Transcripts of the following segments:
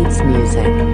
dance music.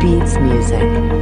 Beats Music.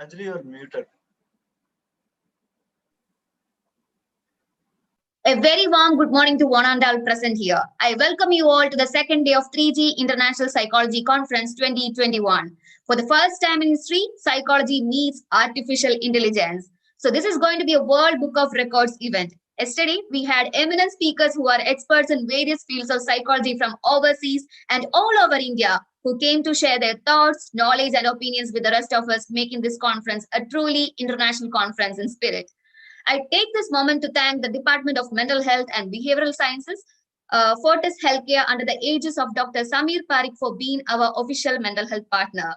Anjali, you're muted. A very warm good morning to one and all present here. I welcome you all to the second day of 3G International Psychology Conference 2021. For the first time in history, psychology meets artificial intelligence. So this is going to be a World Book of Records event. Yesterday, we had eminent speakers who are experts in various fields of psychology from overseas and all over India who came to share their thoughts, knowledge, and opinions with the rest of us, making this conference a truly international conference in spirit. I take this moment to thank the Department of Mental Health and Behavioral Sciences, Fortis Healthcare under the aegis of Dr. Samir Parikh for being our official mental health partner.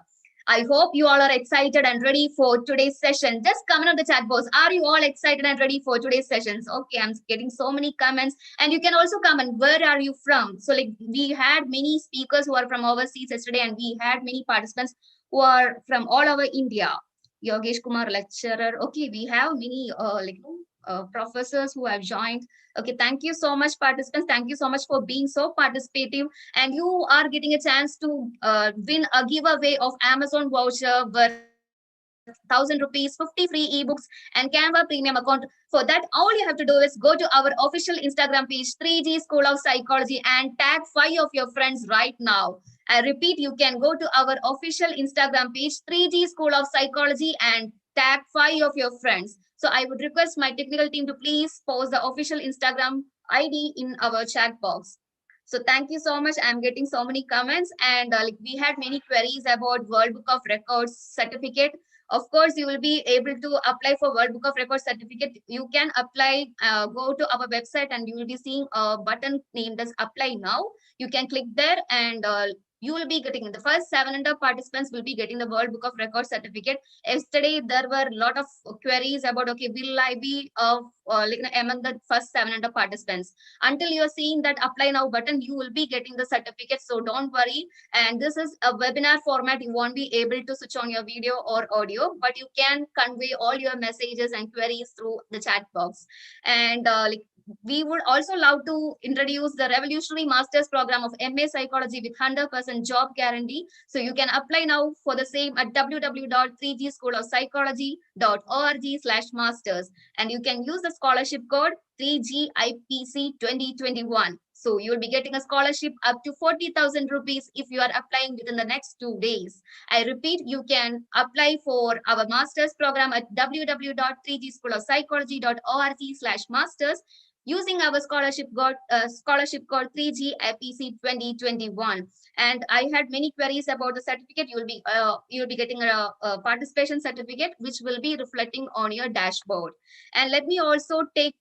I hope you all are excited and ready for today's session. Just comment on the chat box. Are you all excited and ready for today's sessions? Okay, I'm getting so many comments. And you can also comment, where are you from? So like we had many speakers who are from overseas yesterday and we had many participants who are from all over India. Yogesh Kumar, lecturer. Okay, we have many professors who have joined. Okay, thank you so much, participants. Thank you so much for being so participative. And you are getting a chance to win a giveaway of Amazon voucher worth 1,000 rupees, 50 free ebooks, and Canva premium account. For that, all you have to do is go to our official Instagram page, 3G School of Psychology, and tag 5 of your friends right now. I repeat, you can go to our official Instagram page, 3G School of Psychology, and tag 5 of your friends. So I would request my technical team to please post the official Instagram ID in our chat box. So thank you so much. I'm getting so many comments, and we had many queries about World Book of Records certificate. Of course, you will be able to apply for World Book of Records certificate. You can apply, go to our website, and you will be seeing a button named as Apply Now. You can click there, and you will be getting the first 700 participants will be getting the World Book of Records certificate. Yesterday, there were a lot of queries about, okay, will I be among the first 700 participants? Until you're seeing that Apply Now button, you will be getting the certificate. So don't worry. And this is a webinar format. You won't be able to switch on your video or audio, but you can convey all your messages and queries through the chat box. And we would also love to introduce the revolutionary master's program of MA Psychology with 100% job guarantee. So you can apply now for the same at www.3gschoolofpsychology.org/masters. And you can use the scholarship code 3GIPC 2021. So you'll be getting a scholarship up to 40,000 rupees if you are applying within the next 2 days. I repeat, you can apply for our master's program at www.3gschoolofpsychology.org/masters using our scholarship code 3GIPC 2021. And I had many queries about the certificate. You'll be getting a participation certificate which will be reflecting on your dashboard. And let me also take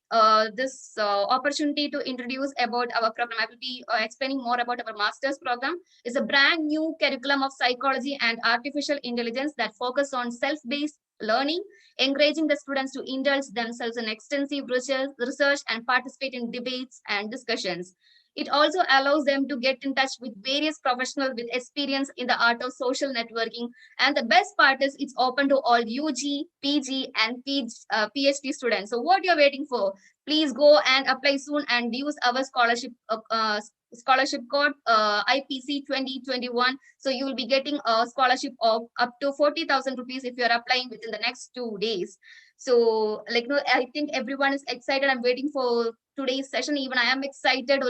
this opportunity to introduce about our program. I will be explaining more about our master's program. It's a brand new curriculum of psychology and artificial intelligence that focus on self-based learning, encouraging the students to indulge themselves in extensive research and participate in debates and discussions. It also allows them to get in touch with various professionals with experience in the art of social networking. And the best part is it's open to all UG, PG, and PhD students. So what you're waiting for? Please go and apply soon and use our scholarship code IPC 2021. So you will be getting a scholarship of up to 40,000 rupees if you're applying within the next 2 days. So I think everyone is excited. I'm waiting for today's session. Even I am excited.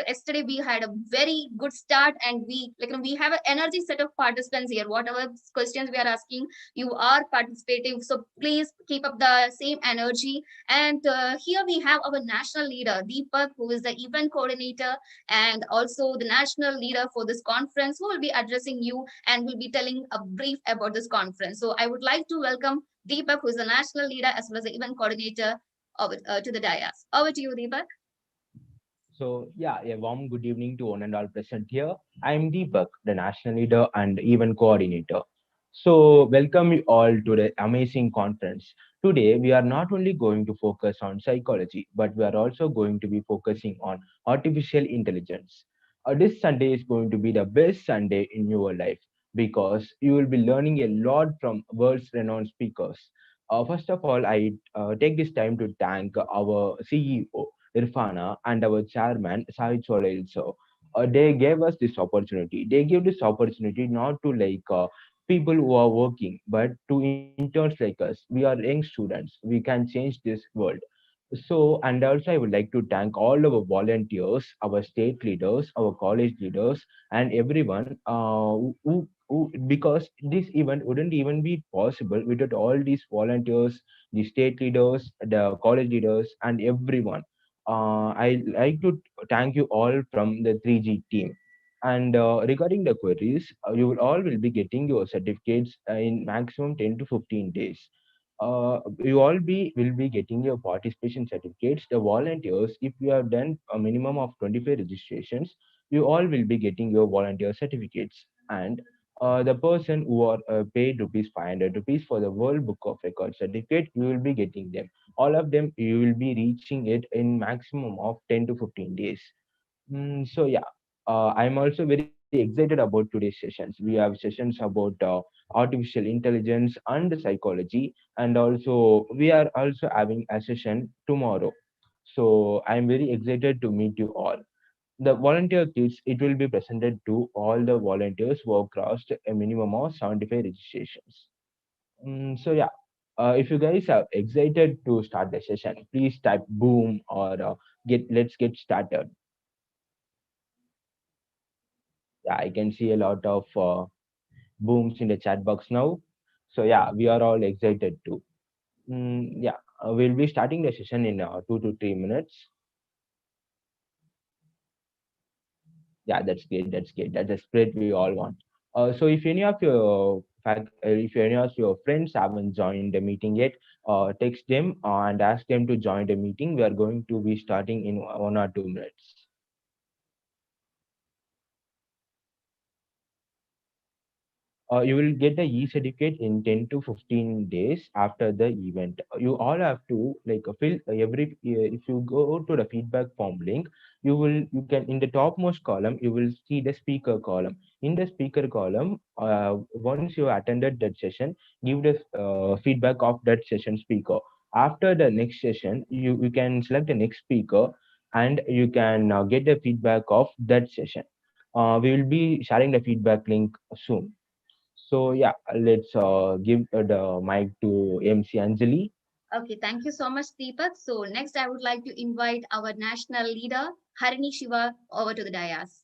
Yesterday we had a very good start, and we have an energy set of participants here. Whatever questions we are asking, you are participating. So please keep up the same energy. And here we have our national leader Deepak, who is the event coordinator and also the national leader for this conference, who will be addressing you and will be telling a brief about this conference. So I would like to welcome Deepak, who is the national leader as well as the event coordinator to the dais. Over to you, Deepak. So, yeah, a warm good evening to one and all present here. I am Deepak, the national leader and event coordinator. So, welcome you all to the amazing conference. Today, we are not only going to focus on psychology, but we are also going to be focusing on artificial intelligence. This Sunday is going to be the best Sunday in your life because you will be learning a lot from world's renowned speakers. First of all, I take this time to thank our CEO Irfana and our chairman Sai Cholil. So they gave us this opportunity. They give this opportunity not to people who are working, but to interns like us. We are young students. We can change this world. So, and also I would like to thank all our volunteers, our state leaders, our college leaders, and everyone because this event wouldn't even be possible without all these volunteers, the state leaders, the college leaders, and everyone. I like to thank you all from the 3G team. And regarding the queries, you will all will be getting your certificates in maximum 10 to 15 days. You all will be getting your participation certificates. The volunteers, if you have done a minimum of 25 registrations, you all will be getting your volunteer certificates. And the person who are paid rupees 500 rupees for the World Book of Records certificate, you will be getting them. All of them, you will be reaching it in maximum of 10 to 15 days. So yeah, I'm also very very excited about today's sessions. We have sessions about artificial intelligence and psychology, and also we are also having a session tomorrow. So I'm very excited to meet you all. The volunteer kits, it will be presented to all the volunteers who have crossed a minimum of 75 registrations. So yeah, if you guys are excited to start the session, please type boom or let's get started. Yeah, I can see a lot of booms in the chat box now. So yeah, we are all excited too. Yeah, we'll be starting the session in 2 to 3 minutes. Yeah, that's great. That's great. That's the spirit we all want. So if any of your if any of your friends haven't joined the meeting yet, text them and ask them to join the meeting. We are going to be starting in 1 or 2 minutes. You will get the e-certificate in 10 to 15 days after the event. You all have to like fill every if you go to the feedback form link, you can in the topmost column you will see the speaker column. In the speaker column, once you attended that session, give the feedback of that session speaker. After the next session, you can select the next speaker and you can get the feedback of that session. We will be sharing the feedback link soon. So yeah, let's give the mic to MC Anjali. Okay, thank you so much, Deepak. So next, I would like to invite our national leader, Harini Shiva, over to the dais.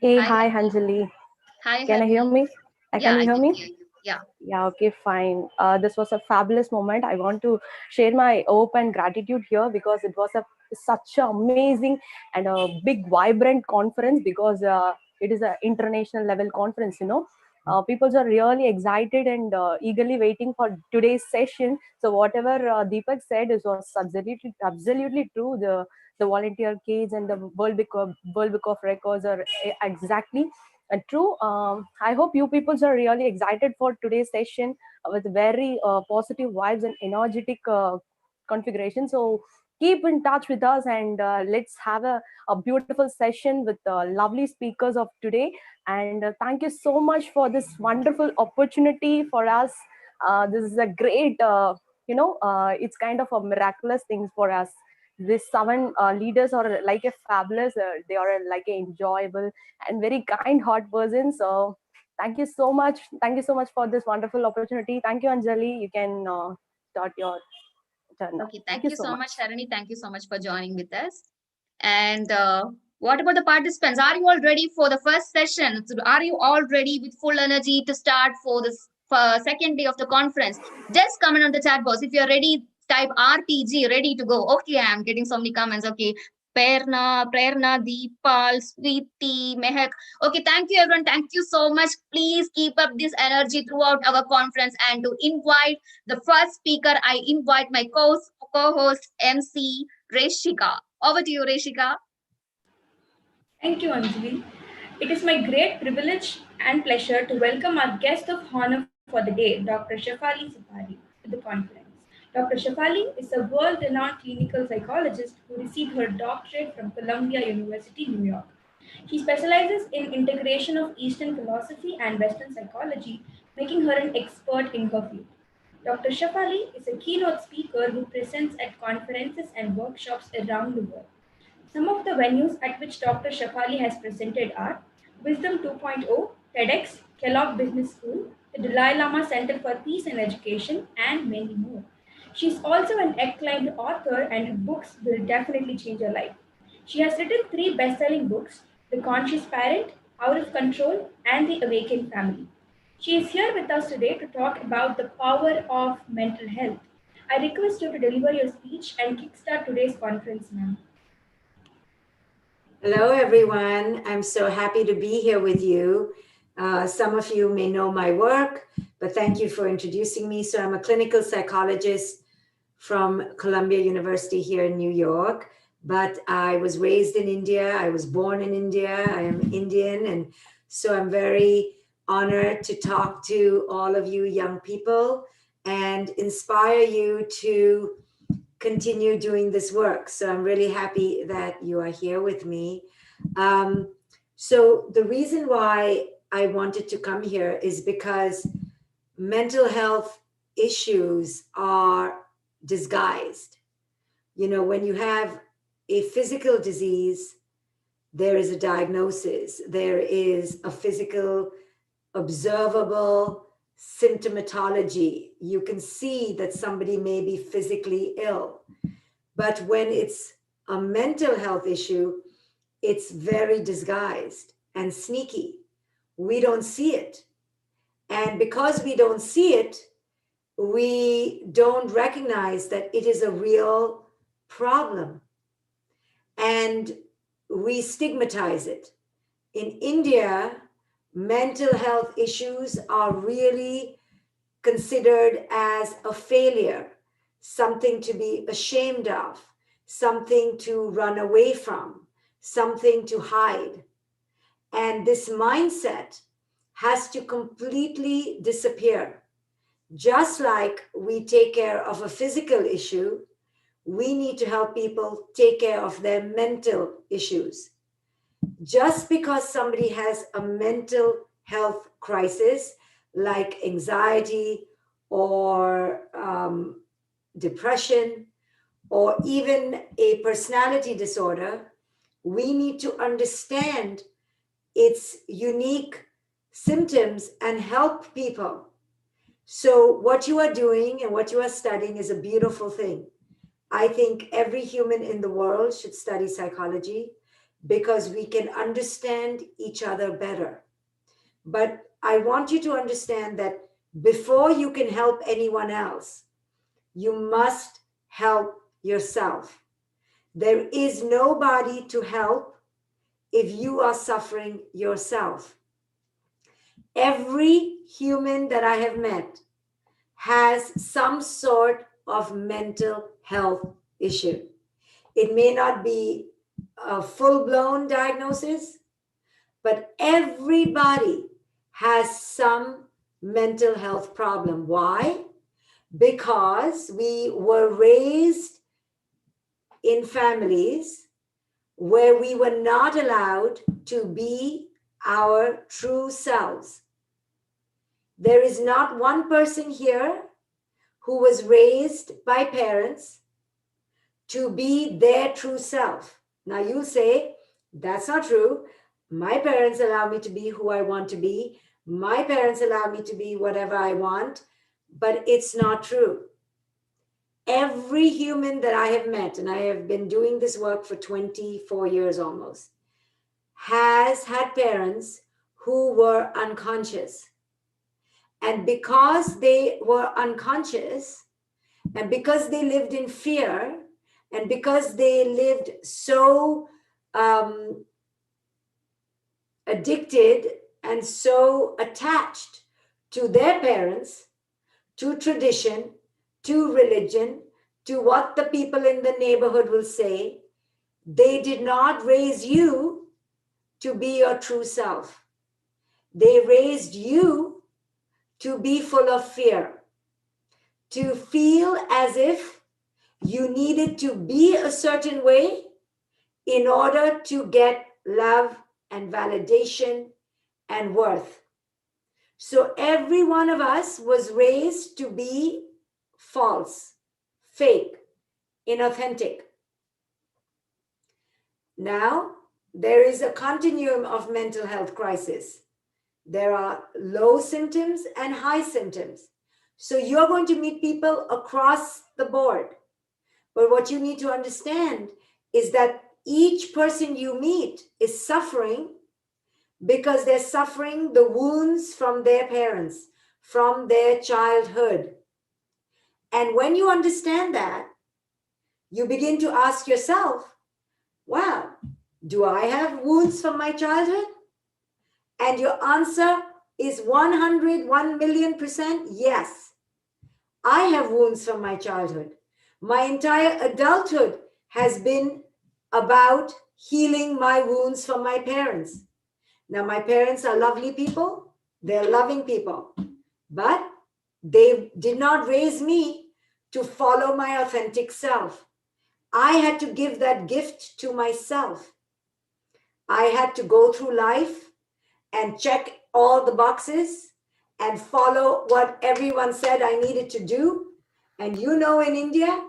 Hey, Hi, hi, Harini. Anjali. Hi, Can I hear Harini. me? Yeah, Can you I hear can me? hear you. Yeah. Yeah, okay, fine. This was a fabulous moment. I want to share my hope and gratitude here because it was such an amazing and a big, vibrant conference because it is an international level conference, you know. People are really excited and eagerly waiting for today's session. So whatever Deepak said was absolutely true. The volunteer cage and the World Book of Records are exactly true. I hope you people are really excited for today's session with very positive vibes and energetic configuration. So keep in touch with us and let's have a beautiful session with lovely speakers of today. And thank you so much for this wonderful opportunity for us. This is a great, it's kind of a miraculous thing for us. These seven leaders are like a fabulous, they are like a enjoyable and very kind heart person. So thank you so much. Thank you so much for this wonderful opportunity. Thank you, Anjali. You can start your turn now. Okay, Thank thank you you so so much. much, Harini. Thank you so much for joining with us. And what about the participants? Are you all ready for the first session? So are you all ready with full energy to start for this second day of the conference? Just comment on the chat box. If you're ready, type RPG, ready to go. Okay, I'm getting so many comments. Okay. Prerna, Deepal, Sweetie, Mehak. Okay, thank you everyone. Thank you so much. Please keep up this energy throughout our conference and to invite the first speaker. I invite my co-host MC Reshika. Over to you, Reshika. Thank you, Anjali. It is my great privilege and pleasure to welcome our guest of honor for the day, Dr. Shefali Sipari, to the conference. Dr. Shefali is a world renowned clinical psychologist who received her doctorate from Columbia University, New York. She specializes in integration of Eastern philosophy and Western psychology, making her an expert in her field. Dr. Shefali is a keynote speaker who presents at conferences and workshops around the world. Some of the venues at which Dr. Shefali has presented are Wisdom 2.0, TEDx, Kellogg Business School, the Dalai Lama Center for Peace and Education, and many more. She is also an acclaimed author, and her books will definitely change your life. She has written three best selling books: The Conscious Parent, Out of Control, and The Awakened Family. She is here with us today to talk about the power of mental health. I request you to deliver your speech and kickstart today's conference, ma'am. Hello, everyone. I'm so happy to be here with you. Some of you may know my work, but thank you for introducing me. So I'm a clinical psychologist from Columbia University here in New York, but I was raised in India. I was born in India. I am Indian. And so I'm very honored to talk to all of you young people and inspire you to continue doing this work. So I'm really happy that you are here with me. So the reason why I wanted to come here is because mental health issues are disguised. You know, when you have a physical disease, there is a diagnosis, there is a physical, observable symptomatology. You can see that somebody may be physically ill. But when it's a mental health issue, it's very disguised and sneaky. We don't see it. And because we don't see it, we don't recognize that it is a real problem. And we stigmatize it. In India, mental health issues are really considered as a failure, something to be ashamed of, something to run away from, something to hide. And this mindset has to completely disappear. Just like we take care of a physical issue, we need to help people take care of their mental issues. Just because somebody has a mental health crisis like anxiety or depression or even a personality disorder, we need to understand its unique symptoms and help people. So what you are doing and what you are studying is a beautiful thing. I think every human in the world should study psychology because we can understand each other better. But I want you to understand that before you can help anyone else, you must help yourself. There is nobody to help if you are suffering yourself. Every human that I have met has some sort of mental health issue. It may not be a full-blown diagnosis, but everybody has some mental health problem. Why? Because we were raised in families where we were not allowed to be our true selves. There is not one person here who was raised by parents to be their true self. Now you say, that's not true. My parents allow me to be who I want to be. My parents allow me to be whatever I want, but it's not true. Every human that I have met, and I have been doing this work for 24 years almost, has had parents who were unconscious. And because they were unconscious, and because they lived in fear, and because they lived so addicted and so attached to their parents, to tradition, to religion, to what the people in the neighborhood will say, they did not raise you to be your true self. They raised you to be full of fear, to feel as if you needed to be a certain way in order to get love and validation and worth. So every one of us was raised to be false, fake, inauthentic. Now, there is a continuum of mental health crisis. There are low symptoms and high symptoms. So you're going to meet people across the board. But what you need to understand is that each person you meet is suffering because they're suffering the wounds from their parents, from their childhood. And when you understand that, you begin to ask yourself, wow, do I have wounds from my childhood? And your answer is 1,000,000% yes. I have wounds from my childhood. My entire adulthood has been about healing my wounds from my parents. Now, my parents are lovely people. They're loving people. But They did not raise me to follow my authentic self. I had to give that gift to myself. I had to go through life and check all the boxes and follow what everyone said I needed to do. And you know, in India,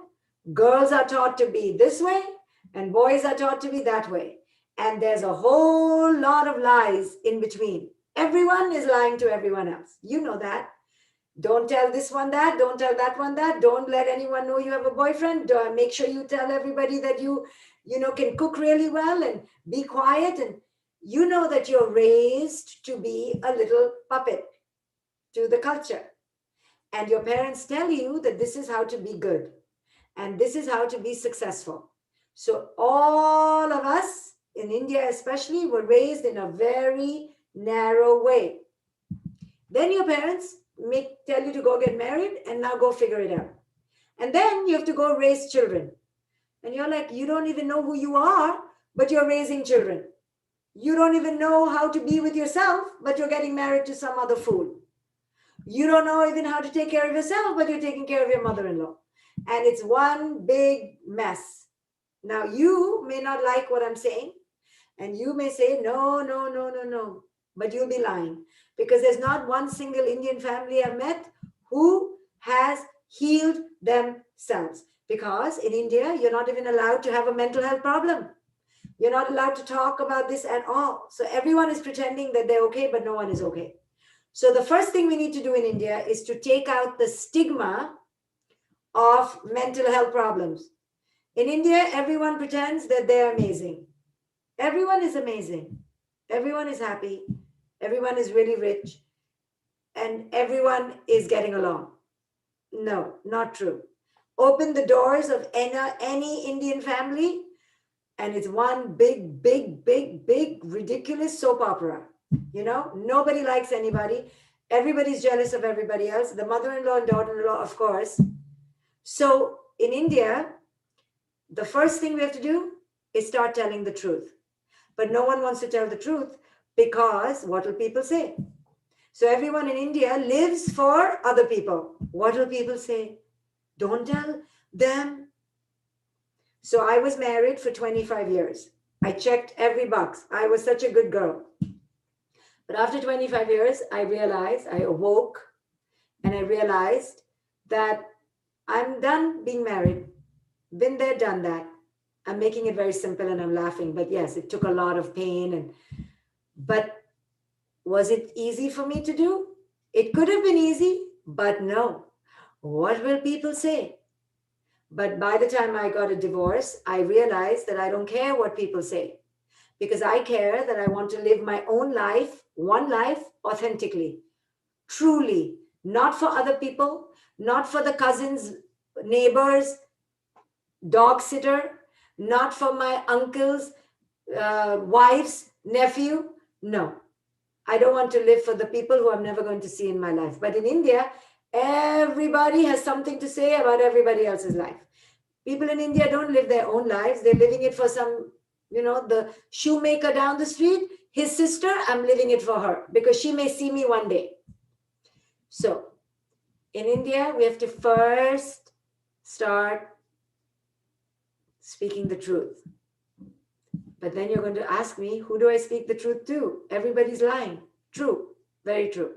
girls are taught to be this way and boys are taught to be that way. And there's a whole lot of lies in between. Everyone is lying to everyone else. You know that. Don't tell this one that, don't tell that one that, don't let anyone know you have a boyfriend. Make sure you tell everybody that you can cook really well and be quiet. And you know that you're raised to be a little puppet to the culture. And your parents tell you that this is how to be good and this is how to be successful. So all of us in India especially were raised in a very narrow way. Then your parents tell you to go get married and now go figure it out. And then you have to go raise children. And you're like, you don't even know who you are, but you're raising children. You don't even know how to be with yourself, but you're getting married to some other fool. You don't know even how to take care of yourself, but you're taking care of your mother-in-law. And it's one big mess. Now, you may not like what I'm saying, and you may say, no, but you'll be lying. Because there's not one single Indian family I've met who has healed themselves. Because in India, you're not even allowed to have a mental health problem. You're not allowed to talk about this at all. So everyone is pretending that they're okay, but no one is okay. So the first thing we need to do in India is to take out the stigma of mental health problems. In India, everyone pretends that they're amazing. Everyone is amazing. Everyone is happy. Everyone is really rich. And everyone is getting along. No, not true. Open the doors of any Indian family, and it's one big, ridiculous soap opera. Nobody likes anybody. Everybody's jealous of everybody else. The mother-in-law and daughter-in-law, of course. So in India, the first thing we have to do is start telling the truth. But no one wants to tell the truth because what will people say? So everyone in India lives for other people. What will people say? Don't tell them. So I was married for 25 years. I checked every box. I was such a good girl. But after 25 years, I awoke and I realized that I'm done being married. Been there, done that. I'm making it very simple and I'm laughing. But yes, it took a lot of pain. But was it easy for me to do? It could have been easy, but no. What will people say? But by the time I got a divorce, I realized that I don't care what people say. Because I care that I want to live my own life, one life, authentically, truly, not for other people, not for the cousins, neighbors, dog sitter, not for my uncle's wife's nephew. No, I don't want to live for the people who I'm never going to see in my life. But in India, everybody has something to say about everybody else's life. People in India don't live their own lives. They're living it for some, the shoemaker down the street, his sister, I'm living it for her because she may see me one day. So in India, we have to first start speaking the truth. But then you're going to ask me, who do I speak the truth to? Everybody's lying. True, very true.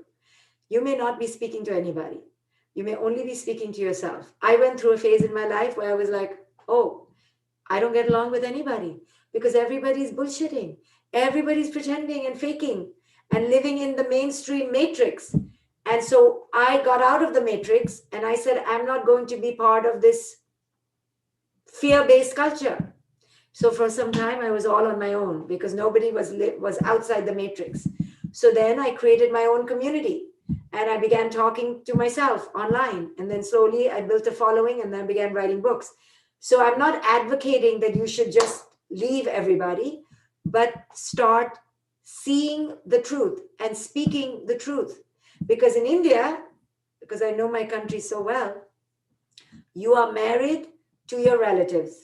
You may not be speaking to anybody. You may only be speaking to yourself. I went through a phase in my life where I was like, oh, I don't get along with anybody because everybody's bullshitting. Everybody's pretending and faking and living in the mainstream matrix. And so I got out of the matrix and I said, I'm not going to be part of this fear-based culture. So for some time, I was all on my own because nobody was outside the matrix. So then I created my own community and I began talking to myself online. And then slowly I built a following and then began writing books. So I'm not advocating that you should just leave everybody, but start seeing the truth and speaking the truth. Because in India, because I know my country so well, you are married to your relatives.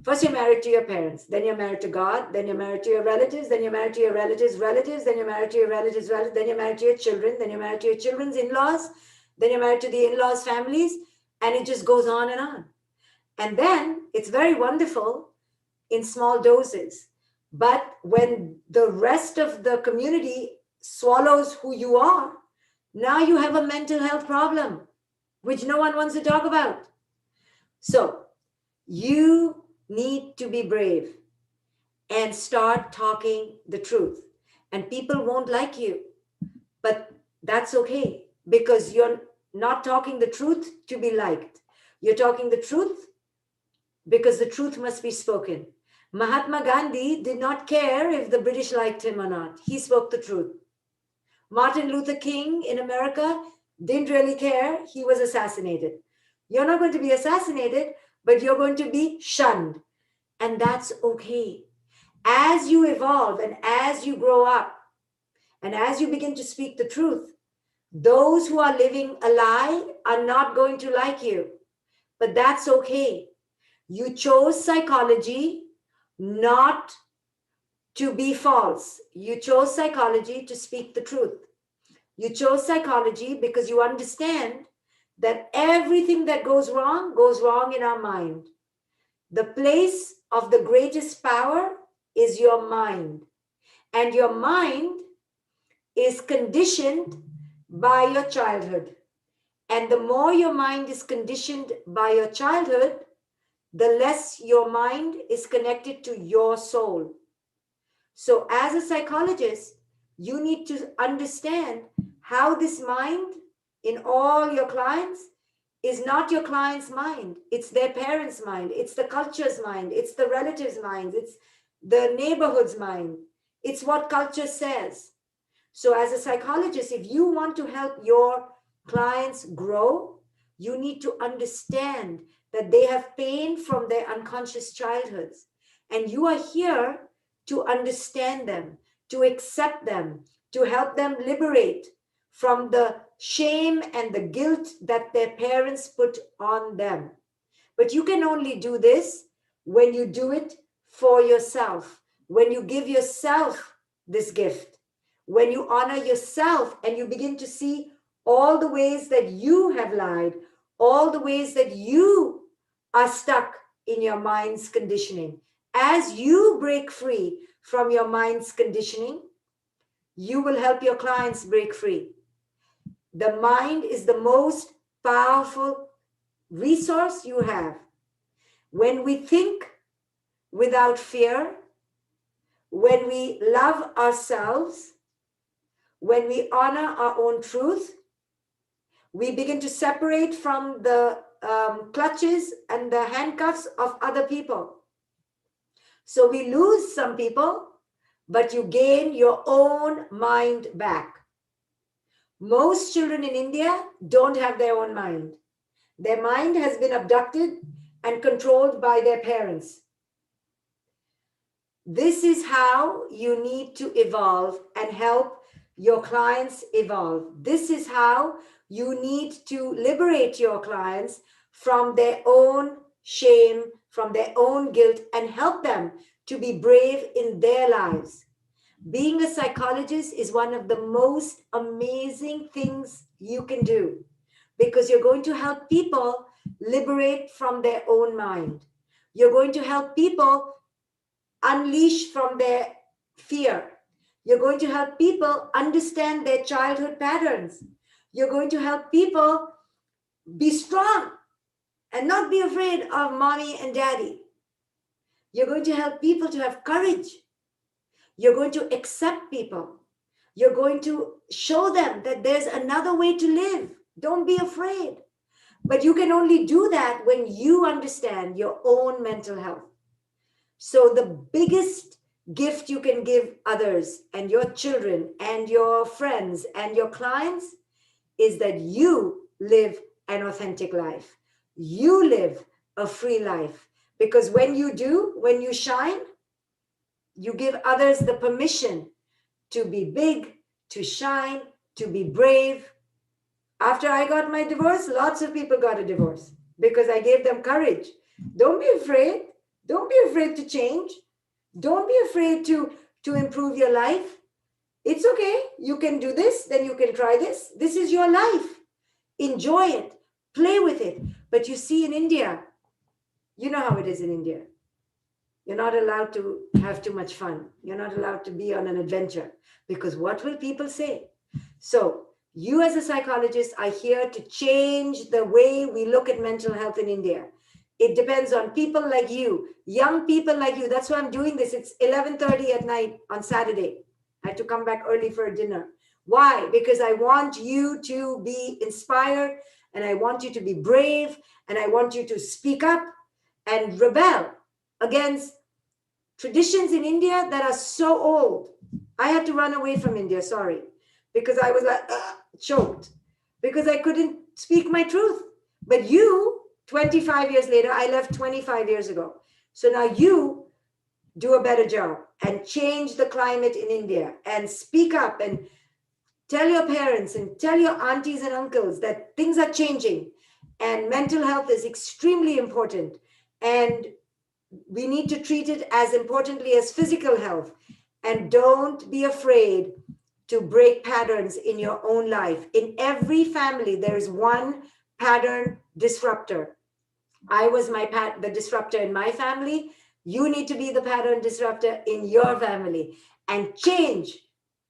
First, you're married to your parents, then you're married to God, then you're married to your relatives, then you're married to your relatives' relatives, then you're married to your relatives' relatives, then you're married to your children, then you're married to your children's in-laws, then you're married to the in-laws' families, and it just goes on and on. And then it's very wonderful in small doses. But when the rest of the community swallows who you are, now you have a mental health problem, which no one wants to talk about. So you need to be brave and start talking the truth. And people won't like you, but that's okay, because you're not talking the truth to be liked. You're talking the truth because the truth must be spoken. Mahatma Gandhi did not care if the British liked him or not. He spoke the truth. Martin Luther King in America didn't really care. He was assassinated. You're not going to be assassinated, but you're going to be shunned. And that's okay. As you evolve and as you grow up and as you begin to speak the truth, those who are living a lie are not going to like you. But that's okay. You chose psychology not to be false. You chose psychology to speak the truth. You chose psychology because you understand that everything that goes wrong in our mind. The place of the greatest power is your mind. And your mind is conditioned by your childhood. And the more your mind is conditioned by your childhood, the less your mind is connected to your soul. So as a psychologist, you need to understand how this mind in all your clients is not your client's mind. It's their parents' mind. It's the culture's mind. It's the relatives' mind. It's the neighborhood's mind. It's what culture says. So as a psychologist, if you want to help your clients grow, you need to understand that they have pain from their unconscious childhoods. And you are here to understand them, to accept them, to help them liberate from the shame and the guilt that their parents put on them. But you can only do this when you do it for yourself, when you give yourself this gift, when you honor yourself and you begin to see all the ways that you have lied, all the ways that you are stuck in your mind's conditioning. As you break free from your mind's conditioning, you will help your clients break free. The mind is the most powerful resource you have. When we think without fear, when we love ourselves, when we honor our own truth, we begin to separate from the clutches and the handcuffs of other people. So we lose some people, but you gain your own mind back. Most children in India don't have their own mind. Their mind has been abducted and controlled by their parents. This is how you need to evolve and help your clients evolve. This is how you need to liberate your clients from their own shame, from their own guilt, and help them to be brave in their lives. Being a psychologist is one of the most amazing things you can do, because you're going to help people liberate from their own mind. You're going to help people unleash from their fear. You're going to help people understand their childhood patterns. You're going to help people be strong and not be afraid of mommy and daddy. You're going to help people to have courage. You're going to accept people. You're going to show them that there's another way to live. Don't be afraid. But you can only do that when you understand your own mental health. So the biggest gift you can give others and your children and your friends and your clients is that you live an authentic life. You live a free life. Because when you do, when you shine, you give others the permission to be big, to shine, to be brave. After I got my divorce, lots of people got a divorce because I gave them courage. Don't be afraid. Don't be afraid to change. Don't be afraid to improve your life. It's okay. You can do this, then you can try this. This is your life. enjoy it, play with it. But you see in India, you know how it is in India. You're not allowed to have too much fun. You're not allowed to be on an adventure because what will people say? So you as a psychologist are here to change the way we look at mental health in India. It depends on people like you, young people like you. That's why I'm doing this. It's 11:30 at night on Saturday. I had to come back early for a dinner. Why? Because I want you to be inspired and I want you to be brave and I want you to speak up and rebel against traditions in India that are so old. I had to run away from India, sorry, because I was like choked because I couldn't speak my truth. But you, 25 years later, I left 25 years ago. So now you do a better job and change the climate in India and speak up and tell your parents and tell your aunties and uncles that things are changing and mental health is extremely important. And we need to treat it as importantly as physical health. And don't be afraid to break patterns in your own life. In every family, there is one pattern disruptor. I was the disruptor in my family. You need to be the pattern disruptor in your family and change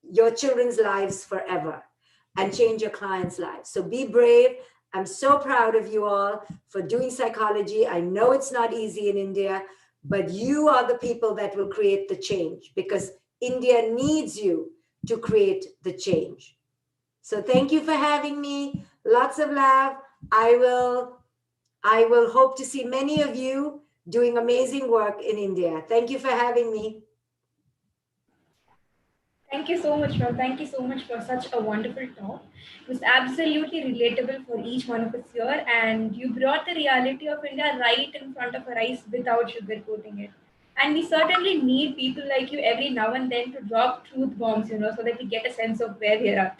your children's lives forever and change your clients' lives. So be brave. I'm so proud of you all for doing psychology. I know it's not easy in India, but you are the people that will create the change because India needs you to create the change. So thank you for having me. Lots of love. I will hope to see many of you doing amazing work in India. Thank you for having me. Thank you so much, ma'am. Thank you so much for such a wonderful talk. It was absolutely relatable for each one of us here, and you brought the reality of India right in front of our eyes without sugarcoating it. And we certainly need people like you every now and then to drop truth bombs, so that we get a sense of where we're at.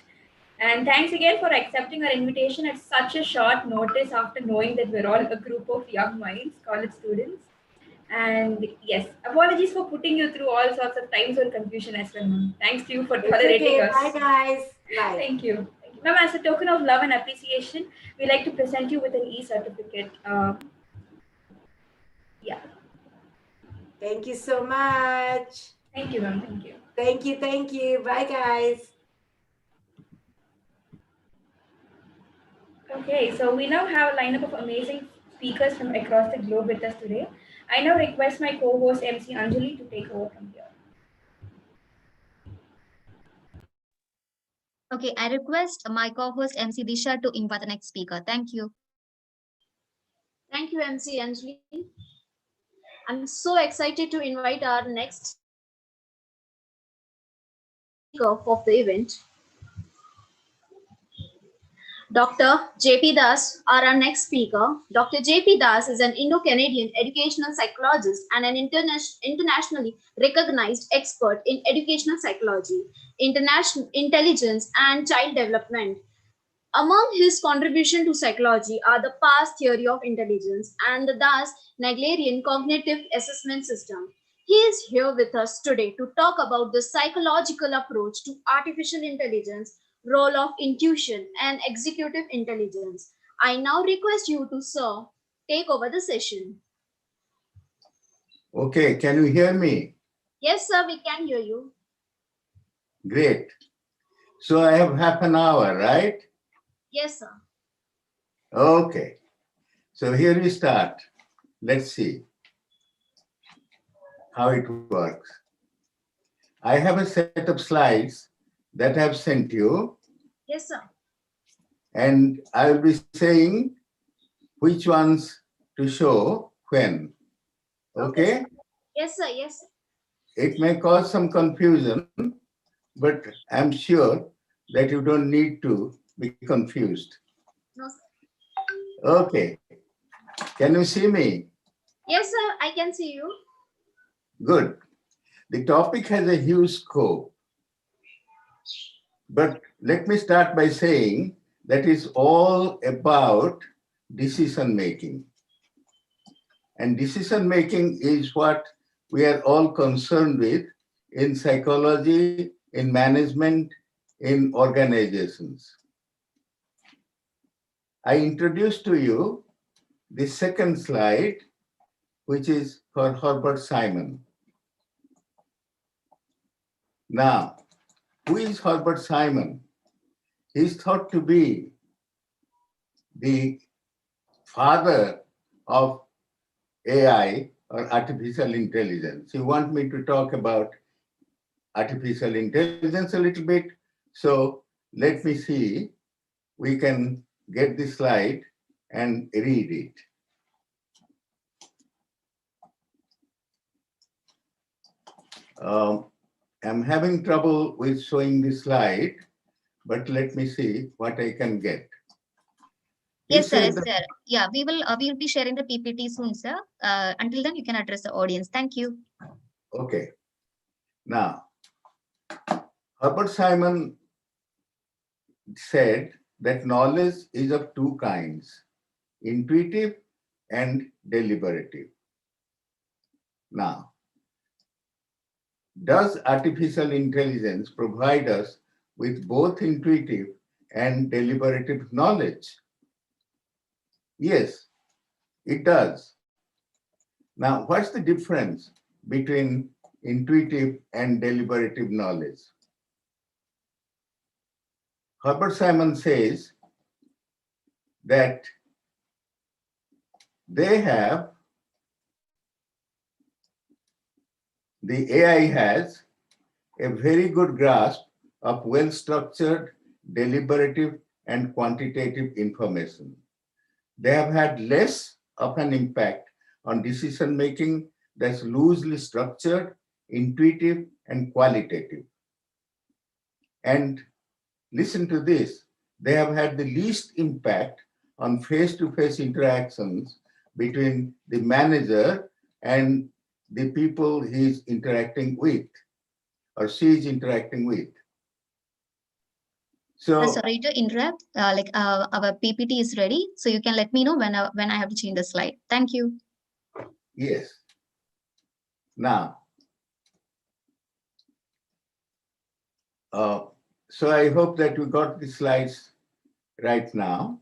And thanks again for accepting our invitation at such a short notice after knowing that we're all a group of young minds, college students. And yes, apologies for putting you through all sorts of time zone confusion as well, ma'am. Thanks to you for tolerating us. Bye, guys. Bye. Thank you. Ma'am, as a token of love and appreciation, we like to present you with an e-certificate. Yeah. Thank you so much. Thank you, ma'am. Thank you. Thank you. Thank you. Bye, guys. Okay, so we now have a lineup of amazing speakers from across the globe with us today. I now request my co-host MC Anjali to take over from here. Okay, I request my co-host MC Disha to invite the next speaker. Thank you. Thank you, MC Anjali. I'm so excited to invite our next speaker of the event, Dr. JP Das, our next speaker. Dr. JP Das is an Indo-Canadian educational psychologist and an internationally recognized expert in educational psychology, international intelligence, and child development. Among his contributions to psychology are the PASS theory of intelligence and the Das-Naglerian cognitive assessment system. He is here with us today to talk about the psychological approach to artificial intelligence, role of intuition, and executive intelligence. I now request you to, sir, take over the session. Okay, can you hear me? Yes, sir, we can hear you. Great. So I have half an hour, right? Yes, sir. Okay. So here we start. Let's see how it works. I have a set of slides that I have sent you. Yes, sir. And I will be saying which ones to show when. Okay? Yes, sir. Yes, sir. It may cause some confusion, but I'm sure that you don't need to be confused. No, sir. Okay. Can you see me? Yes, sir. I can see you. Good. The topic has a huge scope. But let me start by saying that it's all about decision making. And decision making is what we are all concerned with in psychology, in management, in organizations. I introduce to you the second slide, which is for Herbert Simon. Now, who is Herbert Simon? He's thought to be the father of AI or artificial intelligence. You want me to talk about artificial intelligence a little bit? So let me see, we can get the slide and read it. I'm having trouble with showing the slide, but let me see what I can get. Yes, sir. Yes, sir. Yeah, we will be sharing the PPT soon, sir. Until then, you can address the audience. Thank you. Okay. Now, Herbert Simon said that knowledge is of two kinds, intuitive and deliberative. Now, does artificial intelligence provide us with both intuitive and deliberative knowledge? Yes, it does. Now, what's the difference between intuitive and deliberative knowledge? Herbert Simon says that they have, the AI has a very good grasp of well-structured, deliberative, and quantitative information. They have had less of an impact on decision-making that's loosely structured, intuitive, and qualitative. And listen to this, they have had the least impact on face-to-face interactions between the manager and the people he's interacting with or she's interacting with. So sorry to interrupt. Our PPT is ready, so you can let me know when I have to change the slide. Thank you. yes. Now, so I hope that we got the slides right now.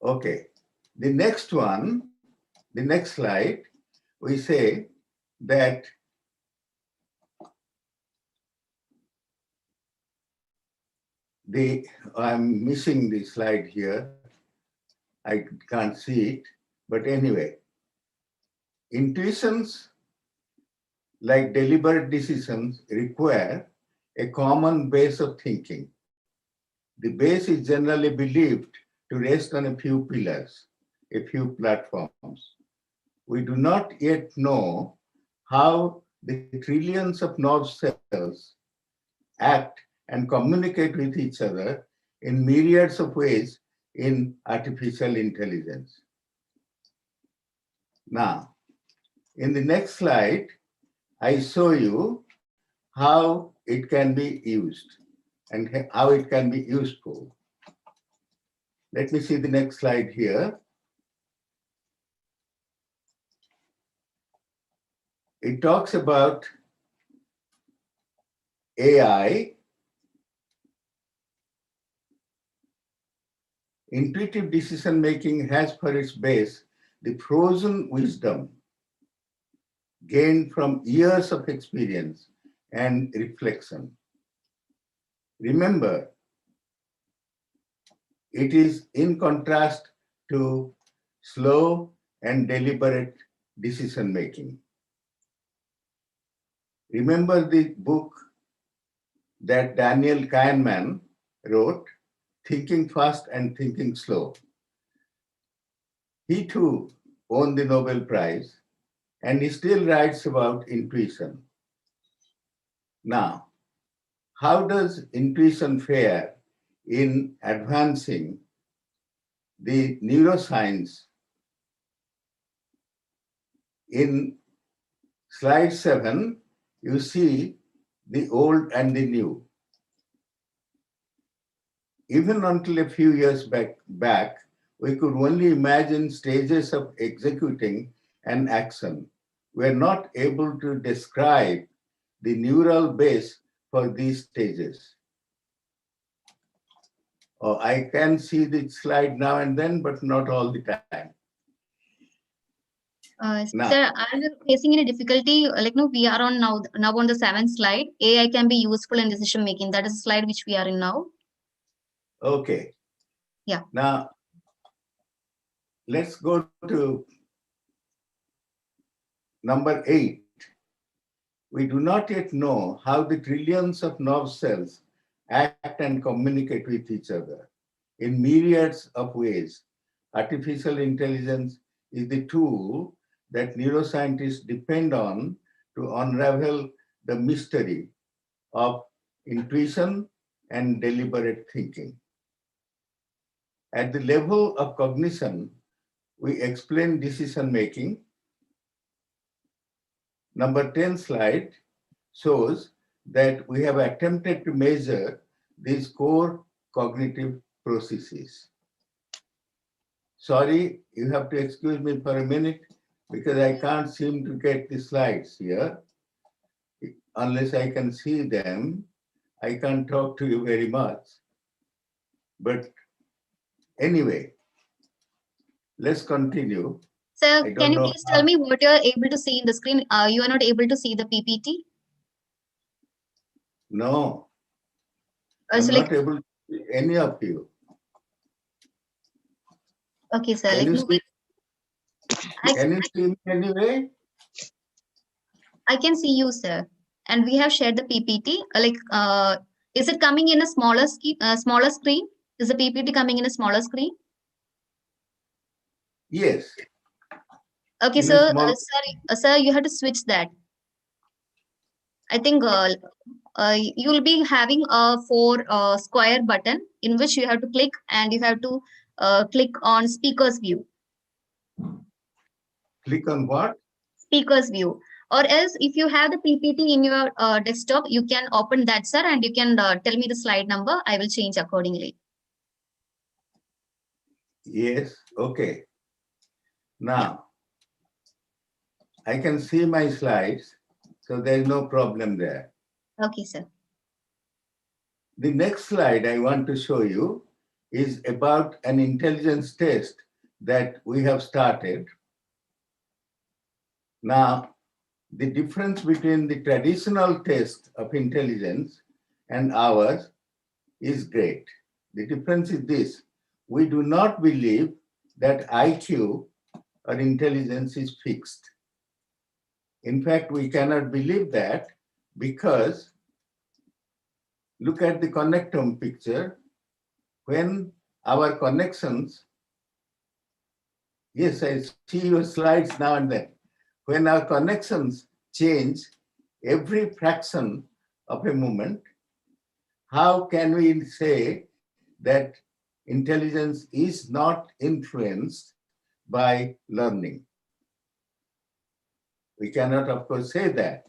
Okay, the next one, the next slide, we say that I'm missing the slide here. I can't see it, but anyway, intuitions like deliberate decisions require a common base of thinking. The base is generally believed to rest on a few pillars, a few platforms. We do not yet know how the trillions of nerve cells act and communicate with each other in myriads of ways in artificial intelligence. Now, in the next slide, I show you how it can be used and how it can be useful. Let me see the next slide here. It talks about AI. Intuitive decision-making has for its base the frozen wisdom gained from years of experience and reflection. Remember, it is in contrast to slow and deliberate decision-making. Remember the book that Daniel Kahneman wrote, Thinking Fast and Thinking Slow. He too won the Nobel Prize, and he still writes about intuition. Now, how does intuition fare in advancing the neuroscience? In slide 7, you see the old and the new. Even until a few years back, we could only imagine stages of executing an action. We're not able to describe the neural base for these stages. Oh, I can see the slide now and then, but not all the time. Now. Sir, are you facing any difficulty? Like, no, we are on now on the 7th slide. AI can be useful in decision making. That is the slide which we are in now. Okay. Yeah. Now, let's go to number 8. We do not yet know how the trillions of nerve cells act and communicate with each other. In myriads of ways, artificial intelligence is the tool that neuroscientists depend on to unravel the mystery of intuition and deliberate thinking. At the level of cognition, we explain decision making. Number 10 slide shows that we have attempted to measure these core cognitive processes. Sorry, you have to excuse me for a minute because I can't seem to get the slides here. Unless I can see them, I can't talk to you very much. But anyway, let's continue. Sir, can you please tell me what you are able to see in the screen? You are not able to see the PPT? No, I'm not able to see any of you. Okay, sir. Can you see me anyway? I can see you, sir. And we have shared the PPT. Is it coming in a smaller screen? Is the PPT coming in a smaller screen? Yes. Okay, sir. Sir, you have to switch that. I think you will be having a 4 square button in which you have to click, and you have to click on speaker's view. Click on what? Speaker's view. Or else, if you have the PPT in your desktop, you can open that, sir, and you can tell me the slide number. I will change accordingly. Yes, okay. Now, I can see my slides, so there's no problem there. Okay, sir. The next slide I want to show you is about an intelligence test that we have started. Now, the difference between the traditional test of intelligence and ours is great. The difference is this: we do not believe that IQ or intelligence is fixed. In fact, we cannot believe that because look at the connectome picture. When our connections, yes, I see your slides now and then. When our connections change every fraction of a moment, how can we say that intelligence is not influenced by learning? We cannot, of course, say that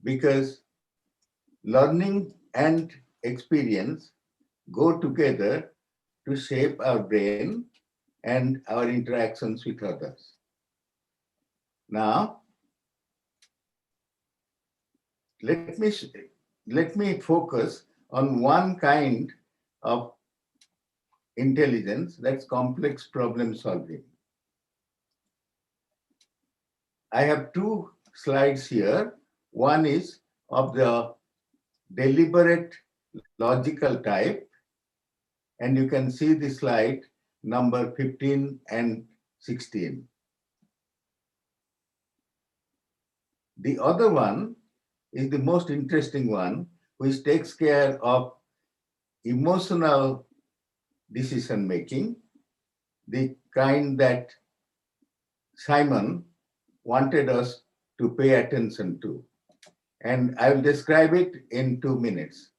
because learning and experience go together to shape our brain and our interactions with others. Now, let me focus on one kind of intelligence, that's complex problem solving. I have 2 slides here. One is of the deliberate logical type, and you can see the slide number 15 and 16. The other one is the most interesting one, which takes care of emotional decision making, the kind that Simon wanted us to pay attention to. And I will describe it in 2 minutes.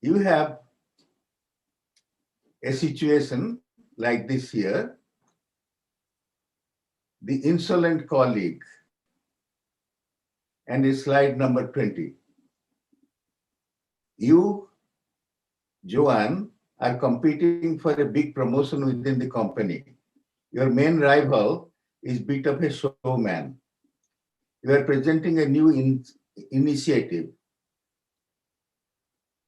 You have a situation like this here. The insolent colleague, and it's slide number 20. You, Joanne, are competing for a big promotion within the company. Your main rival is a bit of a showman. You are presenting a new initiative.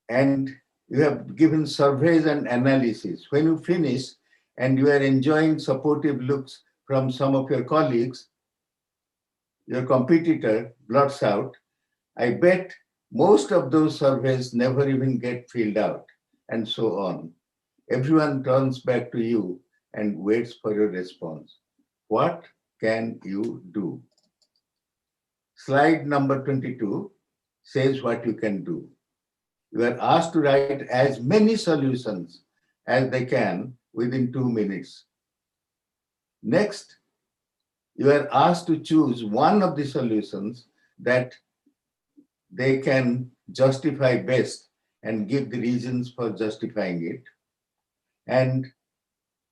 and you have given surveys and analysis. When you finish and you are enjoying supportive looks from some of your colleagues, your competitor blots out, I bet most of those surveys never even get filled out, and so on. Everyone turns back to you and waits for your response. What can you do? Slide number 22 says what you can do. You are asked to write as many solutions as they can within 2 minutes. Next, you are asked to choose one of the solutions that they can justify best and give the reasons for justifying it. And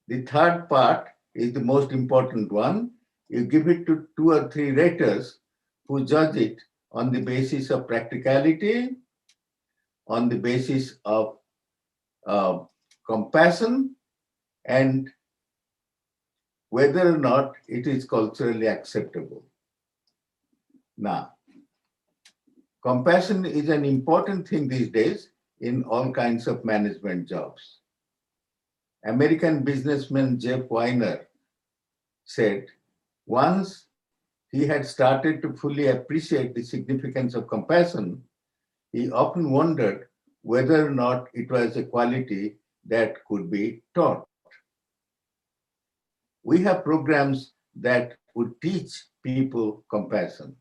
the third part is the most important one. You give it to 2 or 3 raters who judge it on the basis of practicality, on the basis of compassion, and whether or not it is culturally acceptable. Now, compassion is an important thing these days in all kinds of management jobs. American businessman Jeff Weiner said, once he had started to fully appreciate the significance of compassion, he often wondered whether or not it was a quality that could be taught. We have programs that would teach people compassion.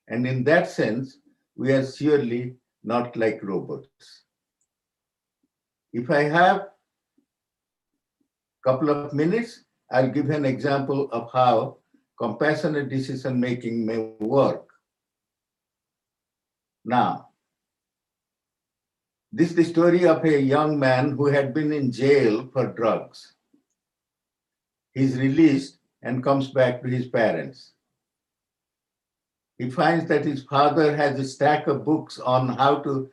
And in that sense, we are surely not like robots. If I have a couple of minutes, I'll give an example of how compassionate decision-making may work. Now, this is the story of a young man who had been in jail for drugs. He's released and comes back to his parents. He finds that his father has a stack of books on how to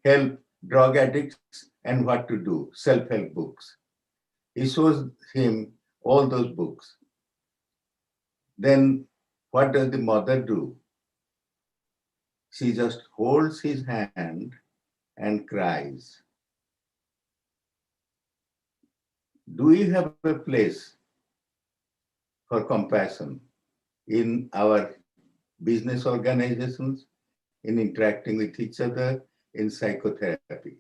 help drug addicts and what to do, self-help books. He shows him all those books. Then what does the mother do? She just holds his hand and cries. Do we have a place for compassion in our business organizations, in interacting with each other, in psychotherapy?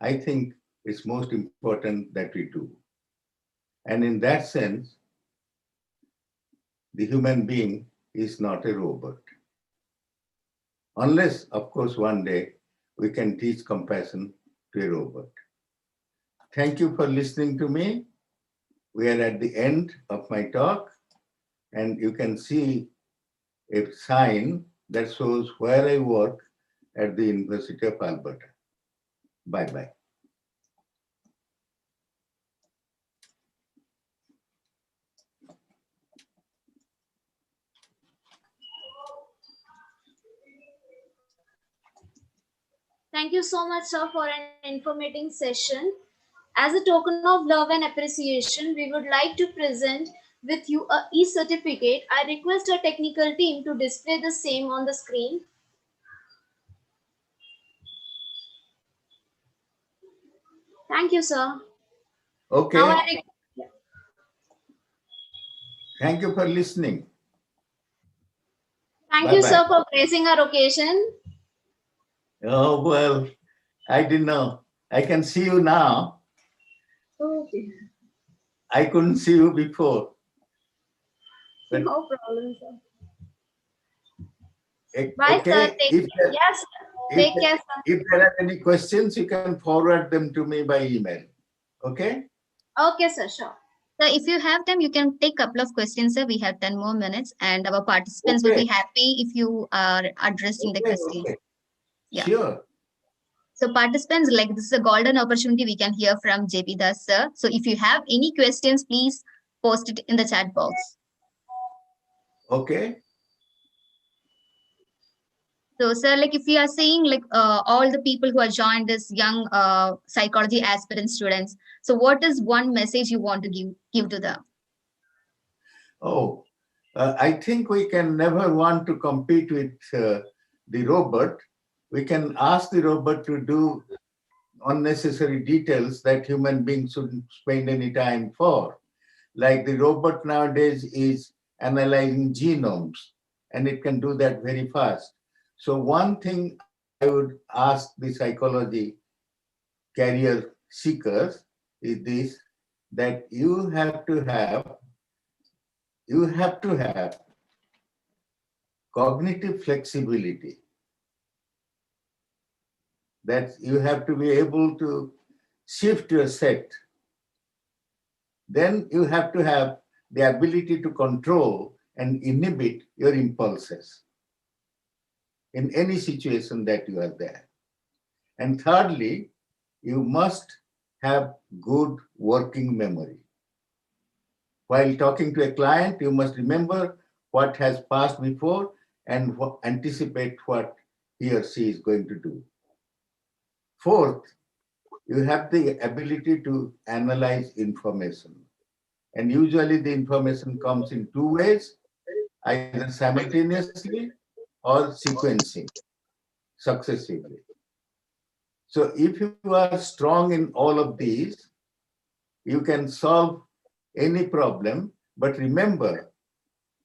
I think it's most important that we do. And in that sense, the human being is not a robot. Unless, of course, one day we can teach compassion to a robot. Thank you for listening to me. We are at the end of my talk, and you can see a sign that shows where I work at the University of Alberta. Bye-bye. Thank you so much, sir, for an informative session. As a token of love and appreciation, we would like to present with you a e-certificate. I request our technical team to display the same on the screen. Thank you, sir. Okay. Now Thank you for listening. Thank you, sir, for gracing our occasion. Oh, well, I didn't know. I can see you now. Okay. I couldn't see you before. But, no problem, sir. Bye, sir. Yes, take care, sir. If there are any questions, you can forward them to me by email. Okay? Okay, sir, sure. So if you have time, you can take a couple of questions, sir. We have 10 more minutes, and our participants will be happy if you are addressing the question. Okay. Yeah. Sure. So participants, like this is a golden opportunity we can hear from JP Das, sir. So if you have any questions, please post it in the chat box. Okay. So, sir, like if you are saying like all the people who are joined this young psychology aspirant students, so what is one message you want to give to them? Oh, I think we can never want to compete with the robot. we can ask the robot to do unnecessary details that human beings shouldn't spend any time for. Like the robot nowadays is analyzing genomes, and it can do that very fast. So one thing I would ask the psychology career seekers is this, that you have to have cognitive flexibility. That you have to be able to shift your set. Then you have to have the ability to control and inhibit your impulses in any situation that you are there. And thirdly, you must have good working memory. While talking to a client, you must remember what has passed before and anticipate what he or she is going to do. Fourth, you have the ability to analyze information. And usually the information comes in two ways, either simultaneously or sequencing successively. So if you are strong in all of these, you can solve any problem. But remember,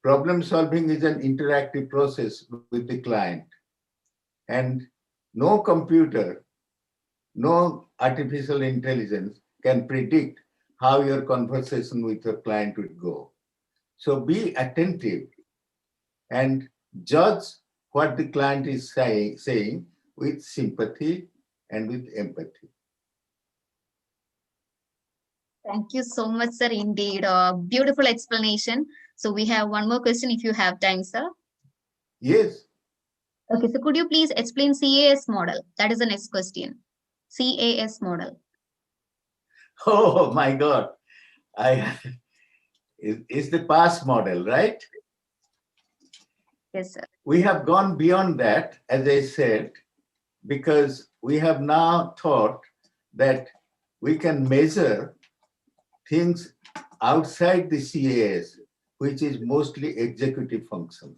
problem solving is an interactive process with the client. And no computer, no artificial intelligence can predict how your conversation with your client would go. So be attentive and judge what the client is saying with sympathy and with empathy. Thank you so much, sir. Indeed, a beautiful explanation. So we have one more question if you have time, sir. Yes. Okay, so could you please explain CAS model? That is the next question. CAS model. Oh my God. It's the past model, right? Yes, sir. We have gone beyond that, as I said, because we have now thought that we can measure things outside the CAS, which is mostly executive function.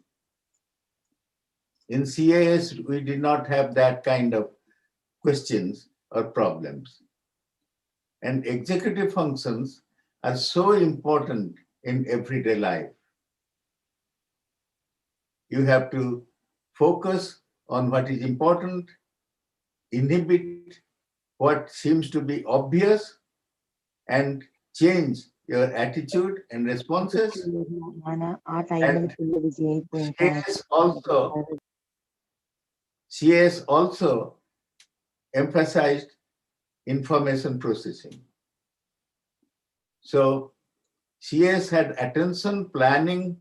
In CAS, we did not have that kind of questions or problems. And executive functions are so important in everyday life. You have to focus on what is important, inhibit what seems to be obvious, and change your attitude and responses. And CS also emphasized information processing. So CS had attention, planning,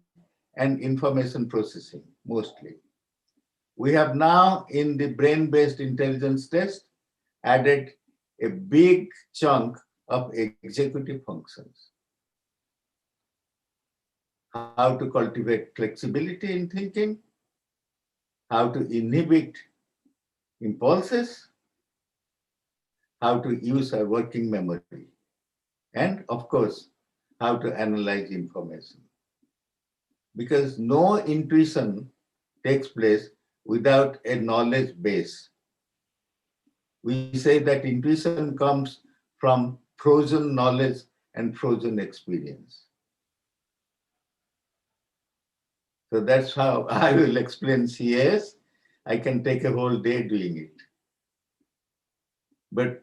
and information processing mostly. We have now, in the brain-based intelligence test, added a big chunk of executive functions. How to cultivate flexibility in thinking, how to inhibit impulses, how to use our working memory, and of course, how to analyze information. Because no intuition takes place without a knowledge base. We say that intuition comes from frozen knowledge and frozen experience. So that's how I will explain CS. I can take a whole day doing it. But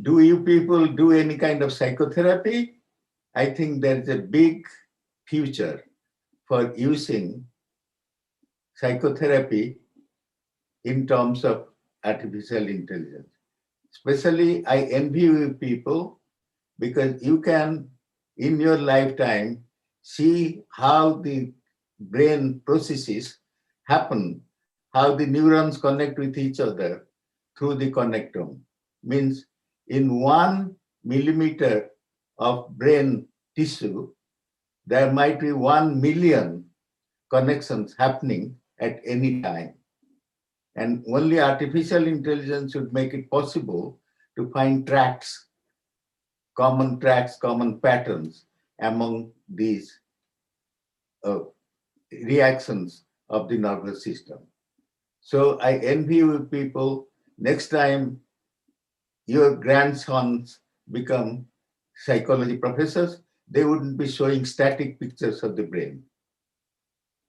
do you people do any kind of psychotherapy? I think there's a big future for using psychotherapy in terms of artificial intelligence. Especially, I envy you people because you can, in your lifetime, see how the brain processes happen, how the neurons connect with each other through the connectome. Means in 1 millimeter of brain tissue, there might be 1 million connections happening at any time. And only artificial intelligence should make it possible to find tracks, common patterns among these reactions of the nervous system. So I envy you people. Next time your grandsons become psychology professors, they wouldn't be showing static pictures of the brain.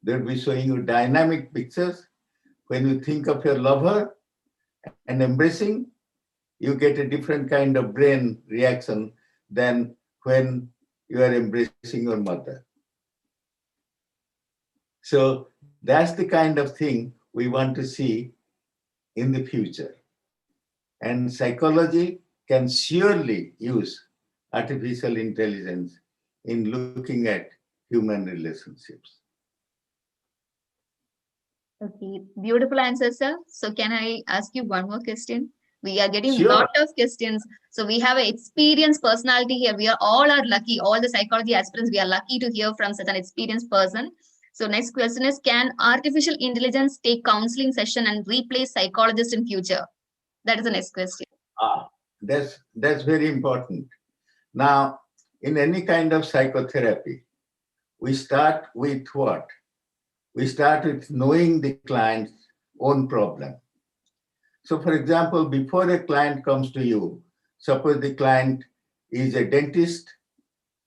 They'll be showing you dynamic pictures. When you think of your lover and embracing, you get a different kind of brain reaction than when you are embracing your mother. So that's the kind of thing we want to see in the future. And psychology can surely use artificial intelligence in looking at human relationships. Okay, beautiful answer, sir. So can I ask you one more question? We are getting a Sure. lot of questions. So we have an experienced personality here. We are all are lucky. All the psychology aspirants, we are lucky to hear from such an experienced person. So next question is, can artificial intelligence take counseling session and replace psychologists in future? That is the next question. That's very important. Now, in any kind of psychotherapy, we start with what? We start with knowing the client's own problem. So for example, before a client comes to you, suppose the client is a dentist,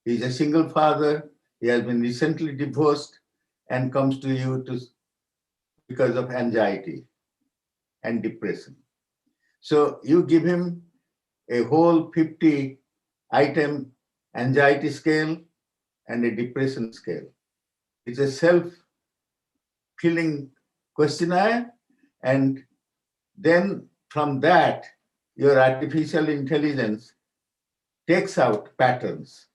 he's a single father, he has been recently divorced and comes to you because of anxiety and depression. So you give him a whole 50-item anxiety scale and a depression scale. It's a self-filling questionnaire, and then from that, your artificial intelligence takes out patterns.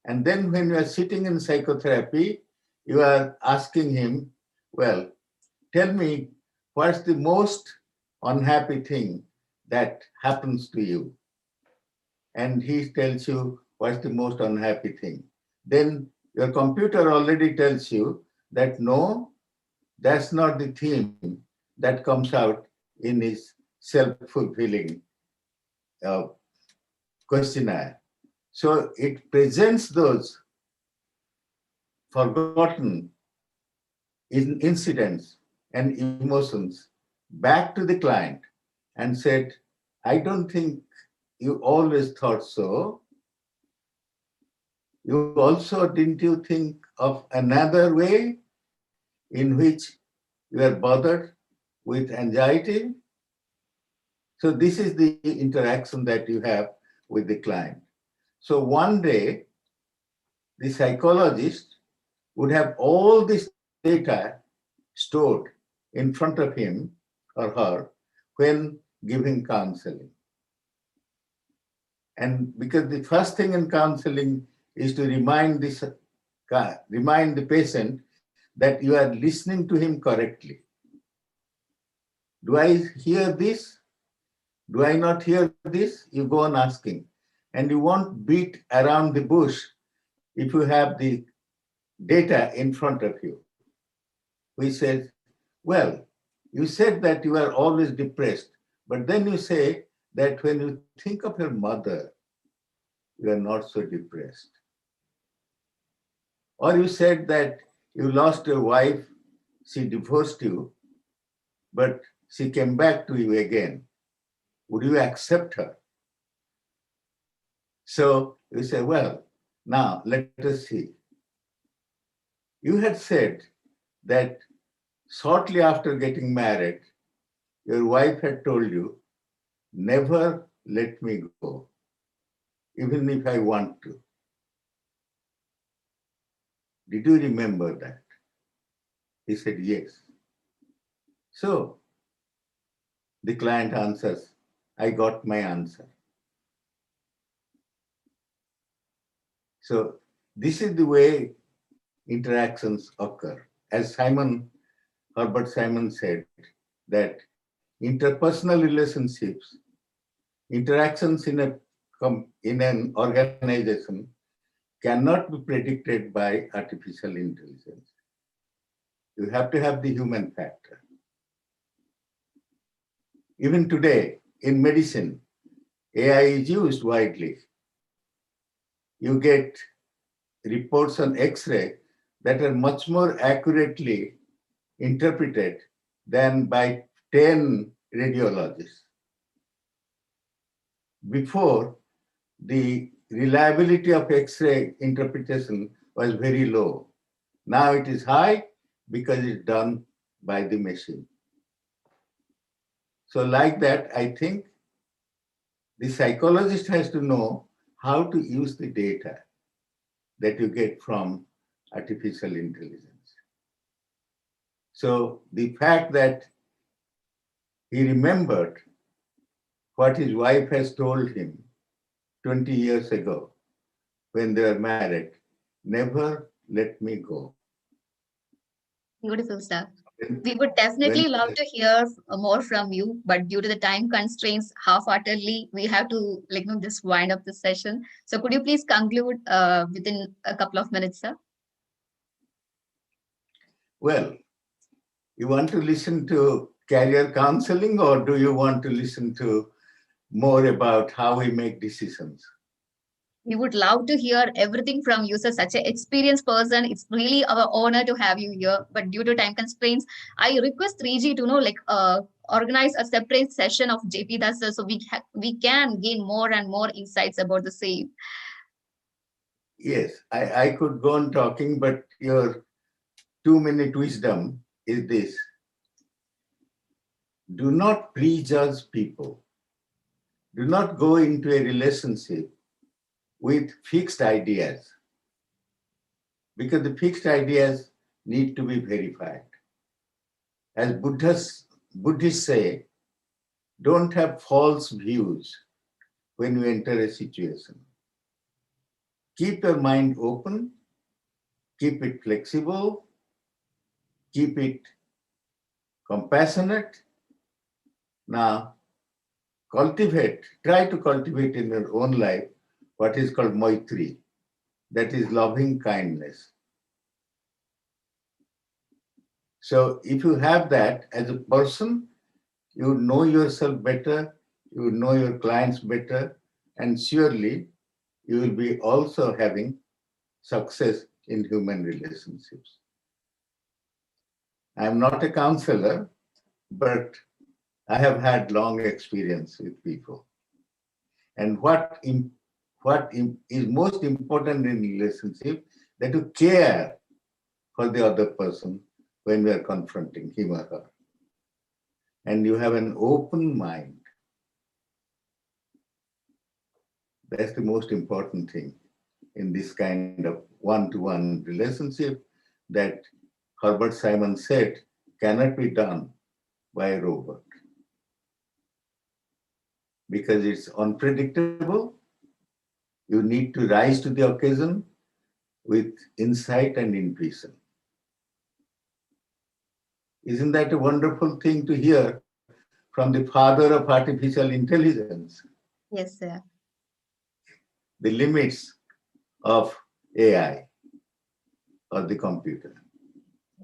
And then when you are sitting in psychotherapy, you are asking him, well, tell me, what's the most unhappy thing that happens to you? And he tells you what's the most unhappy thing. Then your computer already tells you that no, that's not the theme that comes out in his self-fulfilling questionnaire. So it presents those forgotten incidents and emotions back to the client and said, I don't think you always thought so. You also, didn't you think of another way in which you are bothered with anxiety? So this is the interaction that you have with the client. So one day, the psychologist would have all this data stored in front of him or her when giving counseling. And because the first thing in counseling is to remind the patient that you are listening to him correctly. Do I hear this? Do I not hear this? You go on asking. And you won't beat around the bush if you have the data in front of you. We said, well, you said that you are always depressed, but then you say that when you think of your mother, you are not so depressed. Or you said that you lost your wife, she divorced you, but she came back to you again. Would you accept her? So you say, well, now let us see. You had said that shortly after getting married, your wife had told you, never let me go, even if I want to. Did you remember that? He said, yes. So the client answers, I got my answer. So this is the way interactions occur. As Herbert Simon said, that interpersonal relationships, interactions in an organization cannot be predicted by artificial intelligence. You have to have the human factor. Even today, in medicine, AI is used widely. You get reports on X-ray that are much more accurately interpreted than by 10 radiologists. Before, the reliability of X-ray interpretation was very low. Now it is high because it's done by the machine. So like that, I think the psychologist has to know how to use the data that you get from artificial intelligence. So the fact that he remembered what his wife has told him 20 years ago when they were married, never let me go. Beautiful stuff. We would definitely love to hear more from you, but due to the time constraints, half-heartedly, we have to just wind up the session. So could you please conclude within a couple of minutes, sir? Well, you want to listen to career counseling, or do you want to listen to more about how we make decisions? We would love to hear everything from you, sir. Such an experienced person. It's really our honor to have you here. But due to time constraints, I request 3G to organize a separate session of JP Das, sir, so we can gain more and more insights about the same. Yes, I could go on talking, but your 2-minute wisdom is this: do not prejudge people. Do not go into a relationship with fixed ideas, because the fixed ideas need to be verified. As Buddhists say, don't have false views when you enter a situation. Keep your mind open, keep it flexible, keep it compassionate. Now, try to cultivate in your own life what is called Maitri, that is loving kindness. So if you have that as a person, you know yourself better, you know your clients better, and surely you will be also having success in human relationships. I'm not a counselor, but I have had long experience with people. And what is most important in relationship, that you care for the other person when we are confronting him or her. And you have an open mind. That's the most important thing in this kind of one-to-one relationship that Herbert Simon said cannot be done by a robot, because it's unpredictable. You need to rise to the occasion with insight and intuition. Isn't that a wonderful thing to hear from the father of artificial intelligence? Yes, sir. The limits of AI or the computer.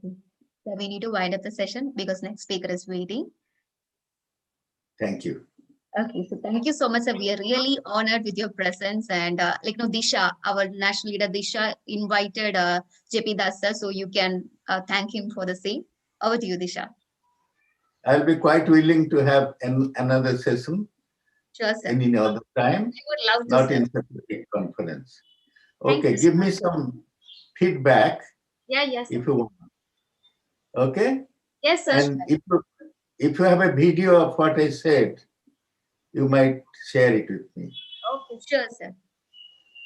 So we need to wind up the session because next speaker is waiting. Thank you. Okay, so thank you so much, sir. We are really honored with your presence. And Disha, our national leader, Disha, invited JP Das, sir, so you can thank him for the same. Over to you, Disha. I'll be quite willing to have another session. Sure, sir. In other time. We would love to, not sir. In such a big conference. Thank Okay, you, give sir. me some feedback Yes, if you want. Okay? yes, sir. And if you have a video of what I said, you might share it with me. Okay, Sure, sir.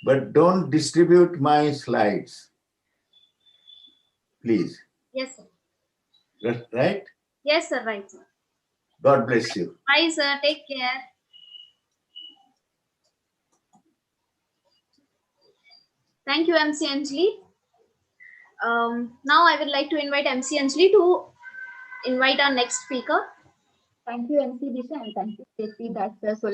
But don't distribute my slides, please. yes, sir. Right? Yes, sir. Right, sir. God bless you. Bye, sir. Take care. Thank you, MC Anjali. Now I would like to invite MC Anjali to invite our next speaker. Thank you, MC Disha, and thank you, JP Das, sir. So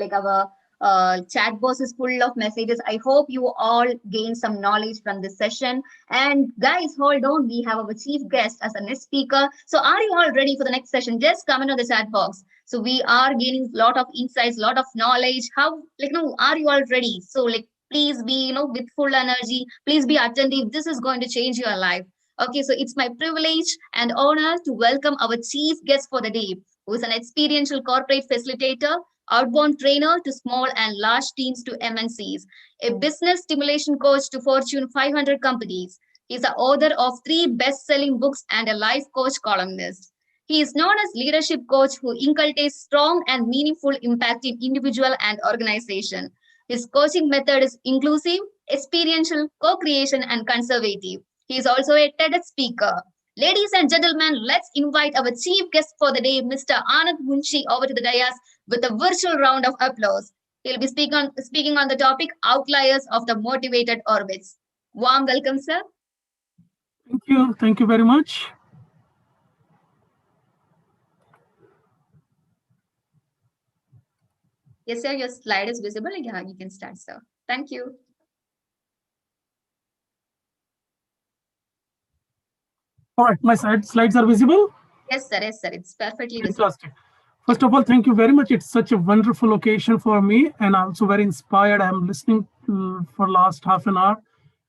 our chat box is full of messages. I hope you all gain some knowledge from this session. And guys, hold on. We have our chief guest as a next speaker. So are you all ready for the next session? Just comment on the chat box. So we are gaining a lot of insights, a lot of knowledge. Are you all ready? So please be, with full energy. Please be attentive. This is going to change your life. Okay, so it's my privilege and honor to welcome our chief guest for the day, who is an experiential corporate facilitator, outbound trainer to small and large teams to MNCs, a business stimulation coach to Fortune 500 companies. He's the author of 3 best-selling books and a life coach columnist. He is known as leadership coach who inculcates strong and meaningful impact in individual and organization. His coaching method is inclusive, experiential, co-creation, and conservative. He is also a TEDx speaker. Ladies and gentlemen, let's invite our chief guest for the day, Mr. Anand Munshi, over to the dais with a virtual round of applause. He'll be speaking on the topic Outliers of the Motivated Orbits. Warm welcome, sir. Thank you. Thank you very much. Yes, sir, your slide is visible. Yeah, you can start, sir. Thank you. All right, my slides are visible? Yes, sir. Yes, sir. It's perfectly visible. Fantastic. First of all, thank you very much. It's such a wonderful occasion for me and also very inspired. I'm listening for last half an hour.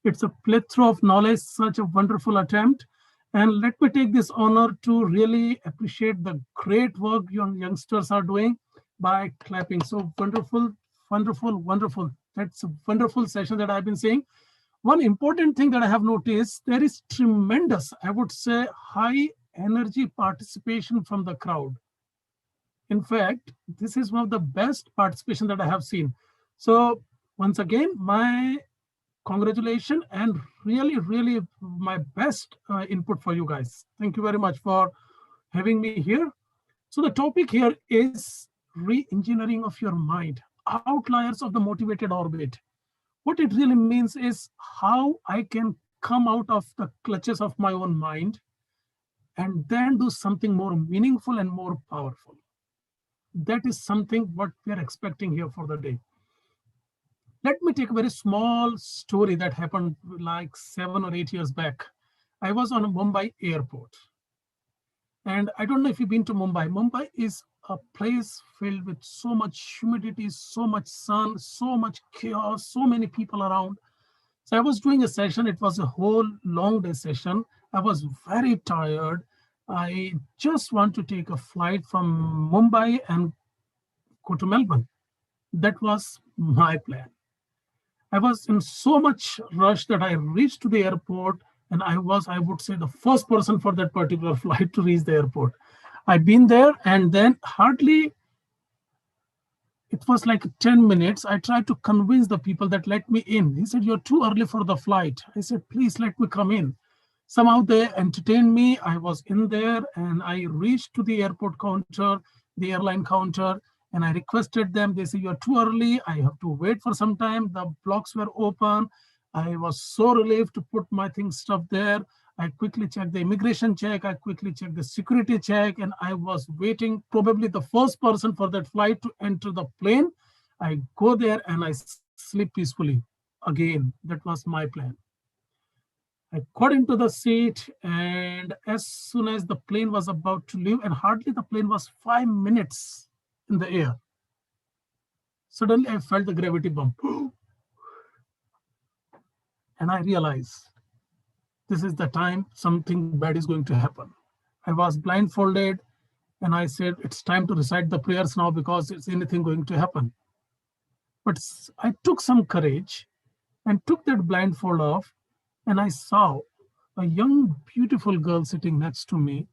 It's a plethora of knowledge, such a wonderful attempt. And let me take this honor to really appreciate the great work youngsters are doing by clapping. So wonderful, wonderful, wonderful. That's a wonderful session that I've been seeing. One important thing that I have noticed, there is tremendous, I would say, high energy participation from the crowd. In fact, this is one of the best participation that I have seen. So once again, my congratulations and really, really my best input for you guys. Thank you very much for having me here. So the topic here is re-engineering of your mind, outliers of the motivated orbit. What it really means is how I can come out of the clutches of my own mind and then do something more meaningful and more powerful. That is something what we are expecting here for the day. Let me take a very small story that happened like 7 or 8 years back. I was on a Mumbai airport. And I don't know if you've been to Mumbai. Mumbai is a place filled with so much humidity, so much sun, so much chaos, so many people around. So I was doing a session. It was a whole long day session. I was very tired. I just want to take a flight from Mumbai and go to Melbourne. That was my plan. I was in so much rush that I reached to the airport and I was, I would say, the first person for that particular flight to reach the airport. I've been there and then hardly, it was like 10 minutes. I tried to convince the people that let me in. He said, "You're too early for the flight." I said, "Please let me come in." Somehow they entertained me. I was in there and I reached to the airport counter, the airline counter, and I requested them. They said, "You're too early. I have to wait for some time." The blocks were open. I was so relieved to put my stuff there. I quickly checked the immigration check. I quickly checked the security check, and I was waiting, probably the first person for that flight to enter the plane. I go there and I sleep peacefully. Again, that was my plan. I got into the seat, and as soon as the plane was about to leave, and hardly the plane was 5 minutes in the air, suddenly I felt the gravity bump. And I realized this is the time something bad is going to happen. I was blindfolded and I said, it's time to recite the prayers now because it's anything going to happen. But I took some courage and took that blindfold off, and I saw a young, beautiful girl sitting next to me,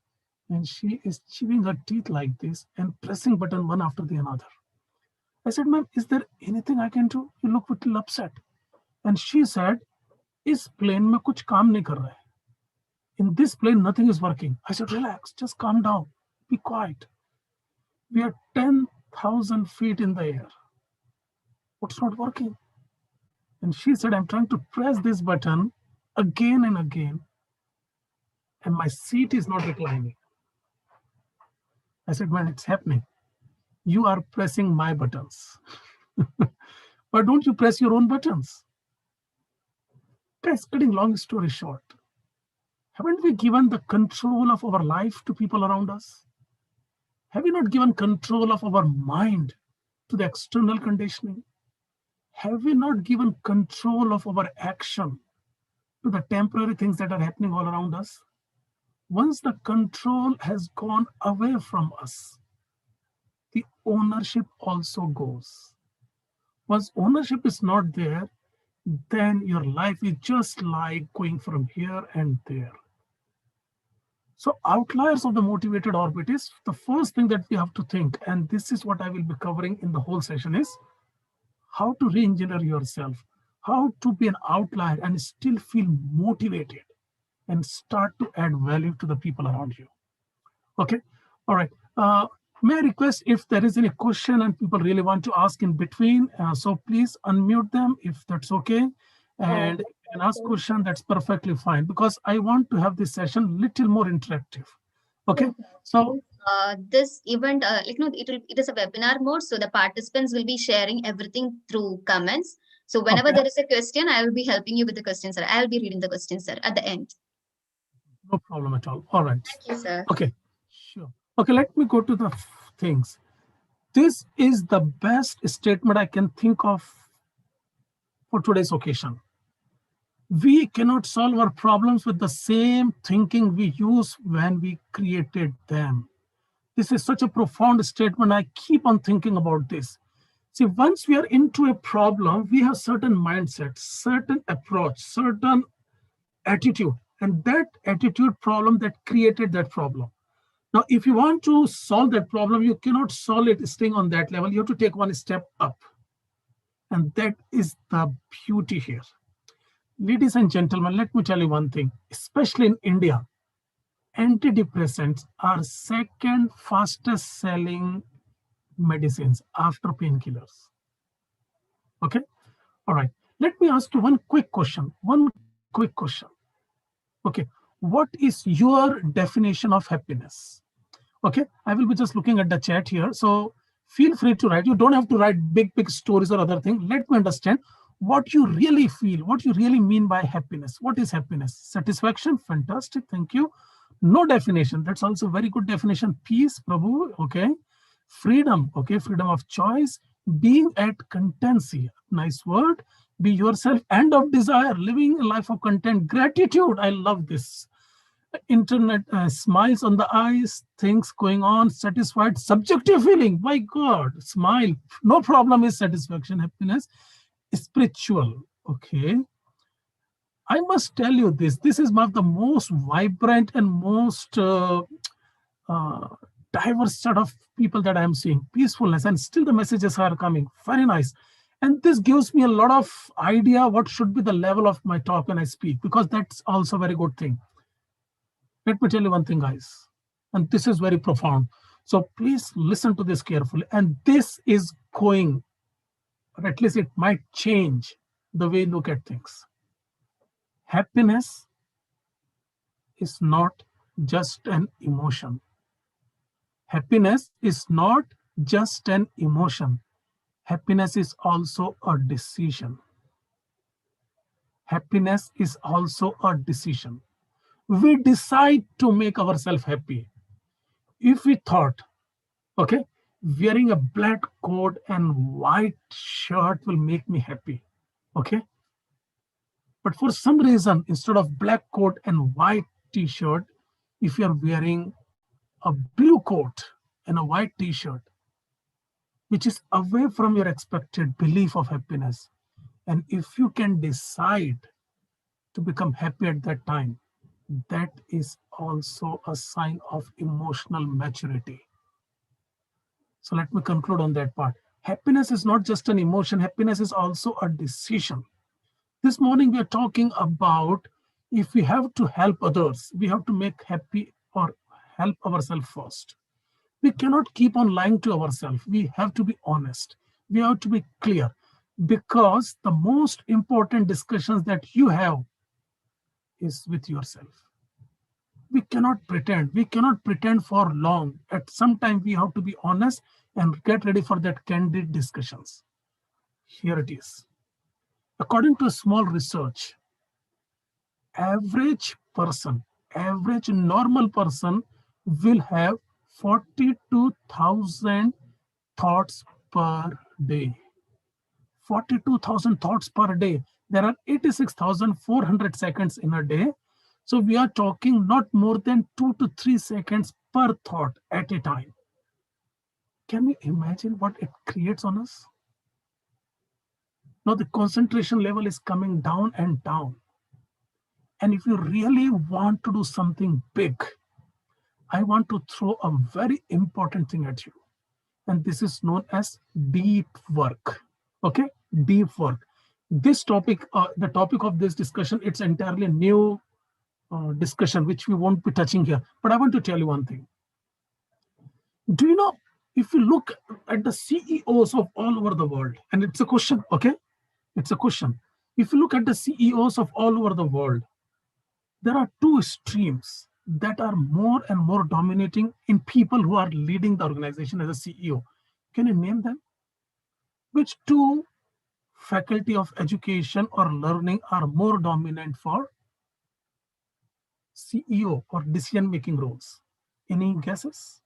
and she is chewing her teeth like this and pressing button one after the another. I said, "Ma'am, is there anything I can do? You look a little upset." And she said, "Is plane mein kuch kaam nahi kar raha hai. In this plane, nothing is working." I said, "Relax, just calm down, be quiet. We are 10,000 feet in the air. What's not working?" And she said, "I'm trying to press this button again and again, and my seat is not reclining." I said, "Man, it's happening. You are pressing my buttons. Why don't you press your own buttons?" Guys, cutting long story short, haven't we given the control of our life to people around us? Have we not given control of our mind to the external conditioning? Have we not given control of our action to the temporary things that are happening all around us. Once the control has gone away from us, the ownership also goes. Once ownership is not there, then your life is just like going from here and there. So outliers of the motivated orbit is the first thing that we have to think, and this is what I will be covering in the whole session, is how to re-engineer yourself, how to be an outlier and still feel motivated and start to add value to the people around you. Okay, all right. May I request if there is any question and people really want to ask in between, so please unmute them if that's okay. And can ask question, that's perfectly fine, because I want to have this session little more interactive. Okay, so this event, it is a webinar mode, so the participants will be sharing everything through comments. So whenever there is a question, I will be helping you with the question, sir. I will be reading the question, sir, at the end. No problem at all. All right. Thank you, sir. Okay, sure. Okay, let me go to the things. This is the best statement I can think of for today's occasion. We cannot solve our problems with the same thinking we used when we created them. This is such a profound statement. I keep on thinking about this. See, once we are into a problem, we have certain mindset, certain approach, certain attitude, and that attitude problem that created that problem. Now, if you want to solve that problem, you cannot solve it staying on that level. You have to take one step up. And that is the beauty here. Ladies and gentlemen, let me tell you one thing, especially in India, antidepressants are second fastest selling medicines after painkillers. Okay, all right. Let me ask you one quick question. Okay, what is your definition of happiness? Okay, I will be just looking at the chat here. So feel free to write. You don't have to write big stories or other things. Let me understand what you really feel, what you really mean by happiness. What is happiness? Satisfaction, fantastic, thank you. No definition, that's also a very good definition. Peace, Prabhu, okay. Freedom, okay, freedom of choice. Being at contency, nice word. Be yourself, end of desire, living a life of content. Gratitude, I love this. Internet, smiles on the eyes, things going on, satisfied. Subjective feeling, my God, smile, no problem is satisfaction, happiness. Spiritual, okay. I must tell you this is one of the most vibrant and most diverse set of people that I'm seeing. Peacefulness, and still the messages are coming, very nice. And this gives me a lot of idea what should be the level of my talk when I speak, because that's also a very good thing. Let me tell you one thing, guys, and this is very profound. So please listen to this carefully. And this is going, or at least it might change the way you look at things. Happiness is not just an emotion. Happiness is not just an emotion. Happiness is also a decision. Happiness is also a decision. We decide to make ourselves happy. If we thought, okay, wearing a black coat and white shirt will make me happy, okay? But for some reason, instead of black coat and white t-shirt, if you're wearing a blue coat and a white t-shirt, which is away from your expected belief of happiness, and if you can decide to become happy at that time, that is also a sign of emotional maturity. So let me conclude on that part. Happiness is not just an emotion. Happiness is also a decision. This morning, we are talking about if we have to help others, we have to make happy or help ourselves first. We cannot keep on lying to ourselves. We have to be honest. We have to be clear, because the most important discussions that you have is with yourself. We cannot pretend. We cannot pretend for long. At some time, we have to be honest and get ready for that candid discussions. Here it is. According to a small research, average normal person will have 42,000 thoughts per day. 42,000 thoughts per day. There are 86,400 seconds in a day. So we are talking not more than 2 to 3 seconds per thought at a time. Can you imagine what it creates on us? Now the concentration level is coming down and down. And if you really want to do something big, I want to throw a very important thing at you. And this is known as deep work. Okay, deep work. This topic, the topic of this discussion, it's entirely new discussion, which we won't be touching here. But I want to tell you one thing. Do you know, if you look at the CEOs of all over the world, and it's a question, okay? It's a question. If you look at the CEOs of all over the world, there are two streams that are more and more dominating in people who are leading the organization as a CEO. Can you name them? Which two faculty of education or learning are more dominant for CEO or decision-making roles? Any guesses?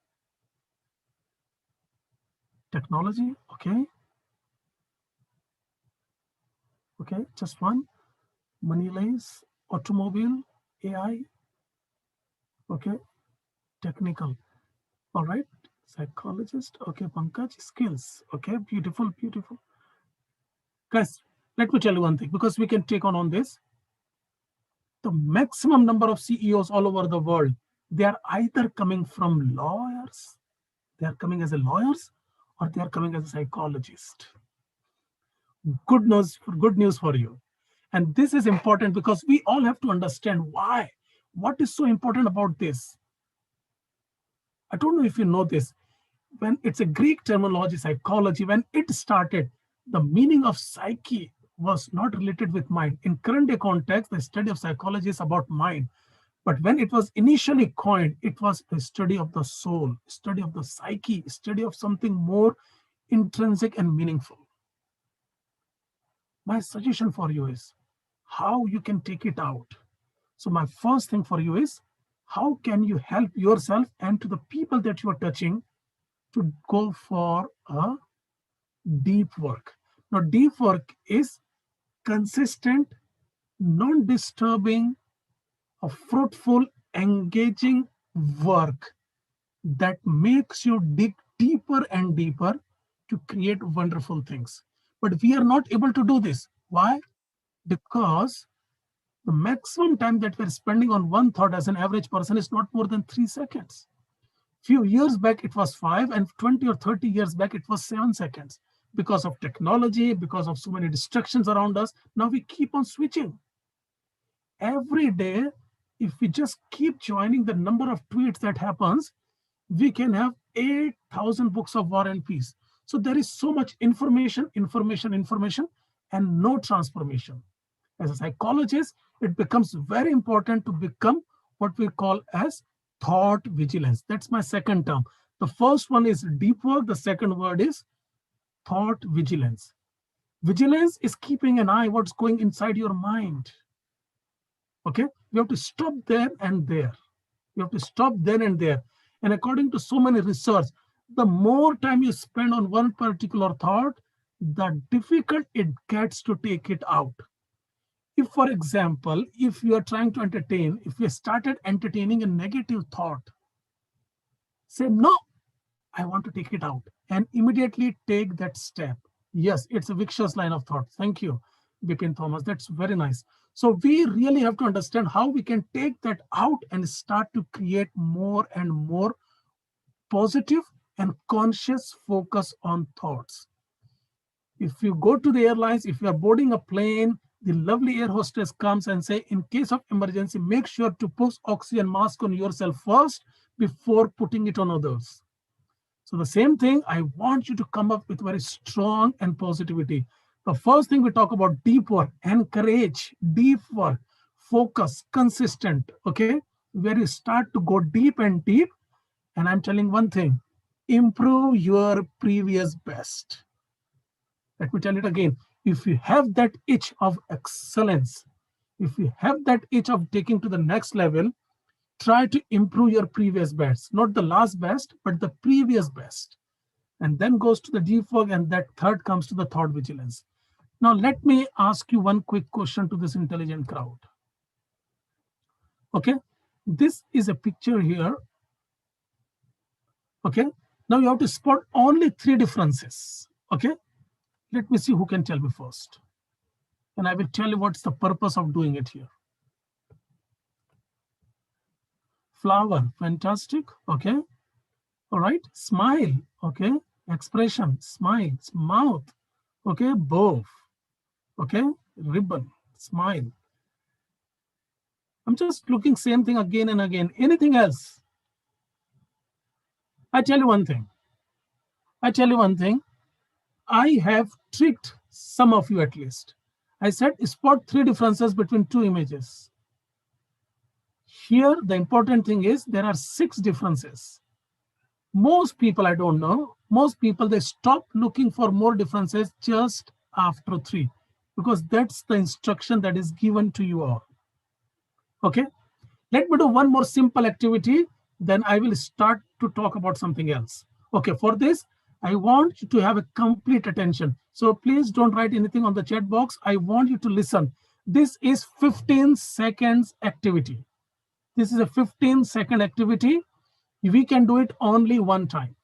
Technology, okay. Okay, just one. Money lays, automobile, AI, okay. Technical, all right. Psychologist, okay. Pankaj, skills, okay. Beautiful, beautiful. Guys, let me tell you one thing, because we can take on this. The maximum number of CEOs all over the world, they are either coming from lawyers, they are coming as a lawyers, or they are coming as a psychologist. Good news for you. And this is important because we all have to understand why. What is so important about this? I don't know if you know this. When it's a Greek terminology, psychology, when it started, the meaning of psyche was not related with mind. In current day context, the study of psychology is about mind. But when it was initially coined, it was a study of the soul, study of the psyche, study of something more intrinsic and meaningful. My suggestion for you is how you can take it out. So my first thing for you is, how can you help yourself and to the people that you are touching to go for a deep work? Now, deep work is consistent, non-disturbing, a fruitful, engaging work that makes you dig deeper and deeper to create wonderful things. But we are not able to do this. Why? Because the maximum time that we're spending on one thought as an average person is not more than 3 seconds. Few years back, it was 5, and 20 or 30 years back, it was 7 seconds. Because of technology, because of so many distractions around us, now we keep on switching. Every day, if we just keep joining the number of tweets that happens, we can have 8,000 books of War and Peace. So there is so much information, and no transformation. As a psychologist, it becomes very important to become what we call as thought vigilance. That's my second term. The first one is deep work. The second word is thought vigilance. Vigilance is keeping an eye what's going inside your mind. Okay, you have to stop there and there. You have to stop there and there. And according to so many research, the more time you spend on one particular thought, the difficult it gets to take it out. If, for example, if you are trying to entertain, if you started entertaining a negative thought, say, no, I want to take it out, and immediately take that step. Yes, it's a vicious line of thought. Thank you, Bipin Thomas. That's very nice. So we really have to understand how we can take that out and start to create more and more positive and conscious focus on thoughts. If you go to the airlines, if you are boarding a plane, the lovely air hostess comes and say, in case of emergency, make sure to put oxygen mask on yourself first before putting it on others. So the same thing, I want you to come up with very strong and positivity. The first thing we talk about deep work, encourage deep work, focus, consistent, okay? Where you start to go deep and deep. And I'm telling one thing, improve your previous best. Let me tell it again. If you have that itch of excellence, if you have that itch of taking to the next level, try to improve your previous best, not the last best, but the previous best. And then goes to the deep work, and that third comes to the thought vigilance. Now, let me ask you one quick question to this intelligent crowd. Okay, this is a picture here. Okay, now you have to spot only 3 differences. Okay, let me see who can tell me first. And I will tell you what's the purpose of doing it here. Flower, fantastic. Okay, all right, smile. Okay, expression, smile, mouth. Okay, bow. Okay, ribbon, smile. I'm just looking same thing again and again. Anything else? I tell you one thing. I have tricked some of you at least. I said spot 3 differences between 2 images. Here, the important thing is there are 6 differences. Most people, I don't know, most people, they stop looking for more differences just after 3, because that's the instruction that is given to you all. Okay, let me do one more simple activity, then I will start to talk about something else. Okay, for this, I want you to have a complete attention. So please don't write anything on the chat box. I want you to listen. This is 15 seconds activity. This is a 15-second activity. We can do it only one time.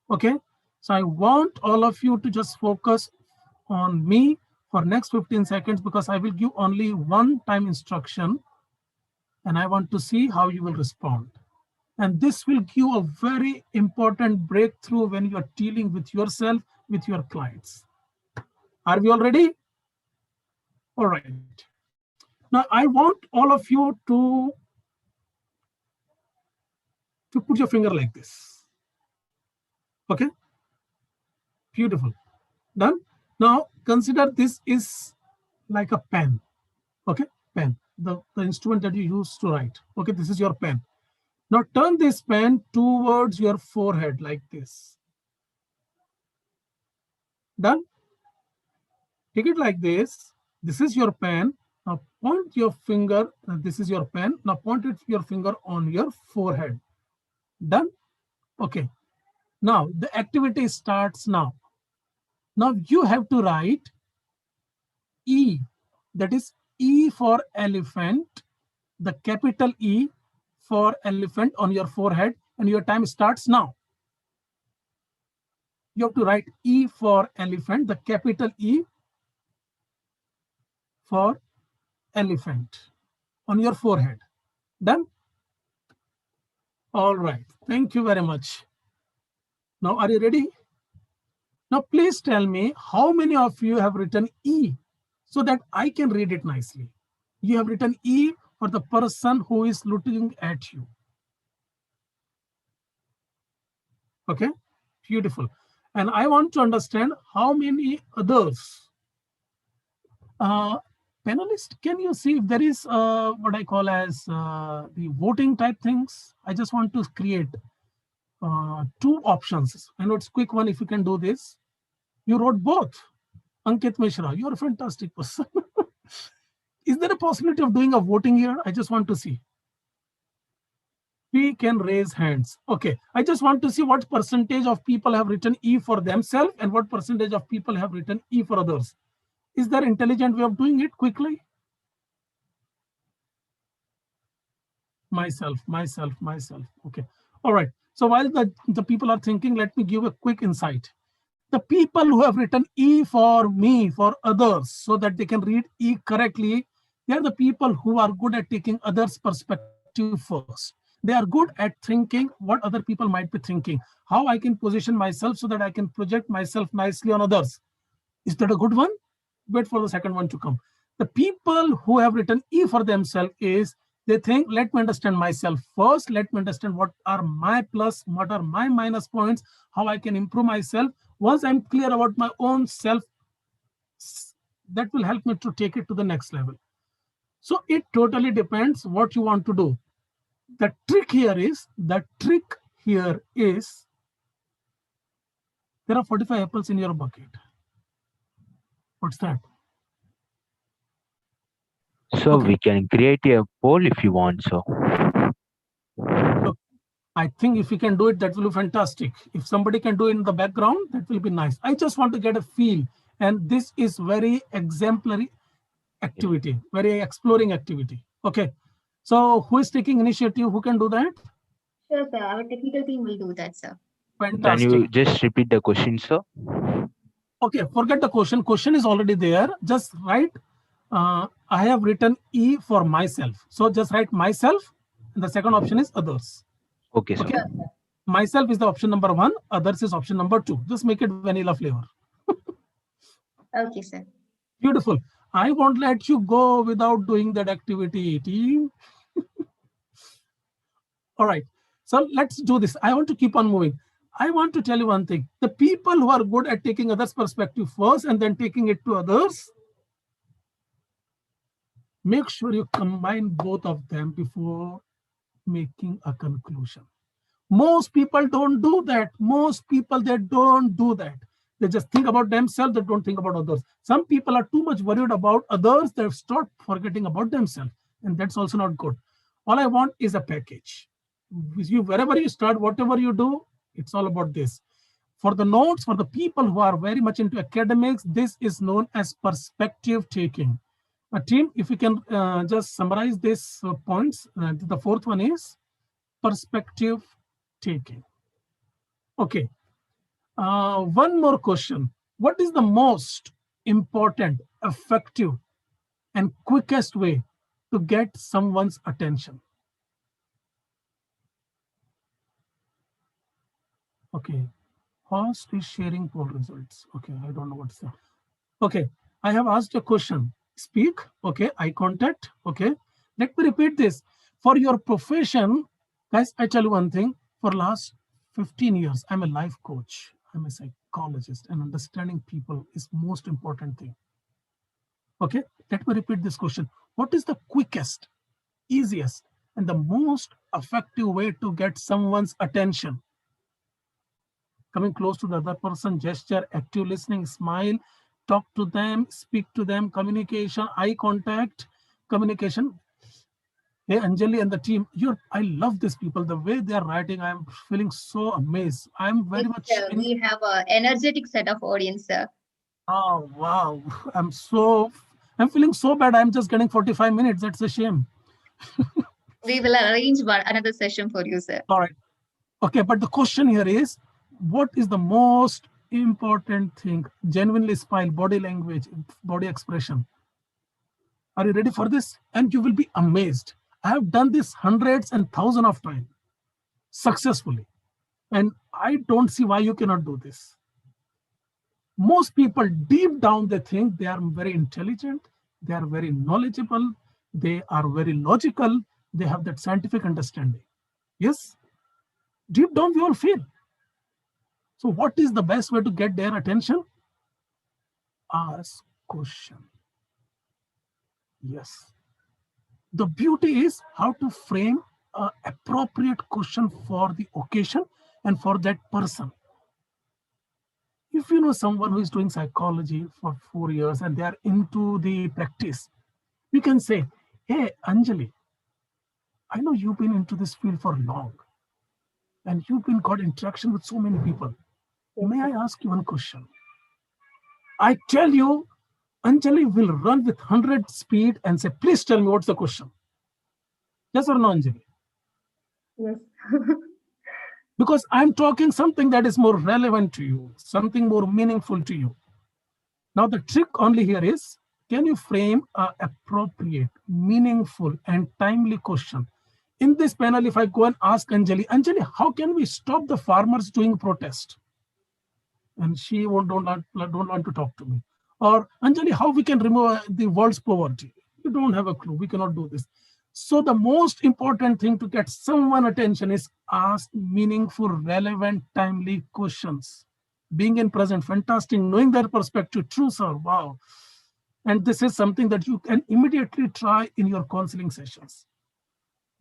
Okay, so I want all of you to just focus on me for next 15 seconds, because I will give only one time instruction. And I want to see how you will respond. And this will give a very important breakthrough when you are dealing with yourself, with your clients. Are we all ready? All right. Now, I want all of you to put your finger like this. Okay? Beautiful. Done? Now, consider this is like a pen. Okay? Pen. The instrument that you use to write. Okay, this is your pen. Now turn this pen towards your forehead like this. Done? Take it like this. This is your pen. Now point your finger. This is your pen. Now point your finger on your forehead. Done? Okay. Now the activity starts now. Now you have to write E. That is E for elephant, the capital E for elephant on your forehead, and your time starts now. You have to write E for elephant, the capital E for elephant on your forehead. Done? All right. Thank you very much. Now, are you ready? Now, please tell me how many of you have written E so that I can read it nicely. You have written E for the person who is looking at you. Okay, beautiful. And I want to understand how many others. Panelists, can you see if there is what I call as the voting type things? I just want to create 2 options. I know it's a quick one if you can do this. You wrote both. Ankit Mishra, you're a fantastic person. Is there a possibility of doing a voting here? I just want to see. We can raise hands. Okay, I just want to see what percentage of people have written E for themselves and what percentage of people have written E for others. Is there an intelligent way of doing it quickly? Myself. Okay, all right. So while the people are thinking, let me give a quick insight. The people who have written E for me, for others, so that they can read E correctly, they are the people who are good at taking others' perspective first. They are good at thinking what other people might be thinking, how I can position myself so that I can project myself nicely on others. Is that a good one? Wait for the second one to come. The people who have written E for themselves is, they think, let me understand myself first. Let me understand what are my plus, what are my minus points, how I can improve myself. Once I'm clear about my own self, that will help me to take it to the next level. So it totally depends what you want to do. The trick here is, there are 45 apples in your bucket. What's that? So Okay. we can create a poll if you want, so. Look, I think if you can do it, that will be fantastic. If somebody can do it in the background, that will be nice. I just want to get a feel. And this is very exemplary activity, very exploring activity. Okay. So who is taking initiative? Who can do that? Sure, sir. Our technical team will do that, sir. Can Fantastic. you just repeat the question, sir? Okay, forget the question. Question is already there. Just write, I have written E for myself. So just write myself. And the second option is others. Okay, sir. Okay. Myself is the option number 1. Others is option number 2. Just make it vanilla flavor. Okay, sir. Beautiful. I won't let you go without doing that activity, team. All right. So let's do this. I want to keep on moving. I want to tell you one thing. The people who are good at taking others' perspective first and then taking it to others, make sure you combine both of them before making a conclusion. Most people don't do that. Most people, they don't do that. They just think about themselves. They don't think about others. Some people are too much worried about others. They've start forgetting about themselves. And that's also not good. All I want is a package. Wherever you start, whatever you do, it's all about this. For the notes, for the people who are very much into academics, this is known as perspective taking. Team, if you can just summarize these points. The fourth one is perspective taking. Okay. One more question. What is the most important, effective, and quickest way to get someone's attention? Okay. Host is sharing poll results. Okay, I don't know what's that. Okay, I have asked a question. Speak. Okay, eye contact. Okay, let me repeat this. For your profession, guys, I tell you one thing. For last 15 years, I'm a life coach. I'm a psychologist, and understanding people is most important thing. Okay, let me repeat this question. What is the quickest, easiest, and the most effective way to get someone's attention? Coming close to the other person, gesture, active listening, smile, talk to them, speak to them, communication, eye contact, communication. Hey, Anjali and the team, I love these people. The way they are writing, I'm feeling so amazed. I'm very much. We have an energetic set of audience, sir. Oh, wow. I'm feeling so bad. I'm just getting 45 minutes. That's a shame. We will arrange another session for you, sir. All right. Okay, but the question here is, what is the most important thing? Genuinely smile, body language, body expression. Are you ready for this? And you will be amazed. I have done this hundreds and thousands of times successfully. And I don't see why you cannot do this. Most people deep down, they think they are very intelligent, they are very knowledgeable, they are very logical, they have that scientific understanding. Yes, deep down we all feel. So what is the best way to get their attention? Ask question. Yes. The beauty is how to frame an appropriate question for the occasion and for that person. If you know someone who is doing psychology for 4 years and they are into the practice, you can say, hey, Anjali, I know you've been into this field for long and you've been got interaction with so many people. May I ask you one question? I tell you, Anjali will run with 100 speed and say, please tell me what's the question. Yes or no, Anjali? Yes. Because I'm talking something that is more relevant to you, something more meaningful to you. Now the trick only here is, can you frame an appropriate, meaningful, and timely question? In this panel, if I go and ask Anjali, how can we stop the farmers doing protest? And she don't want to talk to me. Or Anjali, how we can remove the world's poverty? You don't have a clue. We cannot do this. So the most important thing to get someone attention is ask meaningful, relevant, timely questions. Being in present, fantastic. Knowing their perspective, true, sir, wow. And this is something that you can immediately try in your counseling sessions.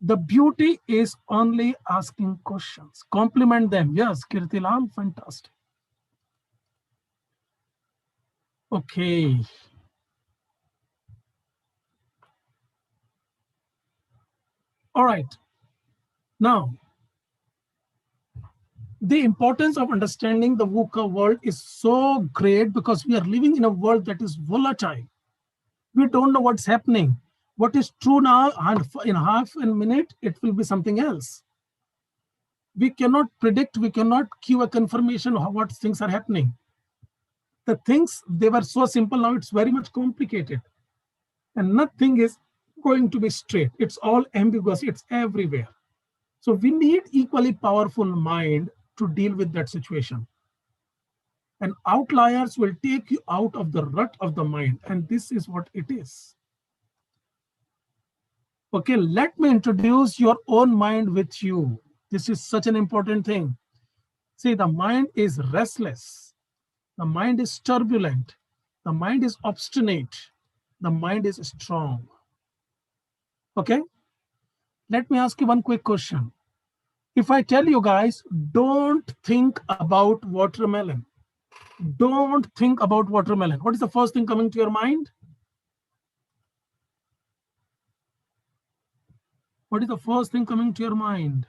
The beauty is only asking questions. Compliment them. Yes, Kirtilal, fantastic. Okay. All right. Now, the importance of understanding the VUCA world is so great because we are living in a world that is volatile. We don't know what's happening. What is true now, and in half a minute, it will be something else. We cannot predict, we cannot give a confirmation of what things are happening. The things, they were so simple, now it's very much complicated. And nothing is going to be straight. It's all ambiguous, it's everywhere. So we need equally powerful mind to deal with that situation. And outliers will take you out of the rut of the mind. And this is what it is. Okay, let me introduce your own mind with you. This is such an important thing. See, the mind is restless. The mind is turbulent. The mind is obstinate. The mind is strong. Okay, let me ask you one quick question. If I tell you guys, don't think about watermelon. Don't think about watermelon. What is the first thing coming to your mind? What is the first thing coming to your mind?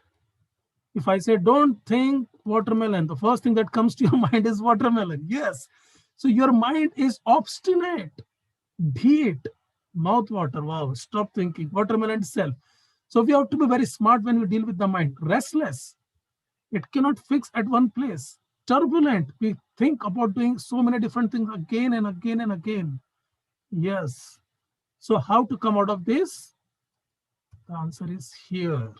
If I say, don't think watermelon, the first thing that comes to your mind is watermelon. Yes. So your mind is obstinate. Beat, mouth water. Wow, stop thinking. Watermelon itself. So we have to be very smart when we deal with the mind. Restless. It cannot fix at one place. Turbulent. We think about doing so many different things again and again and again. Yes. So how to come out of this? The answer is here.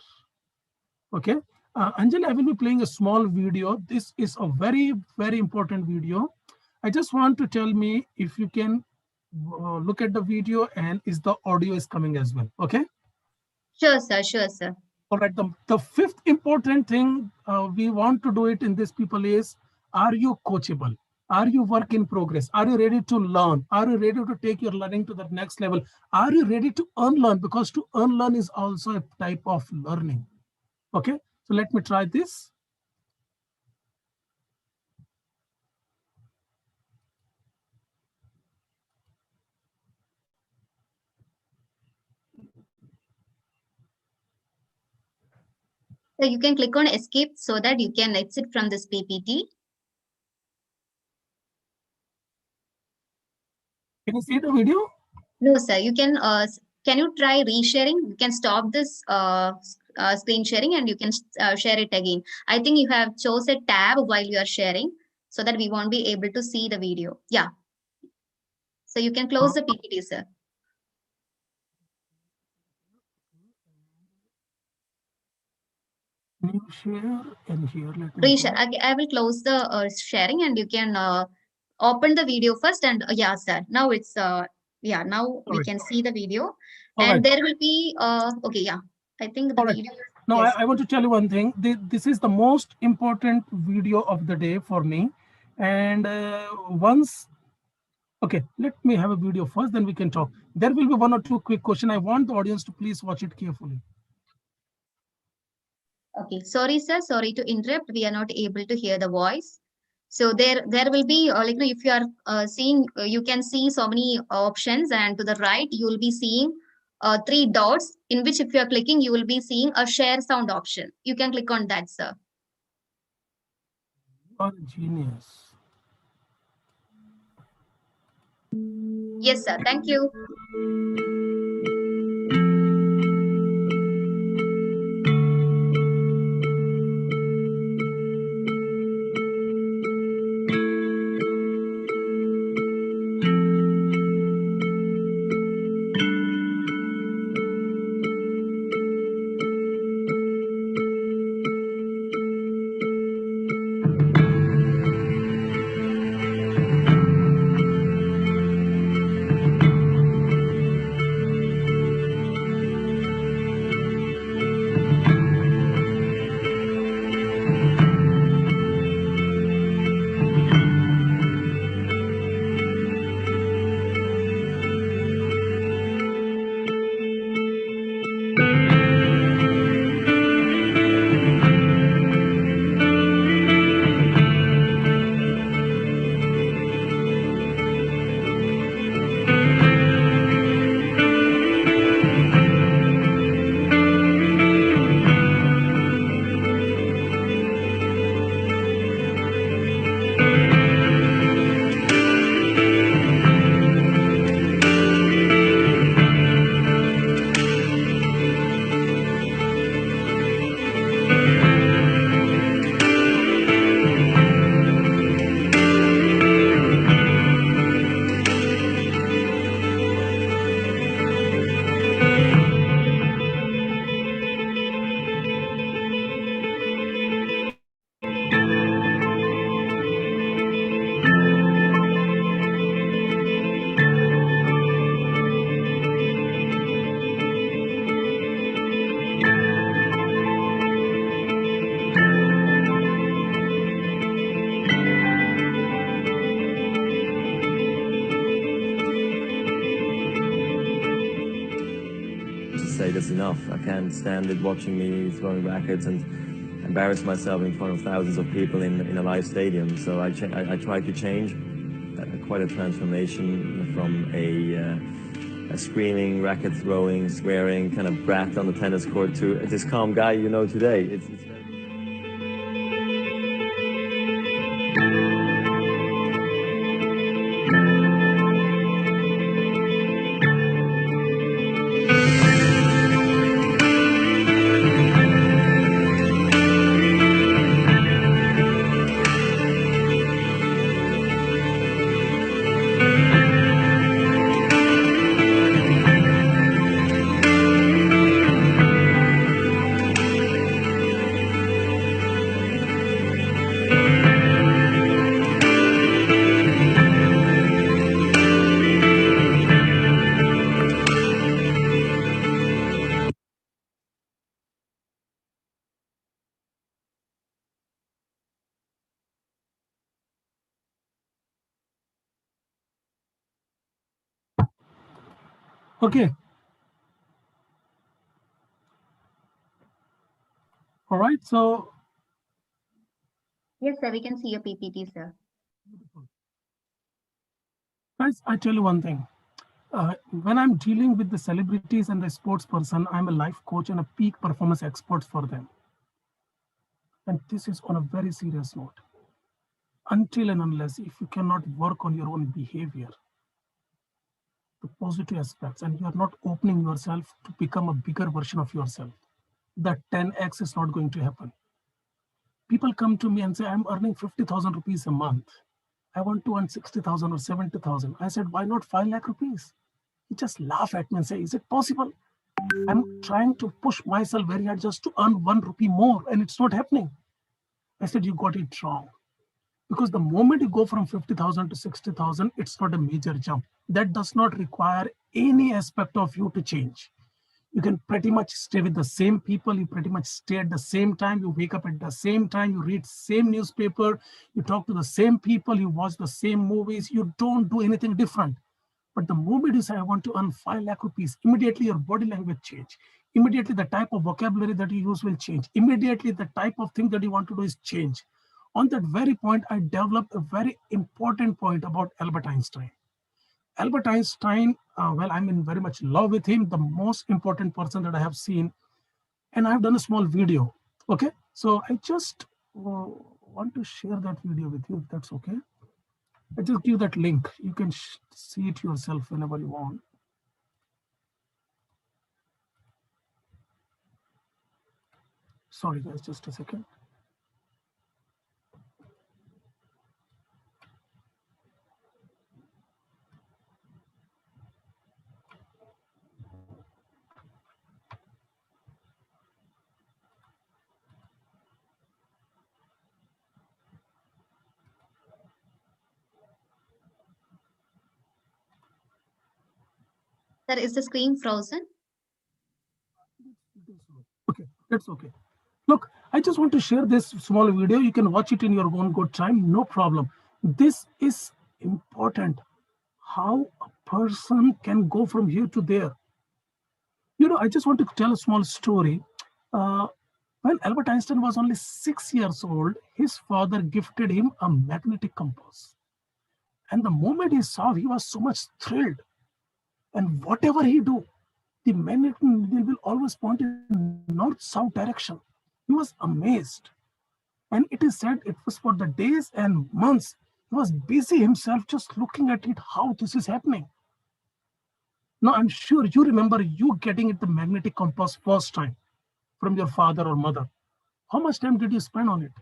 Okay. Anjali, I will be playing a small video. This is a very, very important video. I just want to tell me if you can look at the video and is the audio is coming as well. Okay. Sure, sir. Sure, sir. All right. The fifth important thing we want to do it in this people is, are you coachable? Are you work in progress? Are you ready to learn? Are you ready to take your learning to the next level? Are you ready to unlearn? Because to unlearn is also a type of learning. Okay. So let me try this. So you can click on escape so that you can exit from this PPT. Can you see the video? No, sir. You can you try resharing? You can stop this screen sharing and you can share it again. I think you have chose a tab while you are sharing so that we won't be able to see the video. Yeah. So you can close the PPT, sir. Can you share and here? Let me Reshare. I will close the sharing and you can open the video first. And yeah, sir. Now it's yeah. Now we can see the video, and there will be okay. Yeah, I think the video. Now yes. I want to tell you one thing. This is the most important video of the day for me, and once. Okay, let me have a video first, then we can talk. There will be one or two quick questions. I want the audience to please watch it carefully. Okay, sorry, sir. Sorry to interrupt. We are not able to hear the voice. So there will be like if you are seeing, you can see so many options, and to the right you will be seeing 3 dots in which if you are clicking, you will be seeing a share sound option. You can click on that, sir. You are a genius. Yes, sir. Thank you. enough. I can't stand it watching me throwing rackets and embarrass myself in front of thousands of people in a live stadium. So I try to change. Quite a transformation from a screaming, racket throwing, swearing kind of brat on the tennis court to this calm guy you know today. It's Okay. All right. So, Yes, sir. We can see your PPT, sir. guys, I tell you one thing. When I'm dealing with the celebrities and the sports person, I'm a life coach and a peak performance expert for them. And this is on a very serious note. Until and unless if you cannot work on your own behavior, the positive aspects, and you are not opening yourself to become a bigger version of yourself, that 10x is not going to happen. People come to me and say, I'm earning 50,000 rupees a month. I want to earn 60,000 or 70,000. I said, why not 5 lakh rupees? He just laugh at me and say, is it possible? I'm trying to push myself very hard just to earn 1 rupee more, and it's not happening. I said, you got it wrong. Because the moment you go from 50,000 to 60,000, it's not a major jump. That does not require any aspect of you to change. You can pretty much stay with the same people. You pretty much stay at the same time. You wake up at the same time. You read same newspaper. You talk to the same people. You watch the same movies. You don't do anything different. But the moment you say, I want to earn 5 lakh rupees, immediately your body language change. Immediately the type of vocabulary that you use will change. Immediately the type of thing that you want to do is change. On that very point, I developed a very important point about Albert Einstein. Albert Einstein, well, I'm in very much love with him, the most important person that I have seen. And I've done a small video. Okay. So I just want to share that video with you, if that's okay. I just give that link. You can see it yourself whenever you want. Sorry, guys, just a second. Sir, is the screen frozen? Okay, that's okay. Look, I just want to share this small video. You can watch it in your own good time, no problem. This is important. How a person can go from here to there. You know, I just want to tell a small story. When Albert Einstein was only 6 years old, his father gifted him a magnetic compass. And the moment he saw, he was so much thrilled. And whatever he do, the magnetic needle will always point in north-south direction. He was amazed. And it is said it was for the days and months. He was busy himself just looking at it, how this is happening. Now, I'm sure you remember you getting it the magnetic compass first time from your father or mother. How much time did you spend on it?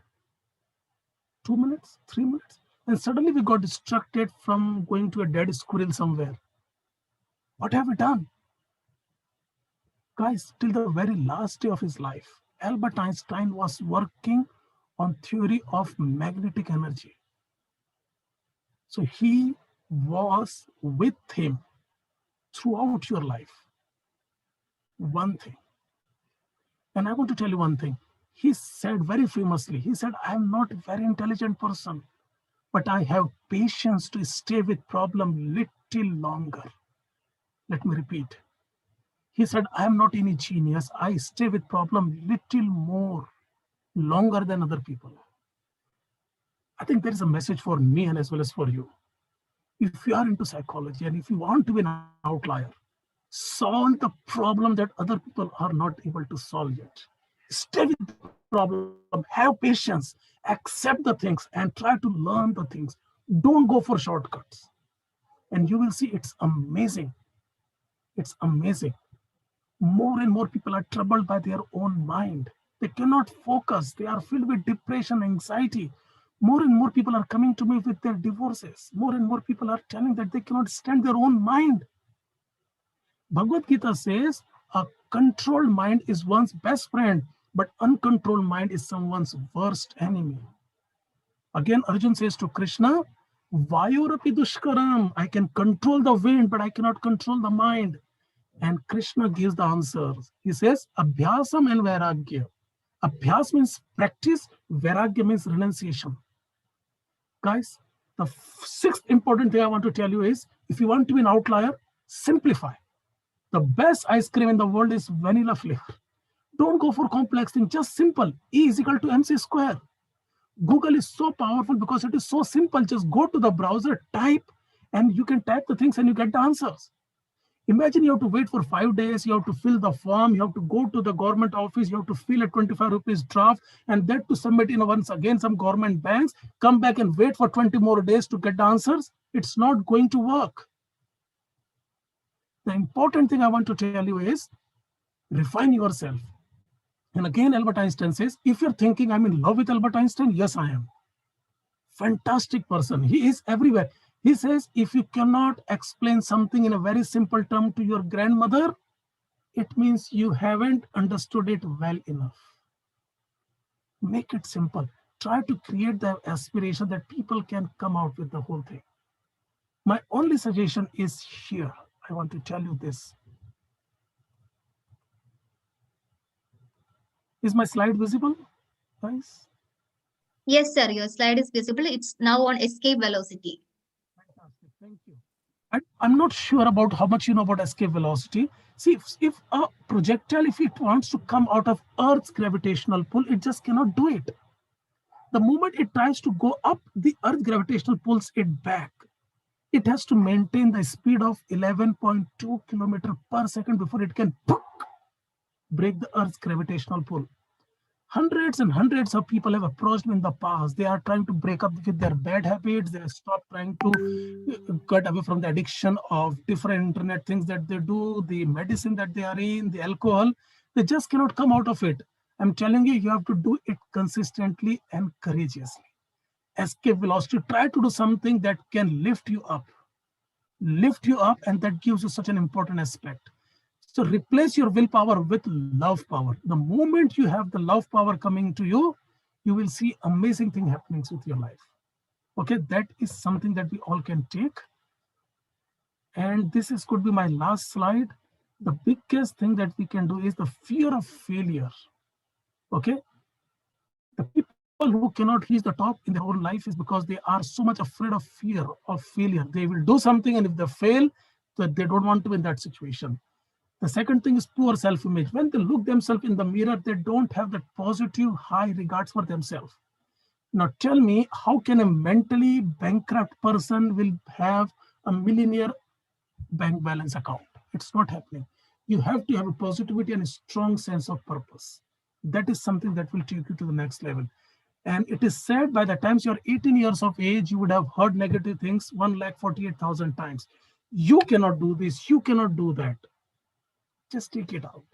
2 minutes, 3 minutes? And suddenly we got distracted from going to a dead squirrel somewhere. What have we done? Guys, till the very last day of his life, Albert Einstein was working on theory of magnetic energy. So he was with him throughout your life. One thing. And I want to tell you one thing. He said very famously, he said, I am not a very intelligent person, but I have patience to stay with problem little longer. Let me repeat. He said, I am not any genius. I stay with problem little more longer than other people. I think there is a message for me and as well as for you. If you are into psychology and if you want to be an outlier, solve the problem that other people are not able to solve yet. Stay with the problem, have patience, accept the things and try to learn the things. Don't go for shortcuts. And you will see it's amazing. It's amazing. More and more people are troubled by their own mind. They cannot focus. They are filled with depression, anxiety. More and more people are coming to me with their divorces. More and more people are telling that they cannot stand their own mind. Bhagavad Gita says, a controlled mind is one's best friend, but uncontrolled mind is someone's worst enemy. Again, Arjun says to Krishna, Vayurapi dushkaram, I can control the wind, but I cannot control the mind. And Krishna gives the answers. He says, Abhyasam and Vairagya. Abhyas means practice, Vairagya means renunciation. Guys, the sixth important thing I want to tell you is, if you want to be an outlier, simplify. The best ice cream in the world is vanilla flavor. Don't go for complex things, just simple. E is equal to mc square. Google is so powerful because it is so simple. Just go to the browser, type, and you can type the things and you get the answers. Imagine you have to wait for 5 days, you have to fill the form, you have to go to the government office, you have to fill a 25 rupees draft, and that to submit in once again some government banks, come back and wait for 20 more days to get the answers. It's not going to work. The important thing I want to tell you is, refine yourself. And again, Albert Einstein says, if you're thinking I'm in love with Albert Einstein, yes, I am. Fantastic person. He is everywhere. He says, if you cannot explain something in a very simple term to your grandmother, it means you haven't understood it well enough. Make it simple. Try to create the aspiration that people can come out with the whole thing. My only suggestion is here. I want to tell you this. Is my slide visible, guys? Yes, sir. Your slide is visible. It's now on escape velocity. Fantastic. Thank you. I'm not sure about how much you know about escape velocity. See, if a projectile, if it wants to come out of Earth's gravitational pull, it just cannot do it. The moment it tries to go up, the Earth gravitational pulls it back. It has to maintain the speed of 11.2 kilometers per second before it can break the Earth's gravitational pull. Hundreds and hundreds of people have approached me in the past. They are trying to break up with their bad habits. They stop trying to cut away from the addiction of different internet things that they do, the medicine that they are in, the alcohol. They just cannot come out of it. I'm telling you, you have to do it consistently and courageously. Escape velocity. Try to do something that can lift you up, and that gives you such an important aspect. So replace your willpower with love power. The moment you have the love power coming to you, you will see amazing things happening with your life. Okay, that is something that we all can take. And this could be my last slide. The biggest thing that we can do is the fear of failure. Okay, the people who cannot reach the top in their own life is because they are so much afraid of fear of failure. They will do something, and if they fail, that they don't want to be in that situation. The second thing is poor self-image. When they look themselves in the mirror, they don't have that positive, high regards for themselves. Now tell me, how can a mentally bankrupt person will have a millionaire bank balance account? It's not happening. You have to have a positivity and a strong sense of purpose. That is something that will take you to the next level. And it is said by the time you're 18 years of age, you would have heard negative things 1,48,000 times. You cannot do this, you cannot do that. Just take it out.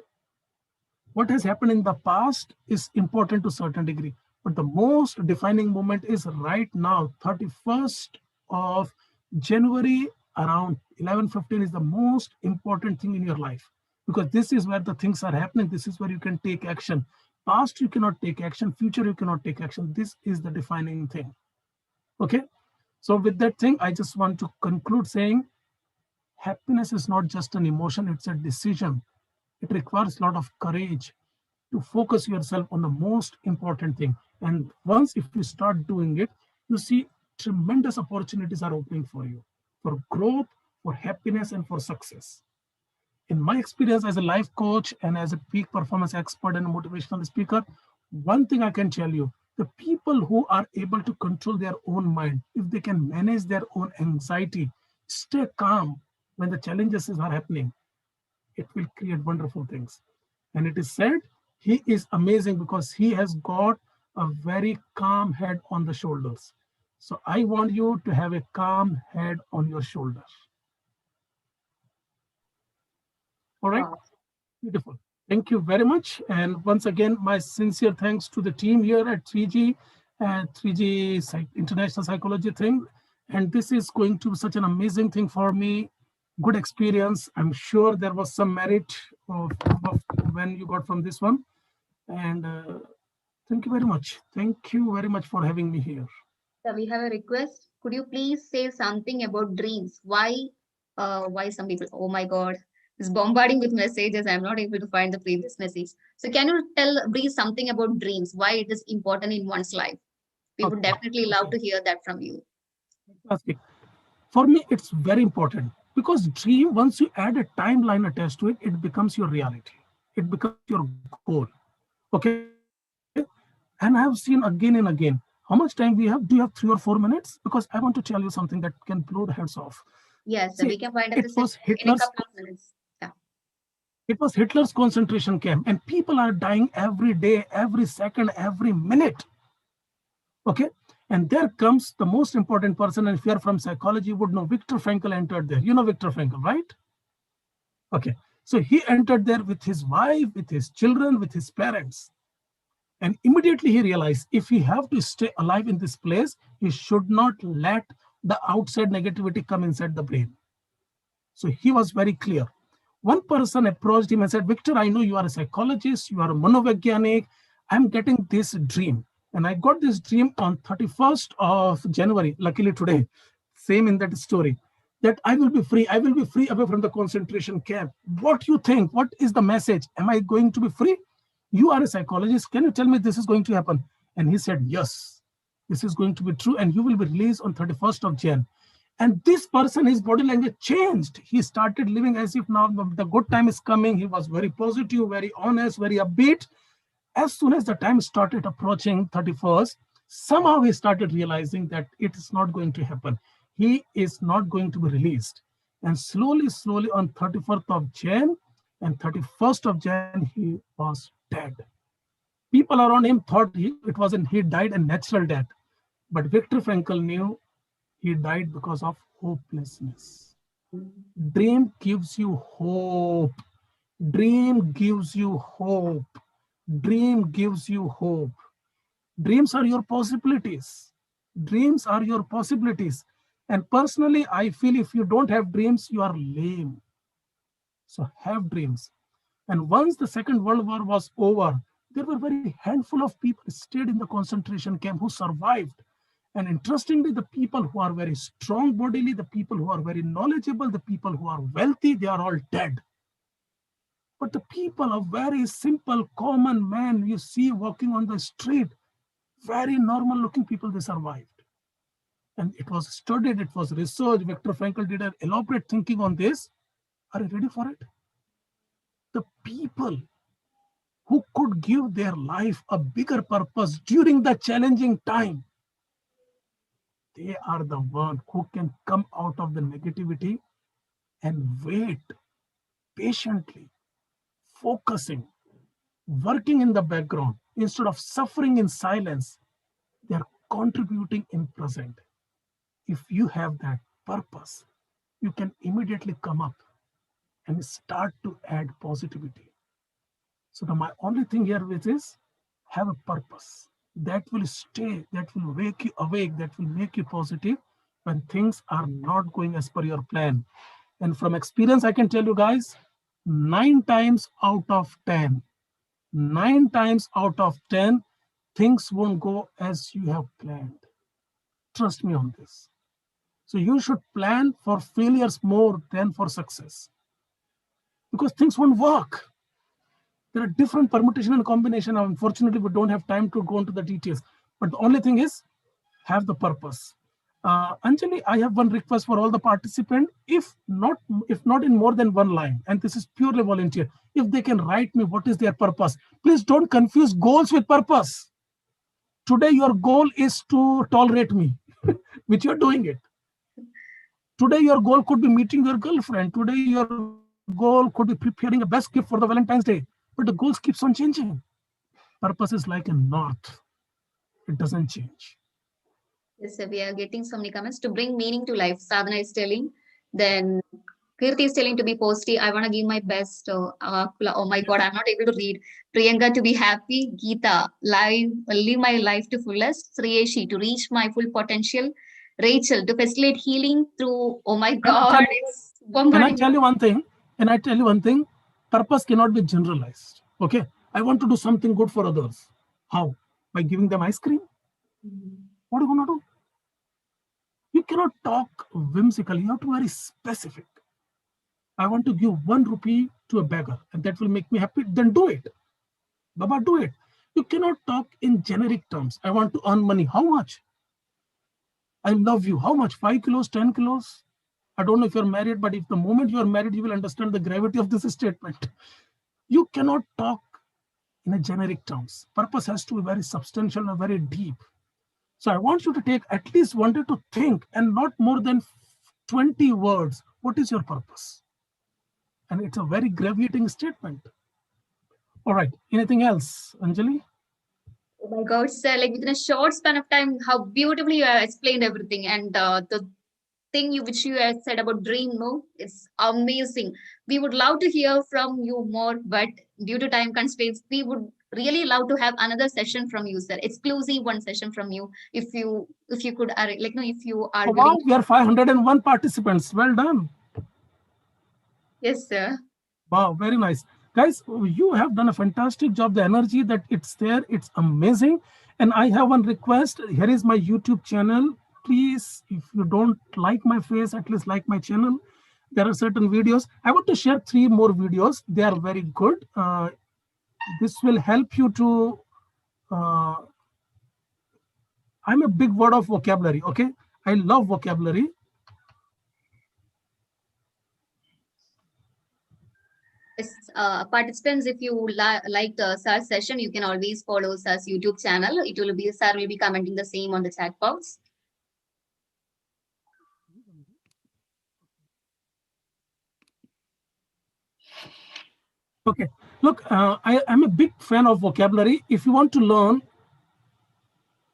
What has happened in the past is important to a certain degree, but the most defining moment is right now, 31st of January, around 11:15 is the most important thing in your life, because this is where the things are happening. This is where you can take action. Past, you cannot take action. Future, you cannot take action. This is the defining thing. Okay. So with that thing, I just want to conclude saying, happiness is not just an emotion, it's a decision. It requires a lot of courage to focus yourself on the most important thing. And once if you start doing it, you see tremendous opportunities are opening for you, for growth, for happiness, and for success. In my experience as a life coach and as a peak performance expert and motivational speaker, one thing I can tell you, the people who are able to control their own mind, if they can manage their own anxiety, stay calm when the challenges are happening, it will create wonderful things. And it is said he is amazing because he has got a very calm head on the shoulders. So I want you to have a calm head on your shoulders. All right. Wow. Beautiful. Thank you very much. And once again, my sincere thanks to the team here at 3G and 3G International Psychology thing. And this is going to be such an amazing thing for me. Good experience. I'm sure there was some merit of when you got from this one. And thank you very much. Thank you very much for having me here. So we have a request. Could you please say something about dreams? Why some people, oh my God, is bombarding with messages. I'm not able to find the previous message. So can you tell brief something about dreams? Why it is important in one's life? We would definitely love to hear that from you. Fantastic. For me, it's very important because dream, once you add a timeline attached to it, it becomes your reality. It becomes your goal. Okay. And I have seen again and again, how much time we have? Do you have 3 or 4 minutes? Because I want to tell you something that can blow the heads off. Yes, See, we can find out it was in a couple of minutes. Yeah. It was Hitler's concentration camp, and people are dying every day, every second, every minute. Okay. And there comes the most important person, and if you are from psychology, you would know Viktor Frankl entered there. You know Viktor Frankl, right? Okay. So he entered there with his wife, with his children, with his parents. And immediately he realized if he have to stay alive in this place, he should not let the outside negativity come inside the brain. So he was very clear. One person approached him and said, Victor, I know you are a psychologist, you are a monovagyanik. I'm getting this dream. And I got this dream on 31st of January, luckily today, same in that story, that I will be free. I will be free away from the concentration camp. What do you think? What is the message? Am I going to be free? You are a psychologist. Can you tell me this is going to happen? And he said, yes, this is going to be true. And you will be released on 31st of Jan. And this person, his body language changed. He started living as if now the good time is coming. He was very positive, very honest, very upbeat. As soon as the time started approaching 31st, somehow he started realizing that it is not going to happen. He is not going to be released. And slowly on 31st of Jan and 31st of Jan, he was dead. People around him thought he died a natural death. But Viktor Frankl knew he died because of hopelessness. Dream gives you hope. Dream gives you hope. Dream gives you hope. Dreams are your possibilities. Dreams are your possibilities. And personally, I feel if you don't have dreams, you are lame. So have dreams. And once the Second World War was over, there were very handful of people who stayed in the concentration camp who survived. And interestingly, the people who are very strong bodily, the people who are very knowledgeable, the people who are wealthy, they are all dead. But the people of very simple, common men you see walking on the street, very normal looking people, they survived. And it was studied, it was researched. Viktor Frankl did an elaborate thinking on this. Are you ready for it? The people who could give their life a bigger purpose during the challenging time, they are the one who can come out of the negativity and wait patiently, focusing, working in the background. Instead of suffering in silence, they are contributing in present. If you have that purpose, you can immediately come up and start to add positivity. So my only thing here with is have a purpose that will stay, that will wake you awake, that will make you positive when things are not going as per your plan. And from experience, I can tell you guys, 9 times out of 10, things won't go as you have planned. Trust me on this. So you should plan for failures more than for success, because things won't work. There are different permutation and combination. Unfortunately, we don't have time to go into the details. But the only thing is, have the purpose. Anjali, I have one request for all the participants. If not in more than one line, and this is purely volunteer, if they can write me what is their purpose. Please don't confuse goals with purpose. Today, your goal is to tolerate me, which you're doing it. Today, your goal could be meeting your girlfriend. Today, your goal could be preparing a best gift for the Valentine's Day. But the goals keeps on changing. Purpose is like a north. It doesn't change. Yes, sir, we are getting so many comments. To bring meaning to life, Sadhana is telling. Then Kirti is telling to be positive. I want to give my best. Oh my God, I'm not able to read. Priyanka to be happy. Geeta, live my life to fullest. Sriyeshi to reach my full potential. Rachel to facilitate healing through. Oh my God, it's Can I tell you one thing? Purpose cannot be generalized. Okay, I want to do something good for others. How? By giving them ice cream? What are you going to do? You cannot talk whimsically. You have to be very specific. I want to give 1 rupee to a beggar and that will make me happy. Then do it. Baba, do it. You cannot talk in generic terms. I want to earn money. How much? I love you. How much? 5 kilos, 10 kilos? I don't know if you're married, but if the moment you're married, you will understand the gravity of this statement. You cannot talk in a generic terms. Purpose has to be very substantial and very deep. So I want you to take at least 1 day to think and not more than 20 words. What is your purpose? And it's a very gravitating statement. All right. Anything else, Anjali? Oh my God, sir, like within a short span of time, how beautifully you have explained everything. And the thing which you have said about dream, no, it's amazing. We would love to hear from you more, but due to time constraints, we would really love to have another session from you, sir. Exclusive one session from you, if you could, like, no, if you are. Oh, wow, we are 501 participants. Well done. Yes, sir. Wow, very nice. Guys, you have done a fantastic job. The energy that it's there, it's amazing. And I have one request. Here is my YouTube channel. Please, if you don't like my face, at least like my channel. There are certain videos. I want to share 3 more videos. They are very good. This will help you to, I'm a big word of vocabulary, okay? I love vocabulary. Yes, participants, if you like the SAR's session, you can always follow SAR's YouTube channel. It will be, SAR will be commenting the same on the chat box. Okay, look, I'm a big fan of vocabulary. If you want to learn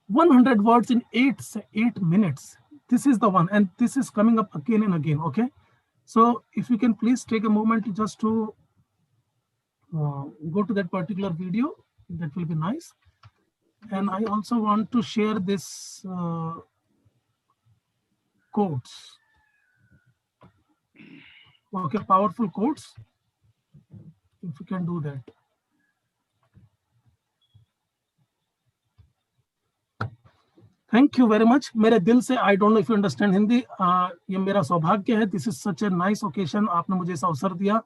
100 words in 8 minutes, this is the one, and this is coming up again and again, okay? So if you can please take a moment just to go to that particular video, that will be nice. And I also want to share this quotes. Okay, powerful quotes. If you can do that. Thank you very much. मेरे दिल से, I don't know if you understand Hindi. ये मेरा सौभाग्य है. This is such a nice occasion. आपने मुझे इस अवसर दिया.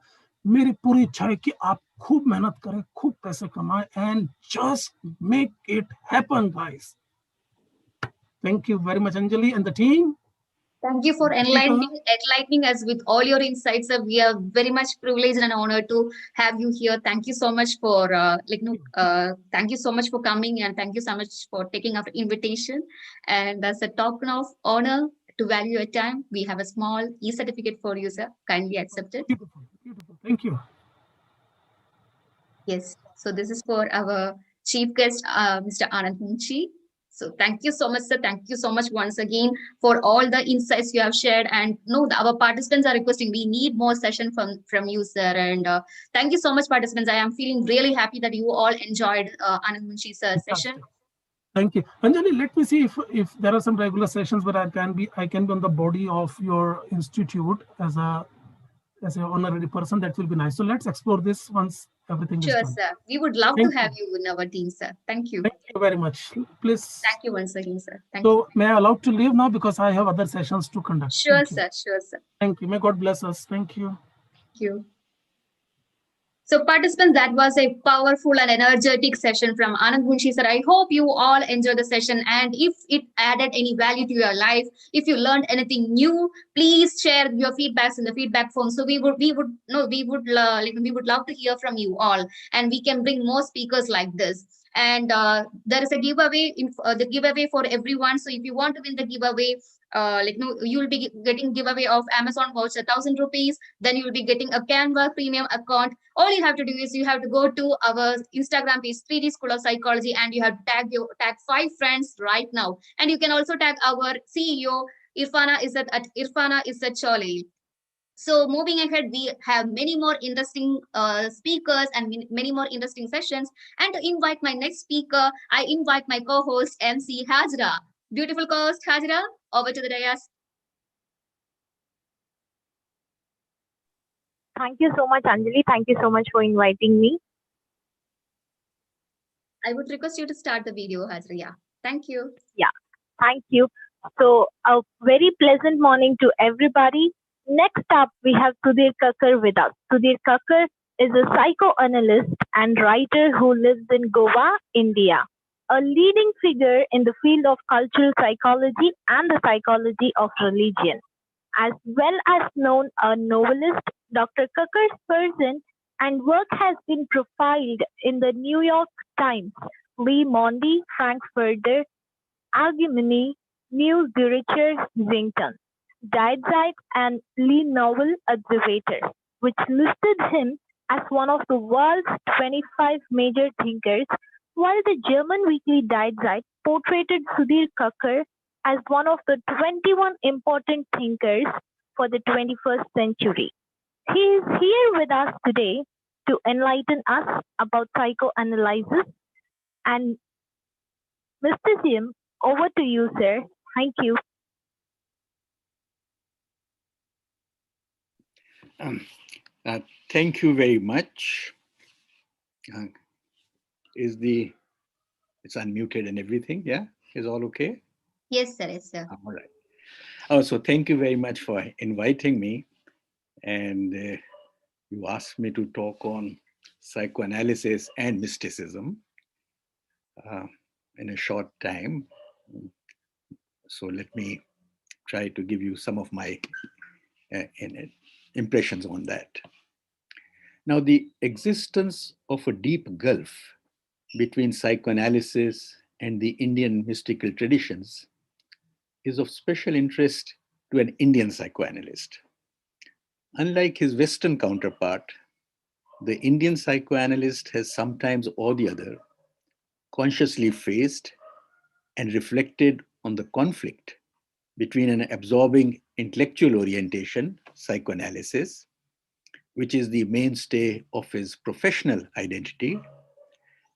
मेरी पूरी इच्छा है कि आप खूब मेहनत करें, खूब पैसे कमाएं, and just make it happen, guys. Thank you very much, Anjali and the team. Thank you for enlightening us with all your insights. We are very much privileged and honored to have you here. Thank you so much for thank you so much for coming, and thank you so much for taking our invitation. And as a token of honor to value your time, we have a small e-certificate for you, sir. Kindly accept it. Beautiful, beautiful. Thank you. Yes. So this is for our chief guest, Mr. Anand Munshi. So thank you so much, sir. Thank you so much once again for all the insights you have shared. And no, our participants are requesting, we need more session from you, sir. And thank you so much, participants. I am feeling really happy that you all enjoyed Anand Munshi's session. Thank you. Anjali, let me see if there are some regular sessions where I can be on the body of your institute as an honorary person. That will be nice. So let's explore this once everything is done. Sure, sir. We would love to have you in our team, sir. Thank you. Thank you very much. Please. Thank you once again, sir. Thank you. So may I allowed to leave now because I have other sessions to conduct. Sure, sir. Sure, sir. Thank you. May God bless us. Thank you. Thank you. So participants, that was a powerful and energetic session from Anand Munshi sir. I hope you all enjoyed the session, and if it added any value to your life, if you learned anything new, please share your feedbacks in the feedback form. So we would love to hear from you all, and we can bring more speakers like this. And there is a giveaway the giveaway for everyone. So if you want to win the giveaway, you will be getting giveaway of Amazon voucher 1,000 rupees. Then you will be getting a Canva premium account. All you have to do is you have to go to our Instagram page 3D School of Psychology, and you have to tag 5 friends right now. And you can also tag our CEO Irfana Izzat at Irfana Izzat Cholil. So moving ahead, we have many more interesting speakers and many more interesting sessions. And to invite my next speaker, I invite my co-host MC Hajra. Beautiful co-host Hajra, over to the dais. Thank you so much, Anjali. Thank you so much for inviting me. I would request you to start the video, Hajra. Yeah, thank you. Yeah, thank you. So a very pleasant morning to everybody. Next up, we have Sudhir Kakkar with us. Sudhir Kakkar is a psychoanalyst and writer who lives in Goa, India. A leading figure in the field of cultural psychology and the psychology of religion. As well as known a novelist, Dr. Kakkar's person and work has been profiled in the New York Times, Le Monde, Frankfurter Allgemeine, New Zürcher Zeitung, Die Zeit, and Le Nouvel Observateur, which listed him as one of the world's 25 major thinkers, while the German weekly Die Zeit portrayed Sudhir Kakkar as one of the 21 important thinkers for the 21st century. He is here with us today to enlighten us about psychoanalysis and mysticism. Over to you, sir. Thank you. Thank you very much. It's unmuted and everything, yeah? Is all okay? Yes, sir. Yes, sir. All right. Oh, so thank you very much for inviting me. And you asked me to talk on psychoanalysis and mysticism in a short time. So let me try to give you some of my impressions on that. Now, the existence of a deep gulf between psychoanalysis and the Indian mystical traditions is of special interest to an Indian psychoanalyst. Unlike his Western counterpart, the Indian psychoanalyst has sometimes or the other consciously faced and reflected on the conflict between an absorbing intellectual orientation, psychoanalysis, which is the mainstay of his professional identity,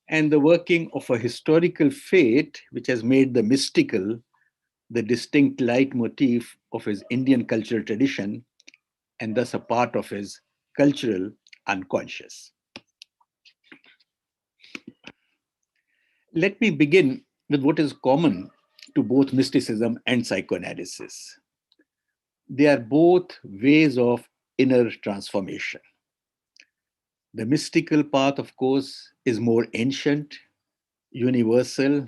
and the working of a historical fate, which has made the mystical the distinct leitmotif of his Indian cultural tradition, and thus a part of his cultural unconscious. Let me begin with what is common to both mysticism and psychoanalysis. They are both ways of inner transformation. The mystical path, of course, is more ancient, universal,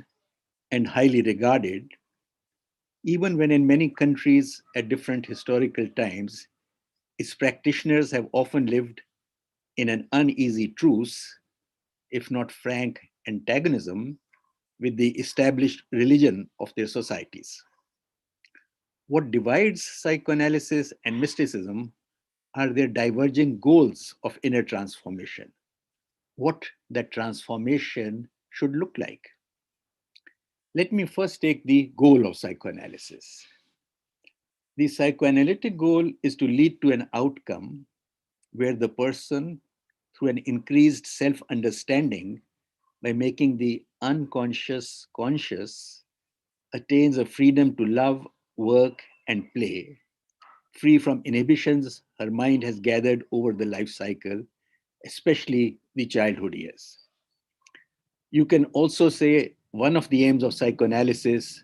and highly regarded, even when in many countries at different historical times, its practitioners have often lived in an uneasy truce, if not frank antagonism, with the established religion of their societies. What divides psychoanalysis and mysticism are their diverging goals of inner transformation, what that transformation should look like. Let me first take the goal of psychoanalysis. The psychoanalytic goal is to lead to an outcome where the person, through an increased self-understanding by making the unconscious conscious, attains a freedom to love, work, and play, free from inhibitions her mind has gathered over the life cycle, especially the childhood years. You can also say one of the aims of psychoanalysis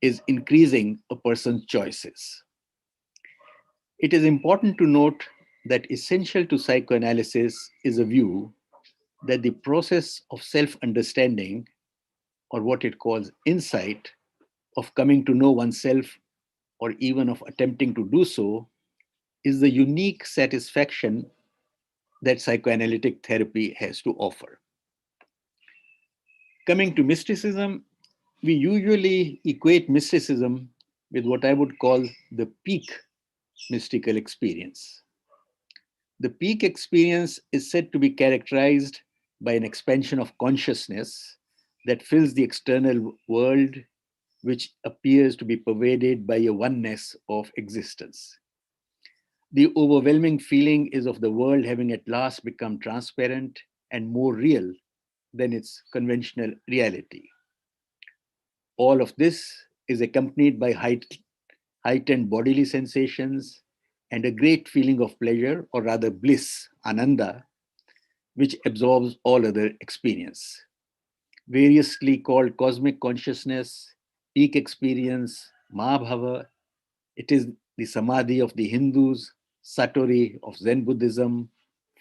is increasing a person's choices. It is important to note that essential to psychoanalysis is a view that the process of self-understanding, or what it calls insight, of coming to know oneself or even of attempting to do so, is the unique satisfaction that psychoanalytic therapy has to offer. Coming to mysticism, we usually equate mysticism with what I would call the peak mystical experience. The peak experience is said to be characterized by an expansion of consciousness that fills the external world, which appears to be pervaded by a oneness of existence. The overwhelming feeling is of the world having at last become transparent and more real than its conventional reality. All of this is accompanied by heightened bodily sensations and a great feeling of pleasure, or rather bliss, ananda, which absorbs all other experience. Variously called cosmic consciousness, peak experience, Mahabhava, it is the samadhi of the Hindus, satori of Zen Buddhism,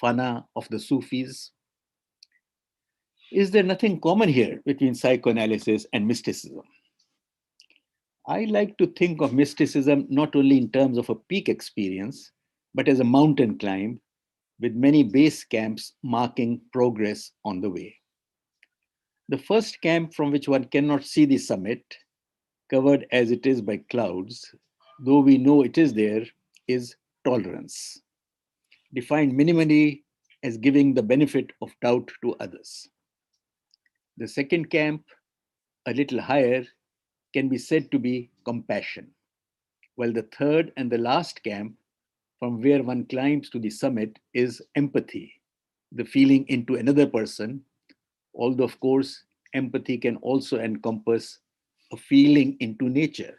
fana of the Sufis. Is there nothing common here between psychoanalysis and mysticism? I like to think of mysticism not only in terms of a peak experience, but as a mountain climb with many base camps marking progress on the way. The first camp, from which one cannot see the summit, covered as it is by clouds, though we know it is there, is tolerance, defined minimally as giving the benefit of doubt to others. The second camp, a little higher, can be said to be compassion, while the third and the last camp, from where one climbs to the summit, is empathy, the feeling into another person, although of course empathy can also encompass a feeling into nature.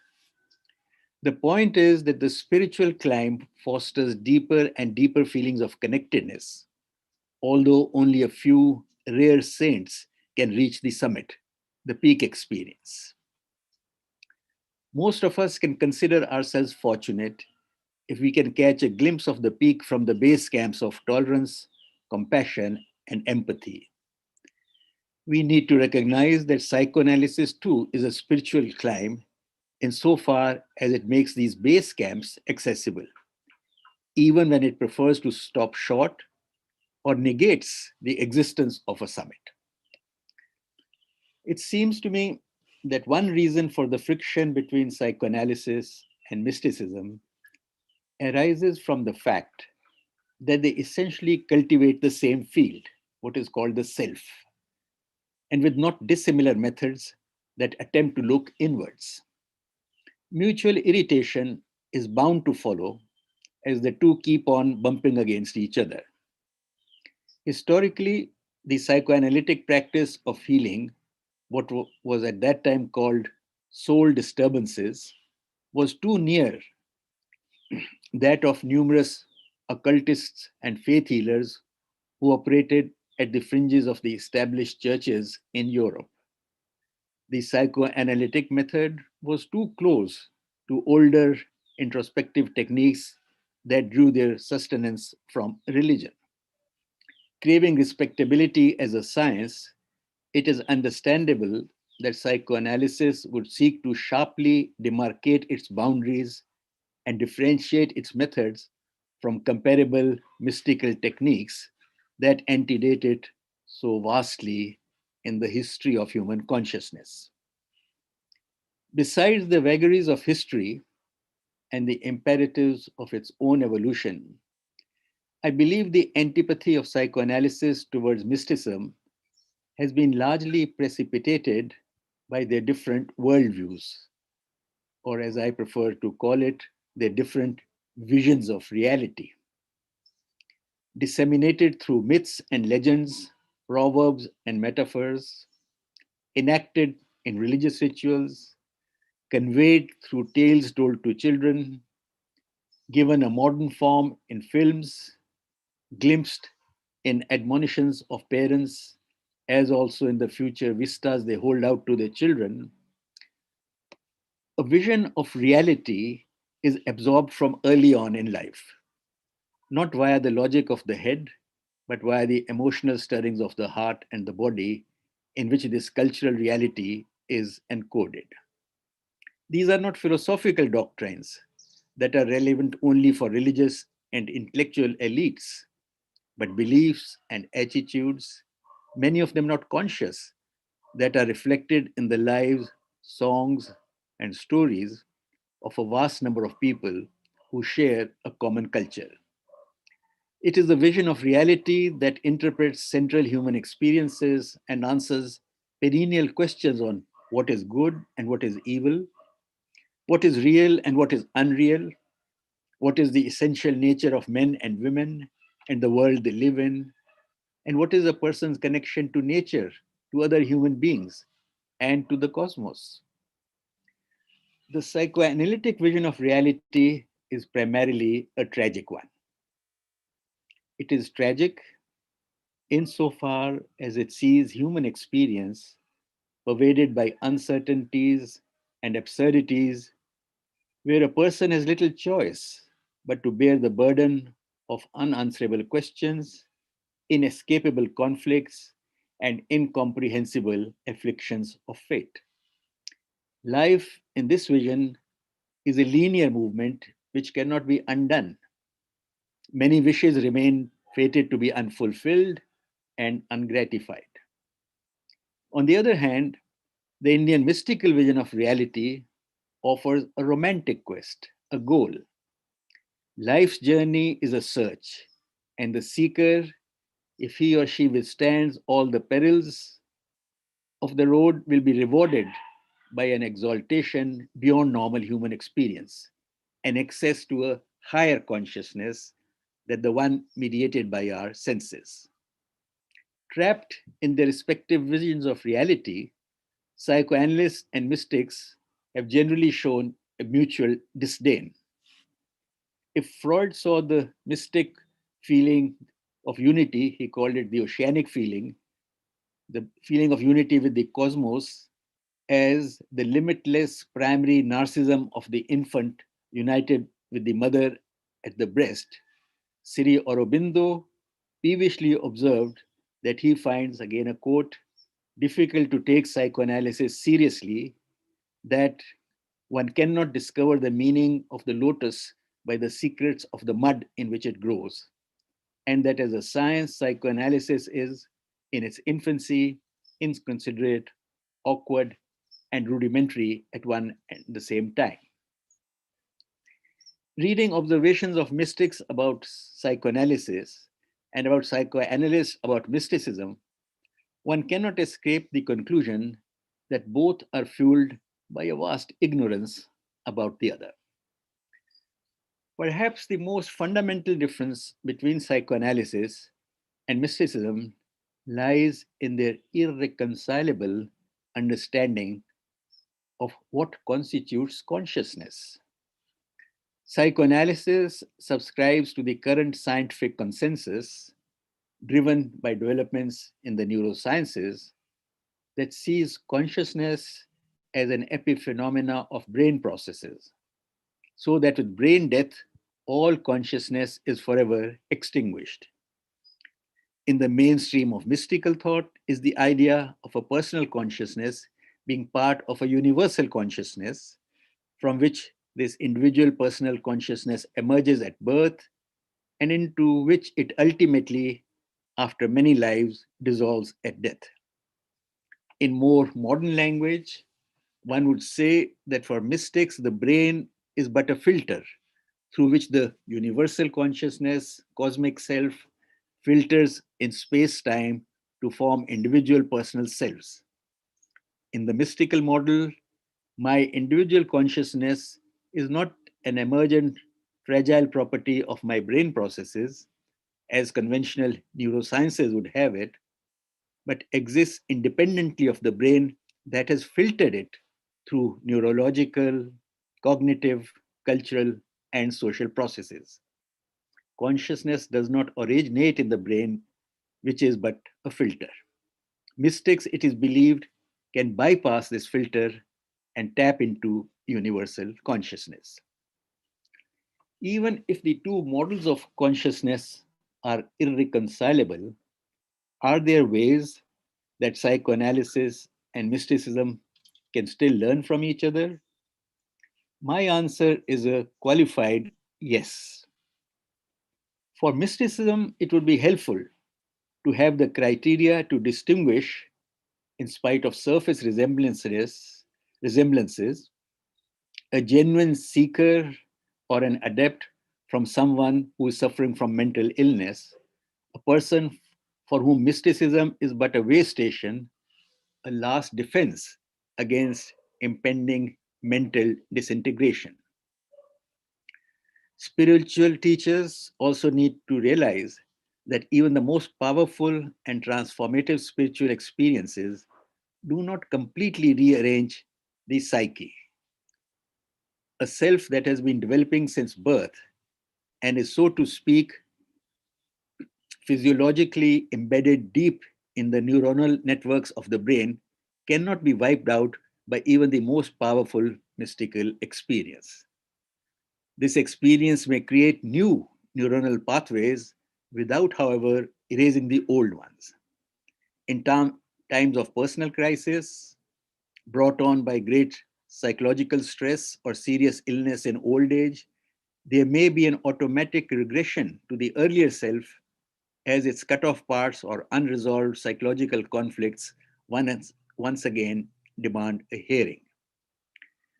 The point is that the spiritual climb fosters deeper and deeper feelings of connectedness, although only a few rare saints can reach the summit, the peak experience. Most of us can consider ourselves fortunate if we can catch a glimpse of the peak from the base camps of tolerance, compassion, and empathy. We need to recognize that psychoanalysis too is a spiritual climb insofar as it makes these base camps accessible, even when it prefers to stop short or negates the existence of a summit. It seems to me that one reason for the friction between psychoanalysis and mysticism arises from the fact that they essentially cultivate the same field, what is called the self, and with not dissimilar methods that attempt to look inwards. Mutual irritation is bound to follow as the two keep on bumping against each other. Historically, the psychoanalytic practice of healing what was at that time called soul disturbances was too near that of numerous occultists and faith healers who operated at the fringes of the established churches in Europe. The psychoanalytic method was too close to older introspective techniques that drew their sustenance from religion. Craving respectability as a science, it is understandable that psychoanalysis would seek to sharply demarcate its boundaries and differentiate its methods from comparable mystical techniques that antedated so vastly in the history of human consciousness. Besides the vagaries of history and the imperatives of its own evolution, I believe the antipathy of psychoanalysis towards mysticism has been largely precipitated by their different worldviews, or as I prefer to call it, their different visions of reality. Disseminated through myths and legends, proverbs and metaphors, enacted in religious rituals, conveyed through tales told to children, given a modern form in films, glimpsed in admonitions of parents, as also in the future vistas they hold out to their children, a vision of reality is absorbed from early on in life. not via the logic of the head, but via the emotional stirrings of the heart and the body in which this cultural reality is encoded. These are not philosophical doctrines that are relevant only for religious and intellectual elites, but beliefs and attitudes, many of them not conscious, that are reflected in the lives, songs, and stories of a vast number of people who share a common culture. It is the vision of reality that interprets central human experiences and answers perennial questions on what is good and what is evil, what is real and what is unreal, what is the essential nature of men and women and the world they live in, and what is a person's connection to nature, to other human beings, and to the cosmos. The psychoanalytic vision of reality is primarily a tragic one. It is tragic insofar as it sees human experience pervaded by uncertainties and absurdities, where a person has little choice but to bear the burden of unanswerable questions, inescapable conflicts, and incomprehensible afflictions of fate. Life in this vision is a linear movement which cannot be undone. Many wishes remain fated to be unfulfilled and ungratified. On the other hand, the Indian mystical vision of reality offers a romantic quest, a goal. Life's journey is a search, and the seeker, if he or she withstands all the perils of the road, will be rewarded by an exaltation beyond normal human experience, an access to a higher consciousness than the one mediated by our senses. Trapped in their respective visions of reality, psychoanalysts and mystics have generally shown a mutual disdain. If Freud saw the mystic feeling of unity, he called it the oceanic feeling, the feeling of unity with the cosmos, as the limitless primary narcissism of the infant united with the mother at the breast, Sri Aurobindo peevishly observed that he finds, again a quote, difficult to take psychoanalysis seriously, that one cannot discover the meaning of the lotus by the secrets of the mud in which it grows, and that as a science, psychoanalysis is, in its infancy, inconsiderate, awkward, and rudimentary at one and the same time. Reading observations of mystics about psychoanalysis and about psychoanalysts about mysticism, one cannot escape the conclusion that both are fueled by a vast ignorance about the other. Perhaps the most fundamental difference between psychoanalysis and mysticism lies in their irreconcilable understanding of what constitutes consciousness. Psychoanalysis subscribes to the current scientific consensus, driven by developments in the neurosciences, that sees consciousness as an epiphenomena of brain processes, so that with brain death, all consciousness is forever extinguished. In the mainstream of mystical thought is the idea of a personal consciousness being part of a universal consciousness, from which this individual personal consciousness emerges at birth and into which it ultimately, after many lives, dissolves at death. In more modern language, one would say that for mystics, the brain is but a filter through which the universal consciousness, cosmic self, filters in space-time to form individual personal selves. In the mystical model, my individual consciousness is not an emergent, fragile property of my brain processes, as conventional neurosciences would have it, but exists independently of the brain that has filtered it through neurological, cognitive, cultural, and social processes. Consciousness does not originate in the brain, which is but a filter. Mystics, it is believed, can bypass this filter and tap into universal consciousness. Even if the two models of consciousness are irreconcilable, are there ways that psychoanalysis and mysticism can still learn from each other? My answer is a qualified yes. For mysticism, it would be helpful to have the criteria to distinguish, in spite of surface resemblances, a genuine seeker or an adept from someone who is suffering from mental illness, a person for whom mysticism is but a way station, a last defense against impending mental disintegration. Spiritual teachers also need to realize that even the most powerful and transformative spiritual experiences do not completely rearrange the psyche. A self that has been developing since birth and is, so to speak, physiologically embedded deep in the neuronal networks of the brain cannot be wiped out by even the most powerful mystical experience. This experience may create new neuronal pathways without, however, erasing the old ones. In times of personal crisis brought on by great psychological stress or serious illness in old age, there may be an automatic regression to the earlier self as its cut-off parts or unresolved psychological conflicts once again demand a hearing.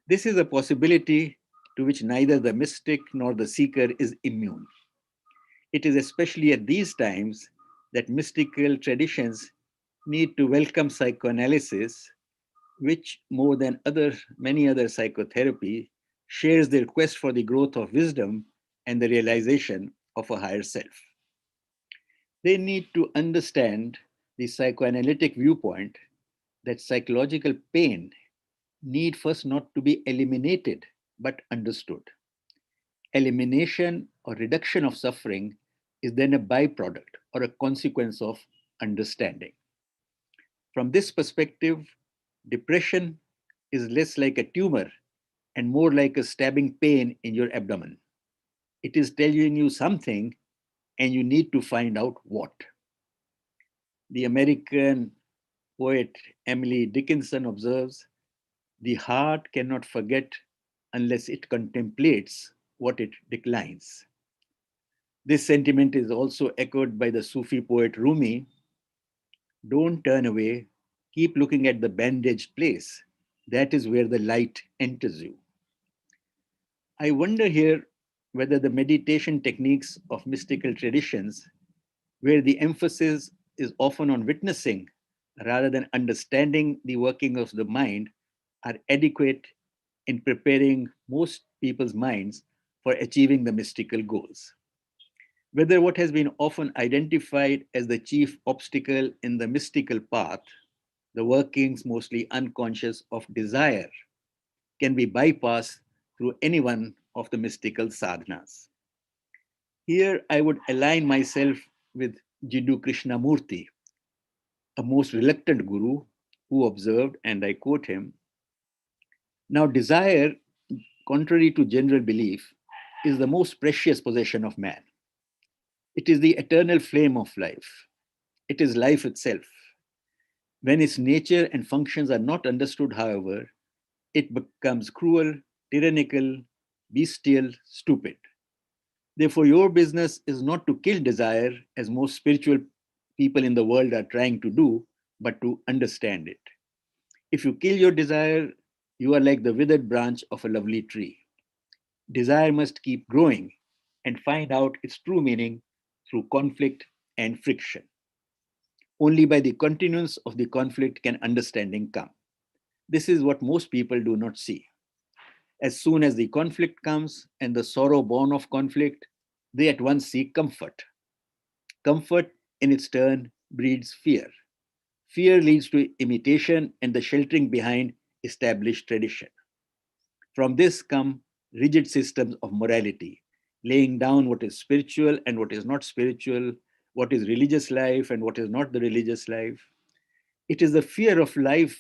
This is a possibility to which neither the mystic nor the seeker is immune. It is especially at these times that mystical traditions need to welcome psychoanalysis, which more than many other psychotherapy shares their quest for the growth of wisdom and the realization of a higher self. They need to understand the psychoanalytic viewpoint that psychological pain need first not to be eliminated, but understood. Elimination or reduction of suffering is then a byproduct or a consequence of understanding. From this perspective, depression is less like a tumor and more like a stabbing pain in your abdomen. It is telling you something and you need to find out what. The American poet Emily Dickinson observes, "The heart cannot forget unless it contemplates what it declines." This sentiment is also echoed by the Sufi poet Rumi. Don't turn away, keep looking at the bandaged place. That is where the light enters you. I wonder here whether the meditation techniques of mystical traditions, where the emphasis is often on witnessing rather than understanding the working of the mind, are adequate in preparing most people's minds for achieving the mystical goals. Whether what has been often identified as the chief obstacle in the mystical path, the workings mostly unconscious of desire, can be bypassed through any one of the mystical sadhanas. Here I would align myself with Jiddu Krishnamurti, a most reluctant guru who observed, and I quote him, "Now desire, contrary to general belief, is the most precious possession of man. It is the eternal flame of life. It is life itself. When its nature and functions are not understood, however, it becomes cruel, tyrannical, bestial, stupid. Therefore, your business is not to kill desire, as most spiritual people in the world are trying to do, but to understand it. If you kill your desire, you are like the withered branch of a lovely tree. Desire must keep growing and find out its true meaning through conflict and friction. Only by the continuance of the conflict can understanding come. This is what most people do not see. As soon as the conflict comes and the sorrow born of conflict, they at once seek comfort. Comfort, in its turn, breeds fear. Fear leads to imitation and the sheltering behind established tradition. From this come rigid systems of morality, laying down what is spiritual and what is not spiritual, what is religious life and what is not the religious life. It is the fear of life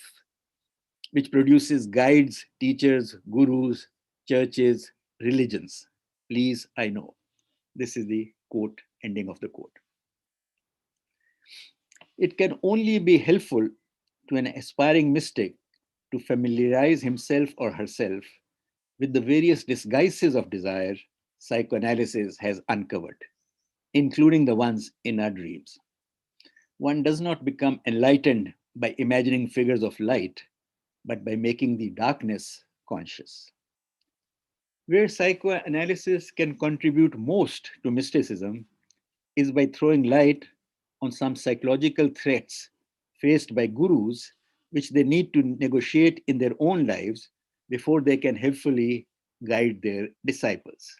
which produces guides, teachers, gurus, churches, religions. please, I know. This is the quote, ending of the quote. It can only be helpful to an aspiring mystic to familiarize himself or herself with the various disguises of desire psychoanalysis has uncovered, including the ones in our dreams. One does not become enlightened by imagining figures of light, but by making the darkness conscious. Where psychoanalysis can contribute most to mysticism is by throwing light on some psychological threats faced by gurus, which they need to negotiate in their own lives before they can helpfully guide their disciples.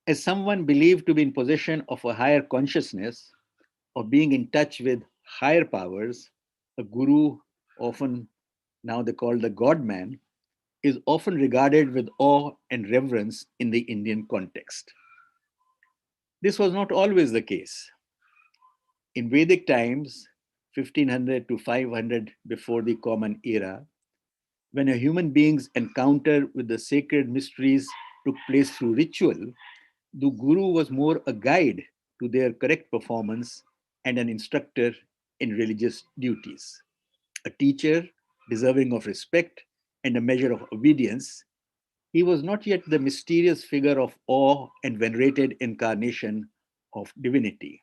As someone believed to be in possession of a higher consciousness, of being in touch with higher powers, a guru, often now they call the God man, is often regarded with awe and reverence in the Indian context. This was not always the case. In Vedic times, 1500 to 500 before the Common Era, when a human being's encounter with the sacred mysteries took place through ritual, the guru was more a guide to their correct performance and an instructor in religious duties. A teacher deserving of respect and a measure of obedience, he was not yet the mysterious figure of awe and venerated incarnation of divinity.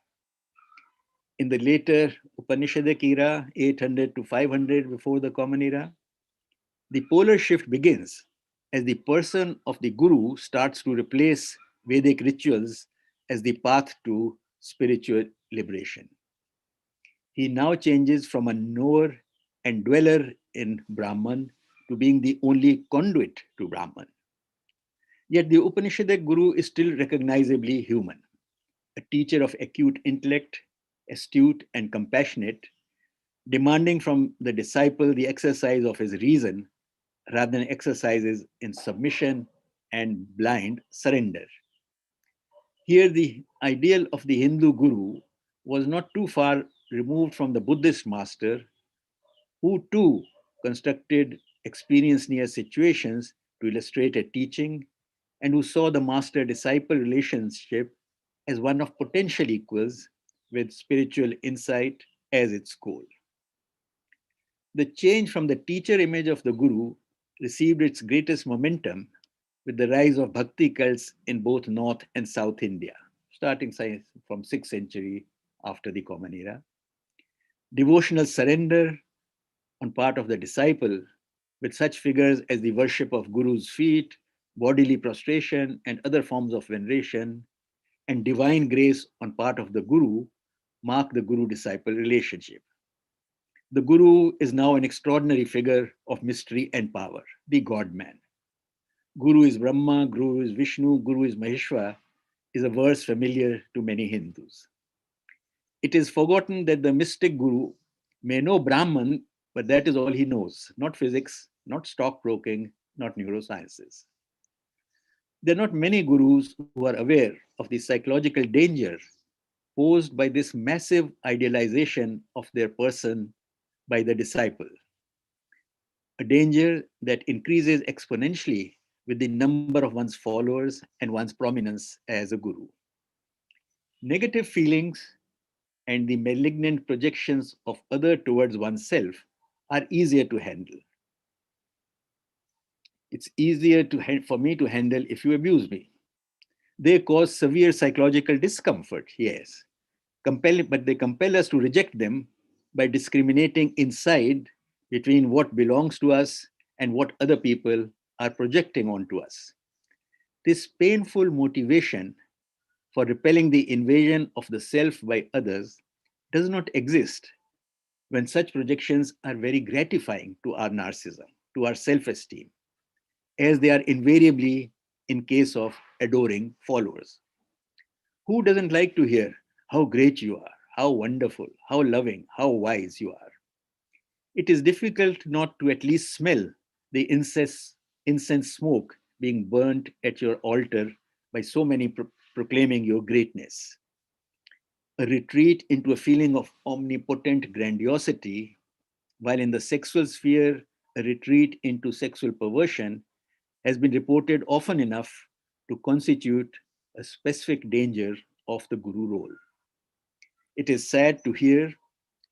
In the later Upanishadic era, 800 to 500 before the Common Era, the polar shift begins as the person of the guru starts to replace Vedic rituals as the path to spiritual liberation. He now changes from a knower and dweller in Brahman to being the only conduit to Brahman. Yet the Upanishadic guru is still recognizably human, a teacher of acute intellect, astute and compassionate, demanding from the disciple the exercise of his reason rather than exercises in submission and blind surrender. Here, the ideal of the Hindu guru was not too far removed from the Buddhist master, who too constructed experience-near situations to illustrate a teaching and who saw the master-disciple relationship as one of potential equals with spiritual insight as its goal. The change from the teacher image of the guru received its greatest momentum with the rise of bhakti cults in both North and South India, starting from 6th century after the Common Era. Devotional surrender on part of the disciple with such figures as the worship of Guru's feet, bodily prostration and other forms of veneration, and divine grace on part of the Guru mark the Guru-disciple relationship. The Guru is now an extraordinary figure of mystery and power, the God-man. Guru is Brahma, Guru is Vishnu, Guru is Maheshwara is a verse familiar to many Hindus. It is forgotten that the mystic Guru may know Brahman, but that is all he knows, not physics, not stockbroking, not neurosciences. There are not many gurus who are aware of the psychological danger posed by this massive idealization of their person by the disciple, a danger that increases exponentially with the number of one's followers and one's prominence as a guru. Negative feelings and the malignant projections of other towards oneself are easier to handle. It's easier for me to handle if you abuse me. They cause severe psychological discomfort, yes, but they compel us to reject them by discriminating inside between what belongs to us and what other people are projecting onto us. This painful motivation for repelling the invasion of the self by others does not exist when such projections are very gratifying to our narcissism, to our self-esteem, as they are invariably in case of adoring followers. Who doesn't like to hear how great you are, how wonderful, how loving, how wise you are? It is difficult not to at least smell the incense smoke being burnt at your altar by so many proclaiming your greatness. A retreat into a feeling of omnipotent grandiosity, while in the sexual sphere, a retreat into sexual perversion has been reported often enough to constitute a specific danger of the guru role. It is sad to hear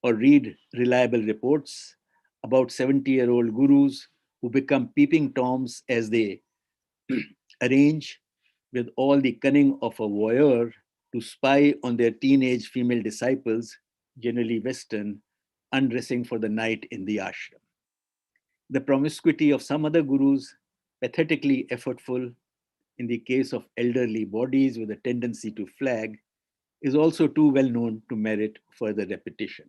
or read reliable reports about 70-year-old gurus who become peeping toms as they arrange with all the cunning of a voyeur to spy on their teenage female disciples, generally Western, undressing for the night in the ashram. The promiscuity of some other gurus, pathetically effortful in the case of elderly bodies with a tendency to flag, is also too well known to merit further repetition.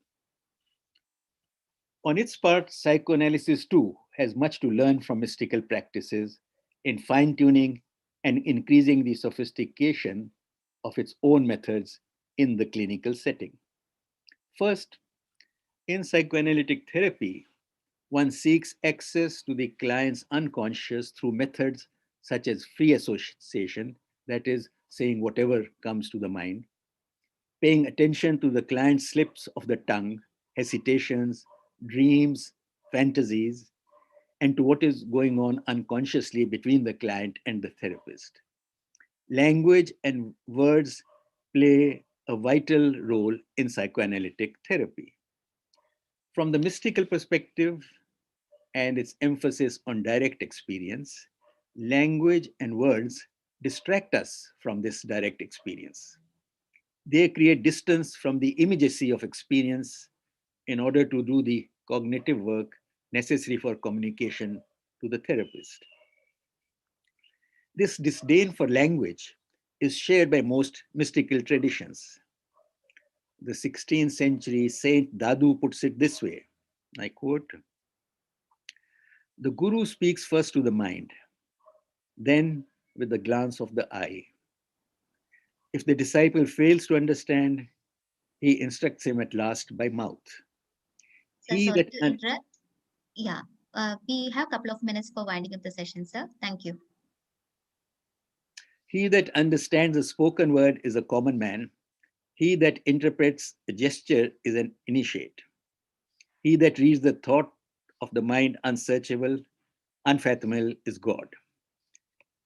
On its part, psychoanalysis too has much to learn from mystical practices in fine-tuning and increasing the sophistication of its own methods in the clinical setting. First, in psychoanalytic therapy, one seeks access to the client's unconscious through methods such as free association, that is, saying whatever comes to the mind, paying attention to the client's slips of the tongue, hesitations, dreams, fantasies, and to what is going on unconsciously between the client and the therapist. Language and words play a vital role in psychoanalytic therapy. From the mystical perspective and its emphasis on direct experience, language and words distract us from this direct experience. They create distance from the immediacy of experience in order to do the cognitive work necessary for communication to the therapist. This disdain for language is shared by most mystical traditions. The 16th century Saint Dadu puts it this way, I quote, "The guru speaks first to the mind, then with the glance of the eye. If the disciple fails to understand, he instructs him at last by mouth. Sir, sorry to interrupt. Yeah, we have a couple of minutes for winding up the session, sir. Thank you. He that understands a spoken word is a common man. He that interprets a gesture is an initiate. He that reads the thought of the mind unsearchable, unfathomable is God."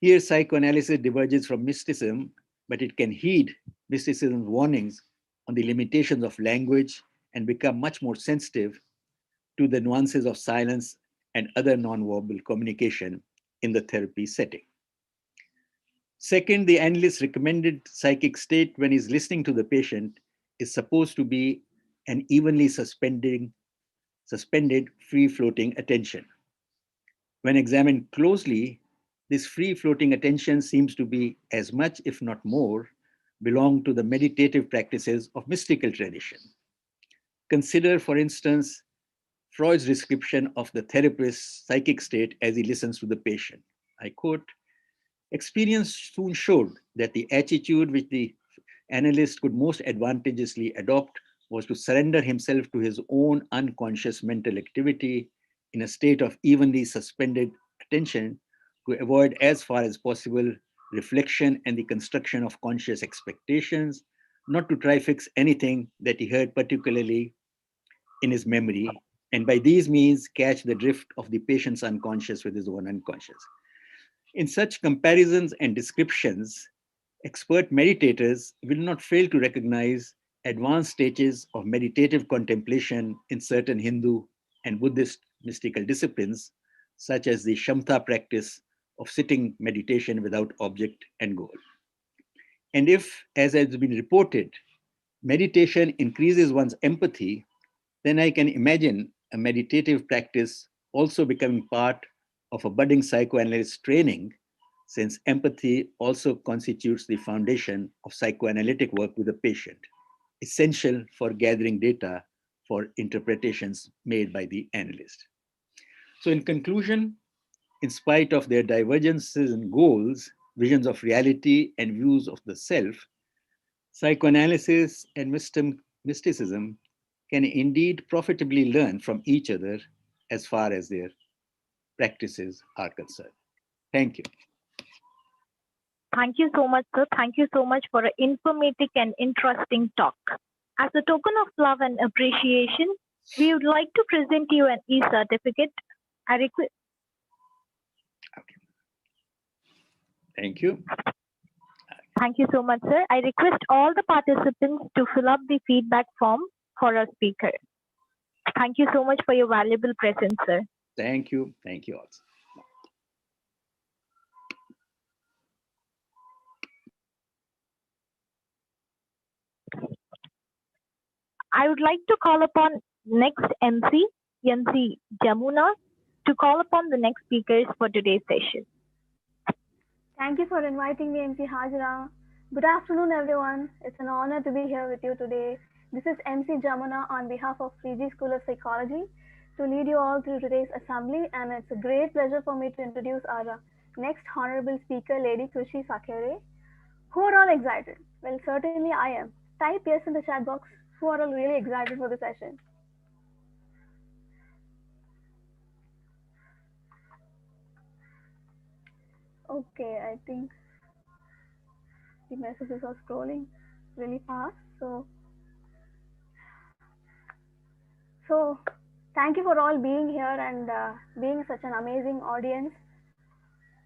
Here, psychoanalysis diverges from mysticism, but it can heed mysticism's warnings on the limitations of language and become much more sensitive to the nuances of silence and other non-verbal communication in the therapy setting. Second, the analyst's recommended psychic state when he's listening to the patient is supposed to be an evenly suspended, free-floating attention. When examined closely, this free-floating attention seems to be as much, if not more, belong to the meditative practices of mystical tradition. Consider, for instance, Freud's description of the therapist's psychic state as he listens to the patient. I quote, "Experience soon showed that the attitude which the analyst could most advantageously adopt was to surrender himself to his own unconscious mental activity in a state of evenly suspended attention to avoid as far as possible reflection and the construction of conscious expectations, not to try fix anything that he heard particularly in his memory, and by these means catch the drift of the patient's unconscious with his own unconscious." In such comparisons and descriptions, expert meditators will not fail to recognize advanced stages of meditative contemplation in certain Hindu and Buddhist mystical disciplines, such as the Shamta practice of sitting meditation without object and goal. And if, as has been reported, meditation increases one's empathy, then I can imagine a meditative practice also becoming part of a budding psychoanalyst training, since empathy also constitutes the foundation of psychoanalytic work with the patient, essential for gathering data for interpretations made by the analyst. So in conclusion, in spite of their divergences in goals, visions of reality, and views of the self, psychoanalysis and mysticism can indeed profitably learn from each other as far as their practices are concerned. Thank you. Thank you so much, sir. Thank you so much for an informative and interesting talk. As a token of love and appreciation, we would like to present you an e-certificate. I request. Okay. Thank you. Thank you so much, sir. I request all the participants to fill up the feedback form for our speaker. Thank you so much for your valuable presence, sir. Thank you. Thank you also. I would like to call upon next MC, Jamuna, to call upon the next speakers for today's session. Thank you for inviting me, MC Hajra. Good afternoon, everyone. It's an honor to be here with you today. This is MC Jamuna on behalf of 3G School of Psychology to lead you all through today's assembly, and it's a great pleasure for me to introduce our next honorable speaker, Lady Khushi Sakhere. Who are all excited? Well, certainly I am. Type yes in the chat box. Who are all really excited for the session? Okay, I think the messages are scrolling really fast. So thank you for all being here and being such an amazing audience.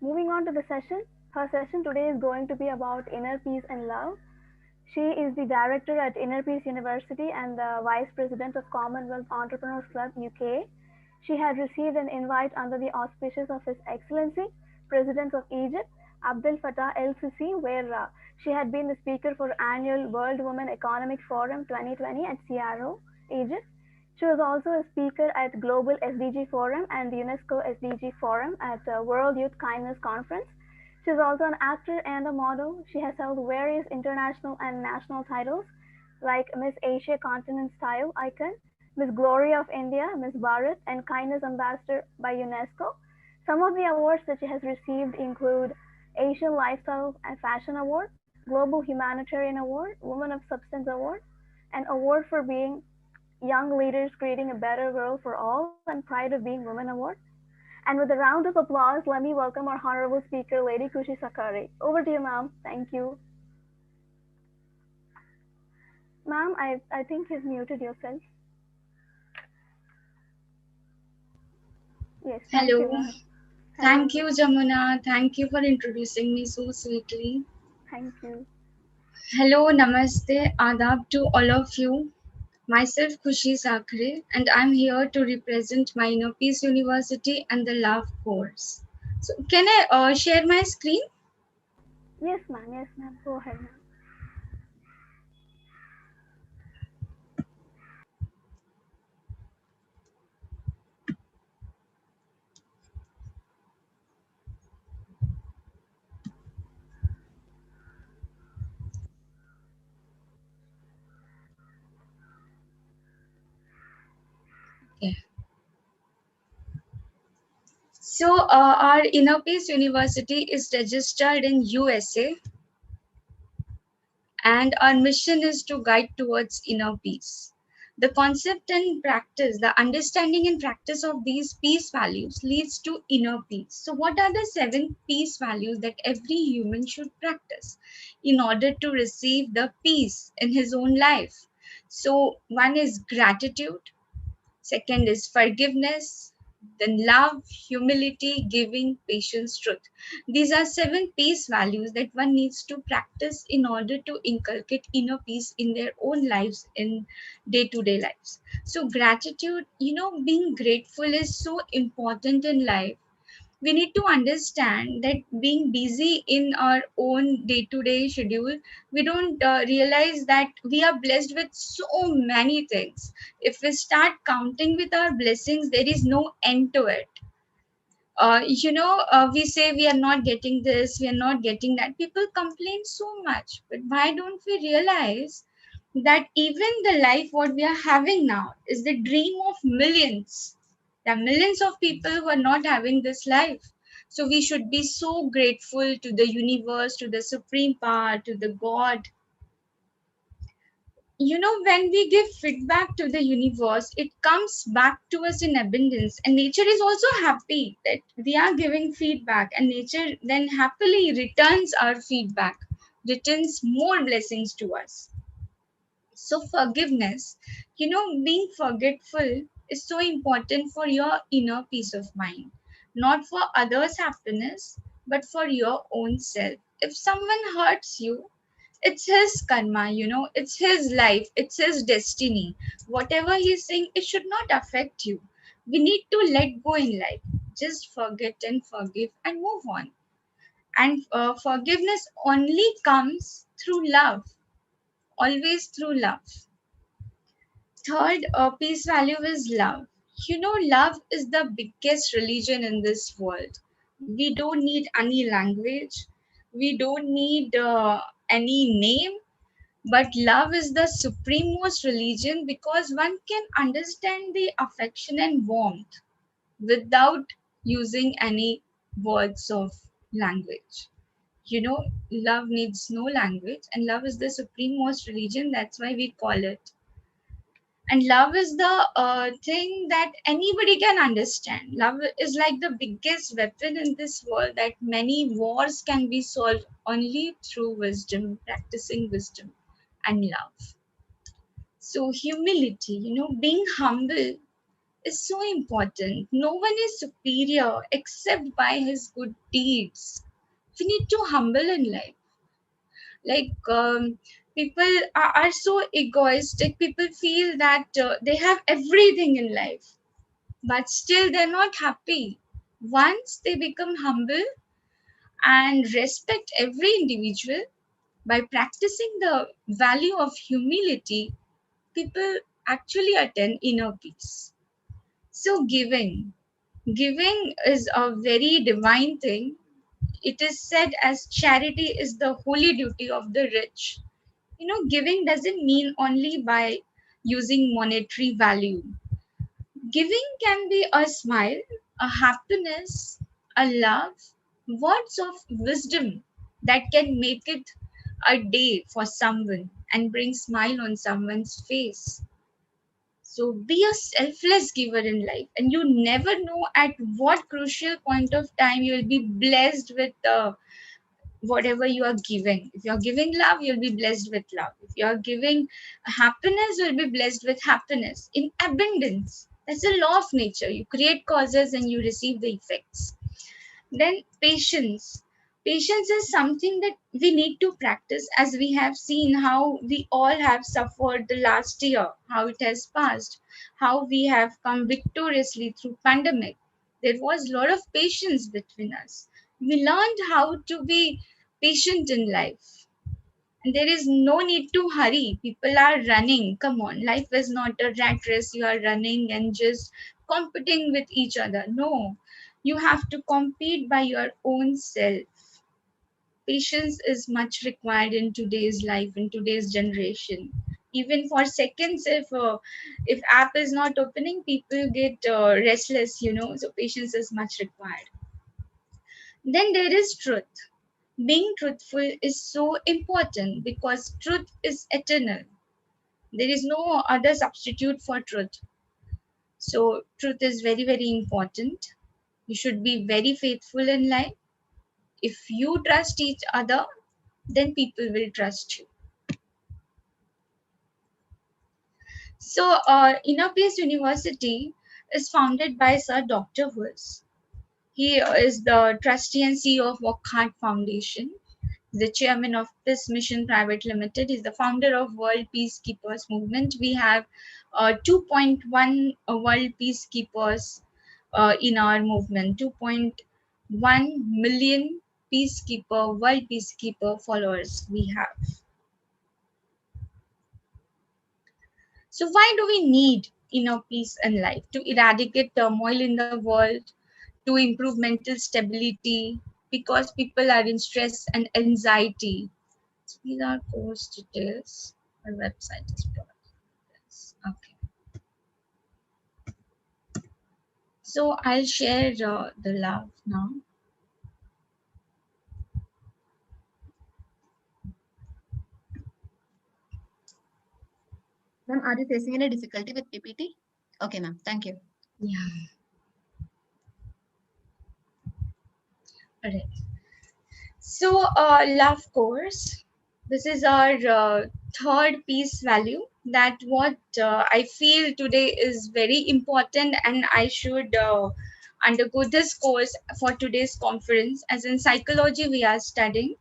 Moving on to the session. Her session today is going to be about inner peace and love. She is the director at Inner Peace University and the vice president of Commonwealth Entrepreneurs Club UK. She had received an invite under the auspices of His Excellency, President of Egypt, Abdel Fattah el-Sisi, where she had been the speaker for annual World Women Economic Forum 2020 at Cairo, Egypt. She was also a speaker at Global SDG Forum and the UNESCO SDG Forum at World Youth Kindness Conference. She is also an actor and a model. She has held various international and national titles like Miss Asia Continent Style Icon, Miss Glory of India, Miss Bharat, and Kindness Ambassador by UNESCO. Some of the awards that she has received include Asian Lifestyle and Fashion Award, Global Humanitarian Award, Woman of Substance Award, and Award for being Young Leaders Creating a Better World for All, and Pride of Being Women Award. And with a round of applause, let me welcome our honorable speaker, Lady Khushi Sakhere. Over to you, ma'am. Thank you. Ma'am, I think you've muted yourself. Yes. Hello. Thank you, Jamuna. Thank you for introducing me so sweetly. Thank you. Hello, namaste, adab to all of you. Myself Khushi Sakhere, and I'm here to represent my Inner Peace University and the Love course. So can I share my screen? Yes, ma'am. Yes, ma'am. Go ahead, ma'am. Okay. So our Inner Peace University is registered in USA, and our mission is to guide towards inner peace. The concept and practice, the understanding and practice of these peace values leads to inner peace. So what are the 7 peace values that every human should practice in order to receive the peace in his own life? So one is gratitude, second is forgiveness, then love, humility, giving, patience, truth. These are 7 peace values that one needs to practice in order to inculcate inner peace in their own lives, in day-to-day lives. So gratitude, being grateful is so important in life. We need to understand that being busy in our own day-to-day schedule, we don't realize that we are blessed with so many things. If we start counting with our blessings, there is no end to it. We say we are not getting this, we are not getting that. People complain so much, but why don't we realize that even the life what we are having now is the dream of millions? There are millions of people who are not having this life. So we should be so grateful to the universe, to the supreme power, to the God. When we give feedback to the universe, it comes back to us in abundance. And nature is also happy that we are giving feedback, and nature then happily returns our feedback, returns more blessings to us. So forgiveness, being forgetful is so important for your inner peace of mind, not for others' happiness, but for your own self. If someone hurts you, it's his karma, it's his life, it's his destiny. Whatever he's saying, it should not affect you. We need to let go in life. Just forget and forgive and move on. And forgiveness only comes through love, always through love. Third peace value is love. Love is the biggest religion in this world. We don't need any language, we don't need any name, but love is the supremest religion because one can understand the affection and warmth without using any words of language. Love needs no language, and love is the supremest religion. That's why we call it. And love is the thing that anybody can understand. Love is like the biggest weapon in this world, that many wars can be solved only through wisdom, practicing wisdom and love. So humility, being humble is so important. No one is superior except by his good deeds. We need to humble in life. Like people are so egoistic. People feel that they have everything in life, but still they're not happy. Once they become humble and respect every individual by practicing the value of humility, people actually attain inner peace. So giving is a very divine thing. It is said as charity is the holy duty of the rich. Giving doesn't mean only by using monetary value. Giving can be a smile, a happiness, a love, words of wisdom that can make it a day for someone and bring smile on someone's face. So be a selfless giver in life, and you never know at what crucial point of time you will be blessed with whatever you are giving. If you're giving love, you'll be blessed with love. If you're giving happiness, you'll be blessed with happiness in abundance. That's the law of nature. You create causes and you receive the effects. Then patience. Patience is something that we need to practice, as we have seen how we all have suffered the last year, how it has passed, how we have come victoriously through pandemic. There was a lot of patience between us. We learned how to be patient in life. And there is no need to hurry. People are running. Come on, life is not a rat race. You are running and just competing with each other. No, you have to compete by your own self. Patience is much required in today's life, in today's generation. Even for seconds, if app is not opening, people get restless. So patience is much required. Then there is truth. Being truthful is so important because truth is eternal. There is no other substitute for truth. So truth is very, very important. You should be very faithful in life. If you trust each other, then people will trust you. So Inner Peace University is founded by Sir Dr. Woods. He is the trustee and CEO of Wockhardt Foundation, the chairman of Peace Mission Private Limited. He's the founder of World Peacekeepers Movement. We have 2.1 World Peacekeepers in our movement, 2.1 million World Peacekeeper followers we have. So why do we need inner peace in life? To eradicate turmoil in the world, to improve mental stability, because people are in stress and anxiety. These are course details. Our website is okay. So I'll share the love now. Ma'am, are you facing any difficulty with PPT? Okay, ma'am. Thank you. Yeah. All right. So love course. This is our third peace value, that what I feel today is very important, and I should undergo this course for today's conference. As in psychology, we are studying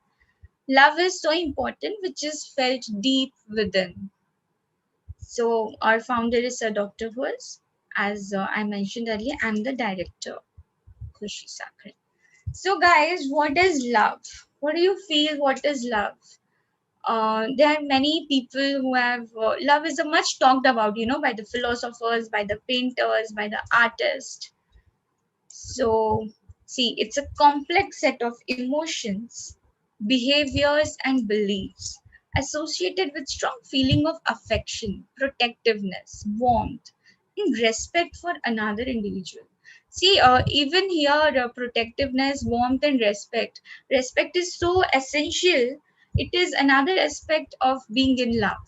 love is so important, which is felt deep within. So our founder is Sir Dr. Hurs. As I mentioned earlier, I'm the director, Khushi Sakri. So guys, what is love? What do you feel? What is love? There are many people who have love is a much talked about, by the philosophers, by the painters, by the artists. So see, it's a complex set of emotions, behaviors, and beliefs associated with strong feeling of affection, protectiveness, warmth, and respect for another individual. See, even here, protectiveness, warmth, and respect. Respect is so essential. It is another aspect of being in love.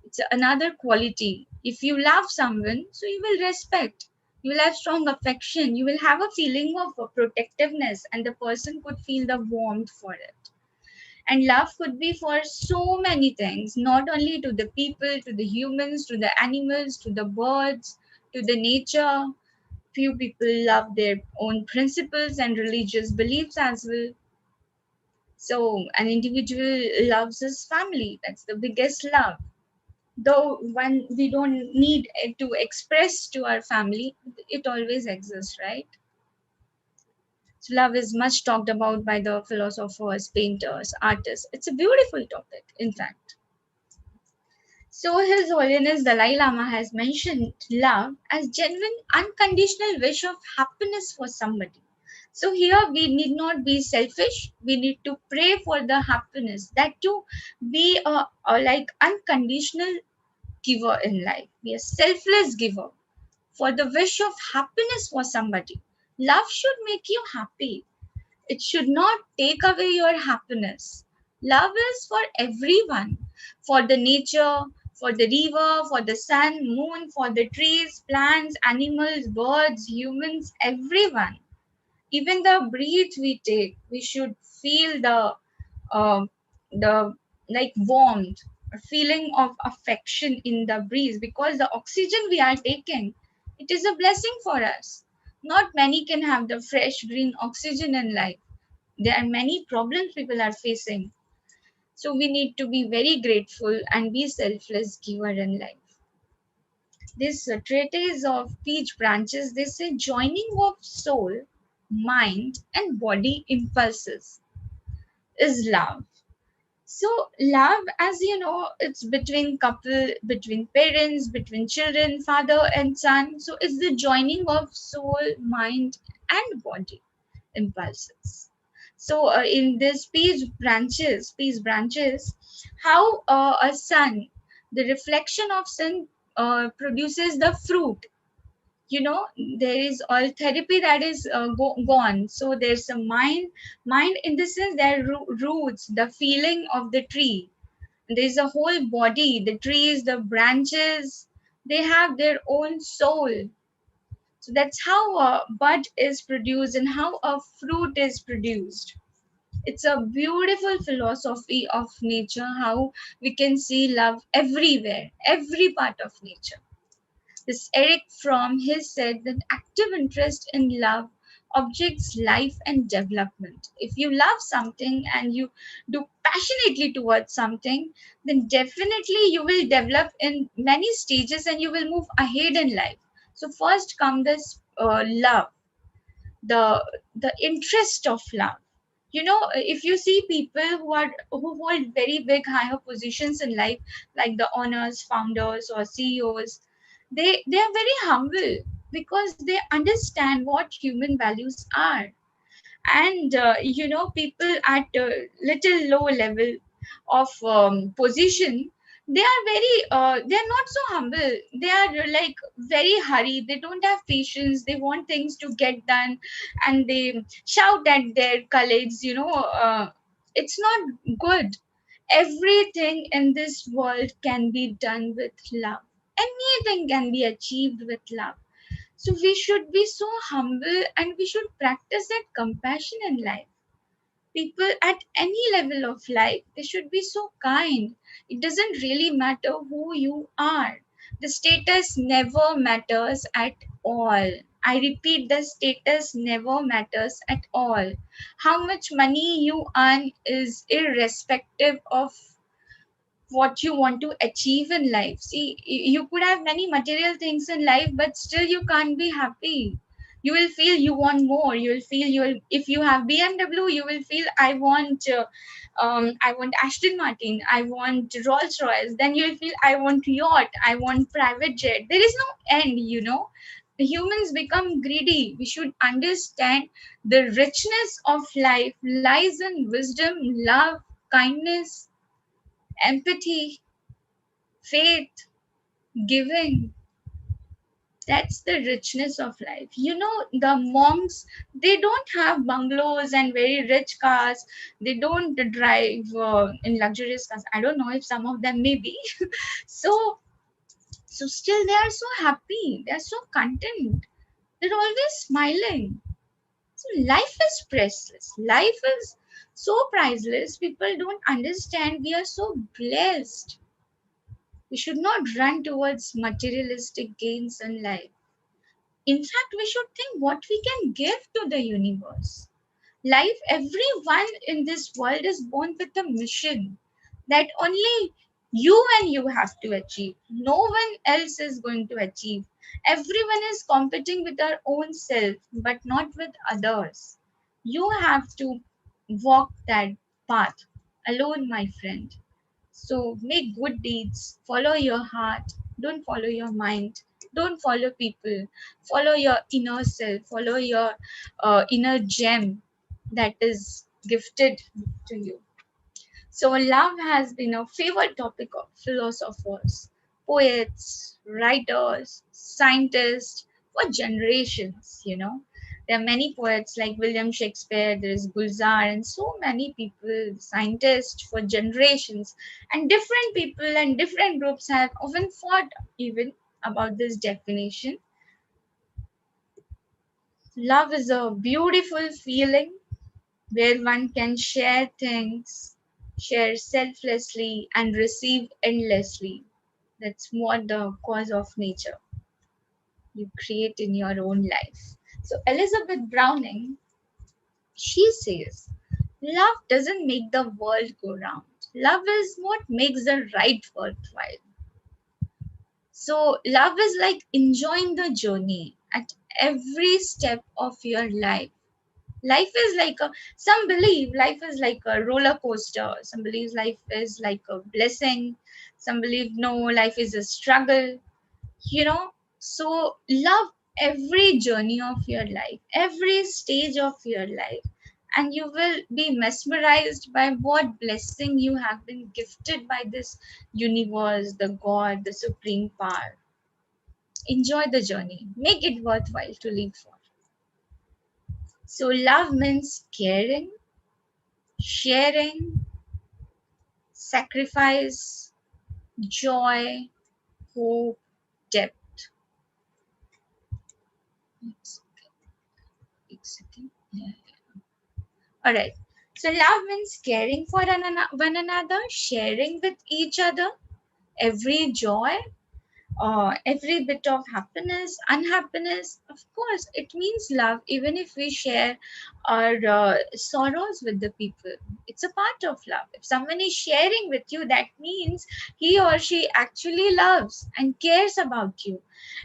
It's another quality. If you love someone, so you will respect. You will have strong affection. You will have a feeling of protectiveness, and the person could feel the warmth for it. And love could be for so many things, not only to the people, to the humans, to the animals, to the birds, to the nature. Few people love their own principles and religious beliefs as well. So an individual loves his family. That's the biggest love. Though when we don't need it to express to our family, it always exists, right? So love is much talked about by the philosophers, painters, artists. It's a beautiful topic, in fact. So His Holiness Dalai Lama has mentioned love as genuine, unconditional wish of happiness for somebody. So here we need not be selfish. We need to pray for the happiness, that to be a like unconditional giver in life. Be a selfless giver for the wish of happiness for somebody. Love should make you happy. It should not take away your happiness. Love is for everyone, for the nature, for the river, for the sun, moon, for the trees, plants, animals, birds, humans, everyone. Even the breath we take, we should feel uh, the like warmth, a feeling of affection in the breeze, because the oxygen we are taking, it is a blessing for us. Not many can have the fresh green oxygen in life. There are many problems people are facing. So we need to be very grateful and be selfless giver in life. This treatise of peach branches, they say joining of soul, mind, and body impulses is love. So love, as you know, it's between couple, between parents, between children, father and son. So it's the joining of soul, mind, and body impulses. So in this peace branches, how a sun, the reflection of sun produces the fruit. There is all therapy that is gone. So there's a mind in the sense there are roots, the feeling of the tree. There's a whole body, the trees, the branches, they have their own soul. So that's how a bud is produced and how a fruit is produced. It's a beautiful philosophy of nature, how we can see love everywhere, every part of nature. This Eric Fromm, he said that active interest in love objects life and development. If you love something and you do passionately towards something, then definitely you will develop in many stages and you will move ahead in life. So first come this love, the interest of love. If you see people who hold very big higher positions in life, like the owners, founders, or CEOs, they are very humble because they understand what human values are. And people at a little low level of position, they are they are not so humble. They are like very hurried. They don't have patience. They want things to get done, and they shout at their colleagues. It's not good. Everything in this world can be done with love. Anything can be achieved with love. So we should be so humble and we should practice that compassion in life. People at any level of life, they should be so kind. It doesn't really matter who you are. The status never matters at all. I repeat, the status never matters at all. How much money you earn is irrespective of what you want to achieve in life. See, you could have many material things in life, but still you can't be happy. You will feel you want more. You will feel if you have BMW, you will feel I want Aston Martin, I want Rolls Royce. Then you will feel I want yacht, I want private jet. There is no end. The humans become greedy. We should understand the richness of life lies in wisdom, love, kindness, empathy, faith, giving. That's the richness of life. The monks, they don't have bungalows and very rich cars. They don't drive in luxurious cars. I don't know if some of them may be. So still they are so happy. They are so content. They're always smiling. So life is priceless. Life is so priceless. People don't understand. We are so blessed. We should not run towards materialistic gains in life. In fact, we should think what we can give to the universe. Life, everyone in this world is born with a mission that only you and you have to achieve. No one else is going to achieve. Everyone is competing with their own self, but not with others. You have to walk that path alone, my friend. So make good deeds, follow your heart, don't follow your mind, don't follow people, follow your inner self, follow your inner gem that is gifted to you. So love has been a favorite topic of philosophers, poets, writers, scientists for generations. There are many poets like William Shakespeare, there is Gulzar, and so many people, scientists for generations. And different people and different groups have often fought even about this definition. Love is a beautiful feeling where one can share things, share selflessly, and receive endlessly. That's what the cause of nature you create in your own life. So, Elizabeth Browning, she says, love doesn't make the world go round. Love is what makes the ride worthwhile. So, love is like enjoying the journey at every step of your life. Life is like some believe life is like a roller coaster. Some believe life is like a blessing. Some believe no, life is a struggle. So love every journey of your life, every stage of your life, and you will be mesmerized by what blessing you have been gifted by this universe, the God, the supreme power. Enjoy the journey, make it worthwhile to live for. So love means caring, sharing, sacrifice, joy, hope, depth. Yeah. All right. So love means caring for one another, sharing with each other every joy, every bit of happiness, unhappiness. Of course, it means love, even if we share our sorrows with the people. It's a part of love. If someone is sharing with you, that means he or she actually loves and cares about you.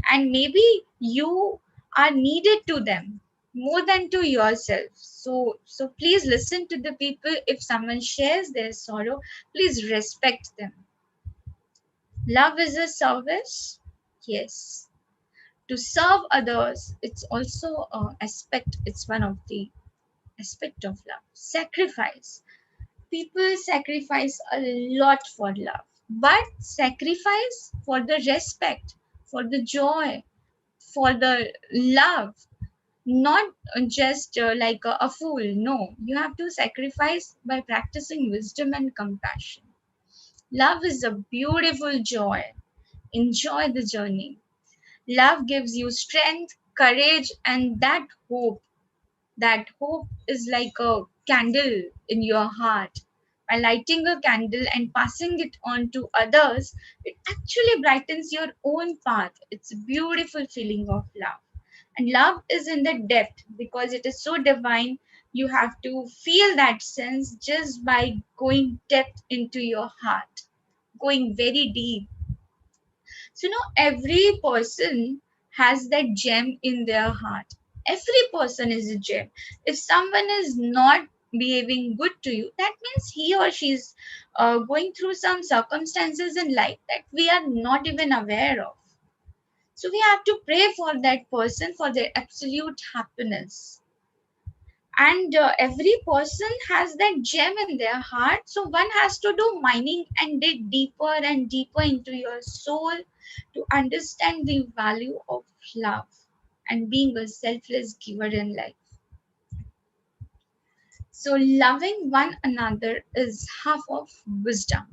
And maybe you are needed to them more than to yourself. So please listen to the people. If someone shares their sorrow, please respect them. Love is a service. Yes. To serve others, it's also an aspect, it's one of the aspect of love. Sacrifice. People sacrifice a lot for love, but sacrifice for the respect, for the joy, for the love, not just like a fool. No, you have to sacrifice by practicing wisdom and compassion. Love is a beautiful joy. Enjoy the journey. Love gives you strength, courage, and that hope. That hope is like a candle in your heart. By lighting a candle and passing it on to others, it actually brightens your own path. It's a beautiful feeling of love. And love is in the depth because it is so divine. You have to feel that sense just by going depth into your heart, going very deep. So, every person has that gem in their heart. Every person is a gem. If someone is not behaving good to you, that means he or she is going through some circumstances in life that we are not even aware of. So we have to pray for that person for their absolute happiness. And every person has that gem in their heart. So one has to do mining and dig deeper and deeper into your soul to understand the value of love and being a selfless giver in life. So loving one another is half of wisdom.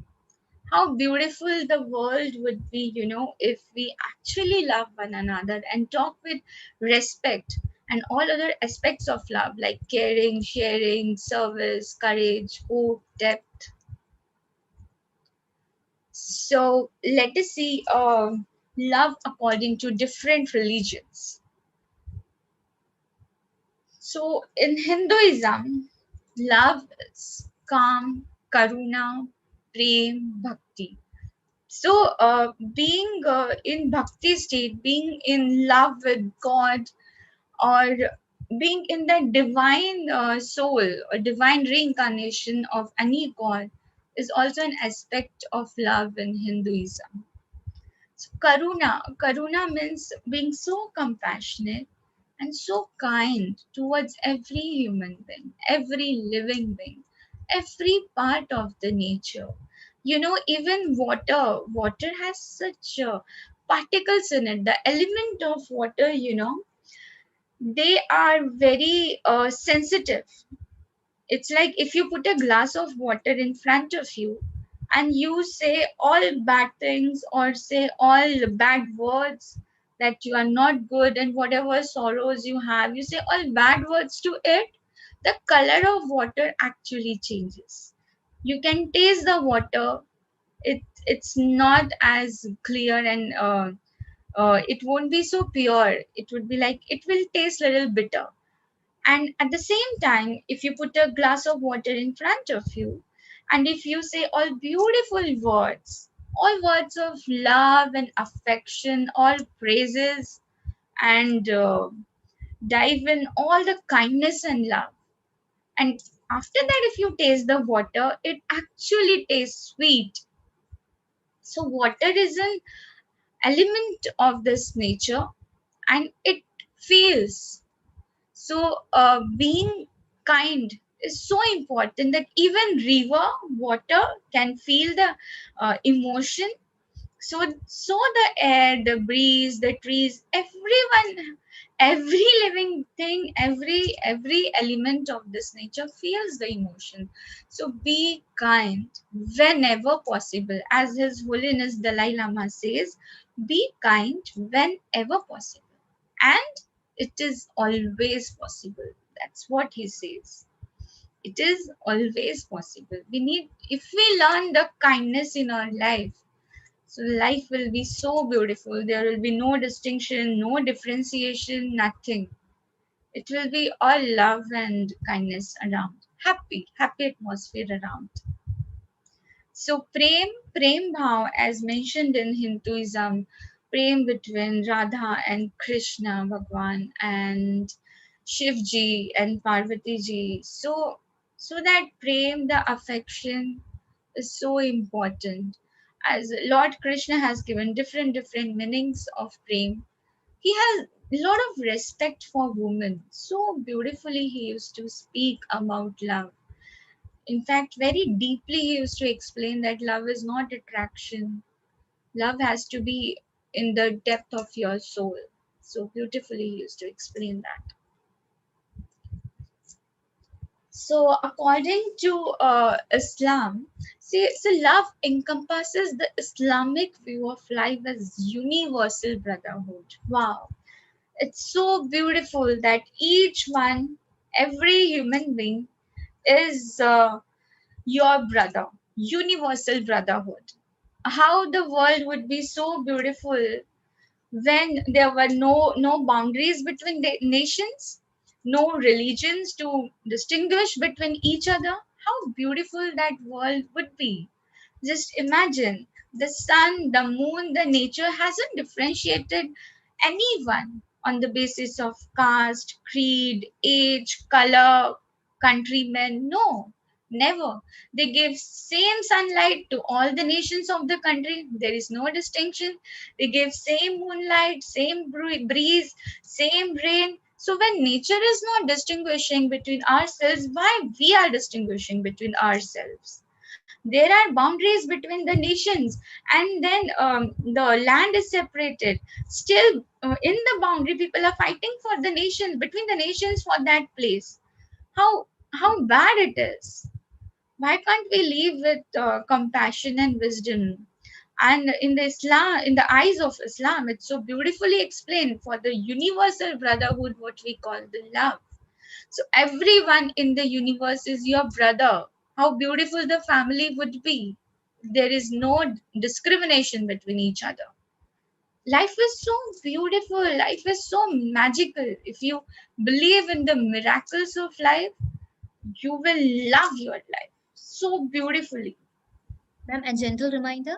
How beautiful the world would be, if we actually love one another and talk with respect and all other aspects of love like caring, sharing, service, courage, hope, depth. So let us see love according to different religions. So in Hinduism, love is calm, karuna, prem, bhakti. So, being in bhakti state, being in love with God, or being in that divine soul or divine reincarnation of any God is also an aspect of love in Hinduism. So, karuna means being so compassionate and so kind towards every human being, every living being, every part of the nature. Even water has such particles in it. The element of water, they are very sensitive. It's like if you put a glass of water in front of you and you say all bad things or say all bad words that you are not good and whatever sorrows you have, you say all bad words to it, the color of water actually changes. You can taste the water. It's not as clear and it won't be so pure. It would be like it will taste a little bitter. And at the same time, if you put a glass of water in front of you and if you say all beautiful words, all words of love and affection, all praises, and dive in all the kindness and love, and after that if you taste the water, it actually tastes sweet. So water is an element of this nature and it feels. So being kind is so important that even river water can feel the emotion. So the air, the breeze, the trees, everyone, every living thing, every element of this nature feels the emotion. So be kind whenever possible, as His Holiness Dalai Lama says, be kind whenever possible, and it is always possible. That's what he says. It is always possible. If we learn the kindness in our life, so life will be so beautiful. There will be no distinction, no differentiation, nothing. It will be all love and kindness around. Happy atmosphere around. So prem bhav, as mentioned in Hinduism, prem between Radha and Krishna Bhagwan and Shivji and Parvati ji. So that prem, the affection, is so important. As Lord Krishna has given different meanings of prem, he has a lot of respect for women. So beautifully he used to speak about love. In fact, very deeply he used to explain that love is not attraction. Love has to be in the depth of your soul. So beautifully he used to explain that. So according to Islam, see, so love encompasses the Islamic view of life as universal brotherhood. Wow. It's so beautiful that each one, every human being is your brother, universal brotherhood. How the world would be so beautiful when there were no boundaries between the nations, no religions to distinguish between each other, how beautiful that world would be. Just imagine, the sun, the moon, the nature hasn't differentiated anyone on the basis of caste, creed, age, color, countrymen. No, never. They give same sunlight to all the nations of the country. There is no distinction. They give same moonlight, same breeze, same rain. So when nature is not distinguishing between ourselves, why we are distinguishing between ourselves? There are boundaries between the nations, and then the land is separated. Still, in the boundary, people are fighting for the nations, between the nations, for that place. How bad it is. Why can't we live with compassion and wisdom? And in the Islam, in the eyes of Islam, it's so beautifully explained for the universal brotherhood, what we call the love. So everyone in the universe is your brother. How beautiful the family would be. There is no discrimination between each other. Life is so beautiful. Life is so magical. If you believe in the miracles of life, you will love your life so beautifully. Ma'am, a gentle reminder.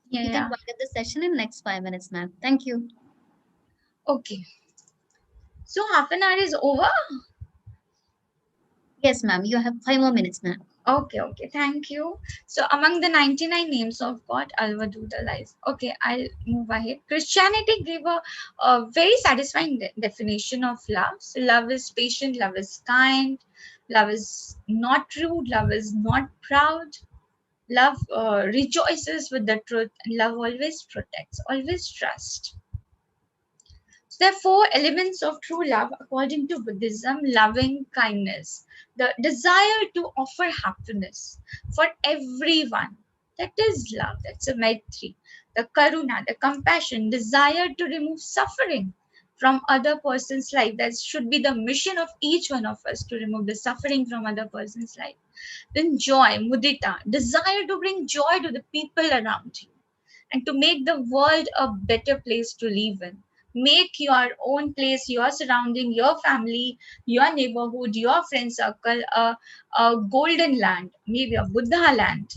You can Yeah. wind up the session in next 5 minutes, ma'am. Thank you. Okay. So half an hour is over. Yes, ma'am. You have 5 more minutes, ma'am. Okay, thank you. So among the 99 names of God, I'll do the life. Okay, I'll move ahead. Christianity gave a very satisfying definition of love. So love is patient, love is kind, love is not rude, love is not proud. Love rejoices with the truth, and love always protects, always trusts. So there are four elements of true love according to Buddhism: loving kindness, the desire to offer happiness for everyone. That is love. That's a maitri. The karuna, the compassion, desire to remove suffering from other person's life. That should be the mission of each one of us, to remove the suffering from other person's life. Then joy, mudita, desire to bring joy to the people around you and to make the world a better place to live in. Make your own place, your surrounding, your family, your neighborhood, your friend circle a golden land, maybe a Buddha land.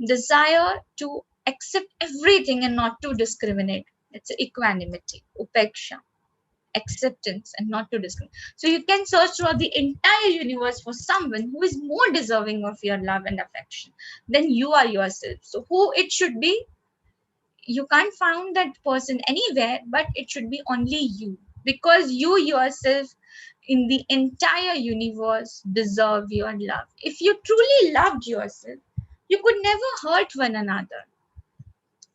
Desire to accept everything and not to discriminate. It's equanimity, upeksha, acceptance and not to discriminate. So you can search throughout the entire universe for someone who is more deserving of your love and affection than you are yourself. So who it should be? You can't find that person anywhere, but it should be only you, because you yourself in the entire universe deserve your love. If you truly loved yourself, you could never hurt one another.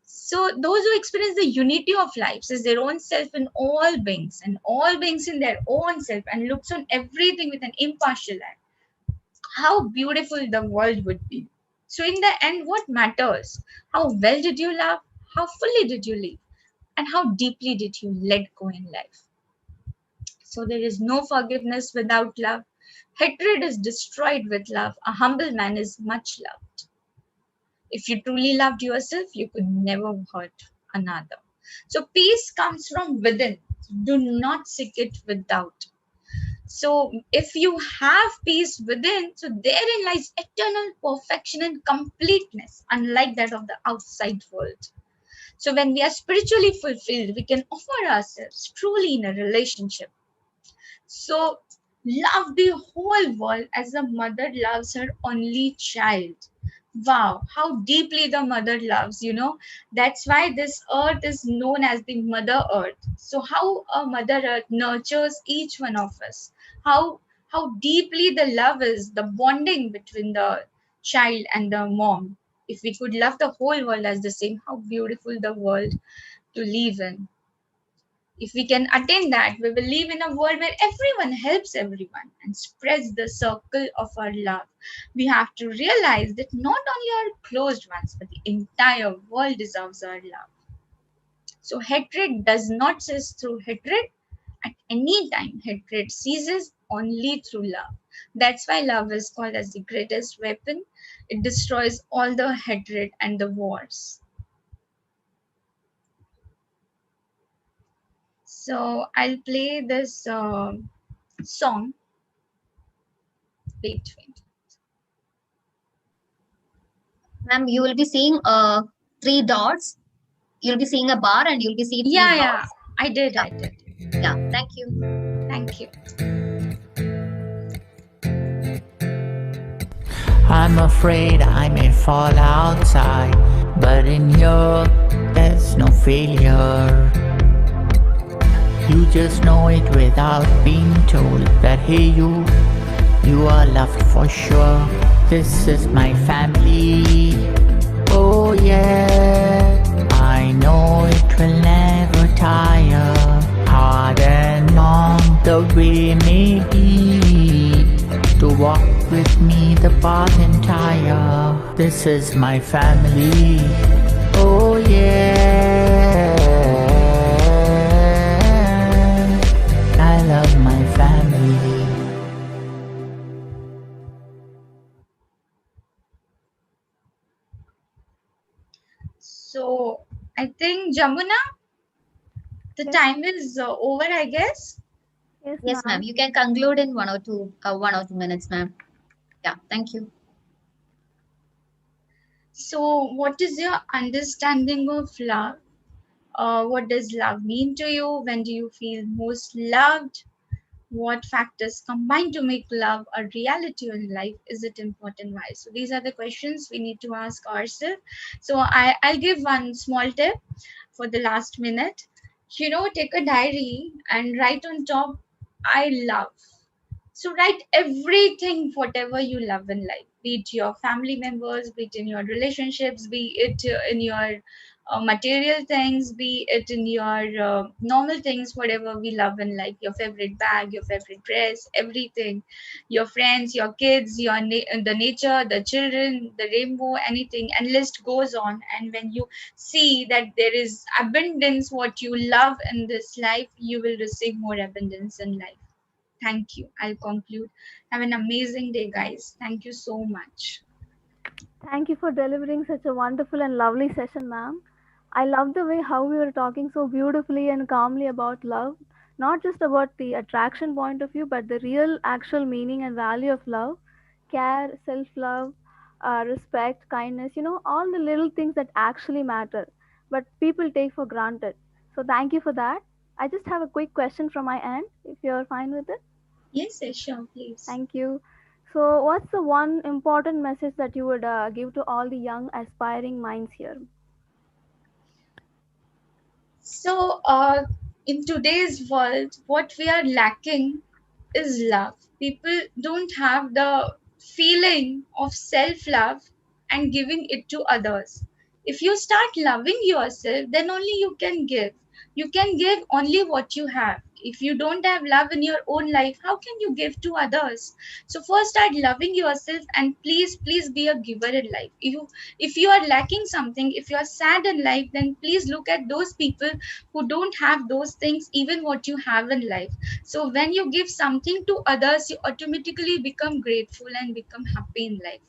So those who experience the unity of life sees their own self in all beings, and all beings in their own self, and looks on everything with an impartial eye. How beautiful the world would be. So in the end, what matters? How well did you love? How fully did you live? And how deeply did you let go in life? So there is no forgiveness without love. Hatred is destroyed with love. A humble man is much loved. If you truly loved yourself, you could never hurt another. So peace comes from within. Do not seek it without. So if you have peace within, so therein lies eternal perfection and completeness, unlike that of the outside world. So when we are spiritually fulfilled, we can offer ourselves truly in a relationship. So love the whole world as a mother loves her only child. Wow, how deeply the mother loves, That's why this earth is known as the Mother Earth. So how a Mother Earth nurtures each one of us. How deeply the love is, the bonding between the child and the mom. If we could love the whole world as the same, how beautiful the world to live in. If we can attain that, we will live in a world where everyone helps everyone and spreads the circle of our love. We have to realize that not only our closed ones, but the entire world deserves our love. So hatred does not cease through hatred. At any time, hatred ceases only through love. That's why love is called as the greatest weapon. It destroys all the hatred and the wars. So I'll play this song. Wait. Ma'am, you will be seeing 3 dots. You'll be seeing a bar and you'll be seeing 3 dots. Yeah, I did. Yeah, thank you. Thank you. I'm afraid I may fall outside, but in here there's no failure. You just know it without being told that hey you are loved for sure. This is my family. Oh yeah, I know it will never tire. Hard and long the way may be, to walk with me the path entire. This is my family. Oh yeah, I love my family. So I think Jamuna, the time is over, I guess. Yes, ma'am. You can conclude in 1 or 2 minutes, ma'am. Yeah, thank you. So, what is your understanding of love? What does love mean to you? When do you feel most loved? What factors combine to make love a reality in life? Is it important? Why? So these are the questions we need to ask ourselves. So I'll give one small tip for the last minute. Take a diary and write on top, I love. So write everything, whatever you love in life, be it your family members, be it in your relationships, be it in your material things, be it in your normal things, whatever we love in life, your favorite bag, your favorite dress, everything, your friends, your kids, the nature, the children, the rainbow, anything, and list goes on. And when you see that there is abundance, what you love in this life, you will receive more abundance in life. Thank you. I'll conclude. Have an amazing day, guys. Thank you so much. Thank you for delivering such a wonderful and lovely session, ma'am. I love the way how we were talking so beautifully and calmly about love, not just about the attraction point of view, but the real actual meaning and value of love, care, self-love, respect, kindness, all the little things that actually matter, but people take for granted. So thank you for that. I just have a quick question from my end, if you're fine with it. Yes, sure, please. Thank you. So, what's the one important message that you would give to all the young aspiring minds here? So, in today's world, what we are lacking is love. People don't have the feeling of self love and giving it to others. If you start loving yourself, then only you can give. You can give only what you have. If you don't have love in your own life, how can you give to others? So first start loving yourself, and please be a giver in life. If you are lacking something, if you are sad in life, then please look at those people who don't have those things, even what you have in life. So when you give something to others, you automatically become grateful and become happy in life.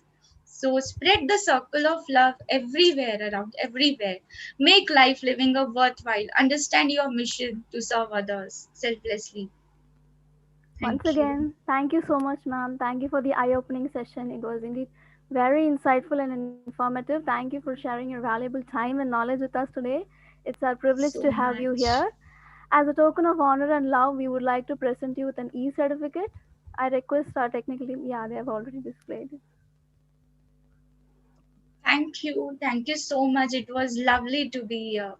So spread the circle of love everywhere, around everywhere. Make life living a worthwhile. Understand your mission to serve others selflessly. Once again, thank you so much, ma'am. Thank you for the eye-opening session. It was indeed very insightful and informative. Thank you for sharing your valuable time and knowledge with us today. It's our privilege to have you here. As a token of honor and love, we would like to present you with an e-certificate. I request our technical team. Yeah, they have already displayed it. Thank you. Thank you so much. It was lovely to be here.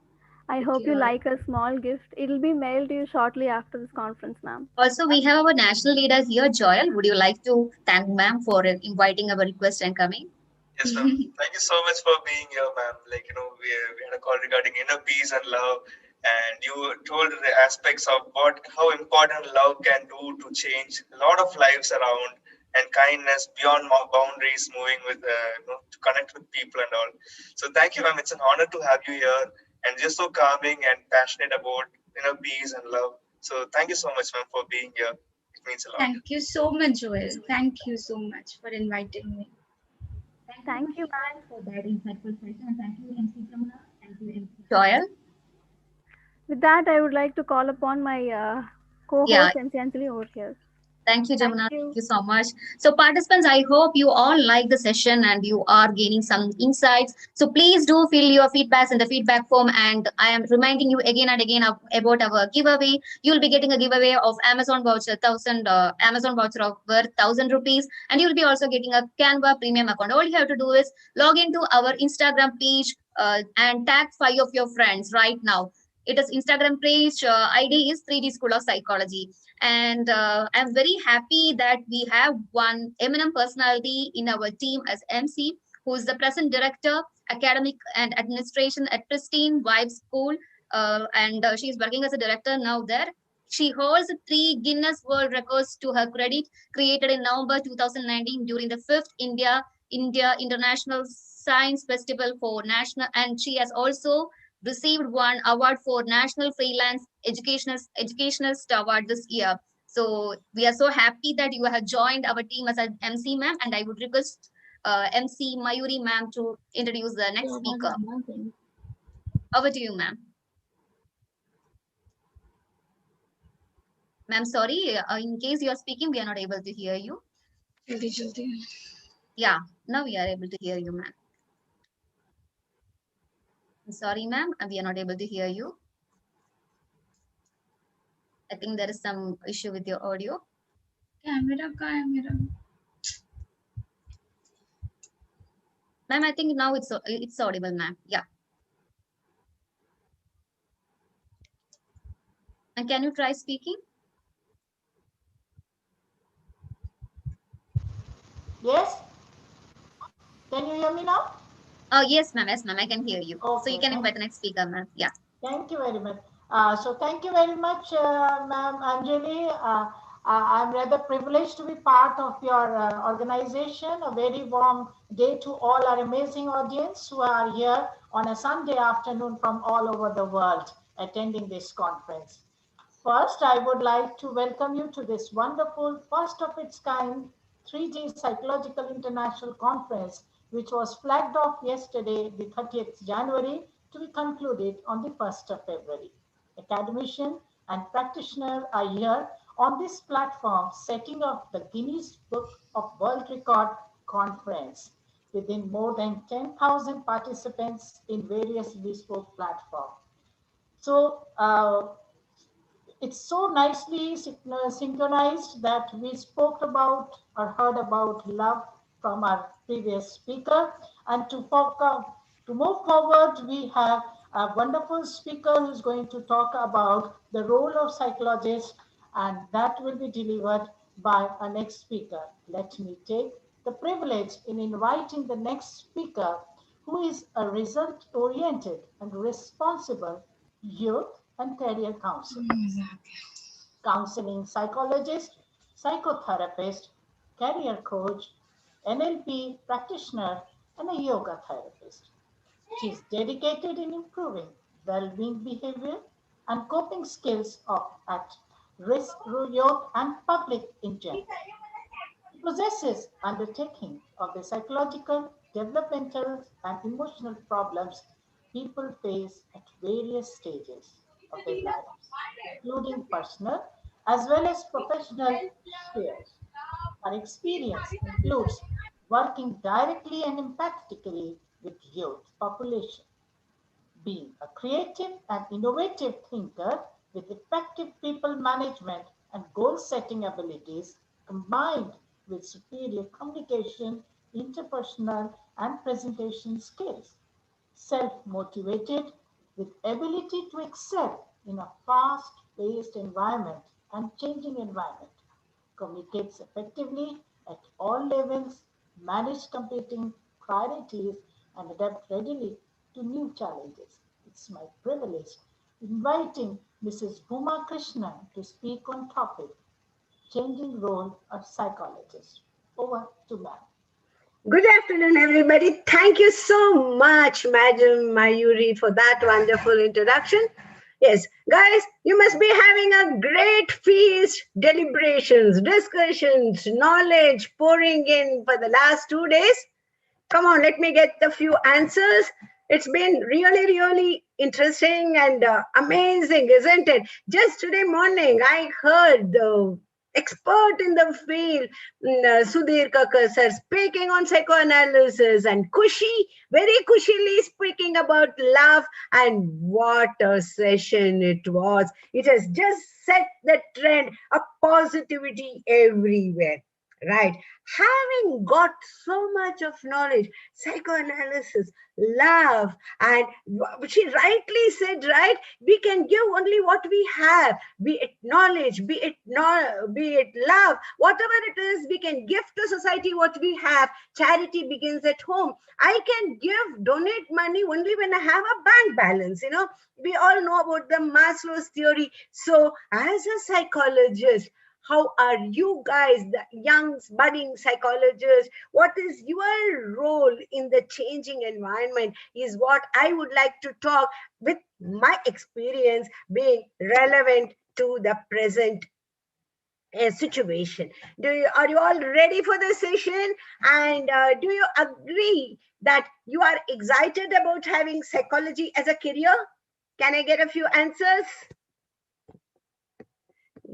I hope you like a small gift. It'll be mailed to you shortly after this conference, ma'am. Also, we have our national leader here, Joel. Would you like to thank ma'am for inviting our request and coming? Yes, ma'am. Thank you so much for being here, ma'am. We had a call regarding inner peace and love, and you told the aspects of how important love can do to change a lot of lives around, and kindness beyond boundaries, moving with to connect with people and all. So thank you, ma'am. It's an honor to have you here, and just so calming and passionate about inner peace and love. So thank you so much, ma'am, for being here. It means a lot. Thank you so much, Joel. Thank you so much for inviting me. Thank you, ma'am, for that insightful session. Thank you, MC Jamuna. Thank you, MC Joel. With that, I would like to call upon my co-host MC Anjali over here. Thank you, Jamuna. Thank you. Thank you so much. So participants, I hope you all like the session and you are gaining some insights. So please do fill your feedbacks in the feedback form. And I am reminding you again and again about our giveaway. You'll be getting a giveaway of Amazon voucher, Amazon voucher of worth 1,000 rupees. And you'll be also getting a Canva premium account. All you have to do is log into our Instagram page and tag 5 of your friends right now. It is Instagram page ID is 3D School of Psychology. And I'm very happy that we have one eminent personality in our team as MC, who is the present director, academic and administration at Pristine Vibe School. And she's working as a director now there. She holds 3 Guinness World Records to her credit, created in November 2019 during the 5th India International Science Festival for National, and she has also received one award for National Freelance Educationalist Award this year. So we are so happy that you have joined our team as an MC, ma'am, and I would request MC Mayuri, ma'am, to introduce the next speaker. Over to you, ma'am. Ma'am, sorry, in case you are speaking, we are not able to hear you. Yeah, now we are able to hear you, ma'am. Sorry, ma'am, we are not able to hear you. I think there is some issue with your audio. Camera. Ma'am, I think now it's audible, ma'am. Yeah. And can you try speaking? Yes. Can you hear me now? Yes, ma'am. Yes, ma'am. I can hear you. Okay, so you can invite the next speaker, ma'am. Yeah. Thank you very much. So thank you very much, ma'am Anjali. I'm rather privileged to be part of your organization. A very warm day to all our amazing audience who are here on a Sunday afternoon from all over the world attending this conference. First, I would like to welcome you to this wonderful, first of its kind 3G Psychological International Conference, which was flagged off yesterday, the 30th January, to be concluded on the 1st of February. Academicians and practitioners are here on this platform setting up the Guinness Book of World Record conference within more than 10,000 participants in various bespoke platforms. So it's so nicely synchronized that we spoke about or heard about love from our previous speaker. And to move forward, we have a wonderful speaker who's going to talk about the role of psychologists, and that will be delivered by our next speaker. Let me take the privilege in inviting the next speaker, who is a result-oriented and responsible youth and career counselor, counseling psychologist, psychotherapist, career coach, NLP practitioner, and a yoga therapist. She is dedicated in improving well-being behavior and coping skills at risk, youth, and public in general. She possesses undertaking of the psychological, developmental, and emotional problems people face at various stages of their lives, including personal as well as professional spheres. Our experience includes working directly and empathetically with youth population, being a creative and innovative thinker with effective people management and goal-setting abilities combined with superior communication, interpersonal, and presentation skills. Self-motivated with ability to excel in a fast-paced environment and changing environment, communicates effectively at all levels, manage competing priorities, and adapt readily to new challenges. It's my privilege inviting Mrs. Bhuma Krishnan to speak on topic, changing role of psychologist. Over to ma'am. Good afternoon, everybody. Thank you so much, Madam Mayuri, for that wonderful introduction. Yes, guys, you must be having a great feast, deliberations, discussions, knowledge pouring in for the last 2 days. Come on, let me get a few answers. It's been really, really interesting and amazing, isn't it? Just today morning, I heard the expert in the field, Sudhir Kakar sir, speaking on psychoanalysis, and very cushily speaking about love, and what a session it was. It has just set the trend of positivity everywhere. Right. Having got so much of knowledge, psychoanalysis, love, and she rightly said, right, we can give only what we have, be it knowledge, be it love, whatever it is, we can give to society what we have. Charity begins at home. I can donate money only when I have a bank balance. We all know about the Maslow's theory. So as a psychologist, how are you guys, the young budding psychologists? What is your role in the changing environment is what I would like to talk with my experience being relevant to the present situation. Are you all ready for the session? And do you agree that you are excited about having psychology as a career? Can I get a few answers?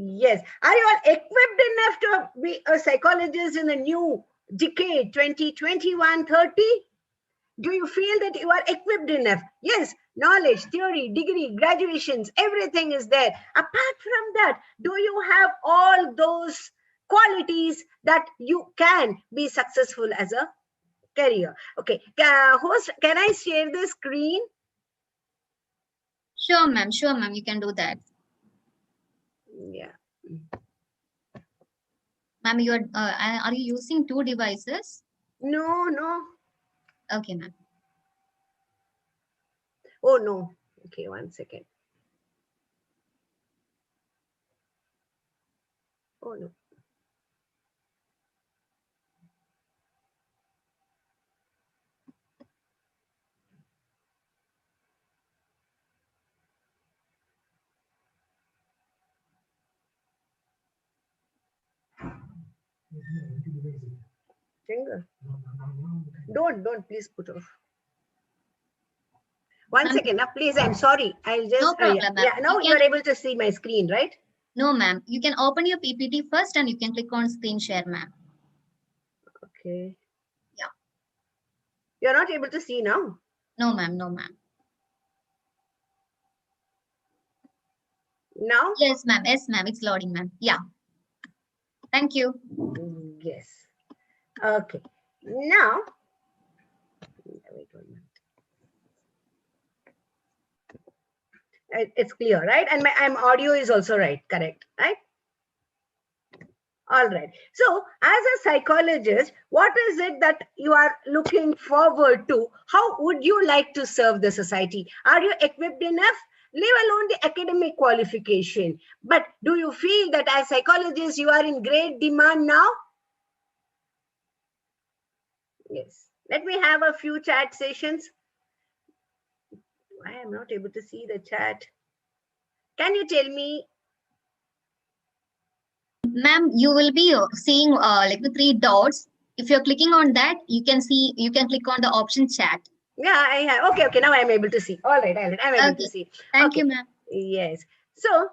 Yes. Are you all equipped enough to be a psychologist in the new decade, 2021-30? Do you feel that you are equipped enough? Yes. Knowledge, theory, degree, graduations, everything is there. Apart from that, do you have all those qualities that you can be successful as a career? Okay. Host, can I share the screen? Sure, ma'am. Sure, ma'am. You can do that. Yeah. Ma'am, are you using two devices? No. Okay, ma'am. Oh, no. Okay, 1 second. Oh, no. Finger. Don't please put off. 1 second, now please. I'm sorry. I'll just. No problem, ma'am. Now you're able to see my screen, right? No, ma'am. You can open your PPT first, and you can click on screen share, ma'am. Okay. Yeah. You're not able to see now? No, ma'am. No, ma'am. Now? Yes, ma'am. Yes, ma'am. It's loading, ma'am. Yeah. Thank you. Yes. Okay. Now, wait 1 minute. It's clear, right? And my audio is also right, correct, right? All right. So as a psychologist, what is it that you are looking forward to? How would you like to serve the society? Are you equipped enough? Leave alone the academic qualification. But do you feel that as psychologists, you are in great demand now? Yes. Let me have a few chat sessions. I am not able to see the chat. Can you tell me? Ma'am, you will be seeing like the 3 dots. If you're clicking on that, you can click on the option chat. Yeah, I have. Okay. Now I'm able to see. All right. I'm able to see. Thank you, ma'am. Yes. So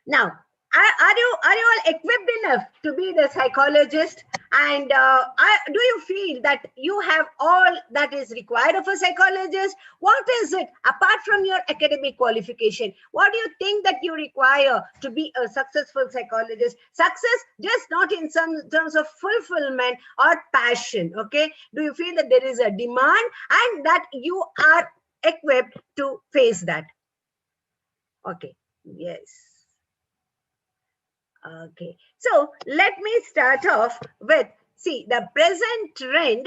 now, are you all equipped enough to be the psychologist? And do you feel that you have all that is required of a psychologist? What is it apart from your academic qualification? What do you think that you require to be a successful psychologist? Success just not in some terms of fulfillment or passion. Okay. Do you feel that there is a demand and that you are equipped to face that? Okay. Yes. Okay, so let me start off with, see, the present trend,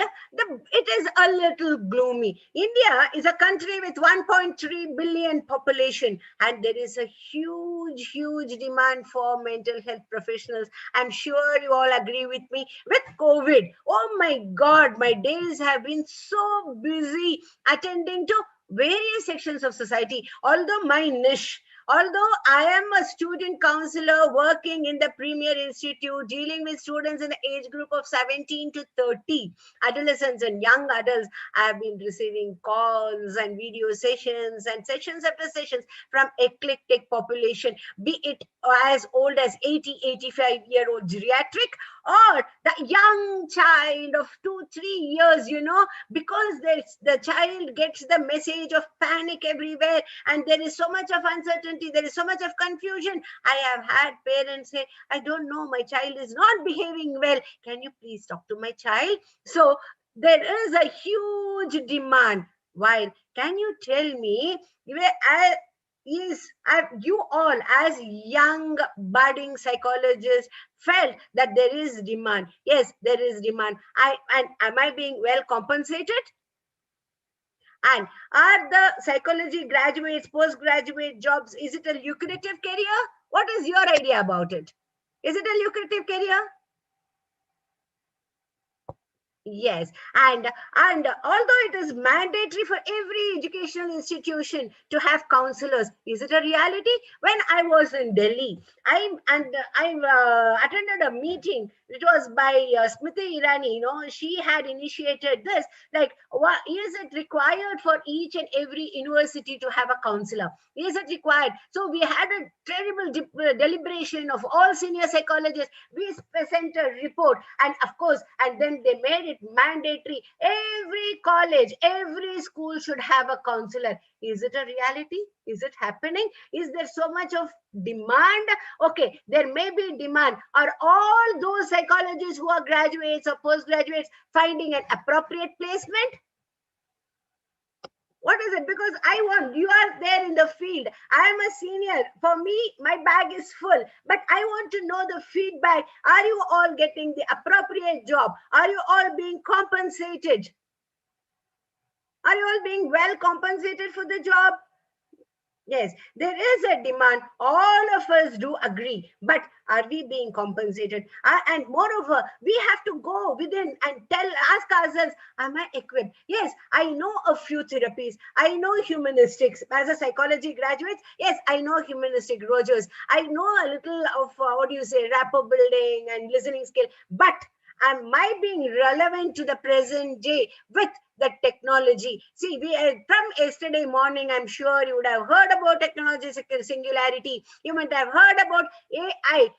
it is a little gloomy. India is a country with 1.3 billion population, and there is a huge demand for mental health professionals. I'm sure you all agree with me. With COVID, oh my God, my days have been so busy attending to various sections of society. Although my niche Although I am a student counselor working in the Premier Institute, dealing with students in the age group of 17 to 30, adolescents and young adults, I have been receiving calls and video sessions and sessions after sessions from eclectic population, be it as old as 80, 85-year-old geriatric, or the young child of 2-3 years, because the child gets the message of panic everywhere, and there is so much of uncertainty, there is so much of confusion. I have had parents say, I don't know, my child is not behaving well. Can you please talk to my child? So there is a huge demand. While, can you tell me, you all as young budding psychologists felt that there is demand? Yes, there is demand. And am I being well compensated? And are the psychology graduates, postgraduate jobs, is it a lucrative career? What is your idea about it? Is it a lucrative career? Yes, and although it is mandatory for every educational institution to have counselors, is it a reality? When I was in Delhi, I attended a meeting. It was by Smriti Irani. She had initiated this. Like, what is it required for each and every university to have a counselor? Is it required? So we had a terrible deliberation of all senior psychologists. We sent a report, and of course, and then they made it mandatory. Every college, every school should have a counselor. Is it a reality? Is it happening? Is there so much of demand? Okay, there may be demand. Are all those psychologists who are graduates or postgraduates finding an appropriate placement? What is it? Because you are there in the field. I am a senior. For me, my bag is full. But I want to know the feedback. Are you all getting the appropriate job? Are you all being compensated? Are you all being well compensated for the job? Yes, there is a demand. All of us do agree. But are we being compensated? And moreover, we have to go within and ask ourselves, am I equipped? Yes, I know a few therapies. I know humanistics. As a psychology graduate, yes, I know humanistic Rogers. I know a little of, rapport building and listening skill. But am I being relevant to the present day with the technology? See, from yesterday morning, I'm sure you would have heard about technology singularity. You might have heard about AI.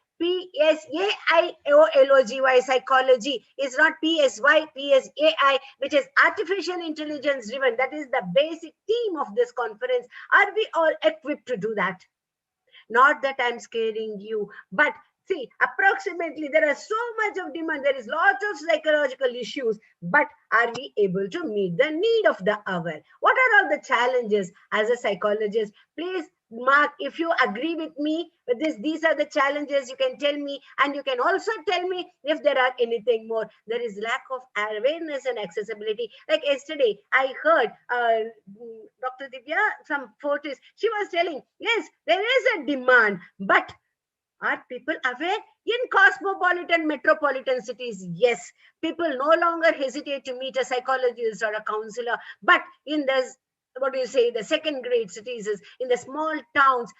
PSAIOLOGY psychology is not PSY, PSAI, which is artificial intelligence driven. That is the basic theme of this conference. Are we all equipped to do that? Not that I'm scaring you, but see, approximately there are so much of demand. There is lots of psychological issues, but are we able to meet the need of the hour? What are all the challenges as a psychologist? Please mark if you agree with me with this. These are the challenges. You can tell me, and you can also tell me if there are anything more. There is lack of awareness and accessibility. Like yesterday, I heard Dr. Divya from Fortis. She was telling, yes, there is a demand, but are people aware? In cosmopolitan metropolitan cities, yes, people no longer hesitate to meet a psychologist or a counselor. But in the the second grade cities, in the small towns,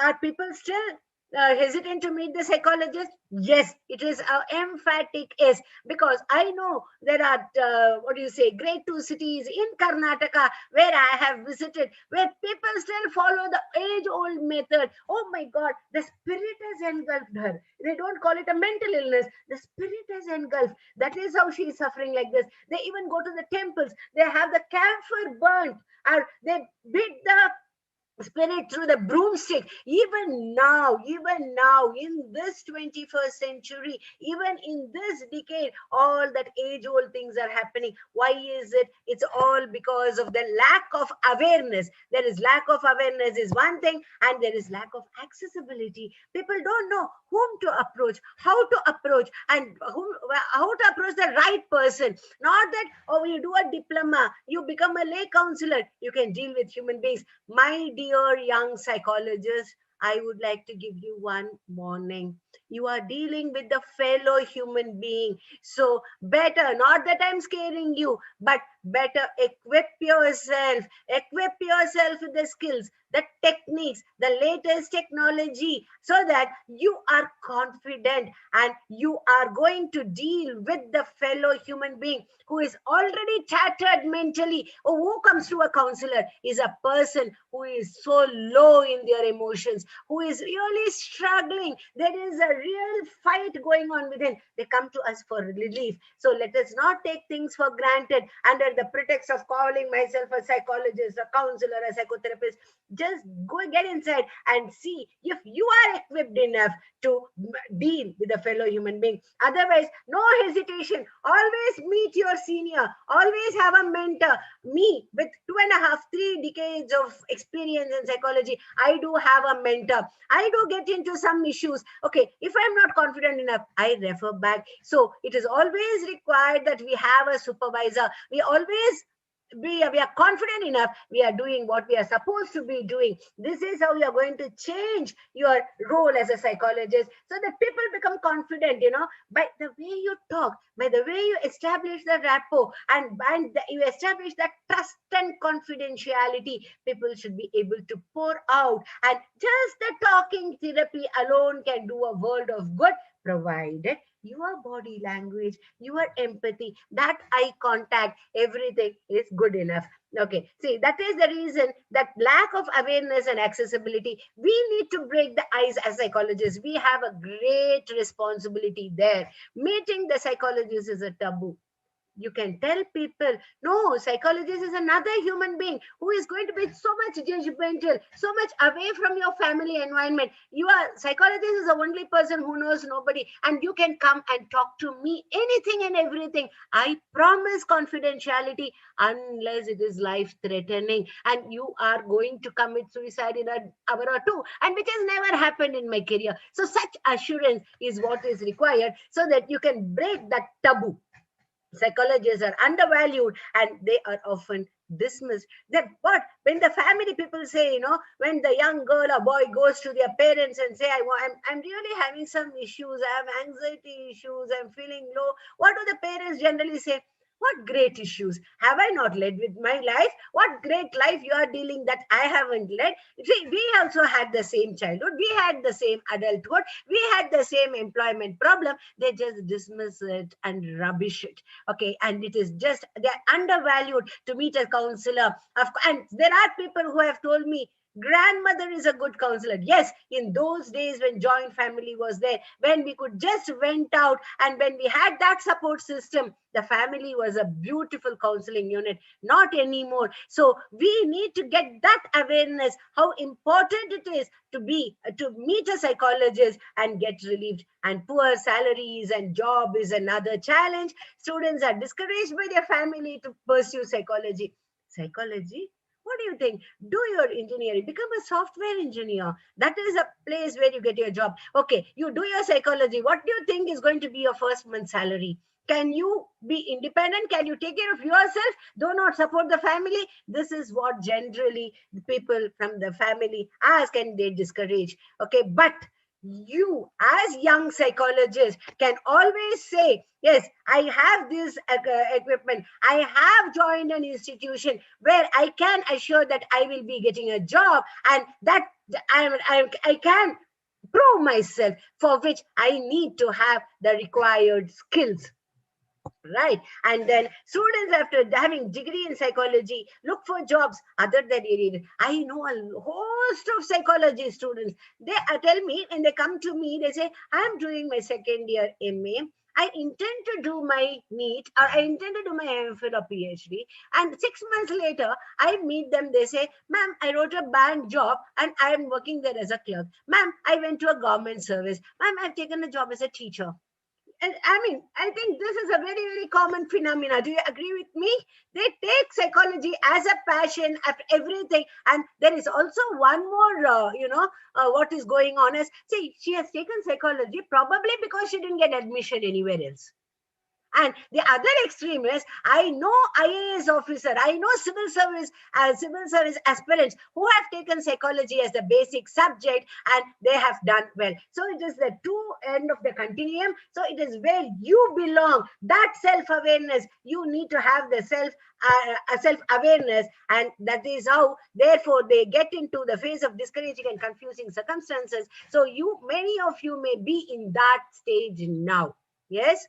are people still hesitant to meet the psychologist? Yes, it is an emphatic yes, because I know there are grade 2 cities in Karnataka where I have visited, where people still follow the age-old method. Oh my God, the spirit has engulfed her. They don't call it a mental illness. The spirit has engulfed. That is how she is suffering like this. They even go to the temples. They have the camphor burnt, or they beat the spirit through the broomstick. Even now, in this 21st century, even in this decade, all that age-old things are happening. Why is it? It's all because of the lack of awareness. There is lack of awareness is one thing, and there is lack of accessibility. People don't know whom to approach, how to approach, and how to approach the right person. Not that, oh, you do a diploma, you become a lay counselor, you can deal with human beings. My dear young psychologist, I would like to give you one warning. You are dealing with the fellow human being. So better, not that I'm scaring you, but better equip yourself with the skills. the techniques, the latest technology, so that you are confident and you are going to deal with the fellow human being who is already tattered mentally. Or who comes to a counselor is a person who is so low in their emotions, who is really struggling. There is a real fight going on within. They come to us for relief. So let us not take things for granted under the pretext of calling myself a psychologist, a counselor, a psychotherapist. Just go get inside and see if you are equipped enough to deal with a fellow human being. Otherwise, no hesitation. Always meet your senior. Always have a mentor. Me, with 2.5, 3 decades of experience in psychology, I do have a mentor. I do get into some issues. Okay, if I'm not confident enough, I refer back. So it is always required that we have a supervisor. We are confident enough we are doing what we are supposed to be doing. This is how you are going to change your role as a psychologist, so that people become confident, by the way you talk, by the way you establish the rapport, and you establish that trust and confidentiality. People should be able to pour out, and just the talking therapy alone can do a world of good, provided your body language, your empathy, that eye contact, everything is good enough. Okay, see, that is the reason that lack of awareness and accessibility, we need to break the ice as psychologists. We have a great responsibility there. Meeting the psychologist is a taboo. You can tell people, no, psychologist is another human being who is going to be so much judgmental, so much away from your family environment. Psychologist is the only person who knows nobody, and you can come and talk to me anything and everything. I promise confidentiality unless it is life-threatening and you are going to commit suicide in an hour or two, and which has never happened in my career. So such assurance is what is required so that you can break that taboo. Psychologists are undervalued and they are often dismissed. But when the family people say, when the young girl or boy goes to their parents and say, I'm really having some issues, I have anxiety issues, I'm feeling low, what do the parents generally say? What great issues have I not led with my life? What great life you are dealing that I haven't led? See, we also had the same childhood. We had the same adulthood. We had the same employment problem. They just dismiss it and rubbish it. Okay, and it is just, they're undervalued to meet a counselor. And there are people who have told me, grandmother is a good counselor. Yes, in those days when joint family was there, when we could just vent out and when we had that support system, the family was a beautiful counseling unit. Not anymore. So we need to get that awareness, how important it is to meet a psychologist and get relieved. And poor salaries and job is another challenge. Students are discouraged by their family to pursue psychology. What do you think? Do your engineering, become a software engineer. That is a place where you get your job. Okay, you do your psychology. What do you think is going to be your first month's salary? Can you be independent? Can you take care of yourself? Do not support the family. This is what generally people from the family ask and they discourage. Okay, but you as young psychologists can always say, yes, I have this equipment. I have joined an institution where I can assure that I will be getting a job and that I can prove myself, for which I need to have the required skills. Right. And then students, after having degree in psychology, look for jobs other than area. I know a host of psychology students. They tell me, when they come to me, they say, I'm doing my second year MA. I intend to do my NEET, or I intend to do my MPhil or PhD. And 6 months later, I meet them. They say, ma'am, I wrote a bank job and I am working there as a clerk. Ma'am, I went to a government service. Ma'am, I've taken a job as a teacher. And I think this is a very, very common phenomena. Do you agree with me? They take psychology as a passion after everything. And there is also one more, what is going on is, see, she has taken psychology probably because she didn't get admission anywhere else. And the other extreme is, I know IAS officer, I know civil service aspirants who have taken psychology as the basic subject and they have done well. So it is the two end of the continuum. So it is where you belong. That self-awareness, you need to have the self-awareness, and that is how, therefore, they get into the phase of discouraging and confusing circumstances. So many of you may be in that stage now. Yes.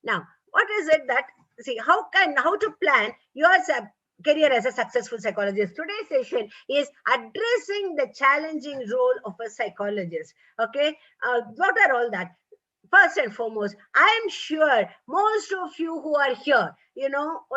Now, what is it that, see, how to plan your career as a successful psychologist? Today's session is addressing the challenging role of a psychologist. Okay, what are all that? First and foremost, I am sure most of you who are here,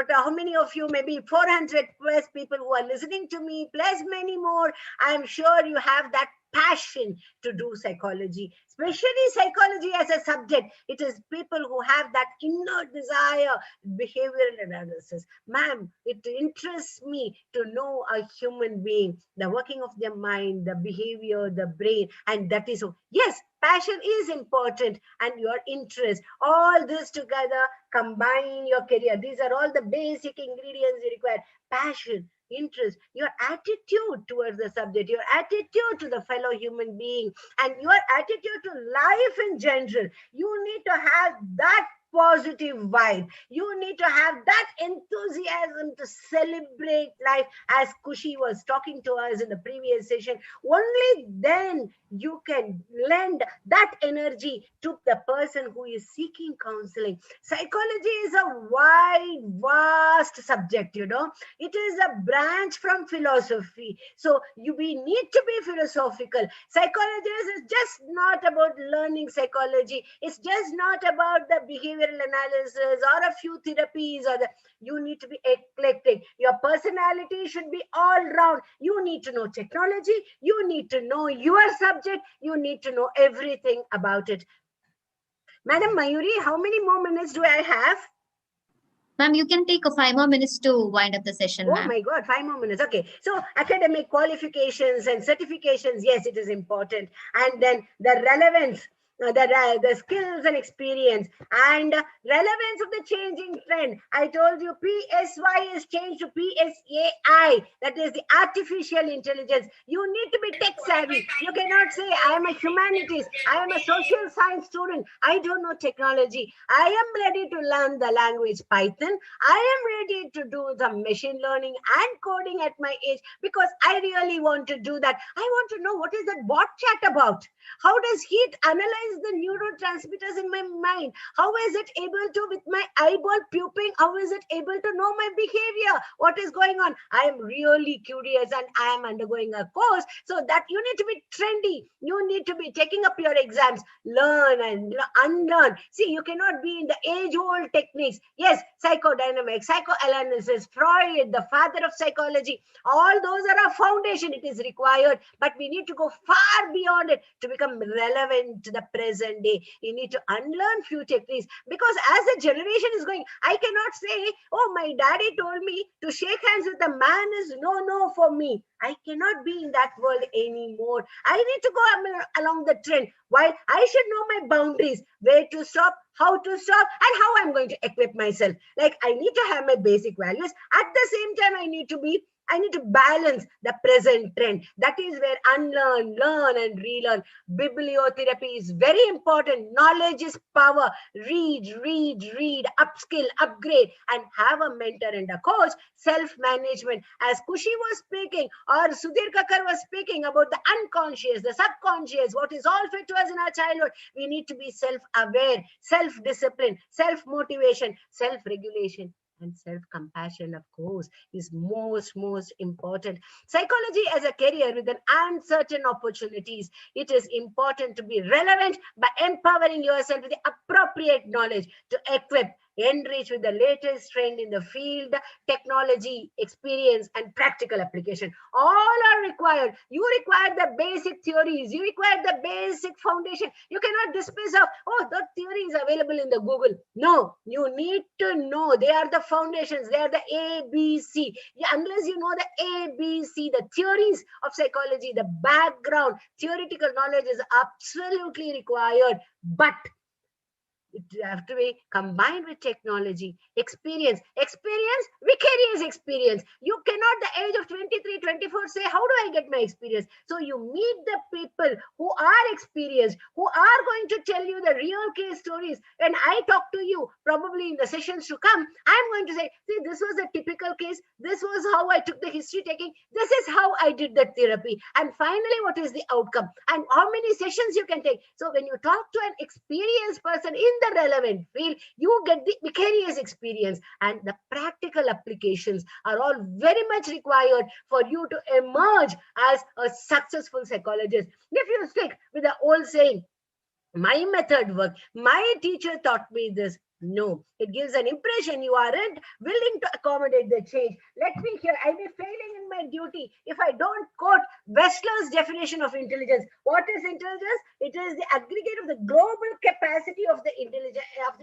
how many of you, maybe 400 plus people who are listening to me, plus many more, I am sure you have that passion to do psychology, especially psychology as a subject. It is people who have that inner desire, behavioral analysis. Ma'am, it interests me to know a human being, the working of their mind, the behavior, the brain, and that is so. Yes, passion is important, and your interest. All this together combine your career. These are all the basic ingredients you require. Passion, interest, your attitude towards the subject, your attitude to the fellow human being, and your attitude to life in general. You need to have that positive vibe. You need to have that enthusiasm to celebrate life, as Kushi was talking to us in the previous session. Only then you can lend that energy to the person who is seeking counseling. Psychology is a wide, vast subject, It is a branch from philosophy. So we need to be philosophical. Psychology is just not about learning psychology. It's just not about the behavioral analysis or a few therapies, you need to be eclectic. Your personality should be all round. You need to know technology. You need to know your subject. You need to know everything about it. Madam Mayuri, how many more minutes do I have? Ma'am, you can take 5 more minutes to wind up the session. Oh my God, 5 more minutes. Okay. So academic qualifications and certifications, yes, it is important. And then the relevance, the skills and experience, and relevance of the changing trend. I told you PSY is changed to PSAI. That is the artificial intelligence. You need to be tech savvy. You cannot say, I am a humanities, I am a social science student, I don't know technology. I am ready to learn the language Python. I am ready to do the machine learning and coding at my age, because I really want to do that. I want to know, what is that bot chat about? How does heat analyze the neurotransmitters in my mind? How is it able to, with my eyeball pupilling, how is it able to know my behavior? What is going on? I am really curious, and I am undergoing a course. So that you need to be trendy. You need to be taking up your exams, learn and unlearn. See, you cannot be in the age-old techniques. Yes, psychodynamics, psychoanalysis, Freud, the father of psychology, all those are a foundation. It is required, but we need to go far beyond it to become relevant to the present day. You need to unlearn few techniques, because as the generation is going, I cannot say, oh, my daddy told me to shake hands with a man is no for me. I cannot be in that world anymore. I need to go along the trend. While I should know my boundaries, where to stop, how to stop, and how I'm going to equip myself. Like, I need to have my basic values. At the same time, I need to balance the present trend. That is where unlearn, learn, and relearn. Bibliotherapy is very important. Knowledge is power. Read, upskill, upgrade, and have a mentor and a coach. Self-management, as Kushi was speaking, or Sudhir Kakar was speaking about the unconscious, the subconscious, what is all fed to us in our childhood. We need to be self-aware, self-discipline, self-motivation, self-regulation, and self-compassion, of course, is most important. Psychology as a career with an uncertain opportunities. It is important to be relevant by empowering yourself with the appropriate knowledge to equip, enrich with the latest trend in the field, technology, experience, and practical application. All are required. You require the basic theories. You require the basic foundation. You cannot dismiss of, oh, that theory is available in the Google. No, you need to know. They are the foundations. They are the ABC. Unless you know the ABC, the theories of psychology, the background, theoretical knowledge is absolutely required. But It have to be combined with technology. Experience, vicarious experience. You cannot, the age of 23, 24, say, how do I get my experience? So you meet the people who are experienced, who are going to tell you the real case stories. When I talk to you, probably in the sessions to come, I'm going to say, see, this was a typical case. This was how I took the history taking. This is how I did the therapy. And finally, what is the outcome? And how many sessions you can take. So when you talk to an experienced person in the relevant field, you get the vicarious experience, and the practical applications are all very much required for you to emerge as a successful psychologist. If you stick with the old saying, my method worked, my teacher taught me this, no, it gives an impression you aren't willing to accommodate the change. Let me hear, I'll be failing in my duty if I don't quote Wechsler's definition of intelligence. What is intelligence? It is the aggregate of the global capacity of the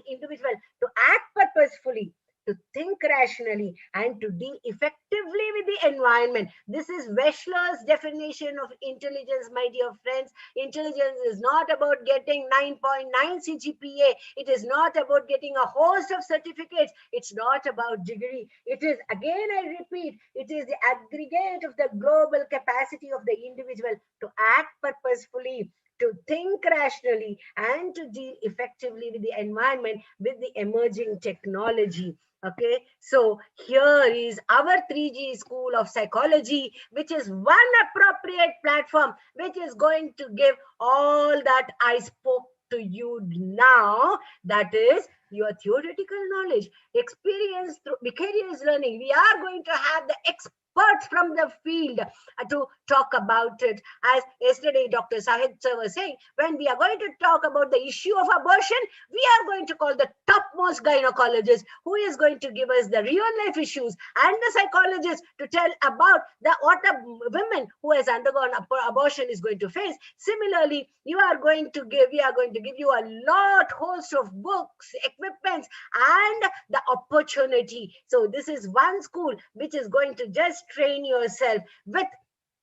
individual to act purposefully, to think rationally, and to deal effectively with the environment. This is Wechsler's definition of intelligence, my dear friends. Intelligence is not about getting 9.9 CGPA. It is not about getting a host of certificates. It's not about degree. It is, again, I repeat, it is the aggregate of the global capacity of the individual to act purposefully, to think rationally, and to deal effectively with the environment, with the emerging technology. Okay, so here is our 3G School of Psychology, which is one appropriate platform, which is going to give all that I spoke to you now, that is your theoretical knowledge, experience through vicarious learning. We are going to have the experts from the field to talk about it. As yesterday Dr. Sahid sir was saying, when we are going to talk about the issue of abortion, we are going to call the topmost gynecologist who is going to give us the real life issues, and the psychologist to tell about what a women who has undergone abortion is going to face. Similarly, we are going to give you a host of books, equipments, and the opportunity. So this is one school which is going to just train yourself with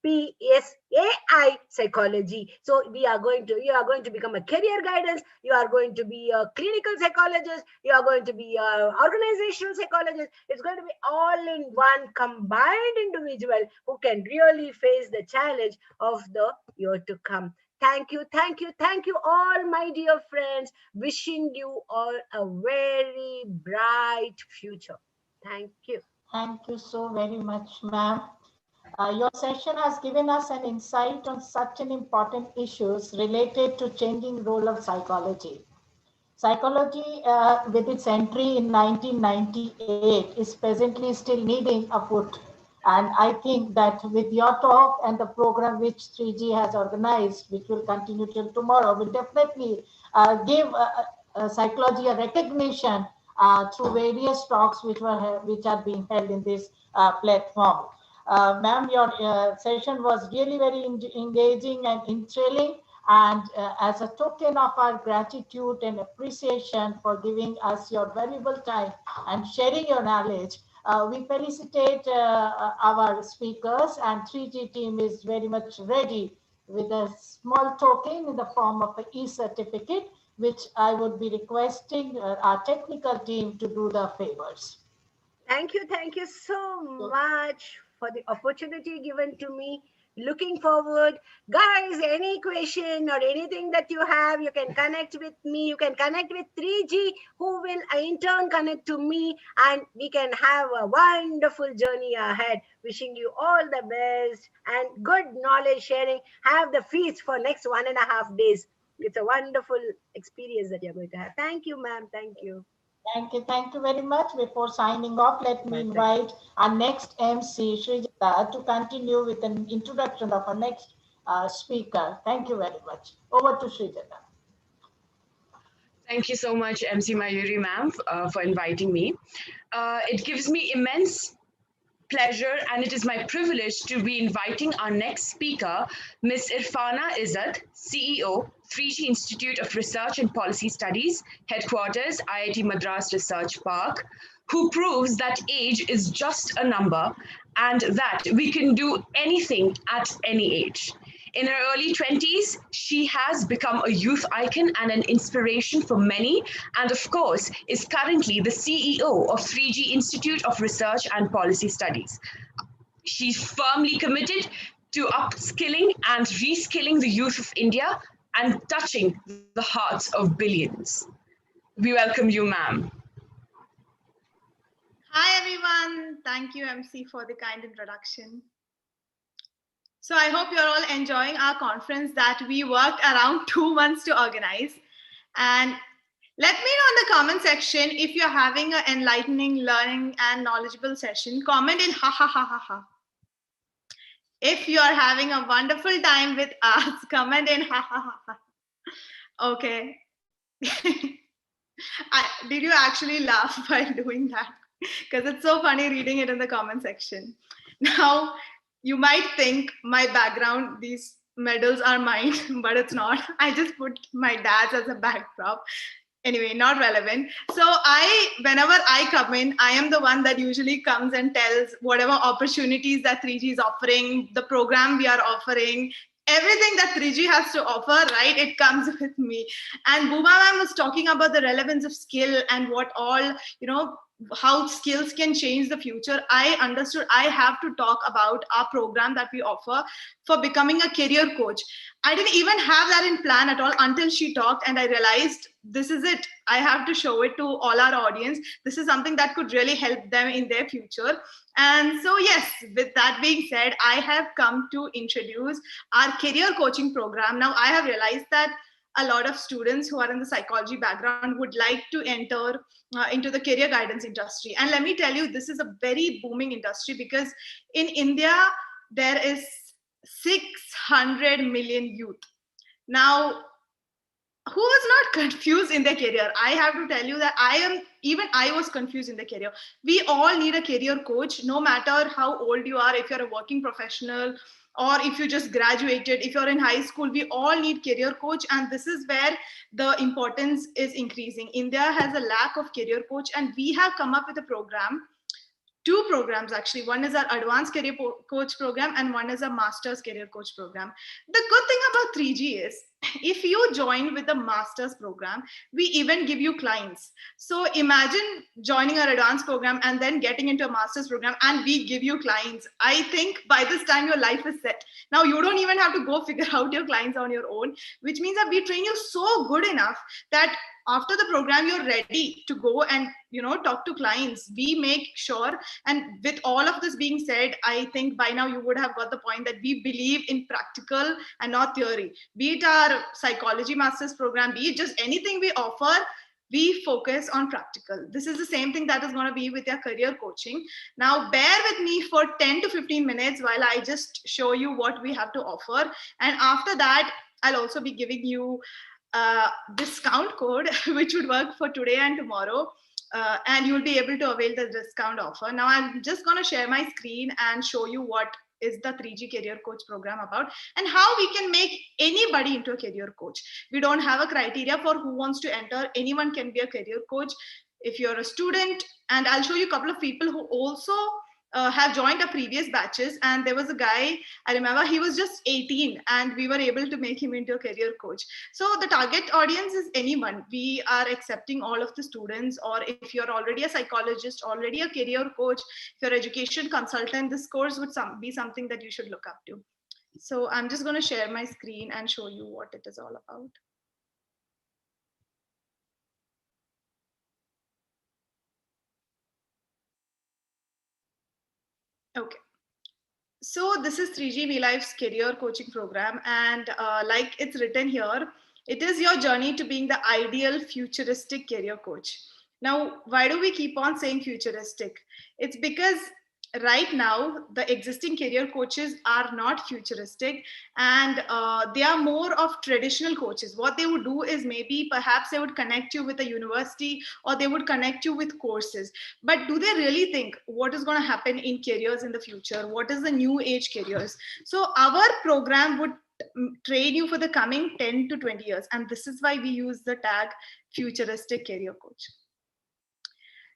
PSAI psychology. So you are going to become a career guidance. You are going to be a clinical psychologist. You are going to be an organizational psychologist. It's going to be all in one combined individual who can really face the challenge of the year to come. Thank you all, my dear friends. Wishing you all a very bright future. Thank you. Thank you so very much, ma'am. Your session has given us an insight on such an important issues related to changing role of psychology. Psychology, with its entry in 1998, is presently still needing a push. And I think that with your talk and the program which 3G has organized, which will continue till tomorrow, will definitely give psychology a recognition through various talks which are being held in this platform. Ma'am, your session was really very engaging and enthralling. And as a token of our gratitude and appreciation for giving us your valuable time and sharing your knowledge, we felicitate our speakers, and 3G team is very much ready with a small token in the form of an e-certificate, which I would be requesting our technical team to do the favors. Thank you so much for the opportunity given to me. Looking forward. Guys, any question or anything that you have, you can connect with me. You can connect with 3G, who will in turn connect to me, and we can have a wonderful journey ahead. Wishing you all the best and good knowledge sharing. Have the feast for next 1.5 days. It's a wonderful experience that you're going to have. Thank you, ma'am. Thank you. Thank you very much. Before signing off, let me invite our next MC, Srijata, to continue with an introduction of our next speaker. Thank you very much. Over to Srijata. Thank you so much, MC Mayuri ma'am, for inviting me. It gives me immense pleasure, and it is my privilege to be inviting our next speaker, Ms. Irfana Izzat, CEO, 3G Institute of Research and Policy Studies, Headquarters, IIT Madras Research Park, who proves that age is just a number and that we can do anything at any age. In her early 20s, she has become a youth icon and an inspiration for many, and of course, is currently the CEO of 3G Institute of Research and Policy Studies. She's firmly committed to upskilling and reskilling the youth of India and touching the hearts of billions. We welcome you, ma'am. Hi, everyone. Thank you, MC, for the kind introduction. So I hope you're all enjoying our conference that we worked around 2 months to organize. And let me know in the comment section if you're having an enlightening, learning, and knowledgeable session. Comment in ha ha ha ha ha. If you're having a wonderful time with us, comment in ha ha ha ha. Okay. Did you actually laugh while doing that? Because it's so funny reading it in the comment section. Now, you might think my background, these medals are mine, but it's not. I just put my dad's as a backdrop. Anyway, not relevant. So whenever I come in, I am the one that usually comes and tells whatever opportunities that 3G is offering, the program we are offering, everything that 3G has to offer, right? It comes with me. And Booba ma'am was talking about the relevance of skill and what all, how skills can change the future. I understood I have to talk about our program that we offer for becoming a career coach. I didn't even have that in plan at all until she talked, and I realized this is it. I have to show it to all our audience. This is something that could really help them in their future. And so, yes, with that being said, I have come to introduce our career coaching program. Now, I have realized that a lot of students who are in the psychology background would like to enter into the career guidance industry. And let me tell you, this is a very booming industry because in India, there is 600 million youth. Now, who was not confused in their career? I have to tell you that I was confused in the career. We all need a career coach, no matter how old you are, if you're a working professional, or if you just graduated, if you're in high school, we all need career coach. And this is where the importance is increasing. India has a lack of career coach, and we have come up with a program, 2 programs actually. One is our advanced career coach program and one is a master's career coach program. The good thing about 3G is if you join with the master's program, we even give you clients. So imagine joining our advanced program and then getting into a master's program and we give you clients. I think by this time your life is set. Now you don't even have to go figure out your clients on your own, which means that we train you so good enough that after the program, you're ready to go and talk to clients. We make sure, and with all of this being said, I think by now you would have got the point that we believe in practical and not theory. Be it our psychology master's program, be it just anything we offer, we focus on practical. This is the same thing that is going to be with your career coaching. Now, bear with me for 10 to 15 minutes while I just show you what we have to offer. And after that, I'll also be giving you discount code which would work for today and tomorrow, and you'll be able to avail the discount offer. Now I'm just going to share my screen and show you what is the 3G career coach program about and how we can make anybody into a career coach. We don't have a criteria for who wants to enter. Anyone can be a career coach if you're a student, and I'll show you a couple of people who also have joined our previous batches. And there was a guy, I remember he was just 18 and we were able to make him into a career coach. So the target audience is anyone. We are accepting all of the students, or if you're already a psychologist, already a career coach, if you're an education consultant, this course would be something that you should look up to. So I'm just going to share my screen and show you what it is all about. Okay, so this is 3G VLife's career coaching program, and like it's written here, it is your journey to being the ideal futuristic career coach. Now, why do we keep on saying futuristic? It's because right now the existing career coaches are not futuristic, and they are more of traditional coaches. What they would do is maybe perhaps they would connect you with a university, or they would connect you with courses. But do they really think what is going to happen in careers in the future? What is the new age careers? So our program would train you for the coming 10 to 20 years, and this is why we use the tag futuristic career coach.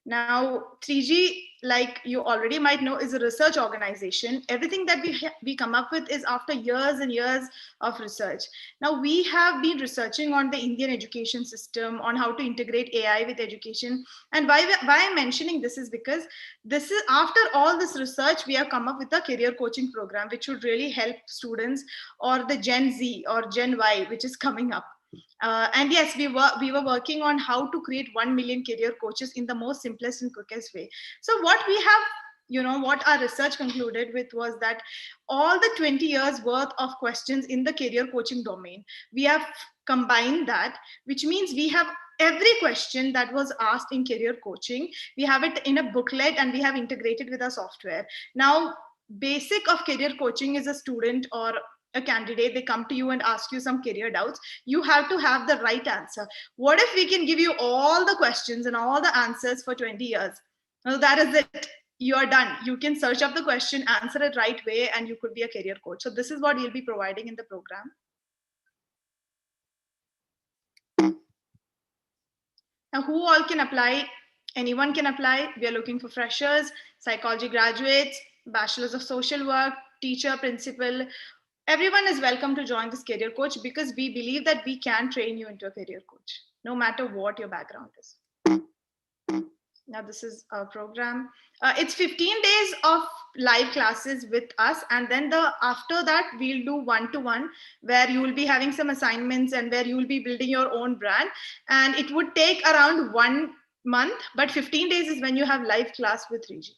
Now, 3G, like you already might know, is a research organization. Everything that we come up with is after years and years of research. Now, we have been researching on the Indian education system, on how to integrate AI with education. And why I'm mentioning this is because this is after all this research, we have come up with a career coaching program, which would really help students or the Gen Z or Gen Y, which is coming up. And yes, we were working on how to create 1 million career coaches in the most simplest and quickest way. So what we have, what our research concluded with was that all the 20 years worth of questions in the career coaching domain, we have combined that, which means we have every question that was asked in career coaching. We have it in a booklet and we have integrated with our software. Now, basic of career coaching is a student or a candidate, they come to you and ask you some career doubts. You have to have the right answer. What if we can give you all the questions and all the answers for 20 years? Well, that is it. You are done. You can search up the question, answer it right way, and you could be a career coach. So this is what you'll be providing in the program. Now, who all can apply? Anyone can apply. We are looking for freshers, psychology graduates, bachelors of social work, teacher, principal. Everyone is welcome to join this career coach because we believe that we can train you into a career coach, no matter what your background is. Now, this is our program. It's 15 days of live classes with us. And then after that, we'll do one-to-one where you will be having some assignments and where you will be building your own brand. And it would take around 1 month, but 15 days is when you have live class with 3G.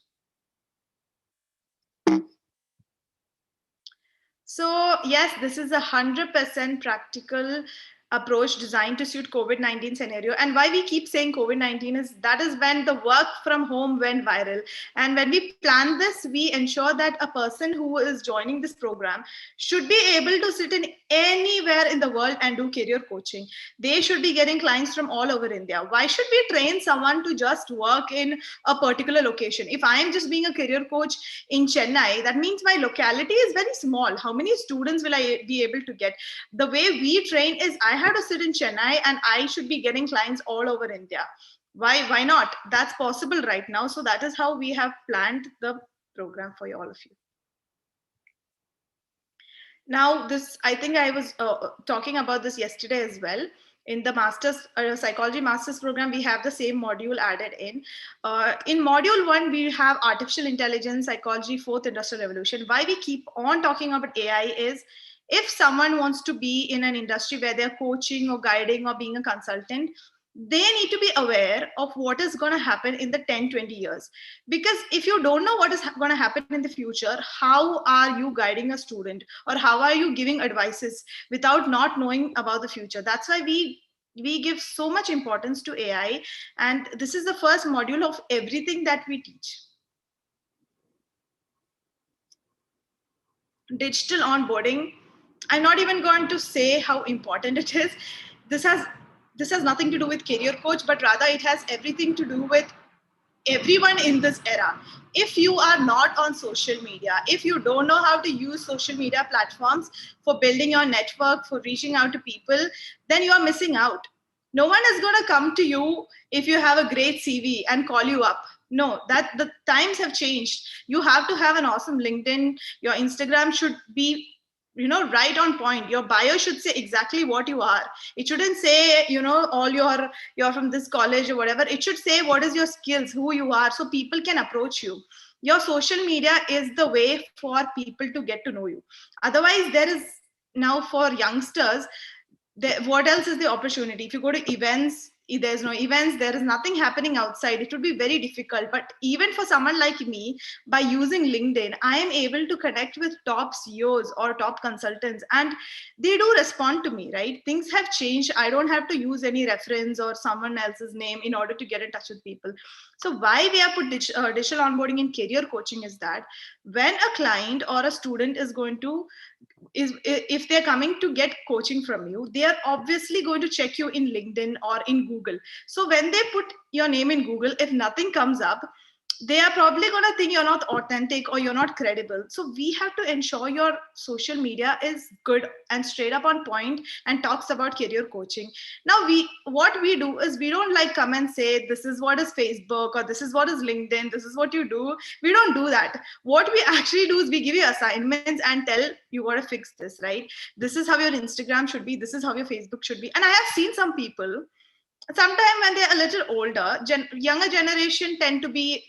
So yes, this is 100% practical approach designed to suit COVID-19 scenario. And why we keep saying COVID-19 is that is when the work from home went viral. And when we plan this, we ensure that a person who is joining this program should be able to sit in anywhere in the world and do career coaching. They should be getting clients from all over India. Why should we train someone to just work in a particular location? If I am just being a career coach in Chennai, that means my locality is very small. How many students will I be able to get? The way we train is I have to sit in Chennai and I should be getting clients all over India. Why not? That's possible right now. So that is how we have planned the program for all of you. Now, this, I think I was talking about this yesterday as well. In the master's psychology master's program, we have the same module added in. In module 1, we have artificial intelligence, psychology, fourth industrial revolution. Why we keep on talking about AI is if someone wants to be in an industry where they're coaching or guiding or being a consultant, they need to be aware of what is going to happen in the 10-20 years. Because if you don't know what is going to happen in the future, how are you guiding a student or how are you giving advices without not knowing about the future? That's why we give so much importance to AI. And this is the first module of everything that we teach. Digital onboarding. I'm not even going to say how important it is. This has nothing to do with career coach, but rather it has everything to do with everyone in this era. If you are not on social media, if you don't know how to use social media platforms for building your network, for reaching out to people, then you are missing out. No one is going to come to you if you have a great CV and call you up. No, that the times have changed. You have to have an awesome LinkedIn. Your Instagram should be right on point. Your bio should say exactly what you are. It shouldn't say, all you're from this college or whatever. It should say what is your skills, who you are, so people can approach you. Your social media is the way for people to get to know you. Otherwise, there is now for youngsters, what else is the opportunity? If you go to events, there's no events, there is nothing happening outside. It would be very difficult. But even for someone like me, by using LinkedIn, I am able to connect with top CEOs or top consultants, and they do respond to me, right? Things have changed. I don't have to use any reference or someone else's name in order to get in touch with people. So why we have put digital onboarding in career coaching is that when a client or a student is going to, if they're coming to get coaching from you, they are obviously going to check you in LinkedIn or in Google. So when they put your name in Google, if nothing comes up, they are probably going to think you're not authentic or you're not credible. So we have to ensure your social media is good and straight up on point and talks about career coaching. Now what we do is we don't like come and say this is what is Facebook or this is what is LinkedIn, this is what you do. We don't do that. What we actually do is we give you assignments and tell you got to fix this, right? This is how your Instagram should be, this is how your Facebook should be. And I have seen some people sometimes when they're a little older, younger generation tend to be,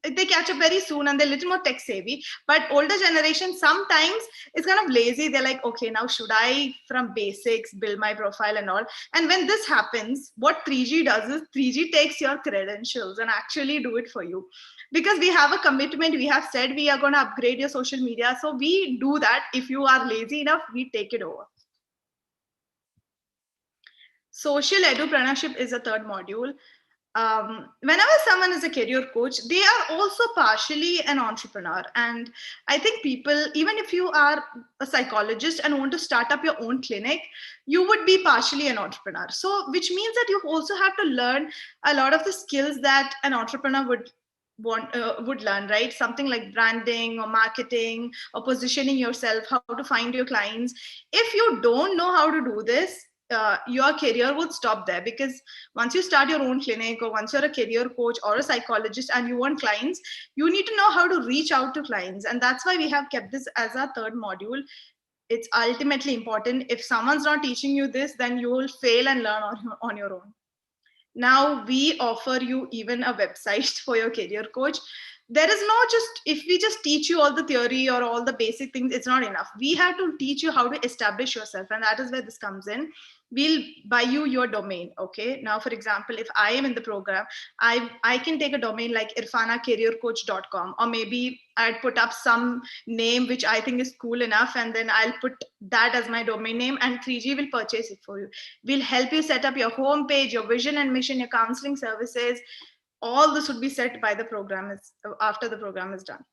they catch up very soon and they're a little more tech savvy, but older generation sometimes is kind of lazy. They're like, okay, now should I from basics build my profile and all? And when this happens, what 3G does is 3G takes your credentials and actually do it for you, because we have a commitment. We have said we are going to upgrade your social media, so we do that. If you are lazy enough, we take it over. Social edupreneurship is a third module. Whenever someone is a career coach, they are also partially an entrepreneur. And I think people, even if you are a psychologist and want to start up your own clinic, you would be partially an entrepreneur. So, which means that you also have to learn a lot of the skills that an entrepreneur would learn, right? Something like branding or marketing or positioning yourself, how to find your clients. If you don't know how to do this, your career would stop there, because once you start your own clinic or once you're a career coach or a psychologist and you want clients, you need to know how to reach out to clients. And that's why we have kept this as our third module. It's ultimately important. If someone's not teaching you this, then you will fail and learn on your own. Now we offer you even a website for your career coach. There is no just, if we just teach you all the theory or all the basic things, it's not enough. We have to teach you how to establish yourself. And that is where this comes in. We'll buy you your domain. Okay. Now, for example, if I am in the program, I can take a domain like irfanacareercoach.com, or maybe I'd put up some name which I think is cool enough, and then I'll put that as my domain name, and 3G will purchase it for you. We'll help you set up your homepage, your vision and mission, your counseling services. All this would be set by the program after the program is done.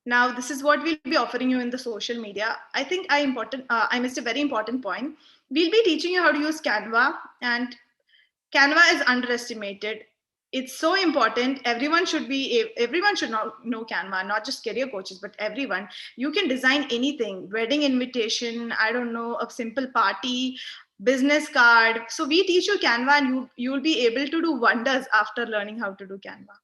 Now, this is what we'll be offering you in the social media. I think I missed a very important point. We'll be teaching you how to use Canva, and Canva is underestimated. It's so important. Everyone should know Canva, not just career coaches, but everyone. You can design anything, wedding invitation, I don't know, a simple party, business card. So we teach you Canva, and you'll be able to do wonders after learning how to do Canva.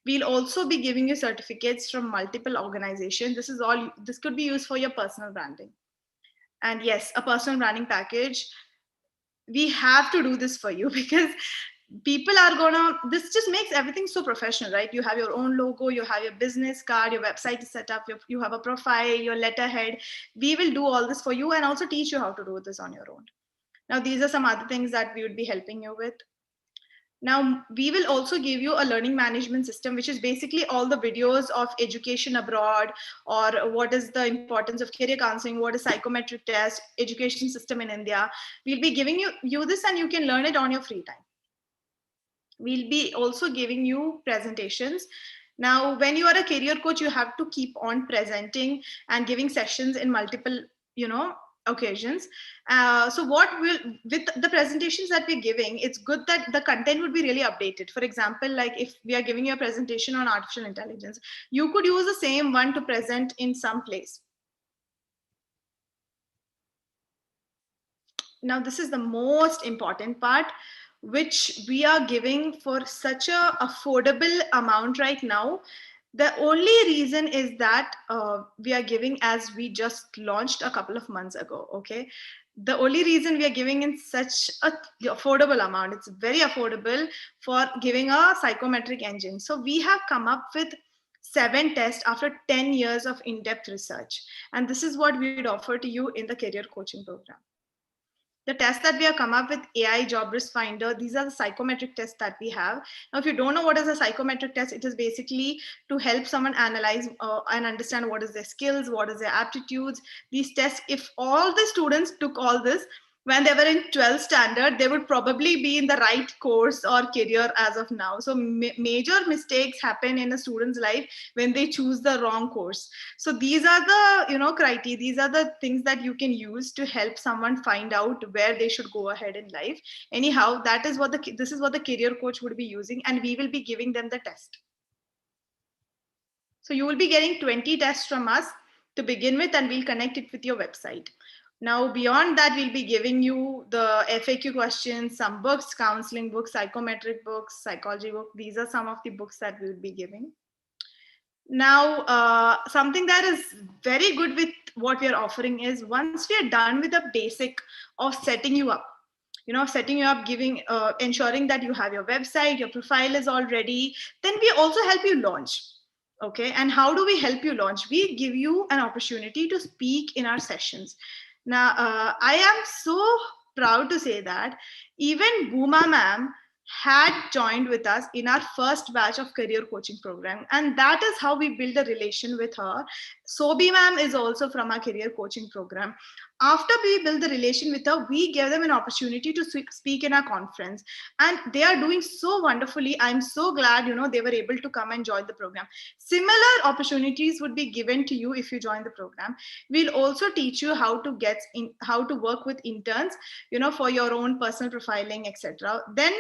We'll also be giving you certificates from multiple organizations. This could be used for your personal branding. And yes, a personal branding package. We have to do this for you, because people are this just makes everything so professional, right? You have your own logo, you have your business card, your website is set up, you have a profile, your letterhead. We will do all this for you and also teach you how to do this on your own. Now, these are some other things that we would be helping you with. Now, we will also give you a learning management system, which is basically all the videos of education abroad, or what is the importance of career counseling, what is psychometric test, education system in India. We'll be giving you this, and you can learn it on your free time. We'll be also giving you presentations. Now, when you are a career coach, you have to keep on presenting and giving sessions in multiple, occasions. So with the presentations that we're giving, it's good that the content would be really updated. For example, like if we are giving you a presentation on artificial intelligence, you could use the same one to present in some place. Now, this is the most important part, which we are giving for such a affordable amount right now. The only reason is that we are giving, as we just launched a couple of months ago, okay? The only reason we are giving in such a affordable amount, it's very affordable for giving a psychometric engine. So we have come up with 7 tests after 10 years of in-depth research. And this is what we would offer to you in the career coaching program. The tests that we have come up with, AI Job Risk Finder, these are the psychometric tests that we have. Now, if you don't know what is a psychometric test, it is basically to help someone analyze and understand what is their skills, what is their aptitudes. These tests, if all the students took all this, when they were in 12th standard, they would probably be in the right course or career as of now. So major mistakes happen in a student's life when they choose the wrong course. So these are the criteria, these are the things that you can use to help someone find out where they should go ahead in life. Anyhow, this is what the career coach would be using, and we will be giving them the test. So you will be getting 20 tests from us to begin with, and we'll connect it with your website. Now, beyond that, we'll be giving you the FAQ questions, some books, counseling books, psychometric books, psychology books. These are some of the books that we'll be giving. Now, something that is very good with what we are offering is once we are done with the basic of setting you up, giving, ensuring that you have your website, your profile is all ready, then we also help you launch. Okay, and how do we help you launch? We give you an opportunity to speak in our sessions. Now, I am so proud to say that even Booma ma'am had joined with us in our first batch of career coaching program. And that is how we build a relation with her. Sobi ma'am is also from our career coaching program. After we build the relation with her, we gave them an opportunity to speak in our conference. And they are doing so wonderfully. I'm so glad, they were able to come and join the program. Similar opportunities would be given to you if you join the program. We'll also teach you how to work with interns, for your own personal profiling, etc. Then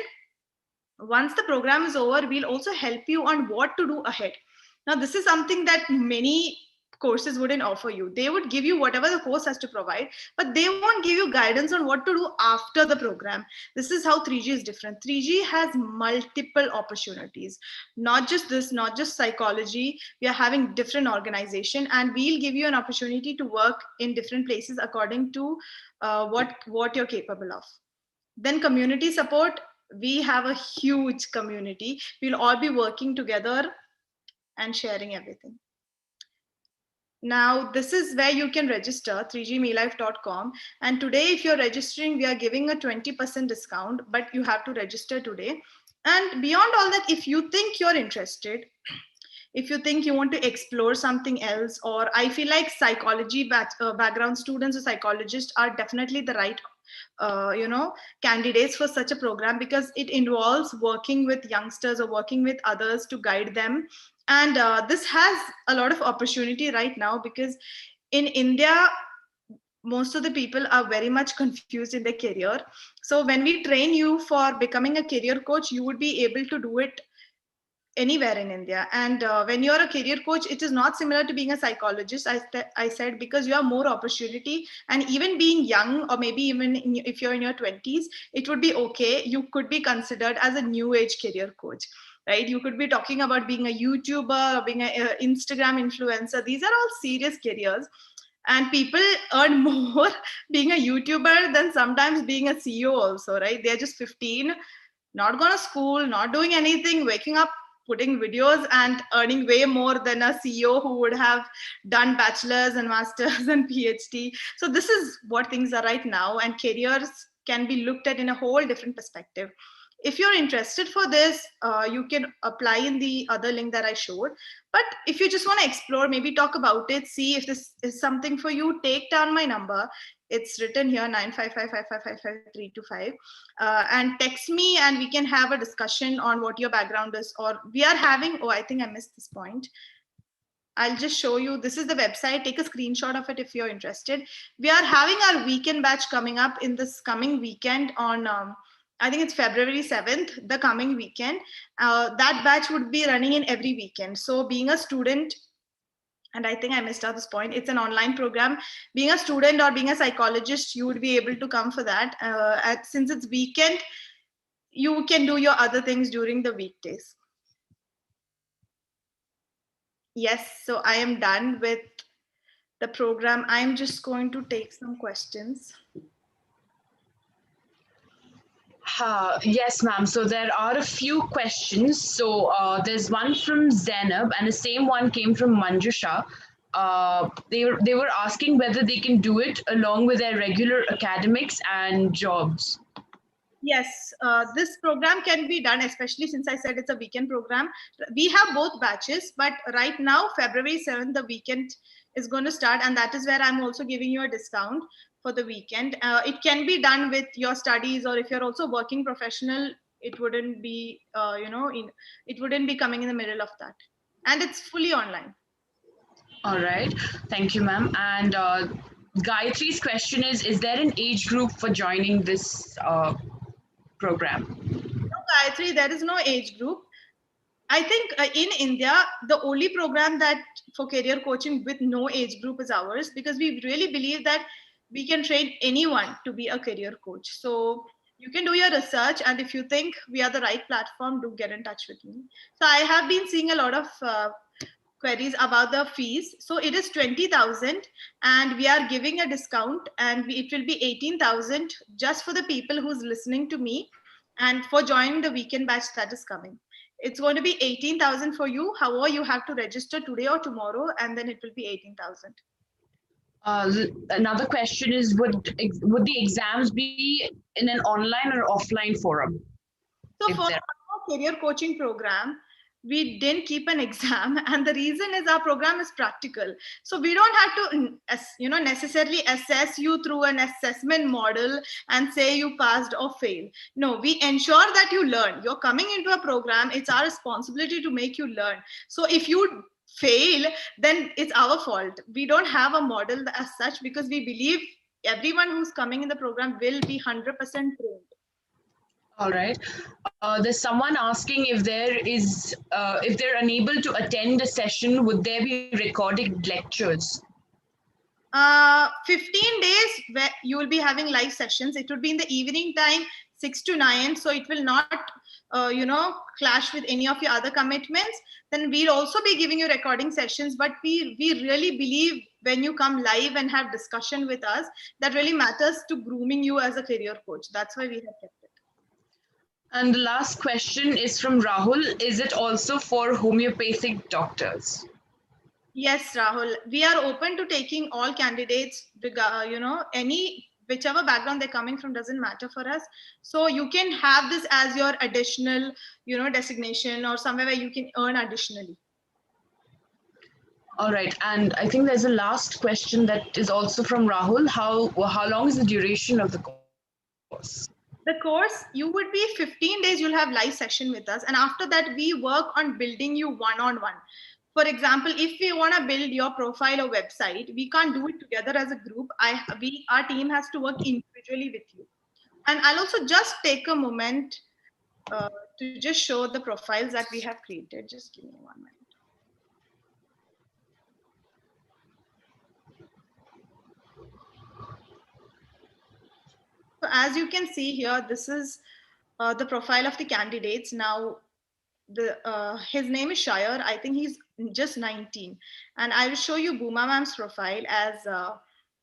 once the program is over, we'll also help you on what to do ahead. Now, this is something that many courses wouldn't offer you. They would give you whatever the course has to provide, but they won't give you guidance on what to do after the program. This is how 3G is different. 3G has multiple opportunities, not just this, not just psychology. We are having different organization, and we'll give you an opportunity to work in different places according to what you're capable of. Then community support. We have a huge community. We'll all be working together and sharing everything. Now, this is where you can register, 3gmelife.com. And today, if you're registering, we are giving a 20% discount, but you have to register today. And beyond all that, if you think you're interested, if you think you want to explore something else, or I feel like psychology background students or psychologists are definitely the right candidates for such a program, because it involves working with youngsters or working with others to guide them. And this has a lot of opportunity right now, because in India, most of the people are very much confused in their career. So when we train you for becoming a career coach, you would be able to do it anywhere in India. And when you're a career coach, it is not similar to being a psychologist, I said, because you have more opportunity. And even being young, or maybe even if you're in your 20s, it would be okay. You could be considered as a new age career coach, right? You could be talking about being a YouTuber, or being an Instagram influencer. These are all serious careers. And people earn more being a YouTuber than sometimes being a CEO also, right? They're just 15, not going to school, not doing anything, waking up, putting videos, and earning way more than a CEO who would have done bachelor's and master's and PhD. So this is what things are right now, and careers can be looked at in a whole different perspective. If you're interested for this, you can apply in the other link that I showed. But if you just want to explore, maybe talk about it, see if this is something for you, take down my number. It's written here, 95555555325, and text me, and we can have a discussion on what your background is. Or we are having, oh, I think I missed this point. I'll just show you. This is the website. Take a screenshot of it if you're interested. We are having our weekend batch coming up in this coming weekend on, I think it's February 7th, the coming weekend. That batch would be running in every weekend. So being a student, and I think I missed out this point, it's an online program. Being a student or being a psychologist, you would be able to come for that. Since it's weekend, you can do your other things during the weekdays. Yes, so I am done with the program. I'm just going to take some questions. Yes, ma'am. So there are a few questions. So there's one from Zainab, and the same one came from Manjusha. They were asking whether they can do it along with their regular academics and jobs. Yes, this program can be done, especially since I said it's a weekend program. We have both batches, but right now, February 7th, the weekend is going to start, and that is where I'm also giving you a discount. for the weekend. It can be done with your studies, or if you're also working professional, it wouldn't be, it wouldn't be coming in the middle of that. And it's fully online. All right. Thank you, ma'am. And Gayatri's question is there an age group for joining this program? No, Gayatri, there is no age group. I think in India, the only program that for career coaching with no age group is ours, because we really believe that we can train anyone to be a career coach. So you can do your research, and if you think we are the right platform, do get in touch with me. So I have been seeing a lot of queries about the fees. So it is 20,000 and we are giving a discount, and it will be 18,000 just for the people who's listening to me and for joining the weekend batch that is coming. It's going to be 18,000 for you. However, you have to register today or tomorrow, and then it will be 18,000. Another question is, would the exams be in an online or offline forum? So for our career coaching program, we didn't keep an exam, and the reason is our program is practical. So we don't have to, necessarily assess you through an assessment model and say you passed or failed. No, we ensure that you learn. You're coming into a program. It's our responsibility to make you learn. So if you fail, then it's our fault. We don't have a model as such, because we believe everyone who's coming in the program will be 100% trained. All right. There's someone asking if they're unable to attend a session, would there be recorded lectures? 15 days where you will be having live sessions. It would be in the evening time, 6 to 9. So it will not, clash with any of your other commitments. Then we'll also be giving you recording sessions. But we really believe when you come live and have discussion with us, that really matters to grooming you as a career coach. That's why we have kept it. And the last question is from Rahul. Is it also for homeopathic doctors? Yes, Rahul. We are open to taking all candidates, whichever background they're coming from doesn't matter for us. So you can have this as your additional, designation, or somewhere where you can earn additionally. All right. And I think there's a last question that is also from Rahul. How long is the duration of the course? The course, you would be 15 days, you'll have live session with us. And after that, we work on building you one-on-one. For example, if we want to build your profile or website, we can't do it together as a group. Our team has to work individually with you. And I'll also just take a moment to just show the profiles that we have created. Just give me 1 minute. So as you can see here, this is the profile of the candidates. Now, his name is Shire. I think he's just 19. And I will show you Booma ma'am's profile, as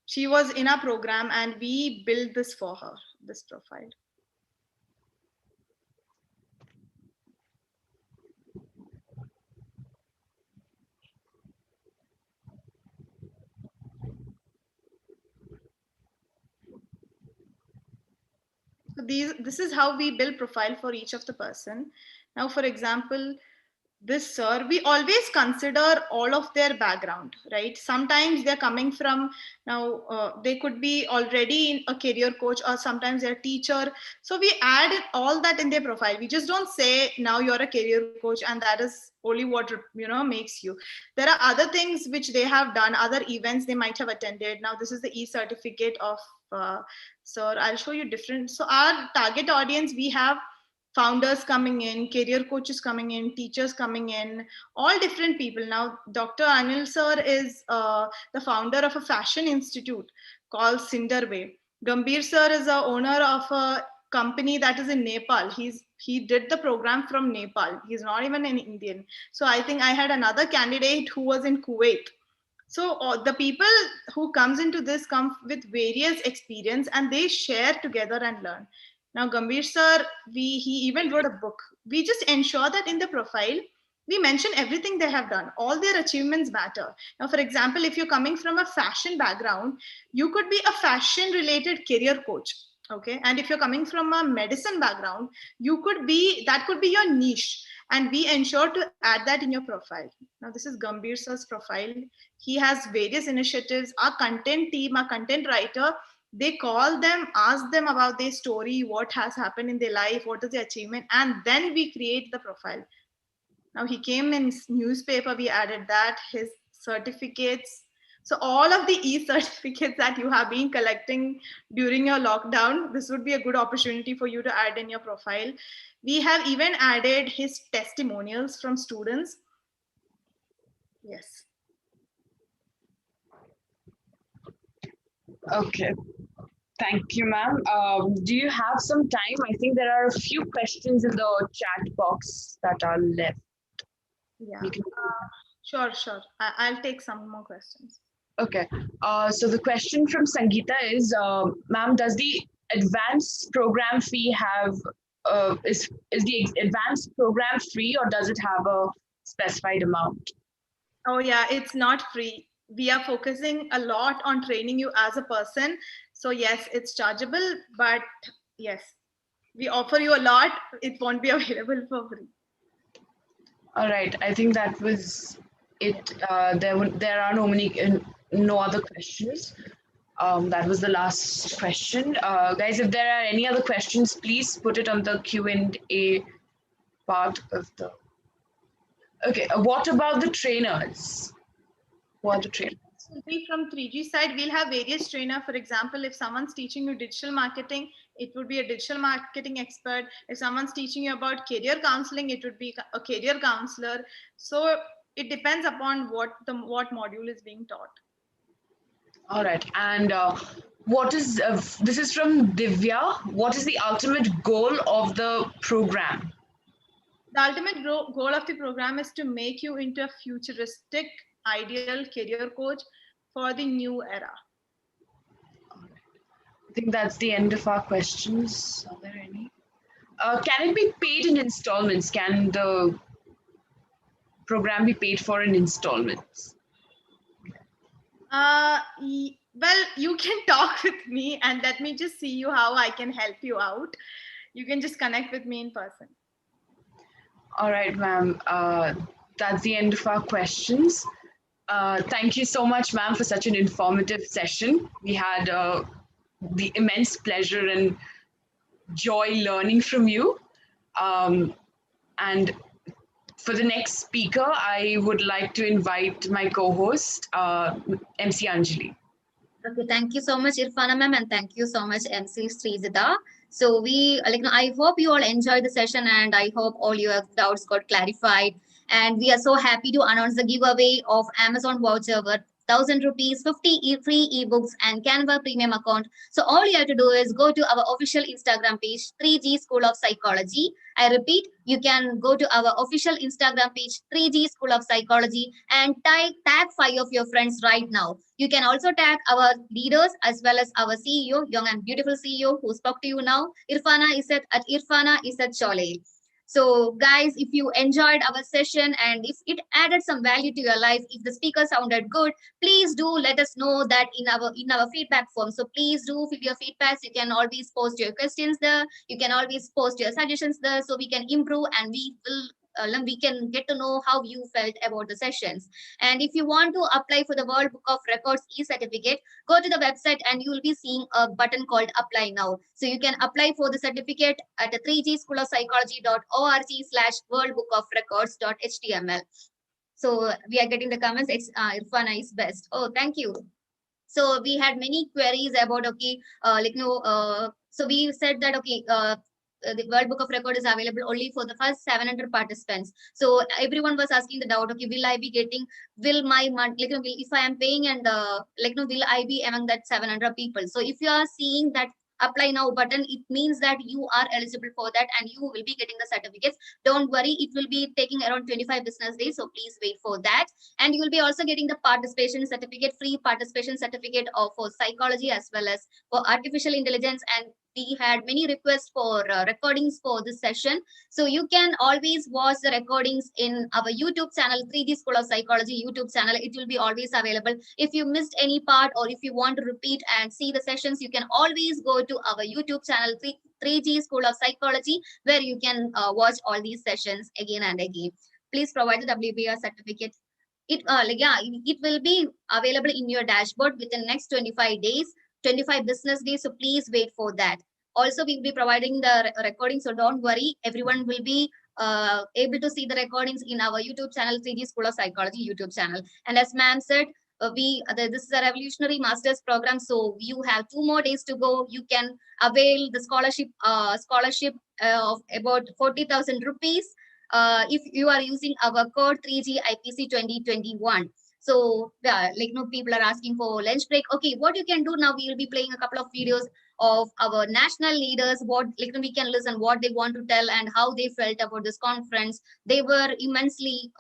she was in our program and we built this for her, this profile. So this is how we build profile for each of the person. Now, for example, this sir, we always consider all of their background, right? Sometimes they're coming from, they could be already a career coach, or sometimes they're a teacher. So we add all that in their profile. We just don't say now you're a career coach and that is only what makes you. There are other things which they have done, other events they might have attended. Now this is the e-certificate of sir. I'll show you different. So our target audience, we have founders coming in, career coaches coming in, teachers coming in, all different people. Now, Dr. Anil sir is the founder of a fashion institute called Cinderway. Gambhir sir is the owner of a company that is in Nepal. He did the program from Nepal. He's not even an Indian. So I think I had another candidate who was in Kuwait. So the people who comes into this come with various experience and they share together and learn. Now, Gambhir sir, he even wrote a book. We just ensure that in the profile, we mention everything they have done. All their achievements matter. Now, for example, if you're coming from a fashion background, you could be a fashion related career coach. Okay. And if you're coming from a medicine background, that could be your niche. And we ensure to add that in your profile. Now, this is Gambhir sir's profile. He has various initiatives. Our content team, our content writer, They call them, ask them about their story, what has happened in their life, what is the achievement, and then we create the profile. Now he came in newspaper, we added that, his certificates. So all of the e-certificates that you have been collecting during your lockdown, this would be a good opportunity for you to add in your profile. We have even added his testimonials from students. Yes. Okay. Thank you, ma'am. Do you have some time? I think there are a few questions in the chat box that are left. Yeah. You can- Sure. I'll take some more questions. Okay. So the question from Sangeeta is, ma'am, does the advanced program fee have, is the advanced program free, or does it have a specified amount? Oh yeah, it's not free. We are focusing a lot on training you as a person. So yes, it's chargeable, but yes, we offer you a lot. It won't be available for free. All right. I think that was it. There are no other questions. That was the last question. Guys, if there are any other questions, please put it on the Q&A part of the. Okay. What about the trainers? What are the trainers? From 3G side, we'll have various trainer. For example, if someone's teaching you digital marketing, it would be a digital marketing expert. If someone's teaching you about career counseling, it would be a career counselor. So it depends upon what module is being taught. All right. And what is, this is from Divya. What is the ultimate goal of the program? The ultimate goal of the program is to make you into a futuristic, ideal career coach for the new era. I think that's the end of our questions. Are there any? Can it be paid in installments? Can the program be paid for in installments? Well, you can talk with me and let me just see you how I can help you out. You can just connect with me in person. All right, ma'am. That's the end of our questions. Thank you so much, ma'am, for such an informative session. We had the immense pleasure and joy learning from you. And for the next speaker, I would like to invite my co-host, MC Anjali. Okay, thank you so much, Irfana ma'am, and thank you so much, MC Srijita. So I hope you all enjoyed the session, and I hope all your doubts got clarified. And we are so happy to announce the giveaway of Amazon voucher worth 1,000 rupees, 50 free ebooks, and Canva premium account. So all you have to do is go to our official Instagram page, 3G School of Psychology. I repeat, you can go to our official Instagram page, 3G School of Psychology, and tag 5 of your friends right now. You can also tag our leaders as well as our CEO, young and beautiful CEO who spoke to you now, Irfana Izzat at Irfana Izzat Chole. So guys, if you enjoyed our session and if it added some value to your life, if the speaker sounded good, please do let us know that in our feedback form. So please do fill your feedbacks. You can always post your questions there. You can always post your suggestions there so we can improve and we can get to know how you felt about the sessions. And if you want to apply for the World Book of Records e-certificate, go to the website and you will be seeing a button called apply now. So you can apply for the certificate at 3gschoolofpsychology.org/worldbookofrecords.html. So we are getting the comments. Irfana is best. Oh, thank you. So we had many queries about, so we said that, the World Book of Record is available only for the first 700 participants. So everyone was asking the doubt, okay, will I be getting, if I am paying and will I be among that 700 people? So if you are seeing that apply now button, it means that you are eligible for that and you will be getting the certificates. Don't worry, it will be taking around 25 business days, so please wait for that. And you will be also getting the participation certificate, free participation certificate for psychology as well as for artificial intelligence. And we had many requests for recordings for this session. So you can always watch the recordings in our YouTube channel, 3G School of Psychology YouTube channel. It will be always available. If you missed any part or if you want to repeat and see the sessions, you can always go to our YouTube channel, 3G School of Psychology, where you can watch all these sessions again and again. Please provide the WBR certificate. It will be available in your dashboard within the next 25 days. 25 business days. So please wait for that. Also, we'll be providing the recording, so don't worry. Everyone will be able to see the recordings in our YouTube channel, 3G School of Psychology YouTube channel. And as ma'am said, this is a revolutionary master's program, so you have 2 more days to go. You can avail the scholarship of about 40,000 rupees if you are using our code 3G IPC 2021. So people are asking for lunch break. Okay, what you can do now, we will be playing a couple of videos of our national leaders, what we can listen what they want to tell and how they felt about this conference. They were immensely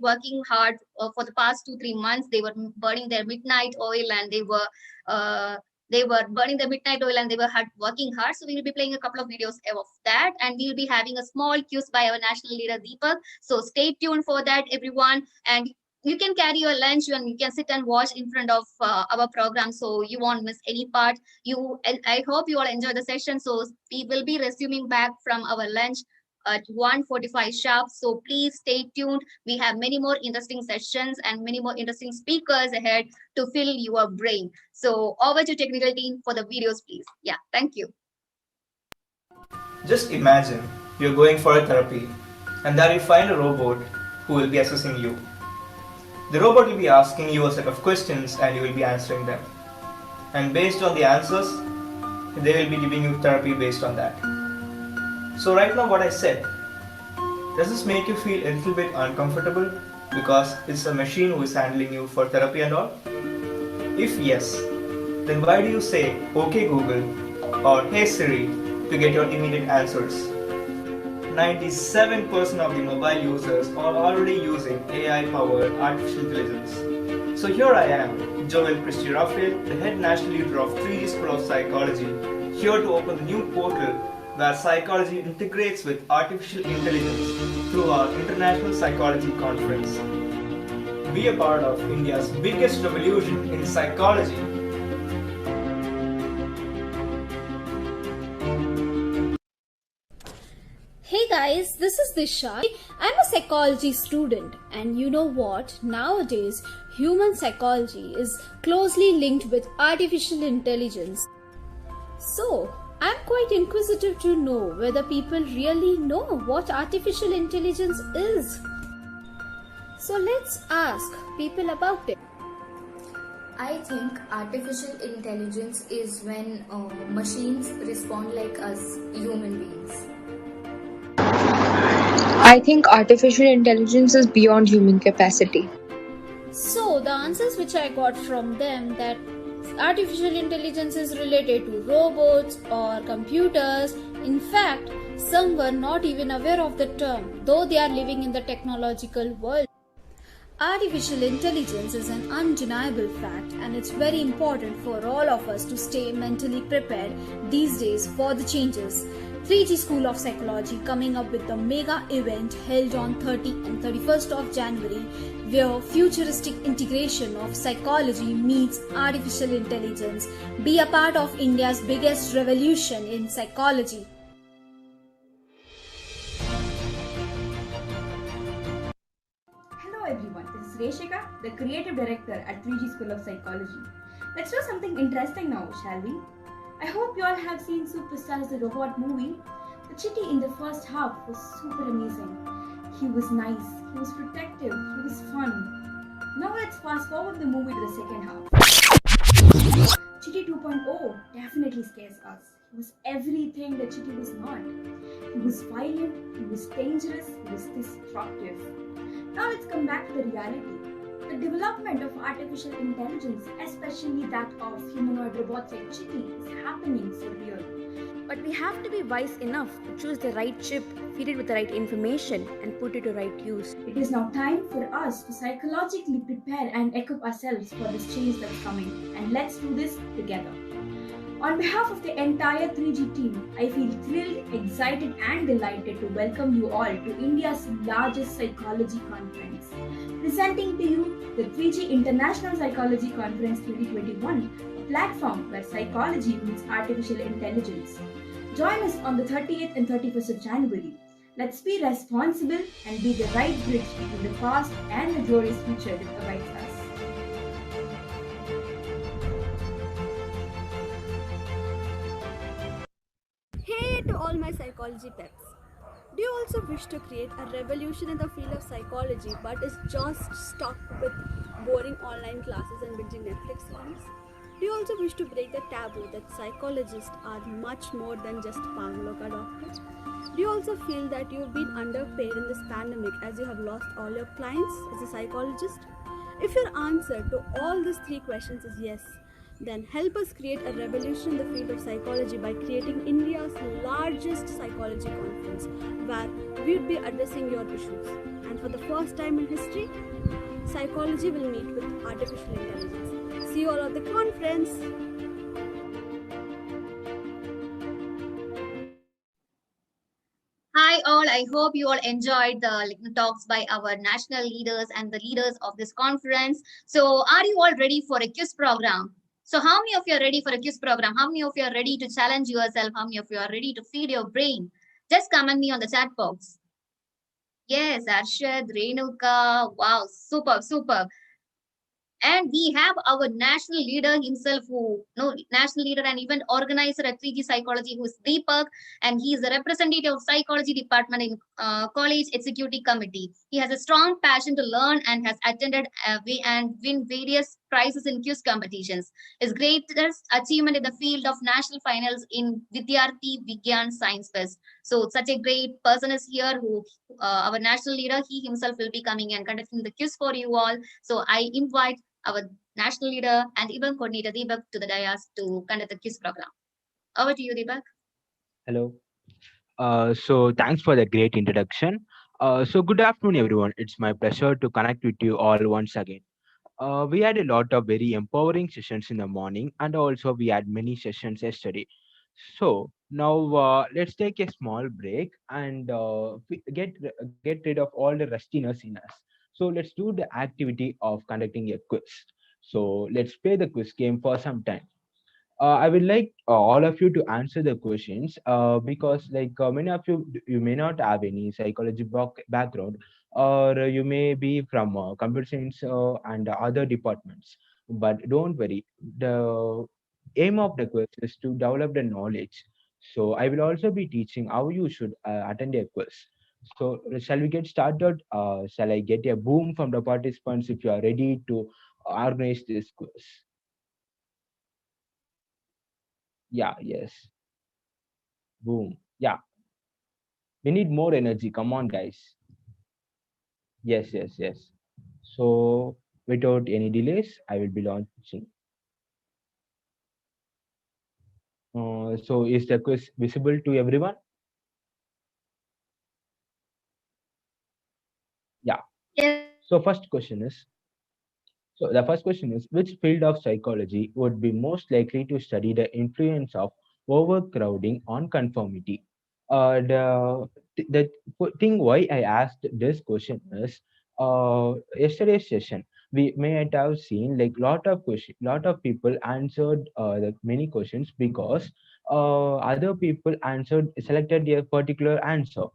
working hard for the past 2-3 months. They were burning their midnight oil and they were burning the midnight oil and they were working hard. So we will be playing a couple of videos of that, and we will be having a small quiz by our national leader Deepak. So stay tuned for that, everyone. And you can carry your lunch and you can sit and watch in front of our program, so you won't miss any part. I hope you all enjoy the session. So we will be resuming back from our lunch at 1:45 sharp. So please stay tuned. We have many more interesting sessions and many more interesting speakers ahead to fill your brain. So over to technical team for the videos, please. Yeah, thank you. Just imagine you're going for a therapy and there you find a robot who will be assessing you. The robot will be asking you a set of questions and you will be answering them. And based on the answers, they will be giving you therapy based on that. So right now what I said, does this make you feel a little bit uncomfortable because it's a machine who is handling you for therapy and all? If yes, then why do you say okay Google or hey Siri to get your immediate answers? 97% of the mobile users are already using AI-powered artificial intelligence. So here I am, Joel Christy Raphael, the head national leader of 3G School of Psychology, here to open the new portal where psychology integrates with artificial intelligence through our International Psychology Conference. Be a part of India's biggest revolution in psychology. Hey guys, this is Disha. I'm a psychology student, and you know what? Nowadays, human psychology is closely linked with artificial intelligence. So, I'm quite inquisitive to know whether people really know what artificial intelligence is. So let's ask people about it. I think artificial intelligence is when machines respond like us human beings. I think artificial intelligence is beyond human capacity. So the answers which I got from them, that artificial intelligence is related to robots or computers. In fact, some were not even aware of the term, though they are living in the technological world. Artificial intelligence is an undeniable fact, and it's very important for all of us to stay mentally prepared these days for the changes. 3G School of Psychology coming up with the mega event held on 30 and 31st of January, where futuristic integration of psychology meets artificial intelligence. Be a part of India's biggest revolution in psychology. Hello everyone, this is Reshika, the Creative Director at 3G School of Psychology. Let's do something interesting now, shall we? I hope you all have seen Superstars the Robot movie. The Chitty in the first half was super amazing. He was nice, he was protective, he was fun. Now let's fast forward the movie to the second half. Chitty 2.0 definitely scares us. He was everything that Chitty was not. He was violent, he was dangerous, he was destructive. Now let's come back to the reality. The development of artificial intelligence, especially that of humanoid robots like Chitty, is happening for real. But we have to be wise enough to choose the right chip, feed it with the right information, and put it to right use. It is now time for us to psychologically prepare and equip ourselves for this change that's coming. And let's do this together. On behalf of the entire 3G team, I feel thrilled, excited and delighted to welcome you all to India's largest psychology conference. Presenting to you the 3G International Psychology Conference 2021, a platform where psychology meets artificial intelligence. Join us on the 30th and 31st of January. Let's be responsible and be the right bridge between the past and the glorious future that awaits us. psychology peps? Do you also wish to create a revolution in the field of psychology but is just stuck with boring online classes and binging Netflix series? Do you also wish to break the taboo that psychologists are much more than just Pavlova doctors? Do you also feel that you've been underpaid in this pandemic as you have lost all your clients as a psychologist? If your answer to all these three questions is yes, then help us create a revolution in the field of psychology by creating India's largest psychology conference where we would be addressing your issues. And for the first time in history, psychology will meet with artificial intelligence. See you all at the conference. Hi all, I hope you all enjoyed the talks by our national leaders and the leaders of this conference. So are you all ready for a quiz program? So how many of you are ready for a quiz program? How many of you are ready to challenge yourself? How many of you are ready to feed your brain? Just comment me on the chat box. Yes, Arshad, Renuka, wow, super, super. And we have our national leader himself, national leader and event organizer at 3G Psychology, who is Deepak, and he is the representative of Psychology Department in College Executive Committee. He has a strong passion to learn and has attended and win various prizes in quiz competitions. His greatest achievement in the field of national finals in Vidyarthi Vigyan Science Fest. So such a great person is here who, our national leader, he himself will be coming and conducting the quiz for you all. So I invite our national leader and event coordinator Deepak to the dais to conduct the quiz program. Over to you, Deepak. Hello. So thanks for the great introduction. So good afternoon, everyone. It's my pleasure to connect with you all once again. We had a lot of very empowering sessions in the morning, and also we had many sessions yesterday. So now let's take a small break and get rid of all the rustiness in us. So let's do the activity of conducting a quiz. So let's play the quiz game for some time. I would like all of you to answer the questions because, like many of you, you may not have any psychology background, or you may be from computer science and other departments. But don't worry, the aim of the quiz is to develop the knowledge. So I will also be teaching how you should attend a quiz. So shall we get started? Shall I get a boom from the participants if you are ready to organize this quiz? Yeah, yes. Boom. Yeah. We need more energy. Come on, guys. Yes, yes, yes. So without any delays, I will be launching. So is the quiz visible to everyone? Yeah. So first question is, so the first question is, which field of psychology would be most likely to study the influence of overcrowding on conformity? The thing why I asked this question is, yesterday's session we may have seen like lot of people answered like many questions because other people answered selected a particular answer.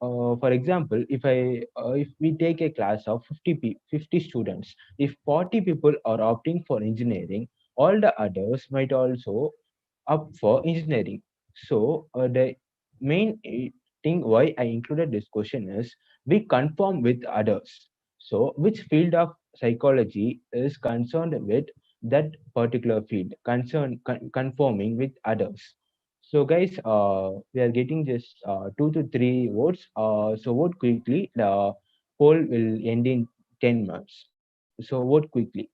For example, if we take a class of 50 students, if 40 people are opting for engineering, all the others might also up for engineering. So the main thing why I included this question is we conform with others. So which field of psychology is concerned with that particular field, conforming with others? So guys, we are getting just 2 to 3 votes. So vote quickly. The poll will end in 10 minutes. So vote quickly.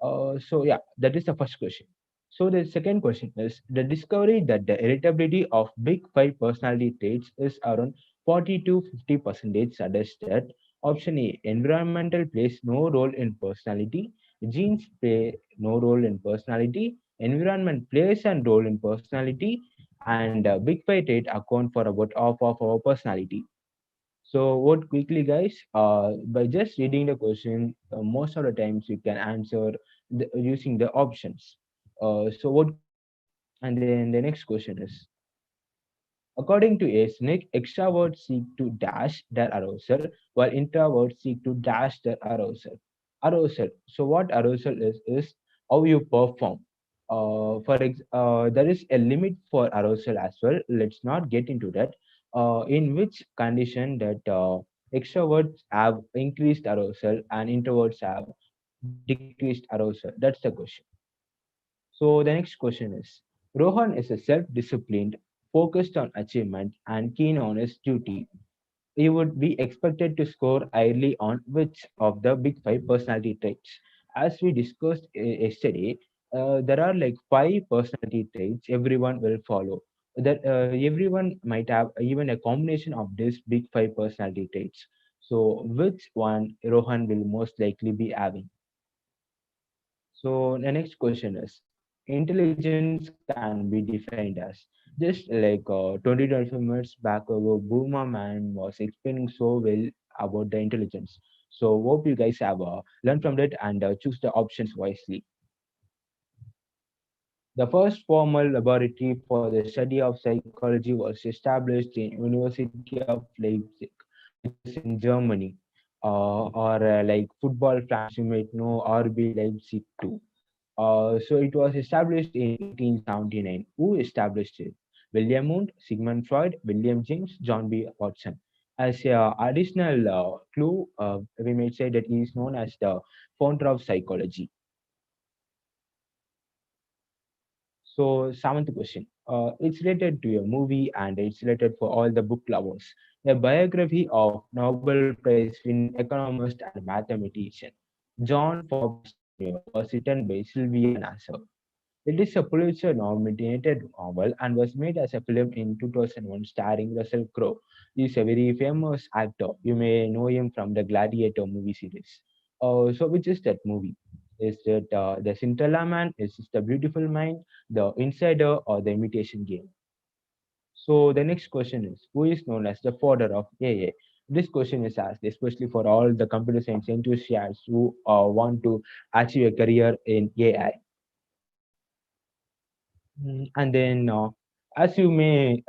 So yeah, that is the first question. So the second question is the discovery that the irritability of big five personality traits is around 40 to 50% suggested. Option A, environmental plays no role in personality. Genes play no role in personality. Environment plays a role in personality, and big five trait account for about half of our personality. So vote quickly, guys. By just reading the question, most of the times you can answer using the options. So vote quickly. And then the next question is, according to a snake, extroverts seek to dash their arousal, while introverts seek to dash their arousal. Arousal. So what arousal is how you perform. There is a limit for arousal as well. Let's not get into that. in which condition that extroverts have increased arousal and introverts have decreased arousal? That's the question. So the next question is, Rohan is a self-disciplined, focused on achievement, and keen on his duty. He would be expected to score highly on which of the big five personality traits? As we discussed yesterday, there are like five personality traits everyone will follow. That everyone might have even a combination of these big five personality traits. So, which one Rohan will most likely be having? So, the next question is, intelligence can be defined as just like 20 25 minutes back ago, Boomer Man was explaining so well about the intelligence. So, hope you guys have learned from that and choose the options wisely. The first formal laboratory for the study of psychology was established in University of Leipzig, which is in Germany, or like football fans you might know RB Leipzig too. So it was established in 1879. Who established it? William Wundt, Sigmund Freud, William James, John B. Watson. As a additional clue, we may say that he is known as the founder of psychology. So, seventh question. It's related to a movie and it's related for all the book lovers. A biography of Nobel Prize winning economist and mathematician John Forbes Jr. was written by Sylvia Nasser. It is a Pulitzer nominated novel and was made as a film in 2001 starring Russell Crowe. He is a very famous actor. You may know him from the Gladiator movie series. So, which is that movie? Is it The Cinderella Man? Is it The Beautiful Mind, The Insider, or The Imitation Game? So, the next question is, who is known as the father of AI? This question is asked especially for all the computer science enthusiasts who want to achieve a career in AI. And then, as you may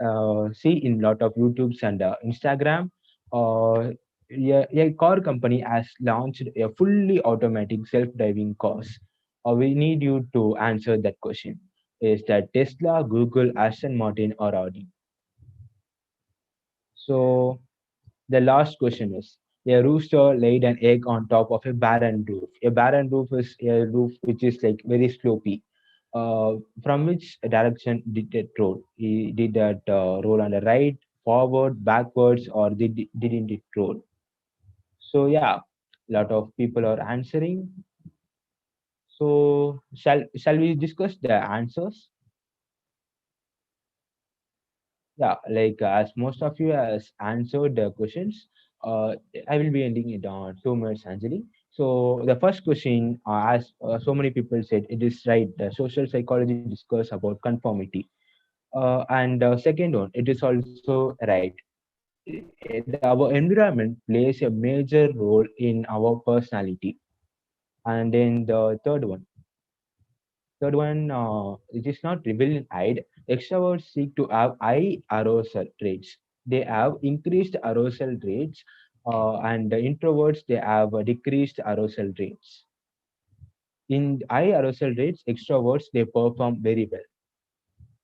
see in lot of YouTubes and Instagram, a car company has launched a fully automatic self-driving cars. We need you to answer that question. Is that Tesla, Google, Aston Martin, or Audi? So the last question is, a rooster laid an egg on top of a barren roof. A barren roof is a roof which is like very slopey. From which direction did it roll? Did that roll on the right, forward, backwards, or didn't it roll? So yeah, a lot of people are answering. So shall we discuss the answers? Yeah, like as most of you has answered the questions, I will be ending it on 2 minutes, Anjali. So the first question, as so many people said, it is right. The social psychology discuss about conformity, and second one, it is also right. Our environment plays a major role in our personality, and then the third one, it is not rebellion hide. Extroverts seek to have high arousal rates. They have increased arousal rates, and the introverts they have decreased arousal rates. In high arousal rates, extroverts they perform very well.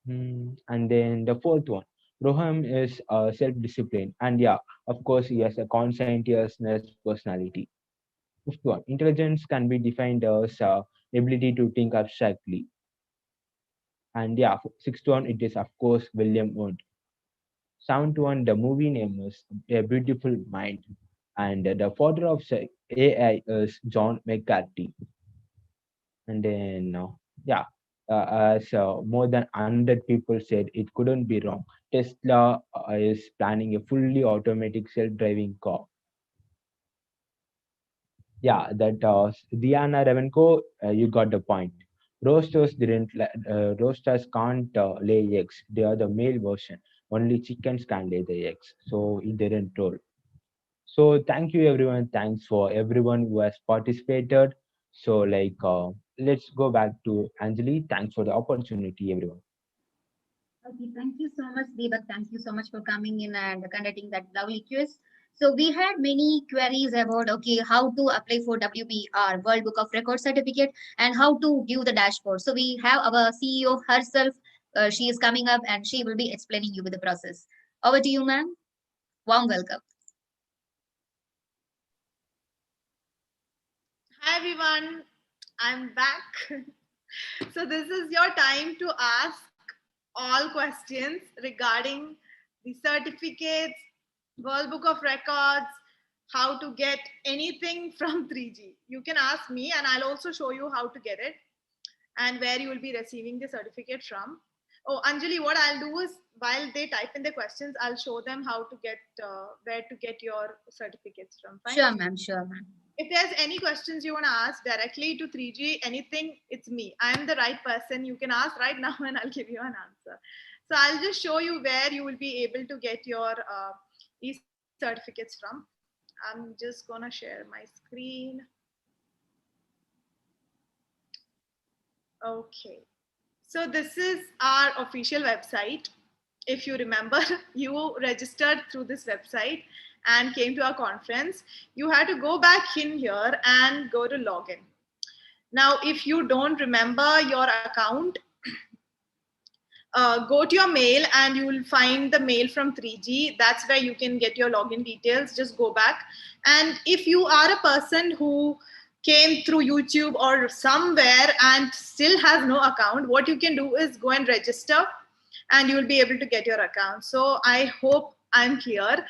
And then the fourth one, Roham is self-disciplined, and yeah, of course, he has a conscientiousness personality. Fifth one, intelligence can be defined as ability to think abstractly. And yeah, sixth one, it is of course William Wundt. Seventh one, the movie name is A Beautiful Mind. And the father of AI is John McCarthy. And then, yeah, as more than 100 people said, it couldn't be wrong. Tesla is planning a fully automatic self-driving car. Yeah, that Diana Ravenko, you got the point. Roasters can't lay eggs. They are the male version. Only chickens can lay the eggs. So it didn't roll. So thank you everyone. Thanks for everyone who has participated. So like let's go back to Anjali. Thanks for the opportunity, everyone. Okay, thank you so much, Deepak. Thank you so much for coming in and conducting that lovely quiz. So we had many queries about, okay, how to apply for WBR, World Book of Records certificate, and how to view the dashboard. So we have our CEO herself. She is coming up and she will be explaining you with the process. Over to you, ma'am. Warm welcome. Hi everyone, I'm back. So this is your time to ask all questions regarding the certificates, World Book of Records, how to get anything from 3G. You can ask me and I'll also show you how to get it and where you will be receiving the certificate from. Oh, Anjali, what I'll do is while they type in the questions, I'll show them how to get, where to get your certificates from. Fine? Sure, ma'am. Sure, ma'am. If there's any questions you want to ask directly to 3G, anything, it's me. I'm the right person. You can ask right now and I'll give you an answer. So I'll just show you where you will be able to get your e-certificates from. I'm just going to share my screen. Okay. So this is our official website. If you remember, you registered through this website and came to our conference. You had to go back in here and go to login. Now, if you don't remember your account, go to your mail and you will find the mail from 3G. That's where you can get your login details. Just go back. And if you are a person who came through YouTube or somewhere and still has no account, what you can do is go and register and you will be able to get your account. So I hope I'm clear.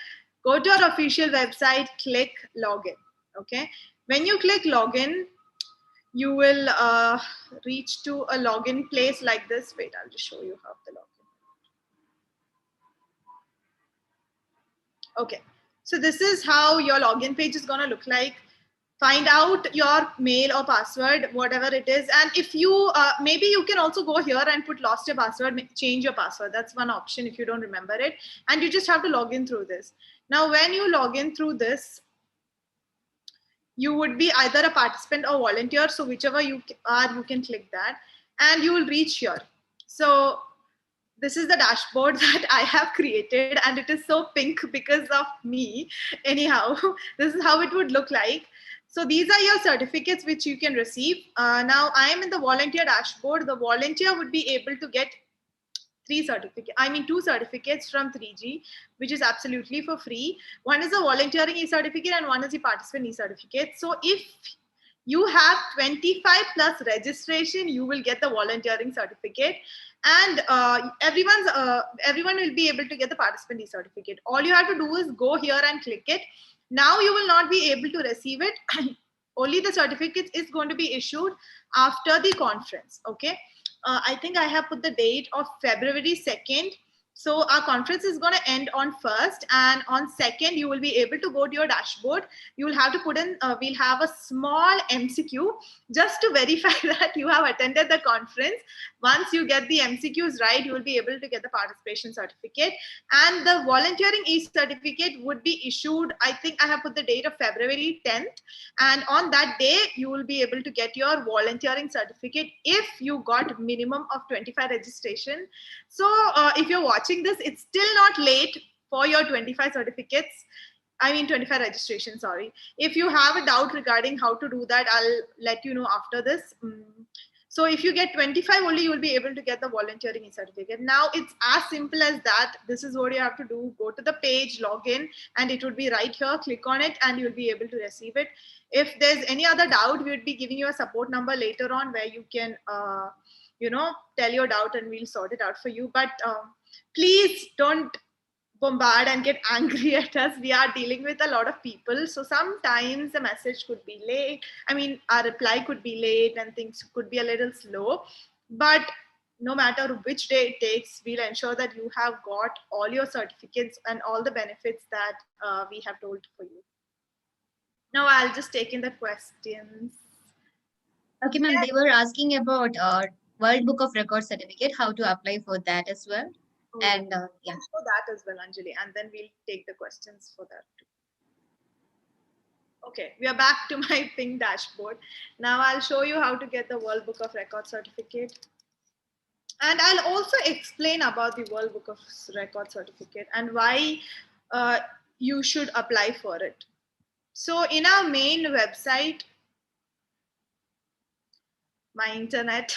Go to our official website, click login. Okay. When you click login, you will reach to a login place like this. Wait, I'll just show you how the login. Okay. So this is how your login page is going to look like. Find out your mail or password, whatever it is. And if you, maybe you can also go here and put lost your password, change your password. That's one option if you don't remember it. And you just have to log in through this. Now, when you log in through this, you would be either a participant or volunteer. So whichever you are, you can click that and you will reach here. So this is the dashboard that I have created and it is so pink because of me. Anyhow, this is how it would look like. So these are your certificates which you can receive. Now I am in the volunteer dashboard. The volunteer would be able to get two certificates from 3G, which is absolutely for free. One is a volunteering e-certificate and one is the participant e-certificate. So if you have 25 plus registration, you will get the volunteering certificate and everyone will be able to get the participant e-certificate. All you have to do is go here and click it. Now you will not be able to receive it. Only the certificate is going to be issued after the conference. Okay. I think I have put the date of February 2nd. So our conference is going to end on 1st and on 2nd, you will be able to go to your dashboard. You will have to put in, we'll have a small MCQ just to verify that you have attended the conference. Once you get the MCQs right, you will be able to get the participation certificate and the volunteering e-certificate would be issued. I think I have put the date of February 10th. And on that day, you will be able to get your volunteering certificate if you got minimum of 25 registration. So if you're watching this, it's still not late for your 25 certificates. I mean 25 registration, sorry. If you have a doubt regarding how to do that, I'll let you know after this. So if you get 25 only, you will be able to get the volunteering certificate. Now it's as simple as that. This is what you have to do. Go to the page, log in, and it would be right here. Click on it and you'll be able to receive it. If there's any other doubt, we would be giving you a support number later on where you can tell your doubt and we'll sort it out for you. But please don't bombard and get angry at us. We are dealing with a lot of people. So sometimes the message could be late. I mean, our reply could be late and things could be a little slow. But no matter which day it takes, we'll ensure that you have got all your certificates and all the benefits that we have told for you. Now I'll just take in the questions. Okay, ma'am, they were asking about World Book of Records certificate, how to apply for that as well. Oh, and yeah. For that as well, Anjali, and then we'll take the questions for that too. Okay, we are back to my pink dashboard. Now I'll show you how to get the World Book of Records certificate. And I'll also explain about the World Book of Records certificate and why you should apply for it. So in our main website, my internet,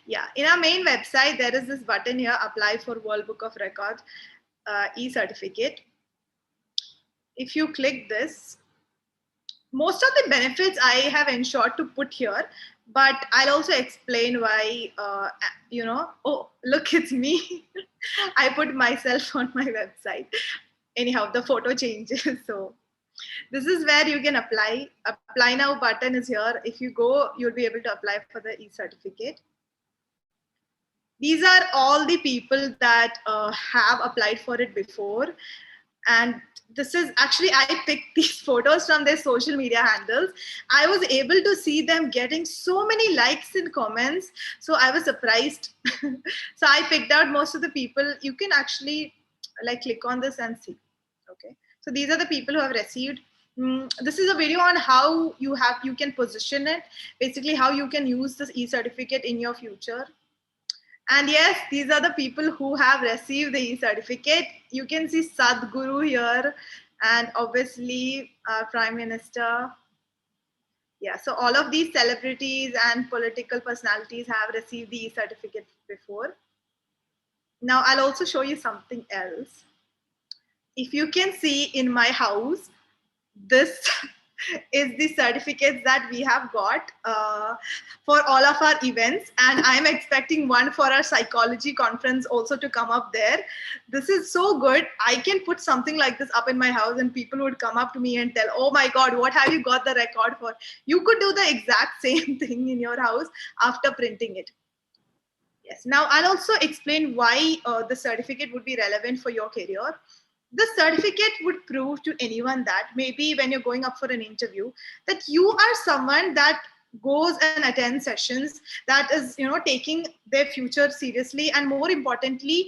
yeah, in our main website, there is this button here, apply for World Book of Records. e-certificate. If you click this, most of the benefits I have ensured to put here, but I'll also explain why, oh, look, it's me. I put myself on my website. Anyhow, the photo changes. So this is where you can apply. Apply now button is here. If you go, you'll be able to apply for the e-certificate. These are all the people that have applied for it before. And this is actually, I picked these photos from their social media handles. I was able to see them getting so many likes and comments. So I was surprised. So I picked out most of the people. You can actually like click on this and see. Okay. So these are the people who have received. This is a video on how you can position it. Basically how you can use this e-certificate in your future. And yes, these are the people who have received the e-certificate. You can see Sadhguru here, and obviously our Prime Minister. Yeah, so all of these celebrities and political personalities have received the e-certificate before. Now I'll also show you something else. If you can see in my house, this is the certificates that we have got for all of our events, and I'm expecting one for our psychology conference also to come up there. This is so good. I can put something like this up in my house and people would come up to me and tell, oh my God, what have you got the record for? You could do the exact same thing in your house after printing it. Yes. Now I'll also explain why the certificate would be relevant for your career. The certificate would prove to anyone that maybe when you're going up for an interview, that you are someone that goes and attends sessions, that is, taking their future seriously, and more importantly,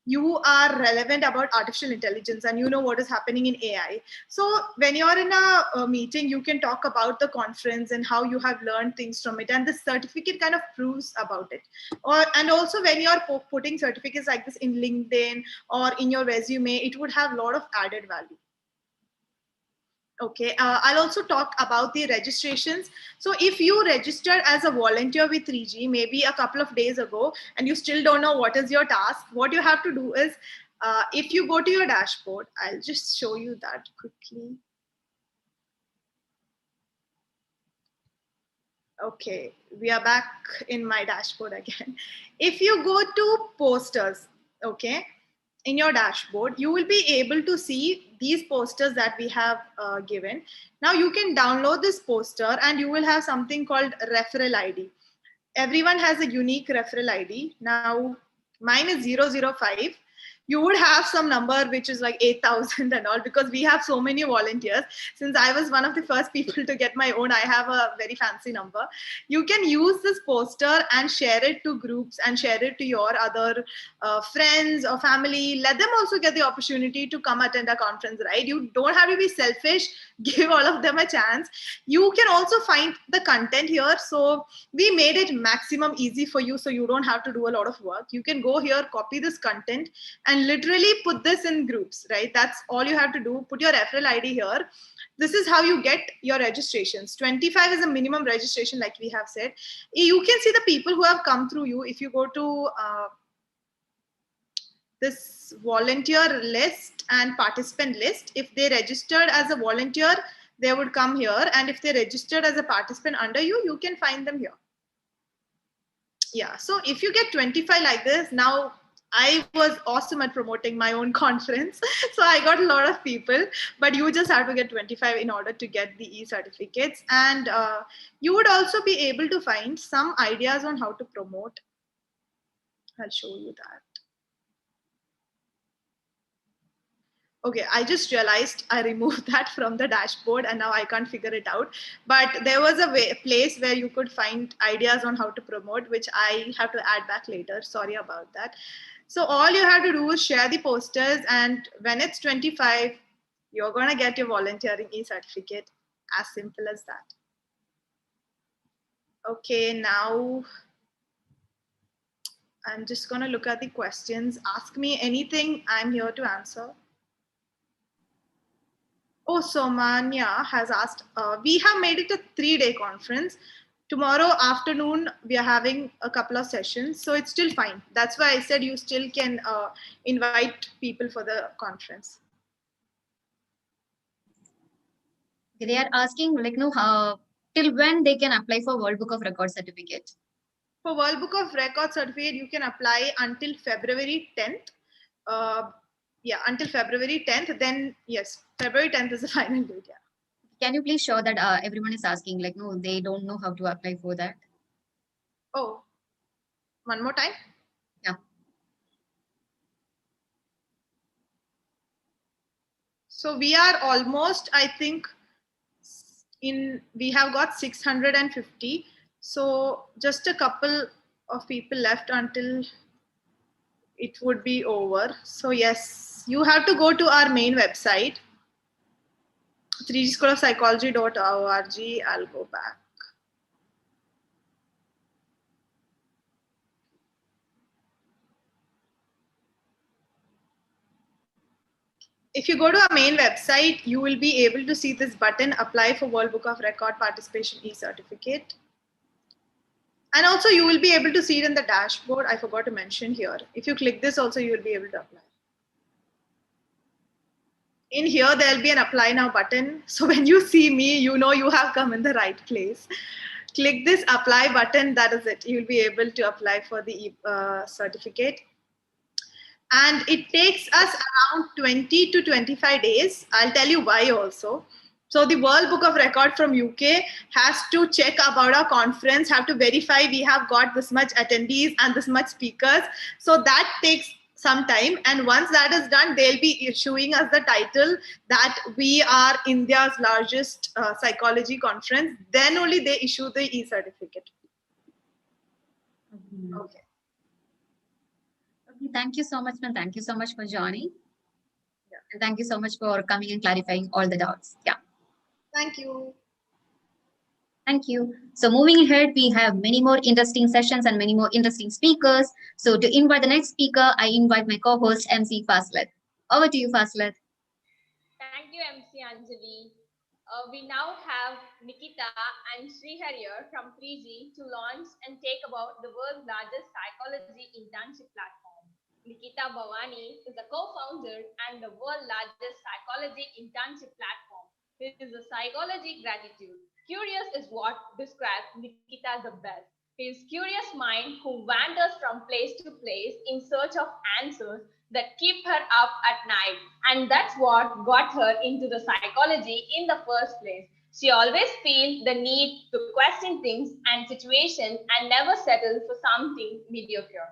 you are relevant about artificial intelligence and you know what is happening in AI. So when you're in a meeting, you can talk about the conference and how you have learned things from it, and the certificate kind of proves about it. And also when you're putting certificates like this in LinkedIn or in your resume, it would have a lot of added value. Okay, I'll also talk about the registrations. So if you registered as a volunteer with 3G, maybe a couple of days ago, and you still don't know what is your task, what you have to do is, if you go to your dashboard, I'll just show you that quickly. Okay, we are back in my dashboard again. If you go to posters, okay, in your dashboard, you will be able to see these posters that we have given. Now you can download this poster and you will have something called referral ID. Everyone has a unique referral ID. Now mine is 005. You would have some number which is like 8,000 and all, because we have so many volunteers. Since I was one of the first people to get my own, I have a very fancy number. You can use this poster and share it to groups and share it to your other friends or family. Let them also get the opportunity to come attend a conference, right? You don't have to be selfish. Give all of them a chance. You can also find the content here. So we made it maximum easy for you, so you don't have to do a lot of work. You can go here, copy this content, and literally put this in groups, right? That's all you have to do. Put your referral ID here. This is how you get your registrations. 25 is a minimum registration, like we have said. You can see the people who have come through you. If you go to this volunteer list and participant list, if they registered as a volunteer, they would come here. And if they registered as a participant under you, you can find them here. Yeah, so if you get 25 like this, now I was awesome at promoting my own conference. So I got a lot of people, but you just have to get 25 in order to get the e-certificates. And you would also be able to find some ideas on how to promote. I'll show you that. Okay, I just realized I removed that from the dashboard and now I can't figure it out. But there was a place where you could find ideas on how to promote, which I have to add back later. Sorry about that. So all you have to do is share the posters, and when it's 25, you're going to get your volunteering e-certificate. As simple as that. Okay, now I'm just going to look at the questions. Ask me anything. I'm here to answer. Oh, Somanya has asked, we have made it a 3-day conference. Tomorrow afternoon, we are having a couple of sessions, so it's still fine. That's why I said you still can invite people for the conference. They are asking, like, no, till when they can apply for World Book of Records certificate? For World Book of Records certificate, you can apply until February 10th. Yeah, until February 10th. Then yes, February 10th is the final date. Yeah. Can you please show that everyone is asking, like, no, they don't know how to apply for that? Oh, one more time. Yeah. So we are almost, I think, we have got 650. So just a couple of people left until it would be over. So yes, you have to go to our main website, 3gschoolofpsychology.org. I'll go back. If you go to our main website, you will be able to see this button, apply for World Book of Record Participation e-certificate. And also you will be able to see it in the dashboard. I forgot to mention here. If you click this also, you will be able to apply. In here, there'll be an apply now button. So when you see me, you know you have come in the right place. Click this apply button, that is it. You'll be able to apply for the certificate. And it takes us around 20 to 25 days. I'll tell you why also. So the World Book of Record from UK has to check about our conference, have to verify we have got this much attendees and this much speakers. So that takes some time. And once that is done, they'll be issuing us the title that we are India's largest psychology conference. Then only they issue the e-certificate. Okay. Thank you so much, ma'am. Thank you so much for joining. Yeah. And thank you so much for coming and clarifying all the doubts. Yeah. Thank you. Thank you. So moving ahead, we have many more interesting sessions and many more interesting speakers. So to invite the next speaker, I invite my co-host, MC Fazlet. Over to you, Fazlet. Thank you, MC Anjali. We now have Nikita and Srihar here from 3G to launch and take about the world's largest psychology internship platform. Nikita Bhavani is the co-founder and the world's largest psychology internship platform. It is a psychology gratitude. Curious is what describes Nikita the best. His curious mind who wanders from place to place in search of answers that keep her up at night. And that's what got her into the psychology in the first place. She always feels the need to question things and situations and never settle for something mediocre.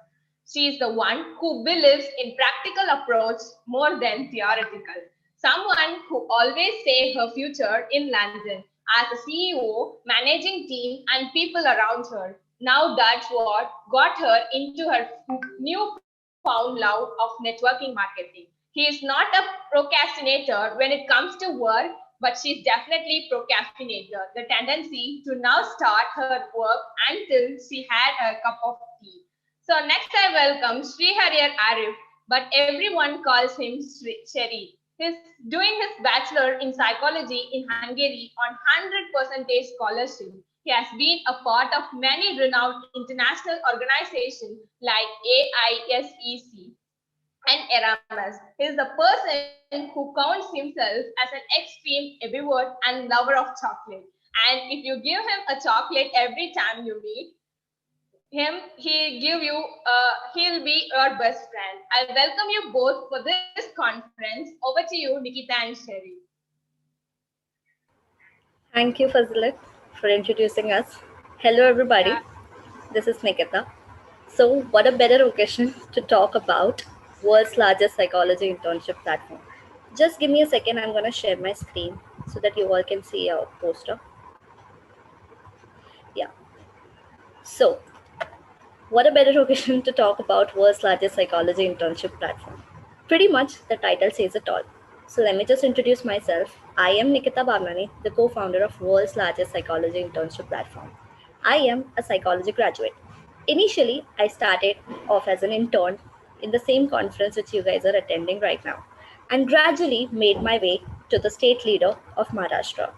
She is the one who believes in practical approach more than theoretical. Someone who always sees her future in London as a CEO, managing team and people around her. Now that's what got her into her newfound love of networking marketing. He is not a procrastinator when it comes to work, but she's definitely procrastinator. The tendency to now start her work until she had a cup of tea. So next I welcome Srihar Arif, but everyone calls him Sherry. He's doing his bachelor in psychology in Hungary on 100% scholarship. He has been a part of many renowned international organizations like AISEC and Erasmus. He is the person who counts himself as an extreme ambivert and lover of chocolate. And if you give him a chocolate every time you meet him, he'll be your best friend. I welcome you both for this conference. Over to you, Nikita and Sherry. Thank you, Fazlet, for introducing us. Hello, everybody. This is Nikita. So, what a better occasion to talk about world's largest psychology internship platform. Just give me a second. I'm going to share my screen so that you all can see our poster. Yeah. So, what a better occasion to talk about world's largest psychology internship platform. Pretty much the title says it all. So let me just introduce myself. I am Nikita Bhavani, the co-founder of world's largest psychology internship platform. I am a psychology graduate. Initially, I started off as an intern in the same conference which you guys are attending right now, and gradually made my way to the state leader of Maharashtra.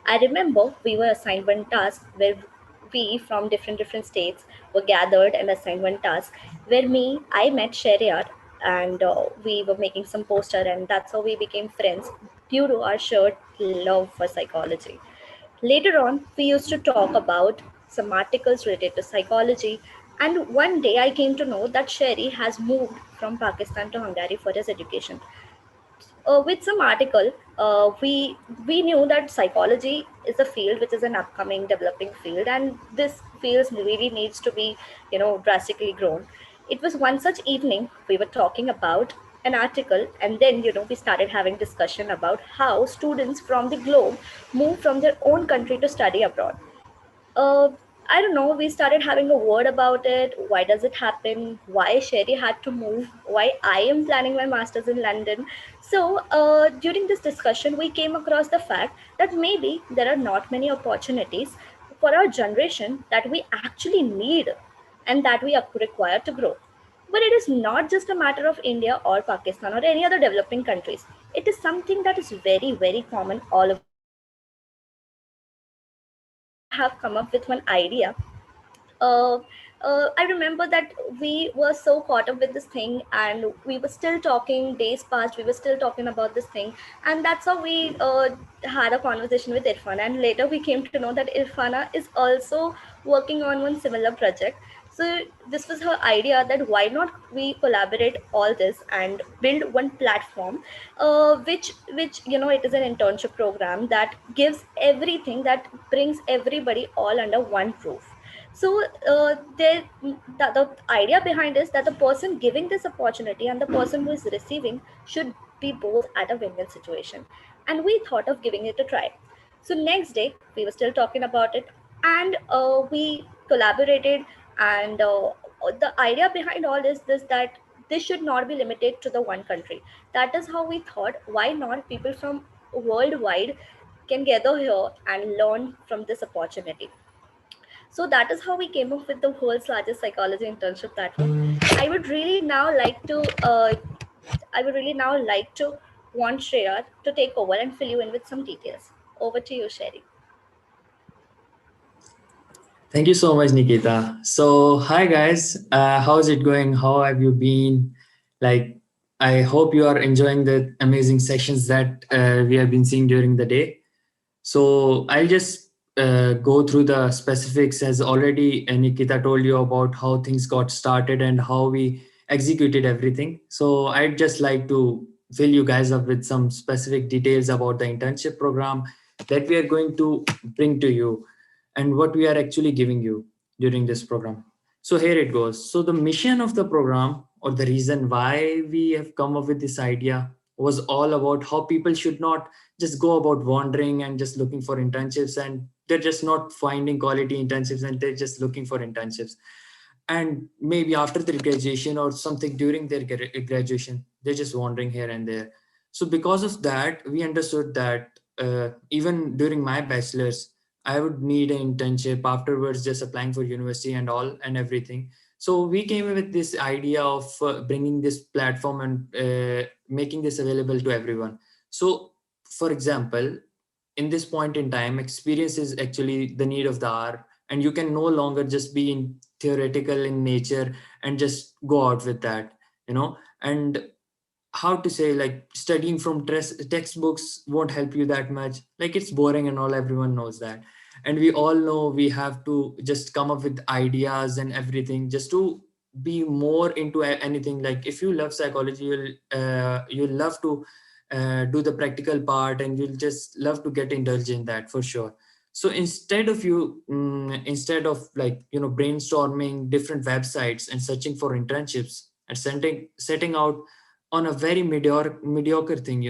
I remember we were assigned one task where we from different states were gathered and assigned one task where I met Shariar, and we were making some poster, and that's how we became friends due to our shared love for psychology. Later on, we used to talk about some articles related to psychology, and one day I came to know that Sherry has moved from Pakistan to Hungary for his education. With some article, we knew that psychology is a field which is an upcoming developing field, and this field really needs to be, drastically grown. It was one such evening we were talking about an article, and then we started having discussion about how students from the globe move from their own country to study abroad. I don't know, we started having a word about it. Why does it happen? Why Sherry had to move? Why I am planning my master's in London? So during this discussion, we came across the fact that maybe there are not many opportunities for our generation that we actually need and that we require to grow. But it is not just a matter of India or Pakistan or any other developing countries. It is something that is very, very common all over. Have come up with one idea. I remember that we were so caught up with this thing, and we were still talking. Days passed, we were still talking about this thing, and that's how we had a conversation with Irfana. And later we came to know that Irfana is also working on one similar project. So this was her idea that why not we collaborate all this and build one platform, which it is an internship program that gives everything, that brings everybody all under one roof. So the idea behind is that the person giving this opportunity and the person who is receiving should be both at a win-win situation. And we thought of giving it a try. So next day we were still talking about it, and we collaborated. And the idea behind all is this, that this should not be limited to the one country. That is how we thought, why not people from worldwide can gather here and learn from this opportunity. So that is how we came up with the world's largest psychology internship platform. I would really now like to want Shreya to take over and fill you in with some details. Over to you, Sherry. Thank you so much, Nikita. So, hi guys, how's it going? How have you been? I hope you are enjoying the amazing sessions that we have been seeing during the day. So, I'll just go through the specifics, as already Nikita told you about how things got started and how we executed everything. So, I'd just like to fill you guys up with some specific details about the internship program that we are going to bring to you, and what we are actually giving you during this program. So here it goes. So the mission of the program, or the reason why we have come up with this idea, was all about how people should not just go about wandering and just looking for internships, and they're just not finding quality internships, and they're just looking for internships. And maybe after their graduation or something during their graduation, they're just wandering here and there. So because of that, we understood that even during my bachelor's, I would need an internship afterwards, just applying for university and all and everything. So we came with this idea of bringing this platform and making this available to everyone. So for example, in this point in time, experience is actually the need of the hour, and you can no longer just be in theoretical in nature and just go out with that, and how to say, like, studying from textbooks won't help you that much. Like, it's boring and all, everyone knows that. And we all know we have to just come up with ideas and everything just to be more into anything. Like, if you love psychology, you'll love to do the practical part, and you'll just love to get indulged in that for sure. So instead of brainstorming different websites and searching for internships and setting out on a very mediocre thing,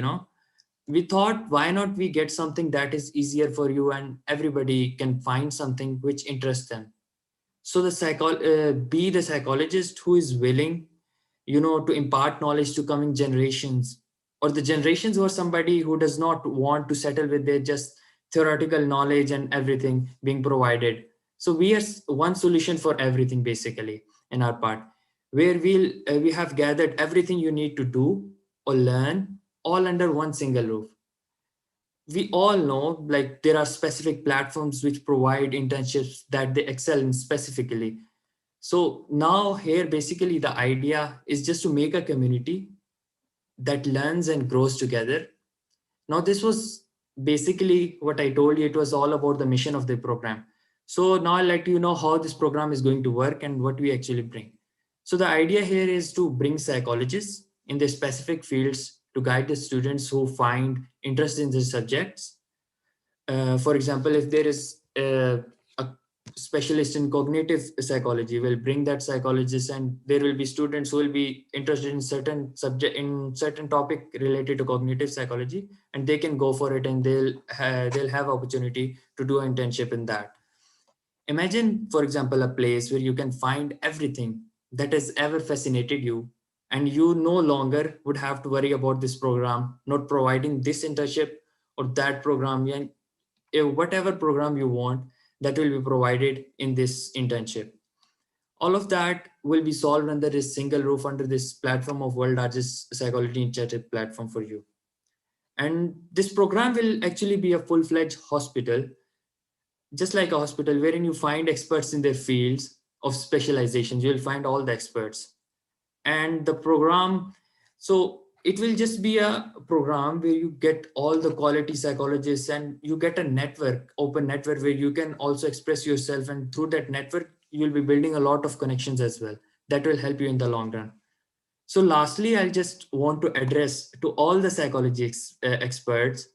we thought, why not we get something that is easier for you and everybody can find something which interests them. So be the psychologist who is willing, to impart knowledge to coming generations, or the generations, or somebody who does not want to settle with their just theoretical knowledge and everything being provided. So we are one solution for everything, basically, in our part, where we have gathered everything you need to do or learn all under one single roof. we all know like there are specific platforms which provide internships that they excel in specifically. So now here, basically the idea is just to make a community that learns and grows together. Now this was basically what I told you, it was all about the mission of the program. So now I'd like to know how this program is going to work and what we actually bring. So the idea here is to bring psychologists in their specific fields to guide the students who find interest in these subjects. For example, if there is a specialist in cognitive psychology, we'll bring that psychologist, and there will be students who will be interested in certain subject, in certain topic related to cognitive psychology, and they can go for it, and they'll have opportunity to do an internship in that. Imagine, for example, a place where you can find everything that has ever fascinated you, and you no longer would have to worry about this program not providing this internship or that program. And whatever program you want, that will be provided in this internship. All of that will be solved under this single roof, under this platform of world largest psychology internship platform for you. And this program will actually be a full-fledged hospital, just like a hospital wherein you find experts in their fields of specializations. You'll find all the experts. And the program, so it will just be a program where you get all the quality psychologists, and you get a network, open network, where you can also express yourself. And through that network, you'll be building a lot of connections as well. That will help you in the long run. So lastly, I just want to address to all the psychology experts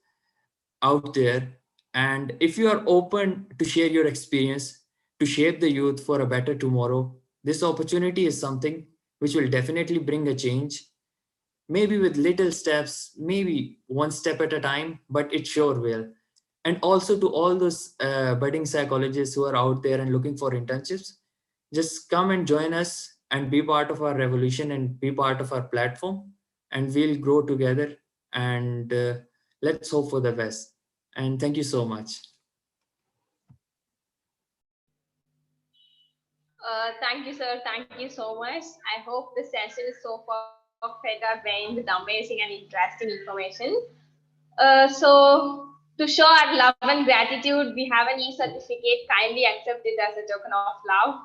out there. And if you are open to share your experience, to shape the youth for a better tomorrow, this opportunity is something which will definitely bring a change. Maybe with little steps, maybe one step at a time, but it sure will. And also to all those budding psychologists who are out there and looking for internships, just come and join us and be part of our revolution and be part of our platform, and we'll grow together. And let's hope for the best. And thank you so much. Thank you, sir. Thank you so much. I hope the session is so far fed our brain with amazing and interesting information. So to show our love and gratitude, we have an e-certificate. Kindly accept it as a token of love.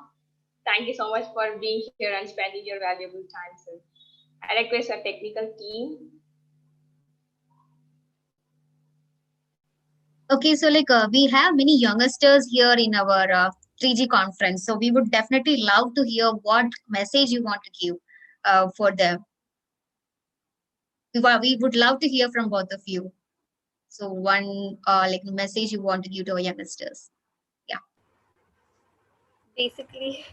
Thank you so much for being here and spending your valuable time, sir. I request our technical team. Okay, so we have many youngsters here in our 3G conference. So we would definitely love to hear what message you want to give for them. We would love to hear from both of you. So one message you want to give to our youngsters. Yeah. Basically,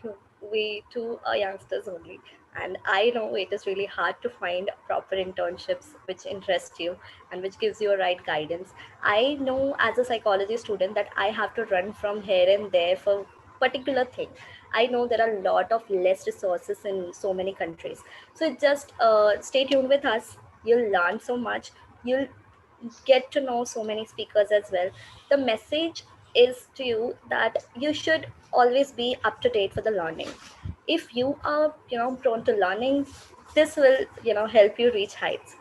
we too are youngsters only. And I know it is really hard to find proper internships which interest you and which gives you a right guidance. I know as a psychology student that I have to run from here and there for particular thing. I know there are a lot of less resources in so many countries. So just stay tuned with us. You'll learn so much. You'll get to know so many speakers as well. The message is to you that you should always be up to date for the learning. If you are prone to learning, this will help you reach heights.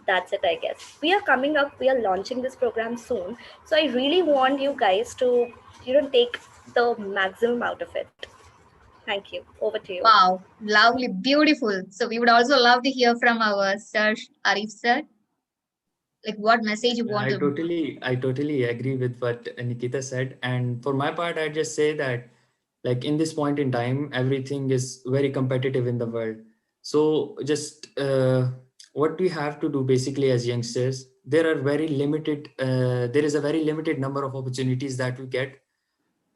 That's it, I guess. We are coming up, we are launching this program soon, so I really want you guys to take the maximum out of it. Thank you. Over to you. Wow, lovely, beautiful. So we would also love to hear from our sir, Arif sir. Like what message you want to... I totally agree with what Nikita said. And for my part, I just say that like in this point in time, everything is very competitive in the world. So just what we have to do basically as youngsters, there is a very limited number of opportunities that we get.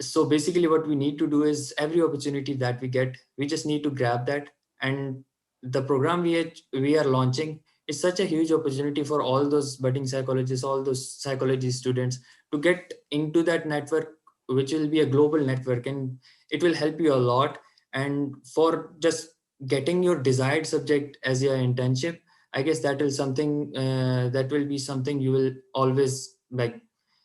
So basically what we need to do is every opportunity that we get, we just need to grab that. And the program we are launching is such a huge opportunity for all those budding psychologists, all those psychology students to get into that network, which will be a global network, and it will help you a lot. And for just getting your desired subject as your internship, I guess that is something that will be something you will always like.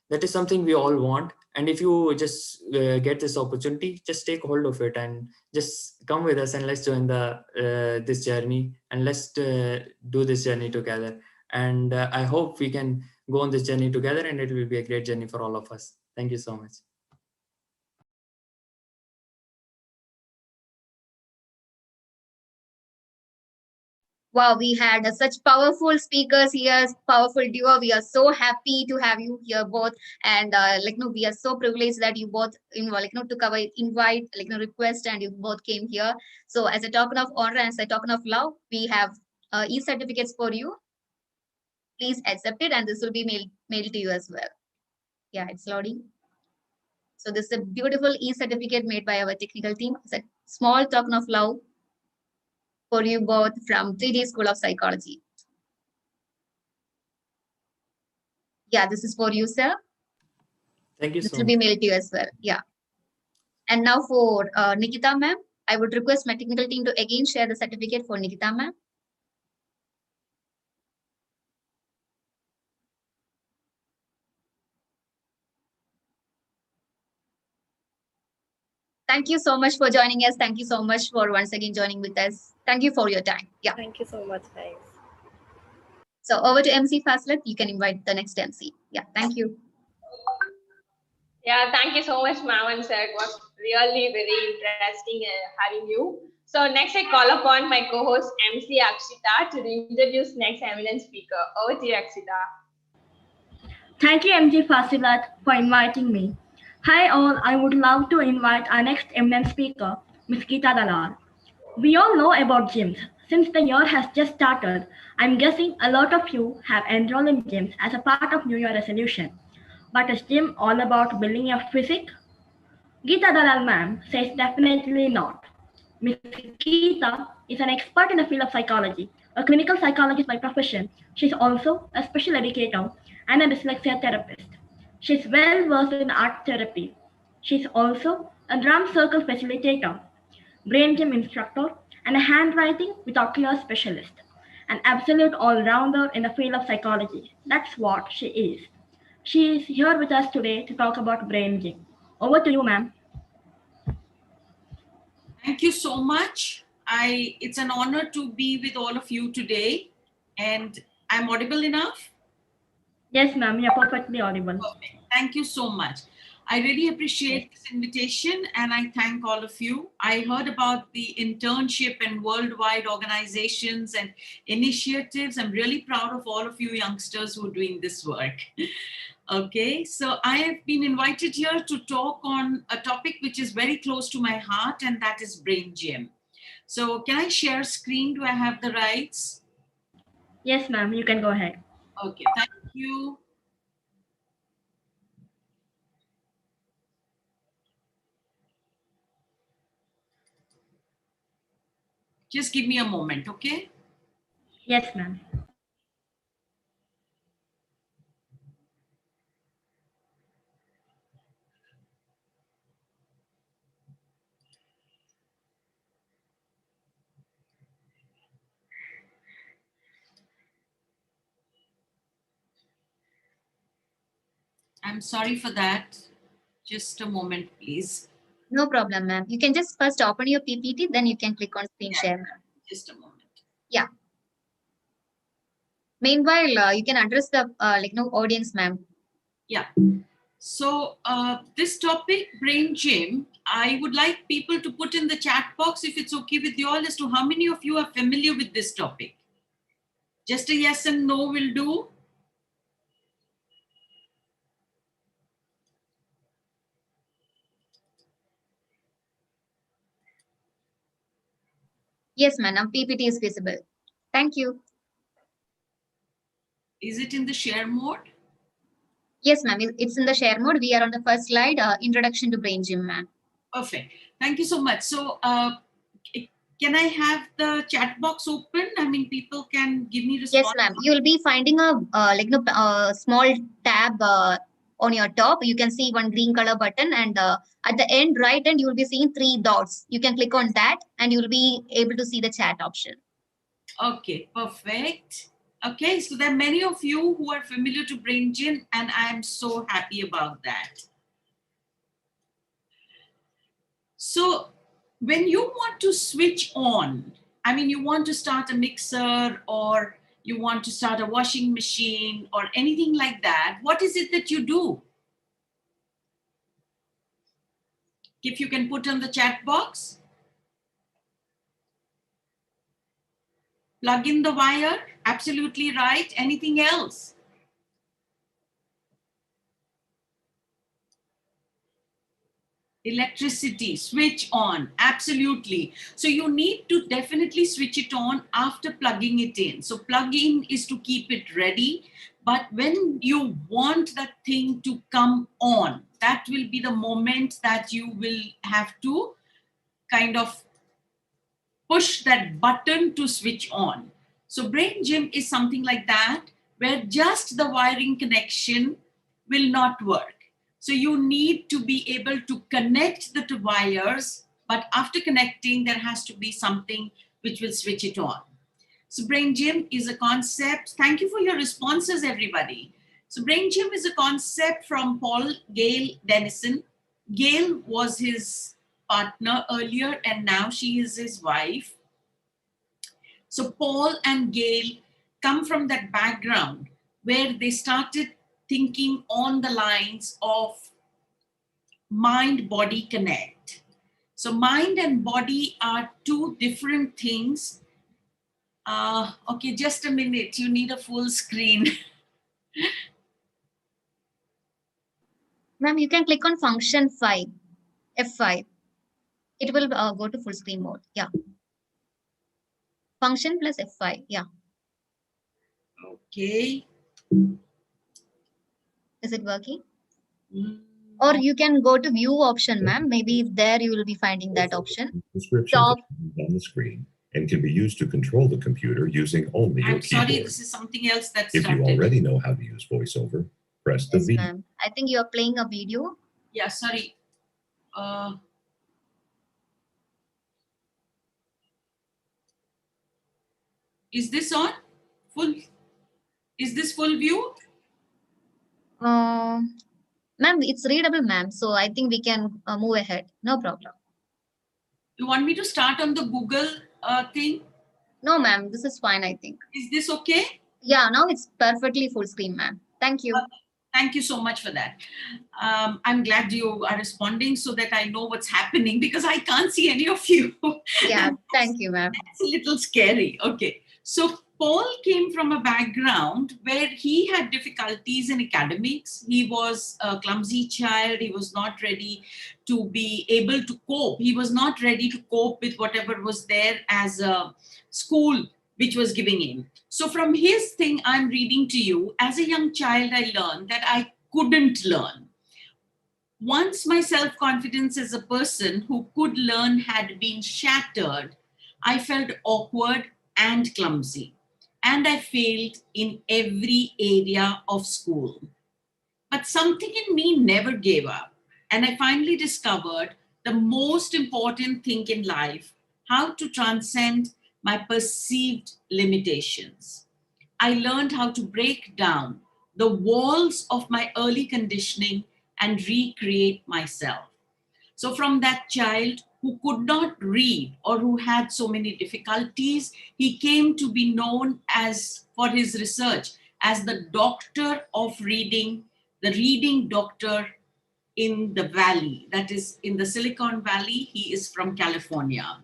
That is something we all want. And if you just get this opportunity, just take hold of it and just come with us and let's join this journey, and let's do this journey together. And I hope we can go on this journey together, and it will be a great journey for all of us. Thank you so much. Wow, we had such powerful speakers here, powerful duo. We are so happy to have you here both, and we are so privileged that you both took our invite, request, and you both came here. So as a token of honor and as a token of love, we have e-certificates for you. Please accept it, and this will be mailed to you as well. Yeah, it's loading. So this is a beautiful e-certificate made by our technical team. It's a small token of love for you both from 3D School of Psychology. Yeah, this is for you, sir. Thank you This so will much. be mailed to you as well. Yeah. And now for Nikita ma'am, I would request my technical team to again share the certificate for Nikita ma'am. Thank you so much for joining us. Thank you so much for once again joining with us. Thank you for your time. Yeah. Thank you so much, guys. So over to MC Fazlet. You can invite the next MC. Yeah. Thank you. Yeah, thank you so much, ma'am and sir. It was really very interesting having you. So next I call upon my co-host MC Akshita to introduce next eminent speaker. Over to you, Akshita. Thank you, MG Fasilat, for inviting me. Hi all, I would love to invite our next eminent speaker, Ms. Geeta Dalal. We all know about gyms. Since the year has just started, I'm guessing a lot of you have enrolled in gyms as a part of New Year resolution. But is gym all about building your physique? Geeta Dalal ma'am says definitely not. Ms. Geeta is an expert in the field of psychology, a clinical psychologist by profession. She's also a special educator and a dyslexia therapist. She's well versed in art therapy. She's also a drum circle facilitator, brain gym instructor, and a handwriting with ocular specialist. An absolute all-rounder in the field of psychology. That's what she is. She is here with us today to talk about brain gym. Over to you, ma'am. Thank you so much. It's an honor to be with all of you today, and I'm audible enough? Yes, ma'am, you're perfectly audible. Perfect. Thank you so much. I really appreciate this invitation, and I thank all of you. I heard about the internship and worldwide organizations and initiatives. I'm really proud of all of you youngsters who are doing this work. Okay, so I have been invited here to talk on a topic which is very close to my heart, and that is brain gym. So can I share screen? Do I have the rights? Yes, ma'am, you can go ahead. Okay, thank you. Just give me a moment, okay? Yes, ma'am. I'm sorry for that. Just a moment, please. No problem, ma'am. You can just first open your PPT, then you can click on screen share. Just a moment. Yeah. Meanwhile, you can address the audience, ma'am. Yeah. So this topic, brain gym, I would like people to put in the chat box, if it's okay with you all, as to how many of you are familiar with this topic. Just a yes and no will do. Yes, ma'am. PPT is visible. Thank you. Is it in the share mode? Yes, ma'am. It's in the share mode. We are on the first slide, introduction to brain gym, ma'am. Perfect. Thank you so much. So can I have the chat box open? I mean, people can give me response. Yes, ma'am. You'll be finding a small tab on your top. You can see one green color button, and at the end, right end, you will be seeing 3 dots. You can click on that, and you will be able to see the chat option. Okay, perfect. Okay, so there are many of you who are familiar to brain gym, and I'm so happy about that. So when you want to switch on, I mean, you want to start a mixer, or you want to start a washing machine or anything like that, what is it that you do? If you can put on the chat box. Plug in the wire, absolutely right. Anything else? Electricity, switch on, absolutely. So you need to definitely switch it on after plugging it in. So plug in is to keep it ready, but when you want that thing to come on, that will be the moment that you will have to kind of push that button to switch on. So Brain Gym is something like that, where just the wiring connection will not work. So you need to be able to connect the two wires, but after connecting, there has to be something which will switch it on. So Brain Gym is a concept. Thank you for your responses, everybody. So Brain Gym is a concept from Paul Gail Dennison. Gail was his partner earlier, and now she is his wife. So Paul and Gail come from that background where they started thinking on the lines of mind-body connect. So mind and body are two different things. Okay, just a minute. You need a full screen. Ma'am, you can click on function 5, F5. It will go to full screen mode. Yeah. Function plus F5. Yeah. Okay. Is it working? Or you can go to view option, ma'am. Maybe there you will be finding that option. Descriptions on the screen and can be used to control the computer using only your I'm sorry, keyboard. this is something else that If started. you already know how to use VoiceOver, press the Yes, V. ma'am. I think you are playing a video. Yeah, sorry. Is this on? Full? Is this full view? Ma'am, it's readable, ma'am. So I think we can move ahead. No problem. You want me to start on the Google thing? No, ma'am. This is fine, I think. Is this okay? Yeah, now it's perfectly full screen, ma'am. Thank you. Thank you so much for that. I'm glad you are responding so that I know what's happening because I can't see any of you. Yeah, thank you, ma'am. It's a little scary. Okay. So Paul came from a background where he had difficulties in academics. He was a clumsy child. He was not ready to be able to cope. He was not ready to cope with whatever was there as a school which was giving him. So from his thing, I'm reading to you, as a young child, I learned that I couldn't learn. Once my self-confidence as a person who could learn had been shattered, I felt awkward and clumsy, and I failed in every area of school. But something in me never gave up, and I finally discovered the most important thing in life, how to transcend my perceived limitations. I learned how to break down the walls of my early conditioning and recreate myself. So from that child who could not read or who had so many difficulties, he came to be known as, for his research, as the doctor of reading, the reading doctor in the valley, that is in the Silicon Valley. He is from California.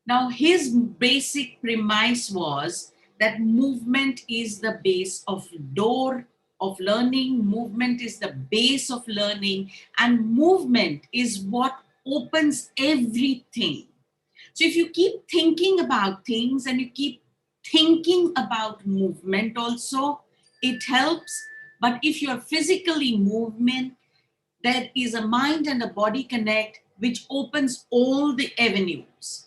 Now, his basic premise was that movement is the base of door of learning, movement is the base of learning, and movement is what opens everything. So if you keep thinking about things and you keep thinking about movement also, it helps. But if you're physically moving, there is a mind and a body connect which opens all the avenues.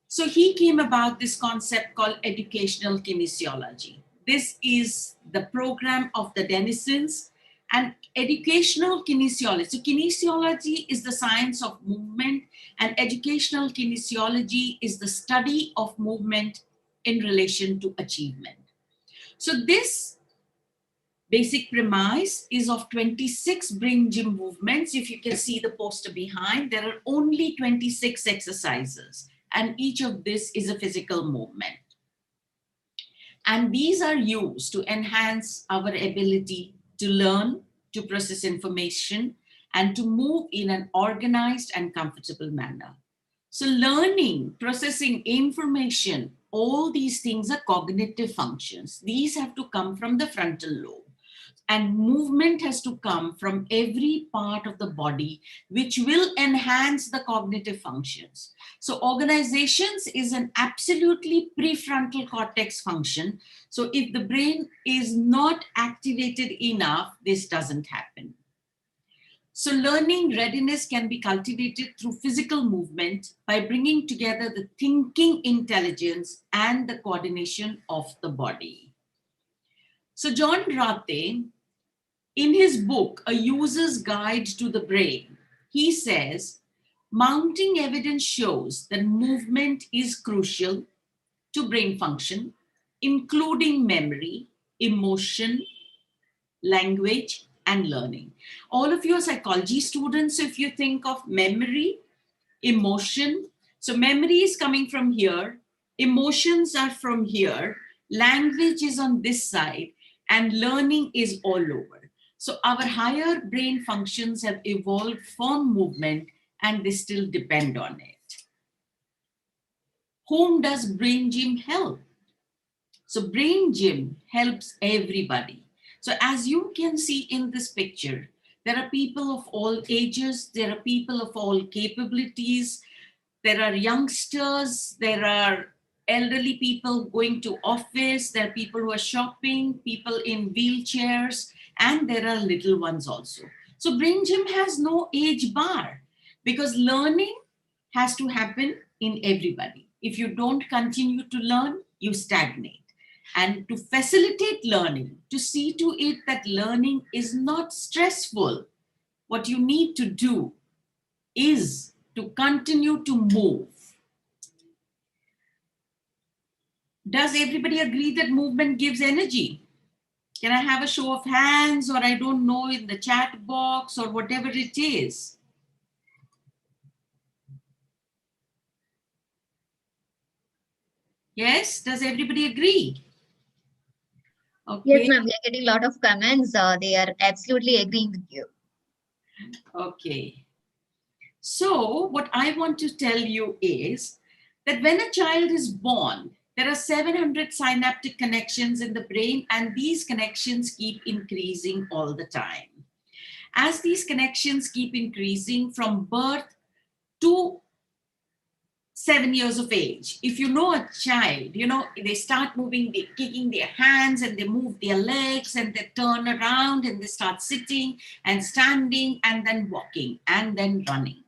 So he came about this concept called educational kinesiology. This is the program of the Dennisons, and educational kinesiology. So kinesiology is the science of movement, and educational kinesiology is the study of movement in relation to achievement. So this basic premise is of 26 Brain Gym movements. If you can see the poster behind, there are only 26 exercises, and each of this is a physical movement. And these are used to enhance our ability to learn, to process information, and to move in an organized and comfortable manner. So learning, processing information, all these things are cognitive functions. These have to come from the frontal lobe. And movement has to come from every part of the body, which will enhance the cognitive functions. So organizations is an absolutely prefrontal cortex function. So if the brain is not activated enough, this doesn't happen. So learning readiness can be cultivated through physical movement by bringing together the thinking intelligence and the coordination of the body. So John Rathe, in his book, A User's Guide to the Brain, he says, mounting evidence shows that movement is crucial to brain function, including memory, emotion, language, and learning. All of you are psychology students, so if you think of memory, emotion, so memory is coming from here, emotions are from here, language is on this side, and learning is all over. So our higher brain functions have evolved from movement and they still depend on it. Whom does Brain Gym help? So Brain Gym helps everybody. So as you can see in this picture, there are people of all ages, there are people of all capabilities, there are youngsters, there are elderly people going to office, there are people who are shopping, people in wheelchairs, and there are little ones also. So Brain Gym has no age bar because learning has to happen in everybody. If you don't continue to learn, you stagnate. And to facilitate learning, to see to it that learning is not stressful, what you need to do is to continue to move. Does everybody agree that movement gives energy? Can I have a show of hands, or I don't know, in the chat box or whatever it is? Yes, does everybody agree? Okay. Yes, ma'am, we are getting a lot of comments. They are absolutely agreeing with you. Okay. So what I want to tell you is that when a child is born, there are 700 synaptic connections in the brain, and these connections keep increasing all the time. As these connections keep increasing from birth to 7 years of age, if you know a child, you know, they start moving, they're kicking their hands and they move their legs and they turn around and they start sitting and standing and then walking and then running.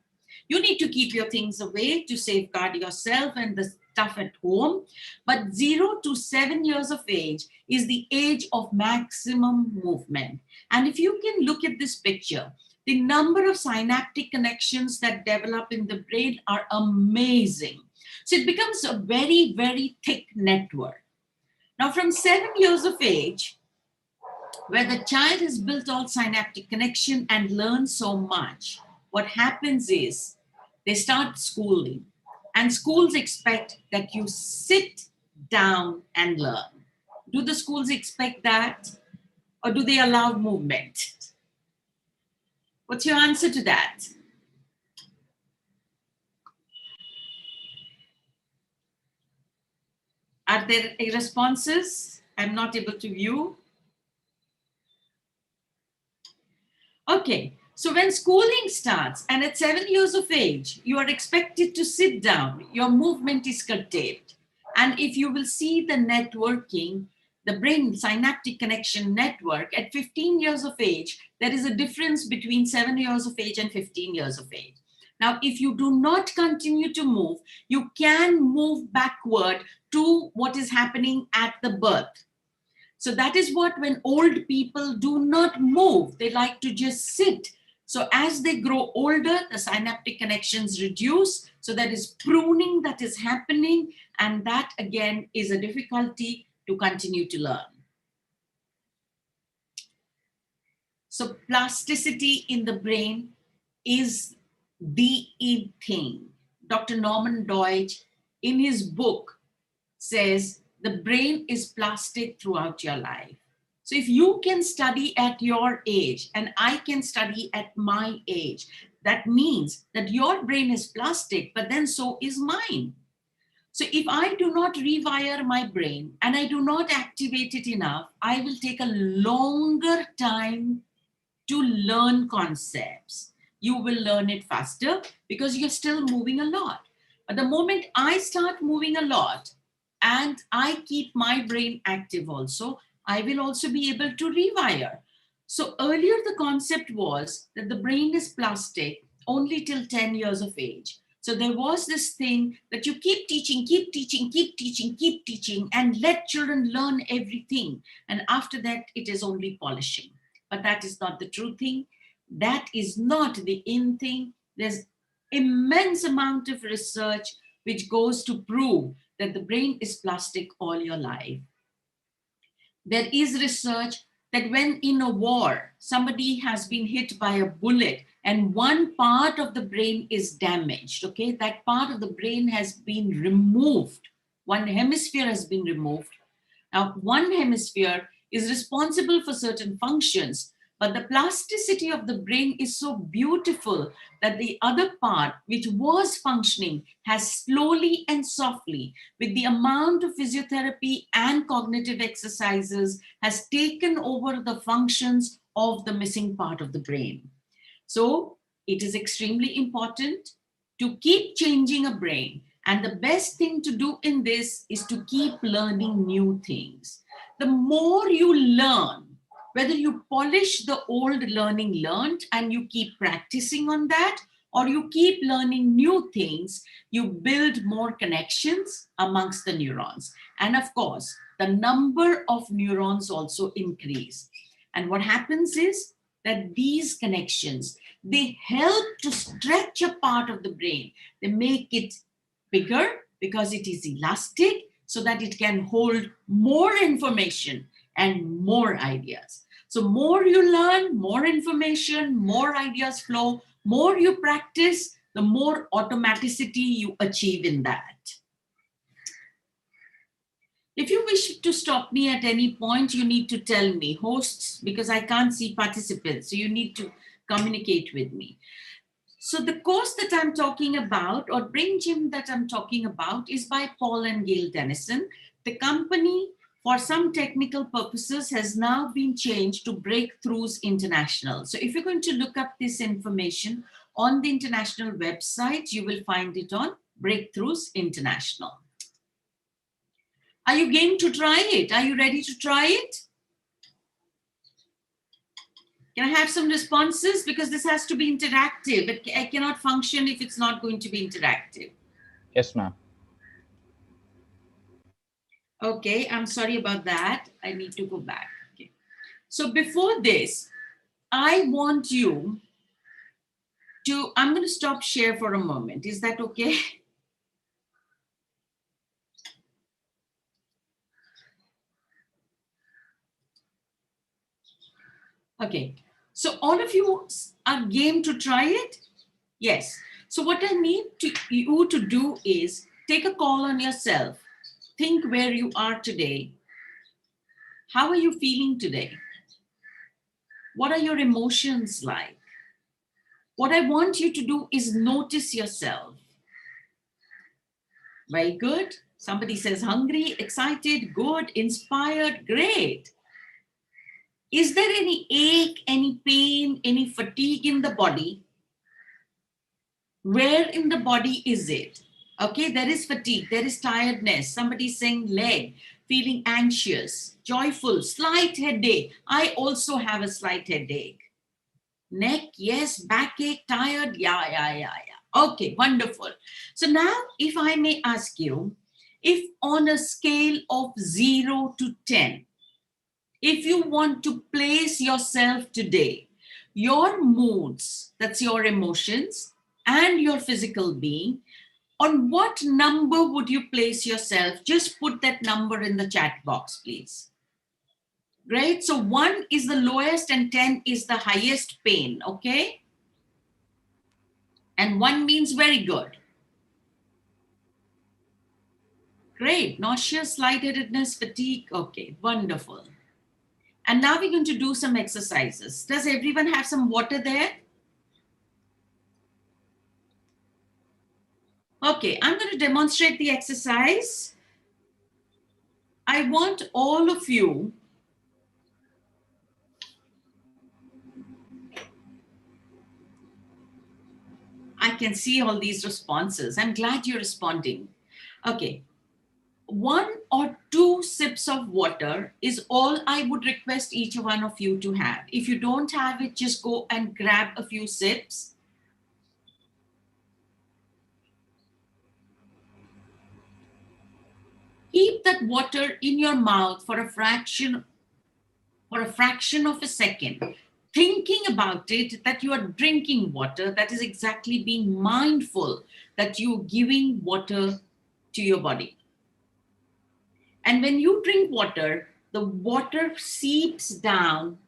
You need to keep your things away to safeguard yourself and the stuff at home. But 0 to 7 years of age is the age of maximum movement. And if you can look at this picture, the number of synaptic connections that develop in the brain are amazing. So it becomes a very, very thick network. Now from 7 years of age, where the child has built all synaptic connection and learned so much, what happens is they start schooling, and schools expect that you sit down and learn. Do the schools expect that, or do they allow movement? What's your answer to that? Are there responses? I'm not able to view. Okay. So when schooling starts and at 7 years of age, you are expected to sit down, your movement is curtailed. And if you will see the networking, the brain synaptic connection network at 15 years of age, there is a difference between 7 years of age and 15 years of age. Now, if you do not continue to move, you can move backward to what is happening at the birth. So that is what when old people do not move, they like to just sit. So as they grow older, the synaptic connections reduce. So there is pruning that is happening. And that again is a difficulty to continue to learn. So plasticity in the brain is the thing. Dr. Norman Deutsch in his book says the brain is plastic throughout your life. So if you can study at your age and I can study at my age, that means that your brain is plastic, but then so is mine. So if I do not rewire my brain and I do not activate it enough, I will take a longer time to learn concepts. You will learn it faster because you're still moving a lot. But the moment I start moving a lot and I keep my brain active also, I will also be able to rewire. So earlier the concept was that the brain is plastic only till 10 years of age. So there was this thing that you keep teaching, and let children learn everything. And after that, it is only polishing. But that is not the true thing. That is not the in thing. There's immense amount of research which goes to prove that the brain is plastic all your life. There is research that when in a war, somebody has been hit by a bullet and one part of the brain is damaged, okay? That part of the brain has been removed. One hemisphere has been removed. Now, one hemisphere is responsible for certain functions, but the plasticity of the brain is so beautiful that the other part, which was functioning, has slowly and softly, with the amount of physiotherapy and cognitive exercises, has taken over the functions of the missing part of the brain. So it is extremely important to keep changing a brain. And the best thing to do in this is to keep learning new things. The more you learn, whether you polish the old learning learned and you keep practicing on that, or you keep learning new things, you build more connections amongst the neurons. And of course, the number of neurons also increase. And what happens is that these connections, they help to stretch a part of the brain. They make it bigger because it is elastic so that it can hold more information and more ideas. So more you learn, more information, more ideas flow, more you practice, the more automaticity you achieve in that. If you wish to stop me at any point, you need to tell me, hosts, because I can't see participants, so you need to communicate with me. So the course that I'm talking about, or Brain Gym that I'm talking about, is by Paul and Gail Dennison. The company, for some technical purposes, has now been changed to Breakthroughs International. So if you're going to look up this information on the international website, you will find it on Breakthroughs International. Are you game to try it? Are you ready to try it? Can I have some responses? Because this has to be interactive. I cannot function if it's not going to be interactive. Yes, ma'am. Okay, I'm sorry about that. I need to go back. Okay. So before this, I want you to, I'm going to stop share for a moment. Is that okay? Okay, so all of you are game to try it? Yes. So what I need you to do is take a call on yourself. Think where you are today. How are you feeling today? What are your emotions like? What I want you to do is notice yourself. Very good. Somebody says hungry, excited, good, inspired, great. Is there any ache, any pain, any fatigue in the body? Where in the body is it? Okay, there is fatigue, there is tiredness. Somebody saying leg, feeling anxious, joyful, slight headache. I also have a slight headache. Neck, yes, backache, tired, yeah. Okay, wonderful. So now, if I may ask you, if on a scale of 0 to 10, if you want to place yourself today, your moods, that's your emotions, and your physical being, on what number would you place yourself? Just put that number in the chat box, please. Great. So 1 is the lowest and 10 is the highest pain, okay? And 1 means very good. Great. Nauseous, lightheadedness, fatigue. Okay, wonderful. And now we're going to do some exercises. Does everyone have some water there? Okay, I'm going to demonstrate the exercise. I want all of you I can see all these responses. I'm glad you're responding. Okay. 1 or 2 sips of water is all I would request each one of you to have. If you don't have it, just go and grab a few sips. Keep that water in your mouth for a fraction of a second, thinking about it, that you are drinking water. That is exactly being mindful that you're giving water to your body. And when you drink water, the water seeps down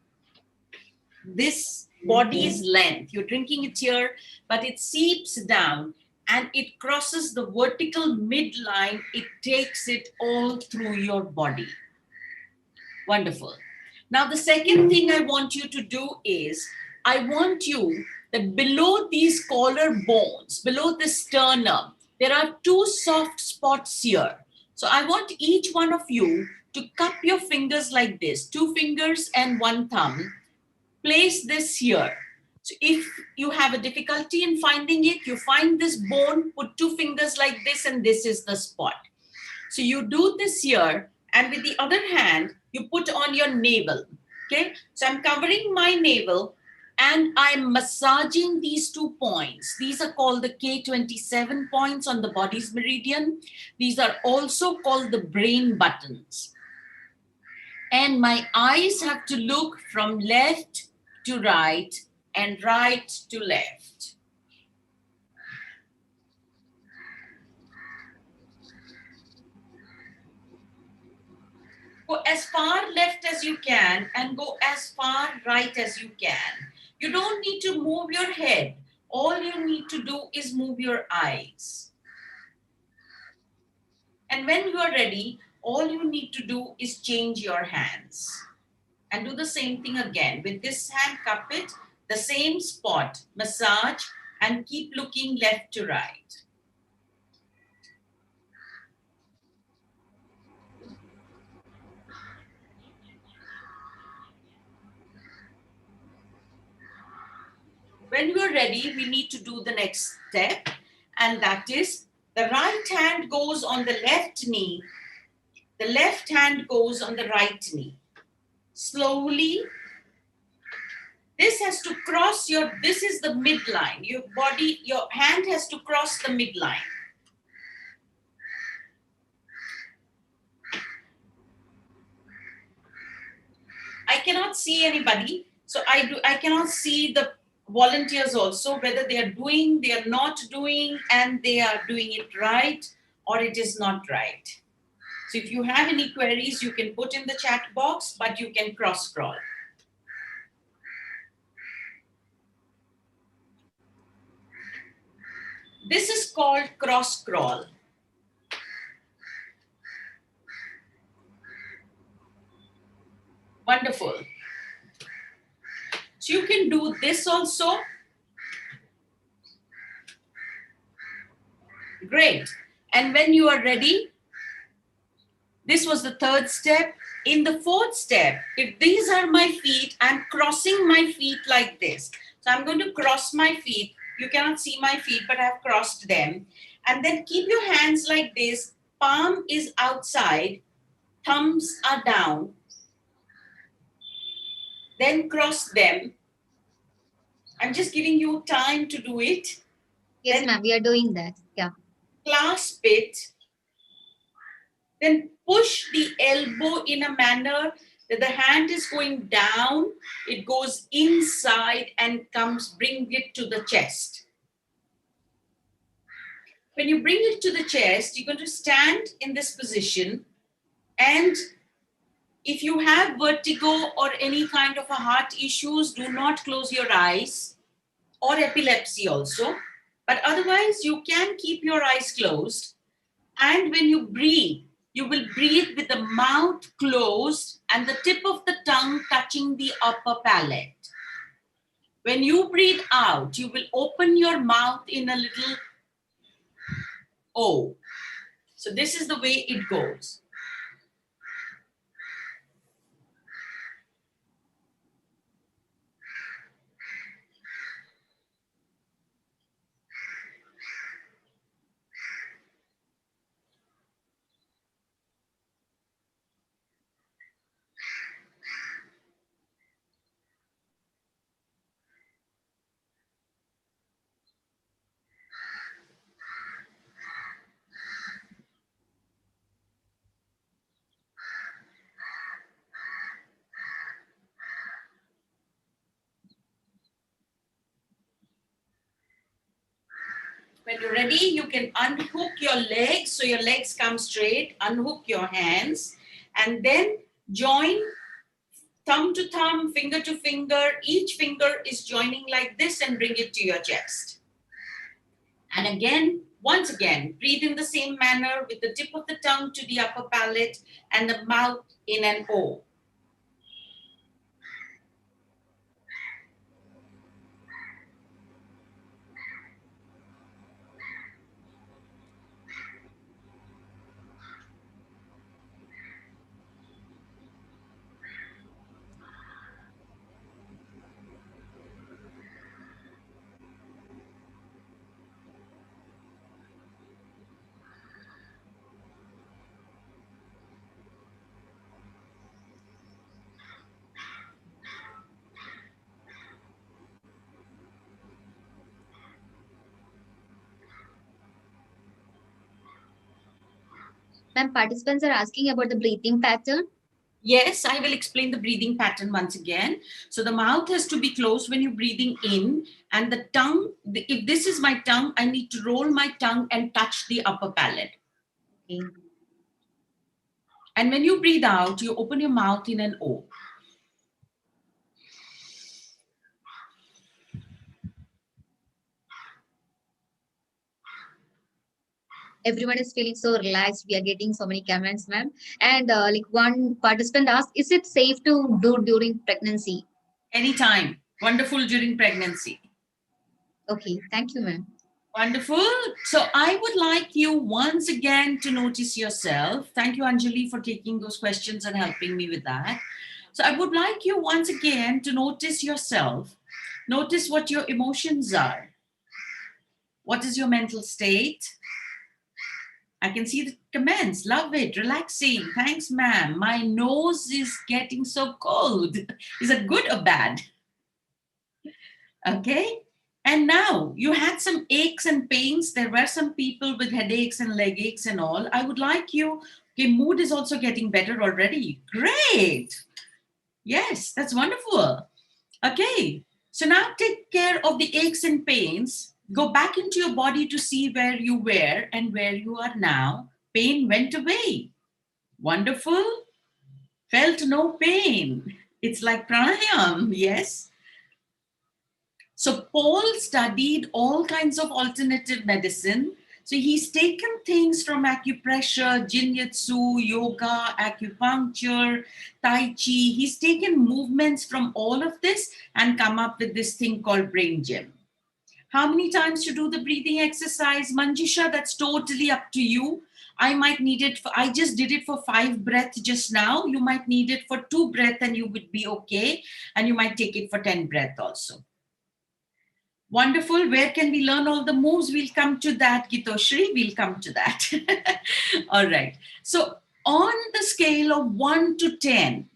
this body's length. You're drinking it here, but it seeps down and it crosses the vertical midline. It takes it all through your body. Wonderful. Now, the second thing I want you to do is, I want you that below these collar bones, below the sternum, there are 2 soft spots here. So I want each one of you to cup your fingers like this, 2 fingers and 1 thumb. Place this here. So if you have a difficulty in finding it, you find this bone, put 2 fingers like this, and this is the spot. So you do this here, and with the other hand, you put on your navel, okay? So I'm covering my navel, and I'm massaging these 2 points. These are called the K27 points on the body's meridian. These are also called the brain buttons. And my eyes have to look from left to right and right to left. Go as far left as you can and go as far right as you can. You don't need to move your head. All you need to do is move your eyes. And when you are ready, all you need to do is change your hands. And do the same thing again. With this hand, cup it, the same spot, massage, and keep looking left to right. When we're ready, we need to do the next step, and that is the right hand goes on the left knee, the left hand goes on the right knee. Slowly, this has to cross this is the midline. Your hand has to cross the midline. I cannot see anybody, so I cannot see the volunteers also, whether they are not doing, and they are doing it right, or it is not right. So if you have any queries, you can put in the chat box, but you can cross scroll. This is called cross scroll. Wonderful. So you can do this also. Great. And when you are ready, this was the 3rd step. In the 4th step, if these are my feet, I'm crossing my feet like this. So I'm going to cross my feet. You cannot see my feet, but I've crossed them. And then keep your hands like this. Palm is outside. Thumbs are down. Then cross them. I'm just giving you time to do it. Yes, ma'am, we are doing that. Yeah. Clasp it. Then push the elbow in a manner that the hand is going down. It goes inside and bring it to the chest. When you bring it to the chest, you're going to stand in this position, and if you have vertigo or any kind of a heart issues, do not close your eyes, or epilepsy also. But otherwise, you can keep your eyes closed. And when you breathe, you will breathe with the mouth closed and the tip of the tongue touching the upper palate. When you breathe out, you will open your mouth in a little O. So this is the way it goes. When you're ready, you can unhook your legs. So your legs come straight, unhook your hands, and then join thumb to thumb, finger to finger. Each finger is joining like this and bring it to your chest. And again, once again, breathe in the same manner with the tip of the tongue to the upper palate and the mouth in an O. Ma'am, participants are asking about the breathing pattern. Yes, I will explain the breathing pattern once again. So the mouth has to be closed when you're breathing in, and the tongue, if this is my tongue, I need to roll my tongue and touch the upper palate. Okay. And when you breathe out, you open your mouth in an O. Everyone is feeling so relaxed. We are getting so many comments, ma'am. And like one participant asked, is it safe to do during pregnancy? Anytime. Wonderful during pregnancy. Okay, thank you, ma'am. Wonderful. So I would like you once again to notice yourself. Thank you, Anjali, for taking those questions and helping me with that. So I would like you once again to notice yourself. Notice what your emotions are. What is your mental state? I can see the comments. Love it. Relaxing. Thanks, ma'am. My nose is getting so cold. Is it good or bad? Okay. And now you had some aches and pains. There were some people with headaches and leg aches and all. I would like you, okay, mood is also getting better already. Great. Yes, that's wonderful. Okay. So now take care of the aches and pains. Go back into your body to see where you were and where you are now. Pain went away. Wonderful. Felt no pain. It's like pranayam, yes? So Paul studied all kinds of alternative medicine. So he's taken things from acupressure, jinyatsu, yoga, acupuncture, tai chi. He's taken movements from all of this and come up with this thing called brain gym. How many times to do the breathing exercise? Manjusha, that's totally up to you. I might need it for, I just did it for 5 breaths just now. You might need it for 2 breaths and you would be okay. And you might take it for 10 breaths also. Wonderful. Where can we learn all the moves? We'll come to that, Gitoshri. We'll come to that. All right. So on the scale of 1 to 10,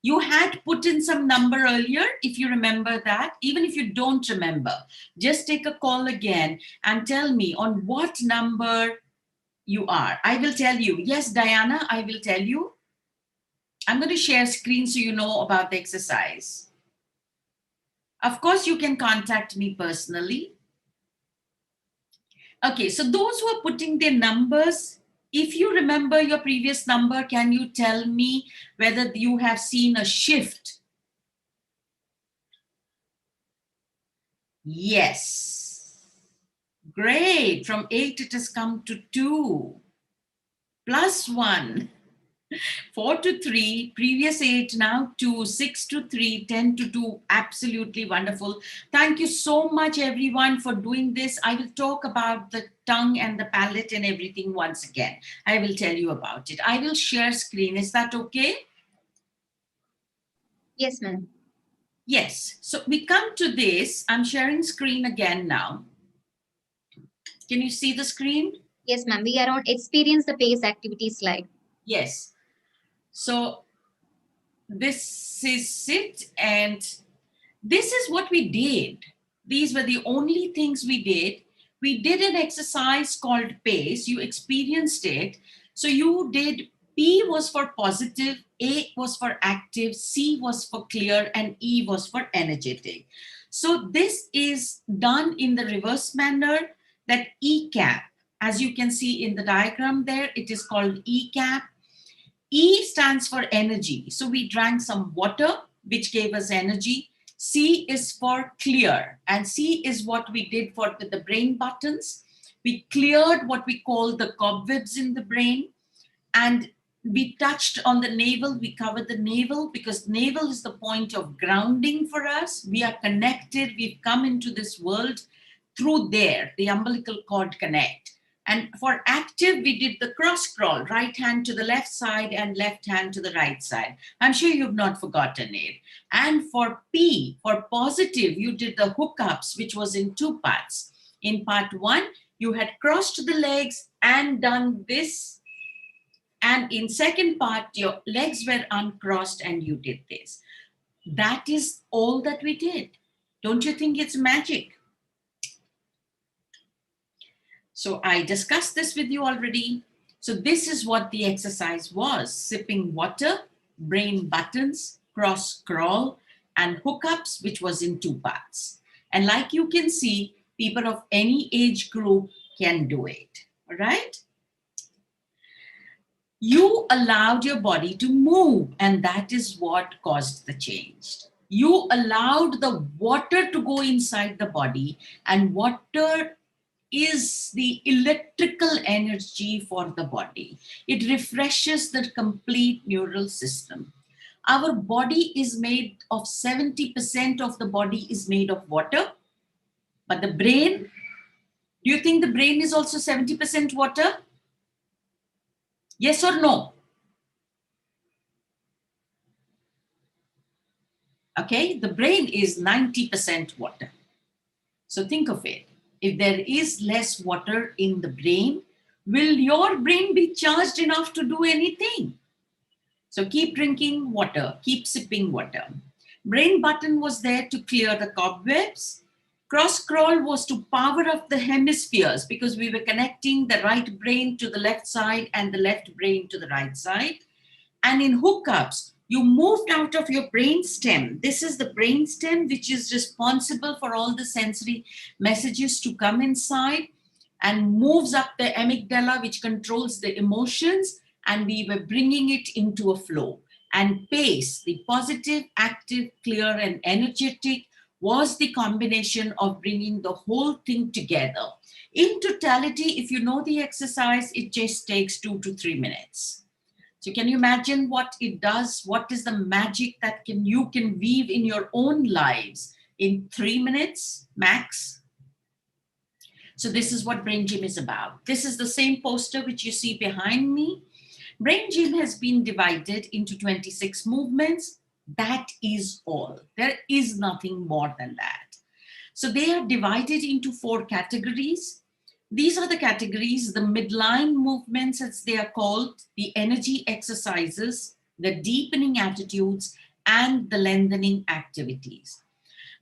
you had put in some number earlier, if you remember that. Even if you don't remember, just take a call again and tell me on what number you are. I will tell you. Yes, Diana, I will tell you. I'm going to share screen so you know about the exercise. Of course, you can contact me personally. Okay, so those who are putting their numbers, if you remember your previous number, can you tell me whether you have seen a shift? Yes. Great. From 8, it has come to 2. plus 1. 4 to 3, previous 8, now 2, 6 to 3, 10 to 2. Absolutely wonderful. Thank you so much, everyone, for doing this. I will talk about the tongue and the palate and everything once again. I will tell you about it. I will share screen. Is that okay? Yes, ma'am. Yes. So we come to this. I'm sharing screen again now. Can you see the screen? Yes, ma'am. We are on experience the pace activity slide. Yes. So this is it, and this is what we did. These were the only things we did. We did an exercise called PACE. You experienced it. So you did, P was for positive, A was for active, C was for clear, and E was for energetic. So this is done in the reverse manner, that ECAP. As you can see in the diagram there, it is called ECAP. E stands for energy. So we drank some water, which gave us energy. C is for clear. And C is what we did for the brain buttons. We cleared what we call the cobwebs in the brain. And we touched on the navel. We covered the navel because navel is the point of grounding for us. We are connected. We've come into this world through there, the umbilical cord connect. And for active, we did the cross crawl, right hand to the left side and left hand to the right side. I'm sure you've not forgotten it. And for P, for positive, you did the hookups, which was in 2 parts. In part 1, you had crossed the legs and done this. And in second part, your legs were uncrossed and you did this. That is all that we did. Don't you think it's magic? So I discussed this with you already. So this is what the exercise was: sipping water, brain buttons, cross crawl, and hookups, which was in 2 parts. And like you can see, people of any age group can do it, all right? You allowed your body to move, and that is what caused the change. You allowed the water to go inside the body, and water is the electrical energy for the body. It refreshes the complete neural system. Our body is made of 70% of the body is made of water, but the brain, do you think the brain is also 70% water? Yes or no? Okay, the brain is 90% water. So think of it. If there is less water in the brain, will your brain be charged enough to do anything? So keep drinking water, keep sipping water. Brain button was there to clear the cobwebs. Cross crawl was to power up the hemispheres because we were connecting the right brain to the left side and the left brain to the right side. And in hookups, you moved out of your brain stem. This is the brain stem, which is responsible for all the sensory messages to come inside, and moves up the amygdala, which controls the emotions. And we were bringing it into a flow. And PACE, the positive, active, clear, and energetic, was the combination of bringing the whole thing together. In totality, if you know the exercise, it just takes 2 to 3 minutes. So can you imagine what it does? What is the magic that you can weave in your own lives in 3 minutes max? So this is what Brain Gym is about. This is the same poster which you see behind me. Brain Gym has been divided into 26 movements. That is all. There is nothing more than that. So they are divided into 4 categories. These are the categories: the midline movements, as they are called, the energy exercises, the deepening attitudes, and the lengthening activities.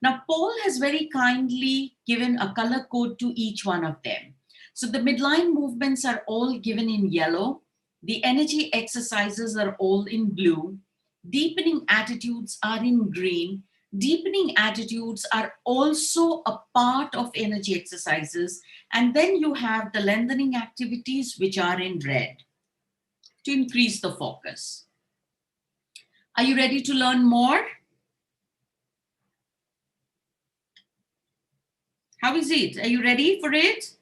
Now, Paul has very kindly given a color code to each one of them. So the midline movements are all given in yellow. The energy exercises are all in blue. Deepening attitudes are in green. Deepening attitudes are also a part of energy exercises. And then you have the lengthening activities, which are in red, to increase the focus. Are you ready to learn more? How is it? Are you ready for it?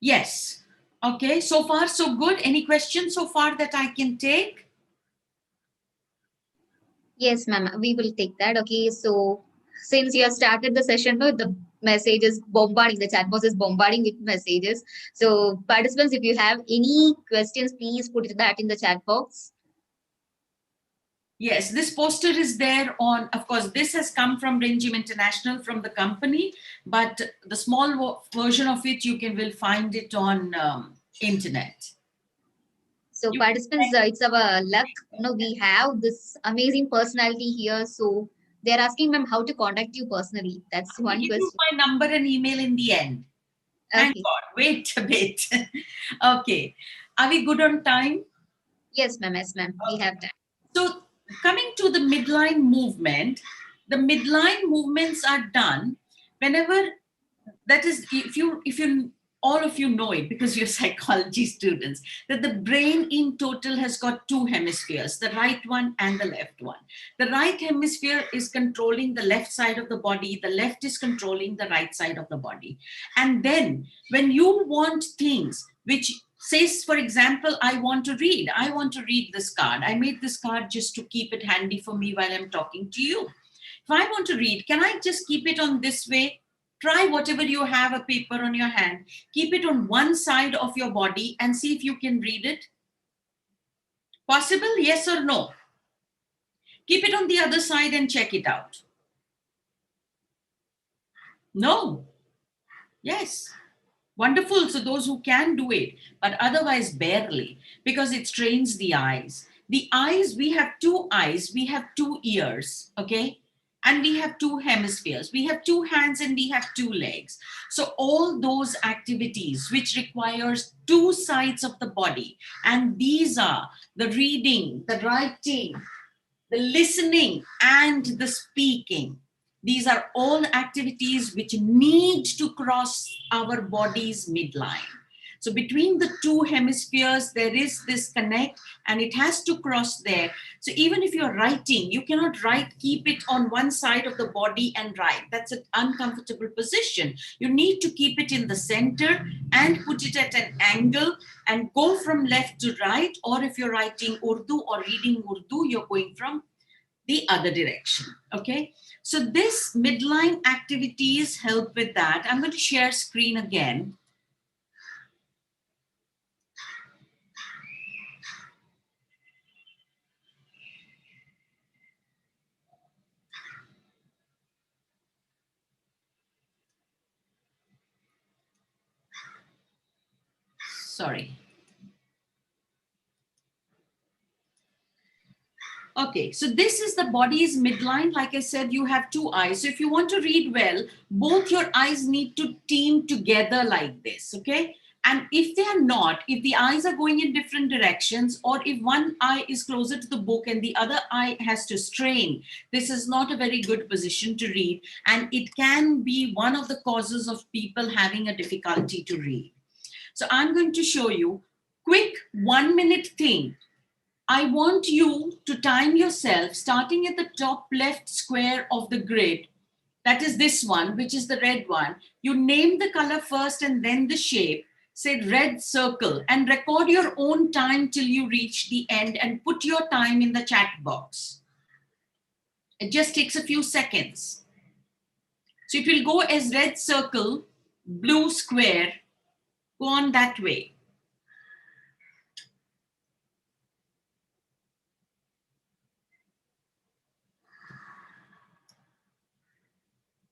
Yes. Okay, so far so good. Any questions so far that I can take? Yes, ma'am, we will take that. Okay, so since you have started the session, no, the message is bombarding, the chat box is bombarding with messages. So participants, if you have any questions, please put that in the chat box. Yes, this poster is there on, of course, this has come from Bringim International, from the company, but the small version of it, will find it on internet. So participants, it's our luck. We have this amazing personality here. So they're asking, ma'am, how to contact you personally. That's one I'll give question. you my number and email in the end. Thank God. Wait a bit. Okay. Are we good on time? Yes, ma'am. Yes, ma'am. We have time. So coming to the midline movement, the midline movements are done whenever, that is, if you all of you know it because you're psychology students, that the brain in total has got two hemispheres, the right one and the left one. The right hemisphere is controlling the left side of the body, the left is controlling the right side of the body. And then when you want things which says, for example, I want to read this card. I made this card just to keep it handy for me while I'm talking to you. If I want to read, can I just keep it on this way? Try whatever you have, a paper on your hand, keep it on one side of your body and see if you can read it. Possible? Yes or no? Keep it on the other side and check it out. No. Yes. Wonderful. So those who can do it, but otherwise barely, because it strains the eyes. The eyes, we have two eyes, we have two ears, okay? And we have two hemispheres. We have two hands and we have two legs. So all those activities which requires two sides of the body, and these are the reading, the writing, the listening, and the speaking. These are all activities which need to cross our body's midline. So between the two hemispheres, there is this connect and it has to cross there. So even if you're writing, you cannot write, keep it on one side of the body and write. That's an uncomfortable position. You need to keep it in the center and put it at an angle and go from left to right. Or if you're writing Urdu or reading Urdu, you're going from the other direction, okay? So this midline activities help with that. I'm going to share screen again. Sorry. Okay, so this is the body's midline. Like I said, you have two eyes. So if you want to read well, both your eyes need to team together like this, okay? And if they are not, if the eyes are going in different directions, or if one eye is closer to the book and the other eye has to strain, this is not a very good position to read. And it can be one of the causes of people having a difficulty to read. So I'm going to show you quick 1 minute thing. I want you to time yourself starting at the top left square of the grid. That is this one, which is the red one. You name the color first and then the shape. Say red circle and record your own time till you reach the end and put your time in the chat box. It just takes a few seconds. So it will go as red circle, blue square, go on that way.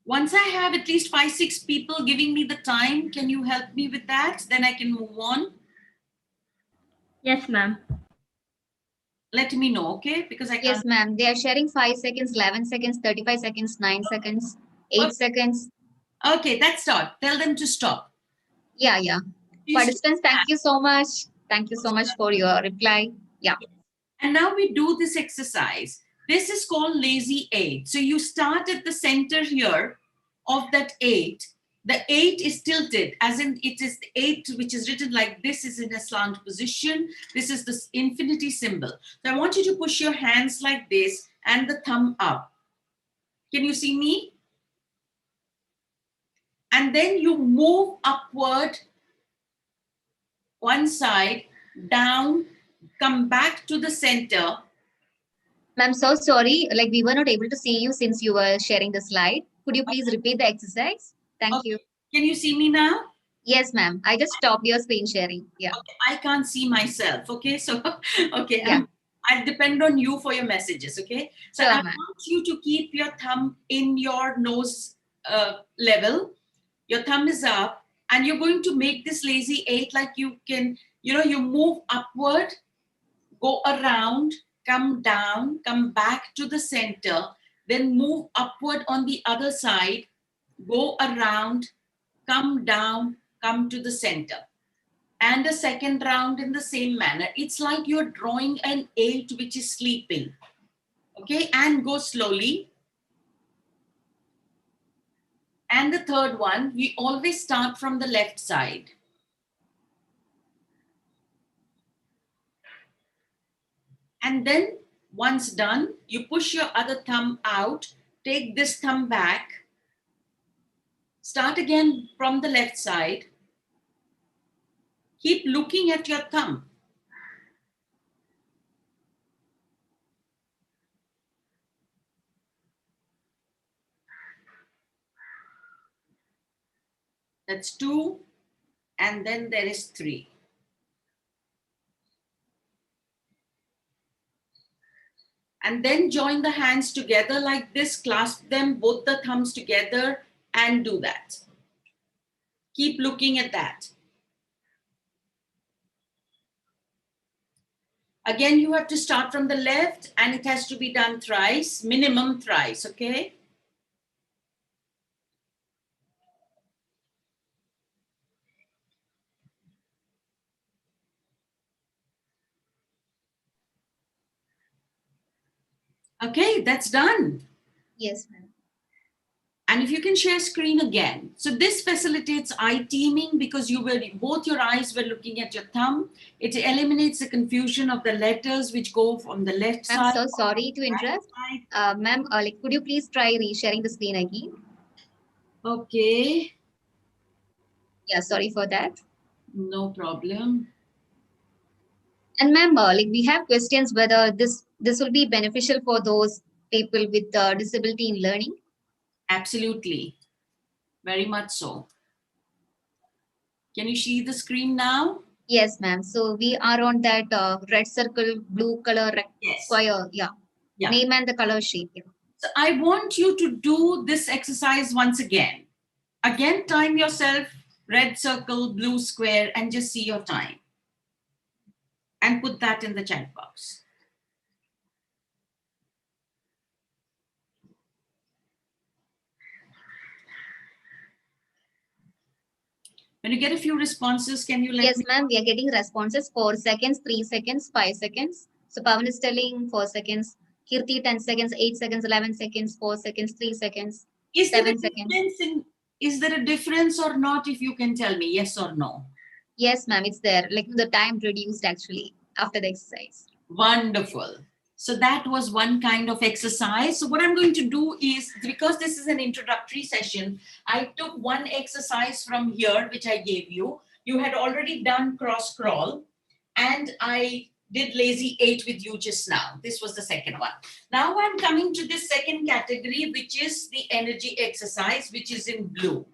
Once I have at least 5-6 people giving me the time, can you help me with that? Then I can move on. Yes, ma'am. Let me know, okay? Because I can't. Yes, ma'am. They are sharing 5 seconds, 11 seconds, 35 seconds, 9 seconds, 8 seconds. Okay, that's stop. Tell them to stop. Yeah, yeah. Participants, thank you so much. Thank you so much for your reply. Yeah. And now we do this exercise. This is called lazy 8. So you start at the center here of that 8. The 8 is tilted, as in it is the 8 which is written like this is in a slant position. This is the infinity symbol. So I want you to push your hands like this and the thumb up. Can you see me? And then you move upward one side, down, come back to the center. Ma'am, so sorry, like we were not able to see you since you were sharing the slide. Could you please repeat the exercise? Thank you. Can you see me now? Yes, ma'am. I just stopped your screen sharing. Yeah. Okay, I can't see myself. Okay, so okay, Yeah. I depend on you for your messages. Okay, so Sure, I ma'am. want you to keep your thumb in your nose level. Your thumb is up, and you're going to make this lazy 8 like you can. You move upward, go around, come down, come back to the center, then move upward on the other side, go around, come down, come to the center. And a second round in the same manner. It's like you're drawing an 8 which is sleeping. Okay, and go slowly. And the third one, we always start from the left side. And then once done, you push your other thumb out, take this thumb back, start again from the left side. Keep looking at your thumb. That's 2, and then there is 3. And then join the hands together like this, clasp them, both the thumbs together, and do that. Keep looking at that. Again, you have to start from the left, and it has to be done thrice, minimum thrice, okay? Okay, that's done. Yes, ma'am. And if you can share screen again. So this facilitates eye teaming because both your eyes were looking at your thumb. It eliminates the confusion of the letters which go from the left I'm side. so sorry to interrupt. Ma'am, like, could you please try resharing the screen again? Okay. Yeah, sorry for that. No problem. And ma'am, like we have questions whether this will be beneficial for those people with disability in learning. Absolutely. Very much so. Can you see the screen now? Yes, ma'am. So we are on that red circle, blue color square. Yeah. Yeah. Name and the color shape. Yeah. So I want you to do this exercise once again. Again, time yourself, red circle, blue square, and just see your time. And put that in the chat box. When you get a few responses, can you let Yes, me ma'am. We are getting responses 4 seconds, 3 seconds, 5 seconds. So Pawan is telling 4 seconds. Kirti 10 seconds, 8 seconds, 11 seconds, 4 seconds, 3 seconds, 7 seconds. Is there a difference or not? If you can tell me yes or no. Yes, ma'am. It's there. Like the time reduced actually after the exercise. Wonderful. So that was one kind of exercise. So what I'm going to do is, because this is an introductory session, I took one exercise from here, which I gave you. You had already done cross crawl, and I did lazy 8 with you just now. This was the second one. Now I'm coming to this second category, which is the energy exercise, which is in blue.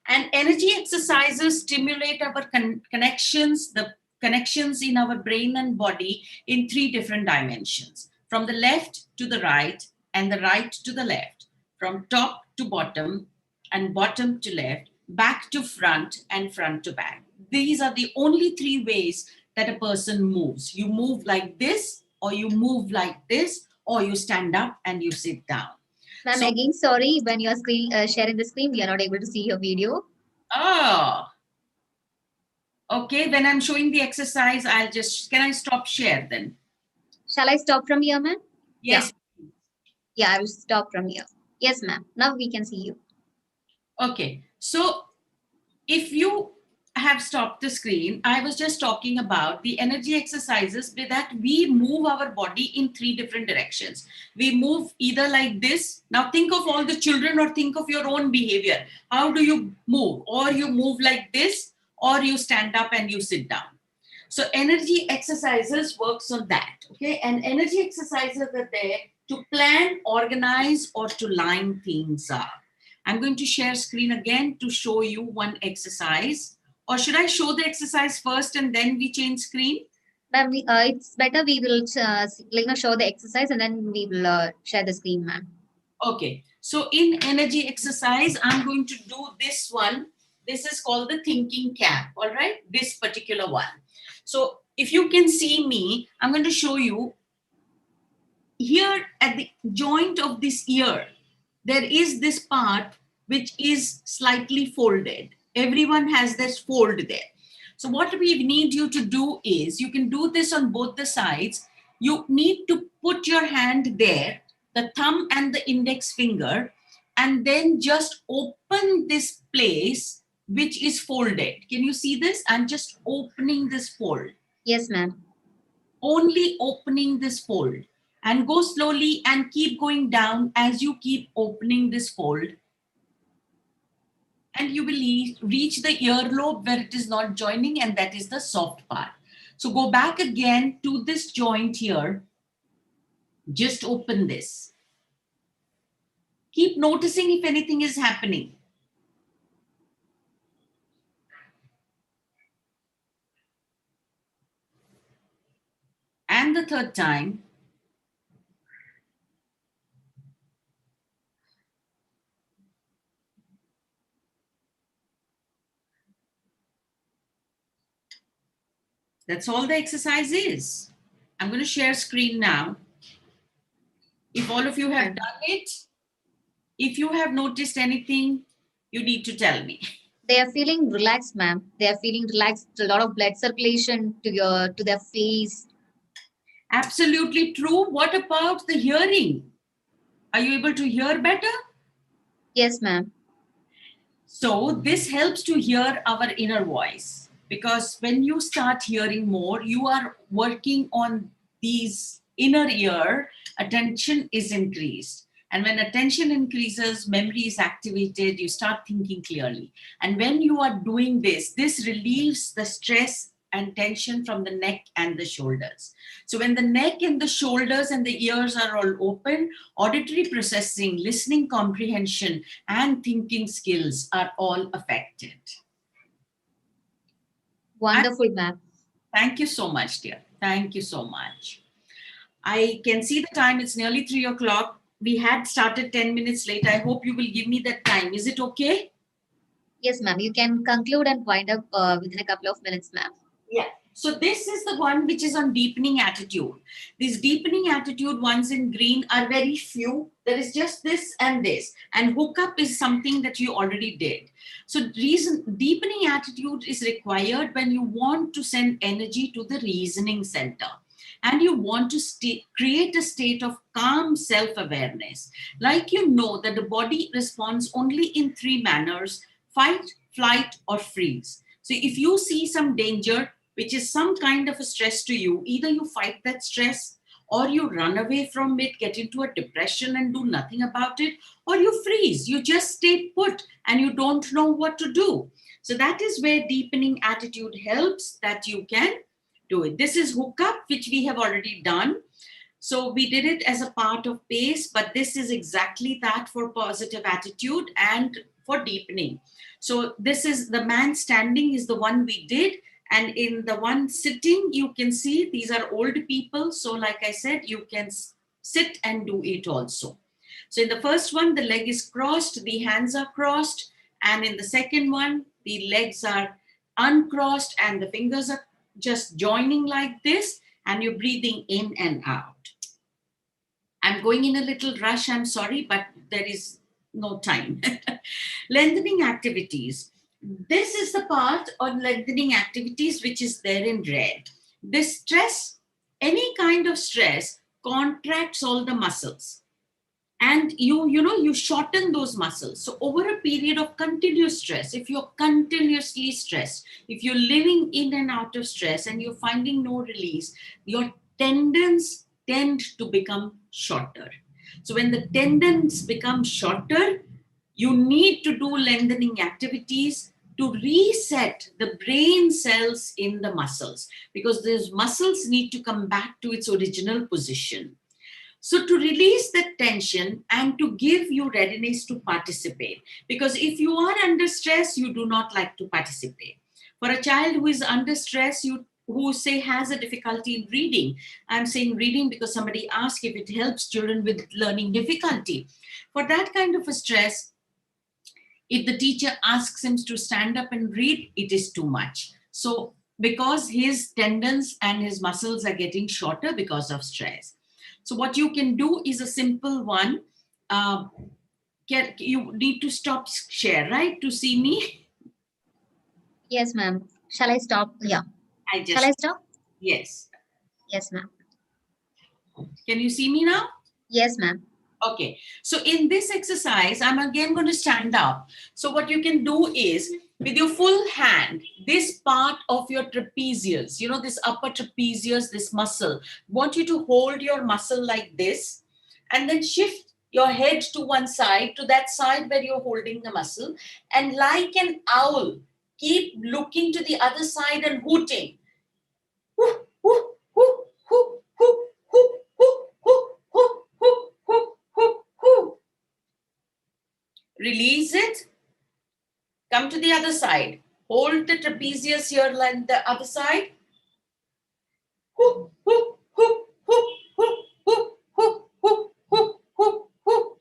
And energy exercises stimulate our connections, the connections in our brain and body in 3 different dimensions, from the left to the right and the right to the left, from top to bottom and bottom to left, back to front and front to back. These are the only 3 ways that a person moves. You move like this, or you move like this, or you stand up and you sit down. Ma'am, So- again, sorry, when you're sharing the screen, we are not able to see your video. Oh, okay. When I'm showing the exercise, can I stop share then? Shall I stop from here, ma'am? Yes. Yeah, I will stop from here. Yes, ma'am. Now we can see you. Okay. So if you have stopped the screen, I was just talking about the energy exercises with that we move our body in 3 different directions. We move either like this. Now think of all the children or think of your own behavior. How do you move? Or you move like this, or you stand up and you sit down. So energy exercises works on that, okay? And energy exercises are there to plan, organize, or to line things up. I'm going to share screen again to show you one exercise. Or should I show the exercise first and then we change screen? Ma'am, it's better we will show the exercise and then we will share the screen, ma'am. Okay. So in energy exercise, I'm going to do this one. This is called the thinking cap, all right? This particular one. So if you can see me, I'm going to show you here at the joint of this ear, there is this part which is slightly folded. Everyone has this fold there. So what we need you to do is, you can do this on both the sides. You need to put your hand there, the thumb and the index finger, and then just open this place which is folded. Can you see this? I'm just opening this fold. Yes, ma'am. Only opening this fold. And go slowly and keep going down as you keep opening this fold. And you will reach the earlobe where it is not joining, and that is the soft part. So go back again to this joint here. Just open this. Keep noticing if anything is happening. And the third time. That's all the exercise is. I'm going to share screen now. If all of you have done it, if you have noticed anything, you need to tell me. They are feeling relaxed, ma'am. They are feeling relaxed. A lot of blood circulation to their face. Absolutely true. What about the hearing? Are you able to hear better? Yes, ma'am. So this helps to hear our inner voice, because when you start hearing more, you are working on these inner ear, attention is increased. And when attention increases, memory is activated, you start thinking clearly. And when you are doing this, this relieves the stress and tension from the neck and the shoulders. So when the neck and the shoulders and the ears are all open, auditory processing, listening comprehension, and thinking skills are all affected. Wonderful, ma'am. Thank you so much, dear. Thank you so much. I can see the time. It's nearly 3 o'clock. We had started 10 minutes late. I hope you will give me that time. Is it okay? Yes, ma'am. You can conclude and wind up within a couple of minutes, ma'am. Yeah. So this is the one which is on deepening attitude. These deepening attitude ones in green are very few. There is just this and this. And hookup is something that you already did. So deepening attitude is required when you want to send energy to the reasoning center. And you want to create a state of calm self-awareness. Like you know that the body responds only in 3 manners: fight, flight, or freeze. So if you see some danger, which is some kind of a stress to you, either you fight that stress, or you run away from it, get into a depression and do nothing about it, or you freeze, you just stay put and you don't know what to do. So that is where deepening attitude helps, that you can do it. This is hookup, which we have already done. So we did it as a part of PACE, but this is exactly that for positive attitude and for deepening. So this is the man standing is the one we did. And in the one sitting, you can see these are old people. So like I said, you can sit and do it also. So in the first one, the leg is crossed, the hands are crossed. And in the second one, the legs are uncrossed and the fingers are just joining like this, and you're breathing in and out. I'm going in a little rush, I'm sorry, but there is no time. Lengthening activities. This is the part on lengthening activities which is there in red. This stress, any kind of stress, contracts all the muscles. And you shorten those muscles. So over a period of continuous stress, if you're continuously stressed, if you're living in and out of stress and you're finding no release, your tendons tend to become shorter. So when the tendons become shorter, you need to do lengthening activities to reset the brain cells in the muscles, because those muscles need to come back to its original position. So to release that tension and to give you readiness to participate, because if you are under stress, you do not like to participate. For a child who is under stress, who say has a difficulty in reading, I'm saying reading because somebody asked if it helps children with learning difficulty. For that kind of a stress, if the teacher asks him to stand up and read, it is too much. So because his tendons and his muscles are getting shorter because of stress. So what you can do is a simple one. You need to stop share, right? To see me? Yes, ma'am. Shall I stop? Yeah. Shall I stop? Yes. Yes, ma'am. Can you see me now? Yes, ma'am. Okay. So in this exercise, I'm again going to stand up. So what you can do is, with your full hand, this part of your trapezius, this upper trapezius, this muscle, want you to hold your muscle like this and then shift your head to one side, to that side where you're holding the muscle. And like an owl, keep looking to the other side and hooting. Hoo, hoo, hoo, hoo, hoo, hoo, hoo, hoo, hoo, hoo, hoo, hoo, hoo. Release it. Come to the other side. Hold the trapezius here like the other side. Hoo, hoo, hoo, hoo, hoo, hoo, hoo, hoo, hoo, hoo, hoo.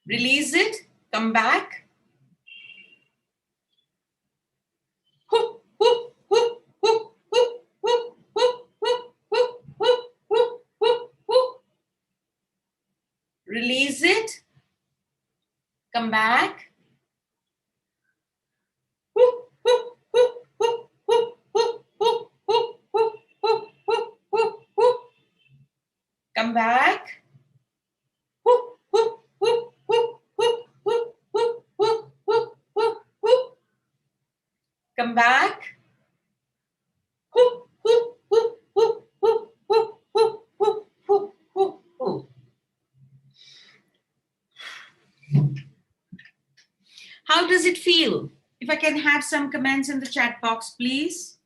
Release it. Come back. Hoo, hoo, hoo, hoo, hoo, hoo, hoo, hoo, hoo, hoo, hoo, hoo, hoo. Release it. Come back. Come back. Come back. How does it feel? If I can have some comments in the chat box, please.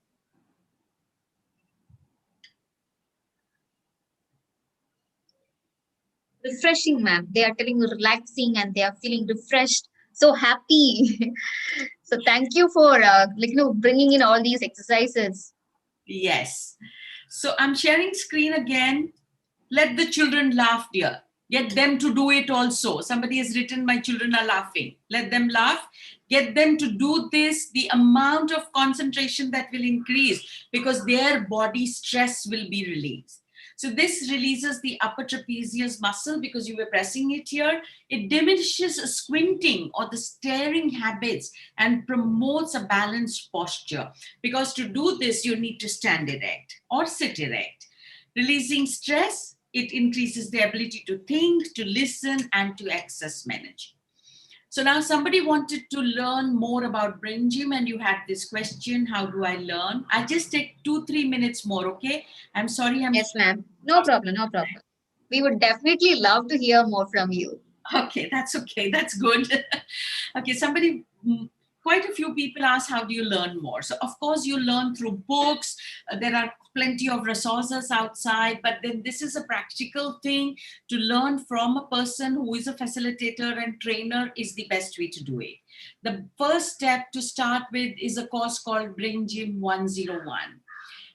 Refreshing, ma'am. They are telling you relaxing and they are feeling refreshed, so happy. So thank you for bringing in all these exercises. Yes. So I'm sharing screen again. Let the children laugh, dear. Get them to do it also. Somebody has written, my children are laughing. Let them laugh. Get them to do this. The amount of concentration that will increase because their body stress will be released. So this releases the upper trapezius muscle because you were pressing it here. It diminishes squinting or the staring habits and promotes a balanced posture. Because to do this, you need to stand erect or sit erect. Releasing stress, it increases the ability to think, to listen, and to access energy. So now somebody wanted to learn more about Brain Gym and you had this question, how do I learn? I'll just take 2-3 minutes more, okay? I'm sorry. Yes, ma'am. No problem, no problem. We would definitely love to hear more from you. Okay, that's okay. That's good. Okay, quite a few people ask, how do you learn more? So of course you learn through books. There are plenty of resources outside, but then this is a practical thing. To learn from a person who is a facilitator and trainer is the best way to do it. The first step to start with is a course called Brain Gym 101.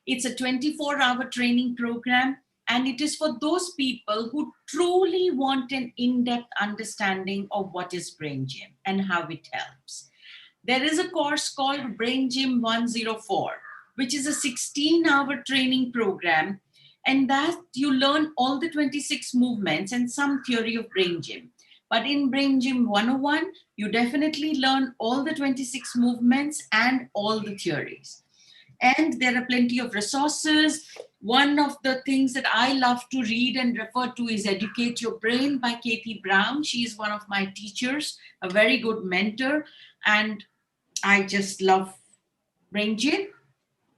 It's a 24-hour training program, and it is for those people who truly want an in-depth understanding of what is Brain Gym and how it helps. There is a course called Brain Gym 104, which is a 16-hour training program, and that you learn all the 26 movements and some theory of Brain Gym. But in Brain Gym 101, you definitely learn all the 26 movements and all the theories. And there are plenty of resources. One of the things that I love to read and refer to is Educate Your Brain by Katie Brown. She is one of my teachers, a very good mentor, and I just love Brain Gym.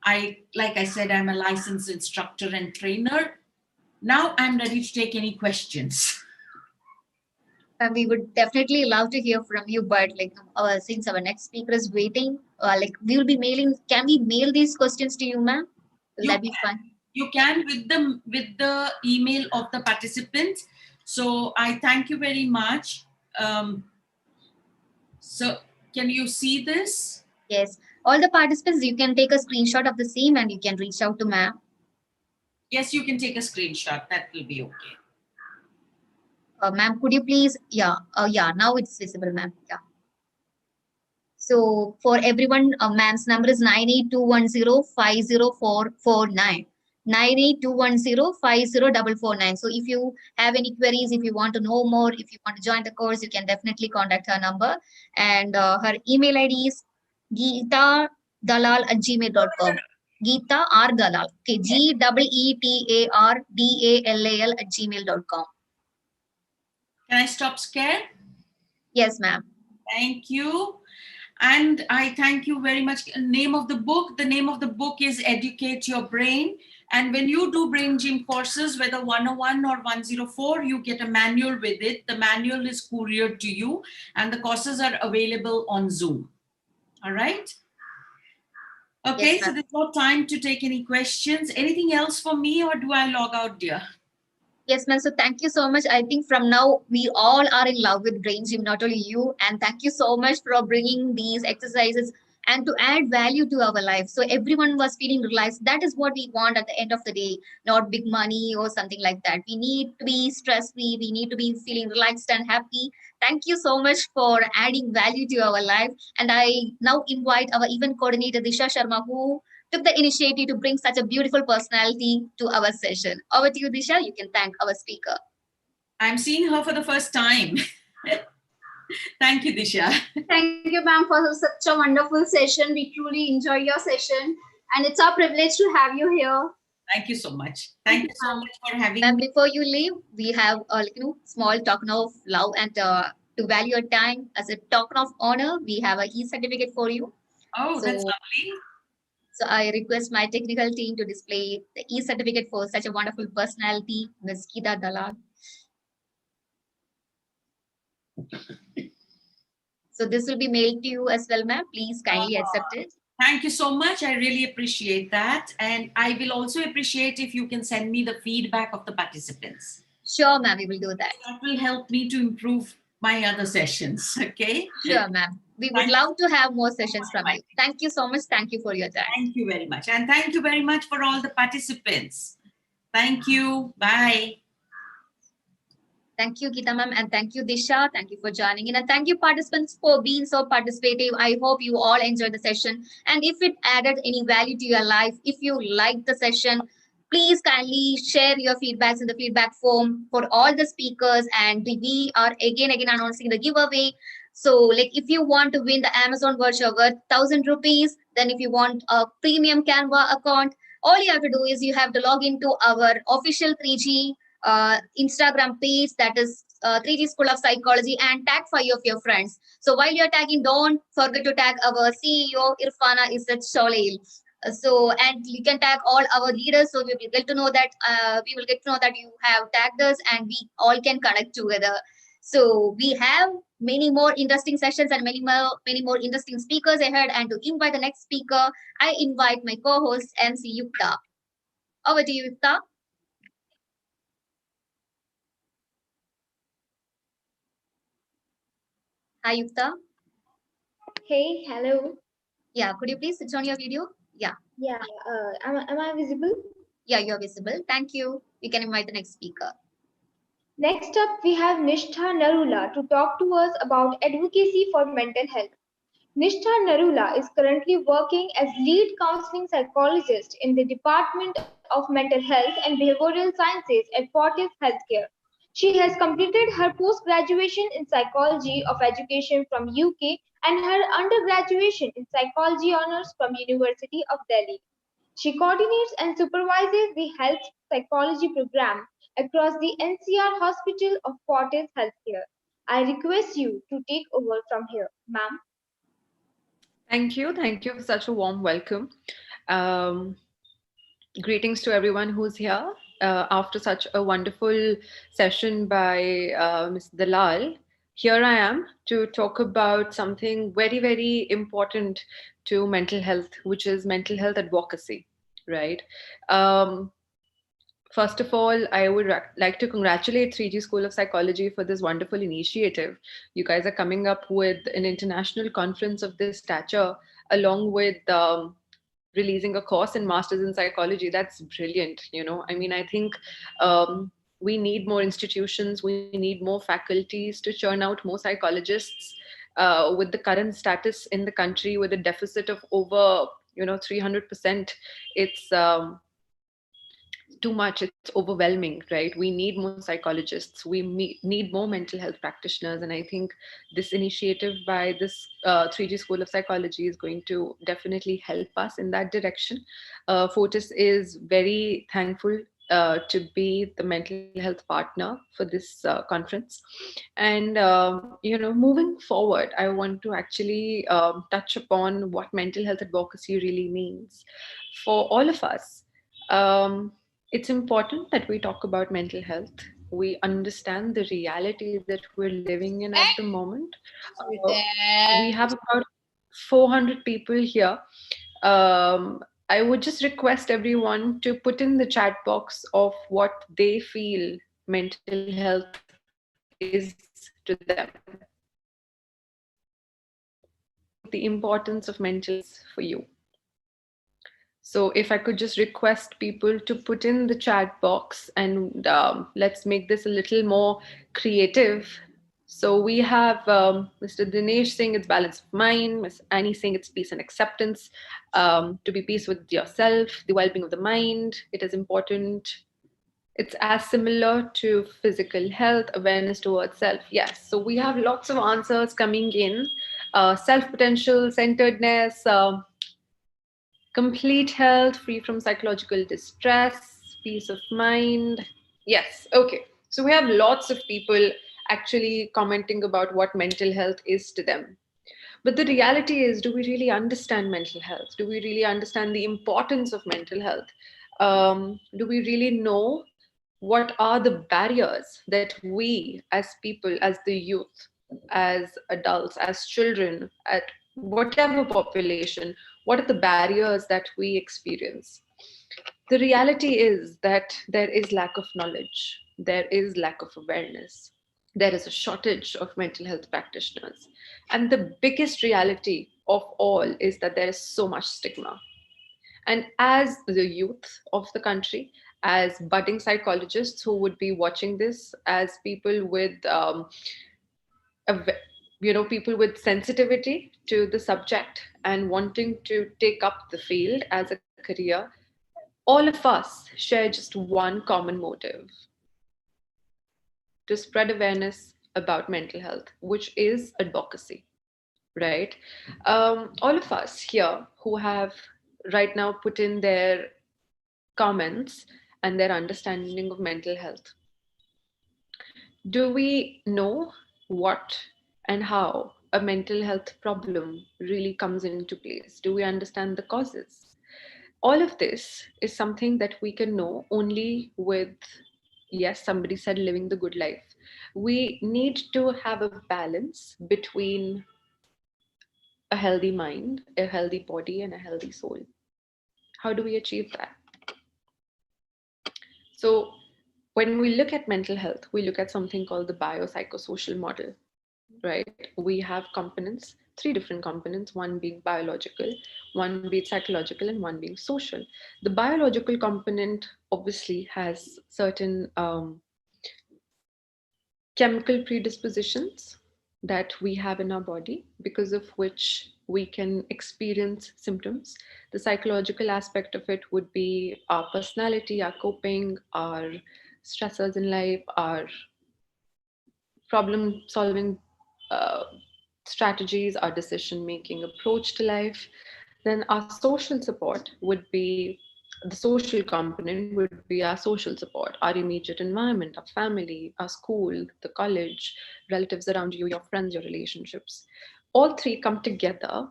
Like I said, I'm a licensed instructor and trainer. Now I'm ready to take any questions. We would definitely love to hear from you, but since our next speaker is waiting, we will be mailing. Can we mail these questions to you, ma'am? Will that be fine? You can with the email of the participants. So I thank you very much. So can you see this? Yes. All the participants, you can take a screenshot of the same and you can reach out to ma'am. Yes, you can take a screenshot. That will be okay. Ma'am, could you please? Yeah. Now it's visible, ma'am. Yeah. So for everyone, ma'am's number is 9821050449. 9821050449. So if you have any queries, if you want to know more, if you want to join the course, you can definitely contact her number. And her email ID is geetadalal@gmail.com. Geeta R Dalal. Okay, GEETARDALAL@gmail.com. Can I stop share? Yes, ma'am. Thank you. And I thank you very much. Name of the book. The name of the book is Educate Your Brain. And when you do brain gym courses, whether 101 or 104, you get a manual with it. The manual is couriered to you and the courses are available on Zoom. All right. Okay, Yes, so there's no time to take any questions. Anything else for me or do I log out, dear? Yes, ma'am. So thank you so much. I think from now we all are in love with brain gym, not only you. And thank you so much for bringing these exercises and to add value to our life. So everyone was feeling relaxed. That is what we want at the end of the day, not big money or something like that. We need to be stress-free. We need to be feeling relaxed and happy. Thank you so much for adding value to our life. And I now invite our event coordinator, Disha Sharma, who took the initiative to bring such a beautiful personality to our session. Over to you, Disha. You can thank our speaker. I'm seeing her for the first time. Thank you, Disha. Thank you, ma'am, for such a wonderful session. We truly enjoy your session, and it's our privilege to have you here. Thank you so much. Thank you so much for having And me. before you leave, we have a small token of love and to value your time as a token of honor. We have a e-certificate for you. Oh, that's lovely. So I request my technical team to display the e-certificate for such a wonderful personality, Ms. Geeta Dalal. So this will be mailed to you as well, ma'am. Please kindly accept it. Thank you so much. I really appreciate that. And I will also appreciate if you can send me the feedback of the participants. Sure, ma'am, we will do that. That will help me to improve my other sessions. Okay. Sure, ma'am. We would love to have more sessions from you. Thank you so much. Thank you for your time. Thank you very much. And thank you very much for all the participants. Thank you. Bye. Thank you, Geeta ma'am, and thank you, Disha. Thank you for joining in, and thank you, participants, for being so participative. I hope you all enjoyed the session, and if it added any value to your life, if you liked the session, please kindly share your feedbacks in the feedback form for all the speakers. And we are again announcing the giveaway. So, if you want to win the Amazon voucher worth 1,000 rupees, then if you want a premium Canva account, all you have to do is you have to log into our official 3G Instagram page, that is 3G School of Psychology, and tag 5 of your friends. So while you're tagging, don't forget to tag our CEO Irfana Izzat Sholil. And you can tag all our leaders, so we will get to know that you have tagged us, and we all can connect together. So we have many more interesting sessions and many more interesting speakers ahead. And to invite the next speaker, I invite my co-host MC Yukta. Over to you, Yukta. Hi, Yukta. Hey, hello. Yeah, could you please switch on your video? Yeah. Yeah, am I visible? Yeah, you're visible. Thank you. You can invite the next speaker. Next up, we have Nishtha Narula to talk to us about advocacy for mental health. Nishtha Narula is currently working as lead counseling psychologist in the Department of Mental Health and Behavioral Sciences at Fortis Healthcare. She has completed her post-graduation in Psychology of Education from UK and her undergraduation in Psychology Honours from University of Delhi. She coordinates and supervises the health psychology program across the NCR Hospital of Fortis Healthcare. I request you to take over from here, ma'am. Thank you. Thank you for such a warm welcome. Greetings to everyone who's here. After such a wonderful session by Ms. Dalal, here I am to talk about something very, very important to mental health, which is mental health advocacy, right? First of all, I would like to congratulate 3G School of Psychology for this wonderful initiative. You guys are coming up with an international conference of this stature, along with releasing a course in Masters in Psychology. That's brilliant. I mean, I think we need more institutions, we need more faculties to churn out more psychologists. With the current status in the country, with a deficit of over 300%, it's too much, it's overwhelming, right? We need more psychologists, we need more mental health practitioners, and I think this initiative by this 3G School of Psychology is going to definitely help us in that direction. Fortis is very thankful to be the mental health partner for this conference. And moving forward, I want to actually touch upon what mental health advocacy really means for all of us. It's important that we talk about mental health. We understand the reality that we're living in at the moment. We have about 400 people here. I would just request everyone to put in the chat box of what they feel mental health is to them. The importance of mental health for you. So if I could just request people to put in the chat box, and let's make this a little more creative. So we have Mr. Dinesh saying it's balance of mind, Ms. Annie saying it's peace and acceptance, to be peace with yourself, the well-being of the mind. It is important. It's as similar to physical health, awareness towards self. Yes, so we have lots of answers coming in. Self-potential, centeredness, complete health, free from psychological distress, peace of mind. Yes, okay. So we have lots of people actually commenting about what mental health is to them. But the reality is, do we really understand mental health? Do we really understand the importance of mental health? Do we really know what are the barriers that we as people, as the youth, as adults, as children, at whatever population, what are the barriers that we experience? The reality is that there is lack of knowledge, there is lack of awareness, there is a shortage of mental health practitioners. And the biggest reality of all is that there is so much stigma. And as the youth of the country, as budding psychologists who would be watching this, as people with people with sensitivity to the subject and wanting to take up the field as a career, all of us share just one common motive: to spread awareness about mental health, which is advocacy, right? All of us here who have right now put in their comments and their understanding of mental health, do we know what and how a mental health problem really comes into place? Do we understand the causes? All of this is something that we can know only with, yes, somebody said living the good life. We need to have a balance between a healthy mind, a healthy body, and a healthy soul. How do we achieve that? So when we look at mental health, we look at something called the biopsychosocial model, right? We have components, 3 different components, one being biological, one being psychological, and one being social. The biological component obviously has certain chemical predispositions that we have in our body, because of which we can experience symptoms. The psychological aspect of it would be our personality, our coping, our stressors in life, our problem solving strategies, our decision making approach to life. Then our social support would be, the social component would be our social support, our immediate environment, our family, our school, the college, relatives around you, your friends, your relationships. All 3 come together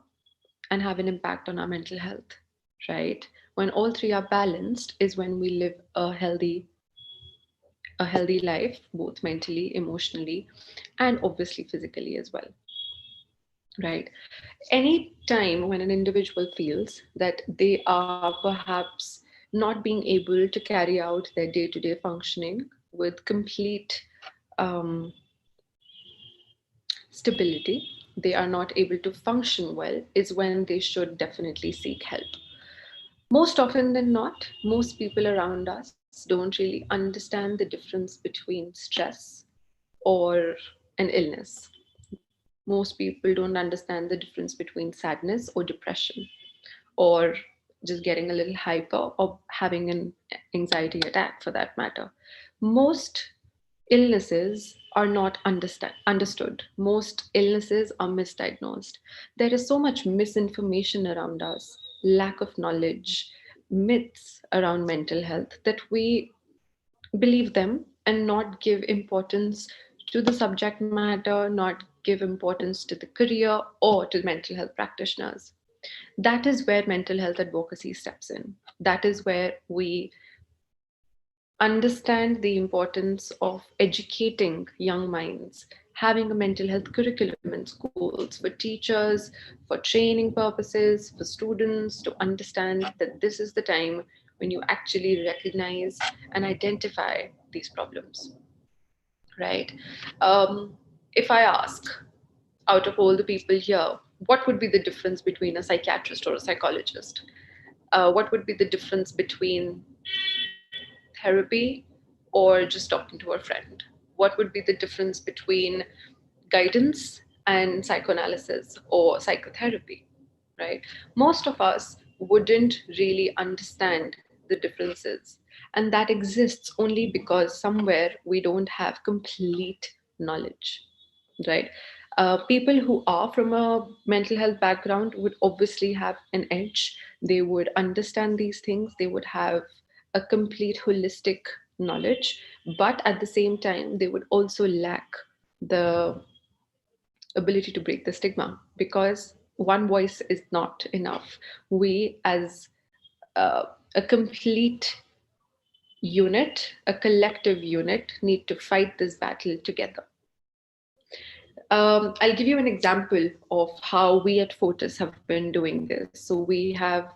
and have an impact on our mental health, right? When all 3 are balanced is when we live a healthy a healthy life, both mentally, emotionally, and obviously physically as well. Right? Any time when an individual feels that they are perhaps not being able to carry out their day-to-day functioning with complete stability, they are not able to function well, is when they should definitely seek help. Most often than not, most people around us don't really understand the difference between stress or an illness. Most people don't understand the difference between sadness or depression, or just getting a little hyper or having an anxiety attack for that matter. Most illnesses are not understood. Most illnesses are misdiagnosed. There is so much misinformation around us, lack of knowledge, myths around mental health that we believe them and not give importance to the subject matter, not give importance to the career or to mental health practitioners. That is where mental health advocacy steps in. That is where we understand the importance of educating young minds, having a mental health curriculum in schools for teachers, for training purposes, for students to understand that this is the time when you actually recognize and identify these problems, right? If I ask, out of all the people here, what would be the difference between a psychiatrist or a psychologist? What would be the difference between therapy or just talking to a friend? What would be the difference between guidance and psychoanalysis or psychotherapy, right? Most of us wouldn't really understand the differences. And that exists only because somewhere we don't have complete knowledge, right? People who are from a mental health background would obviously have an edge. They would understand these things, they would have a complete holistic knowledge, but at the same time, they would also lack the ability to break the stigma because one voice is not enough. We, as a complete unit, a collective unit, need to fight this battle together. I'll give you an example of how we at Fortis have been doing this. So we have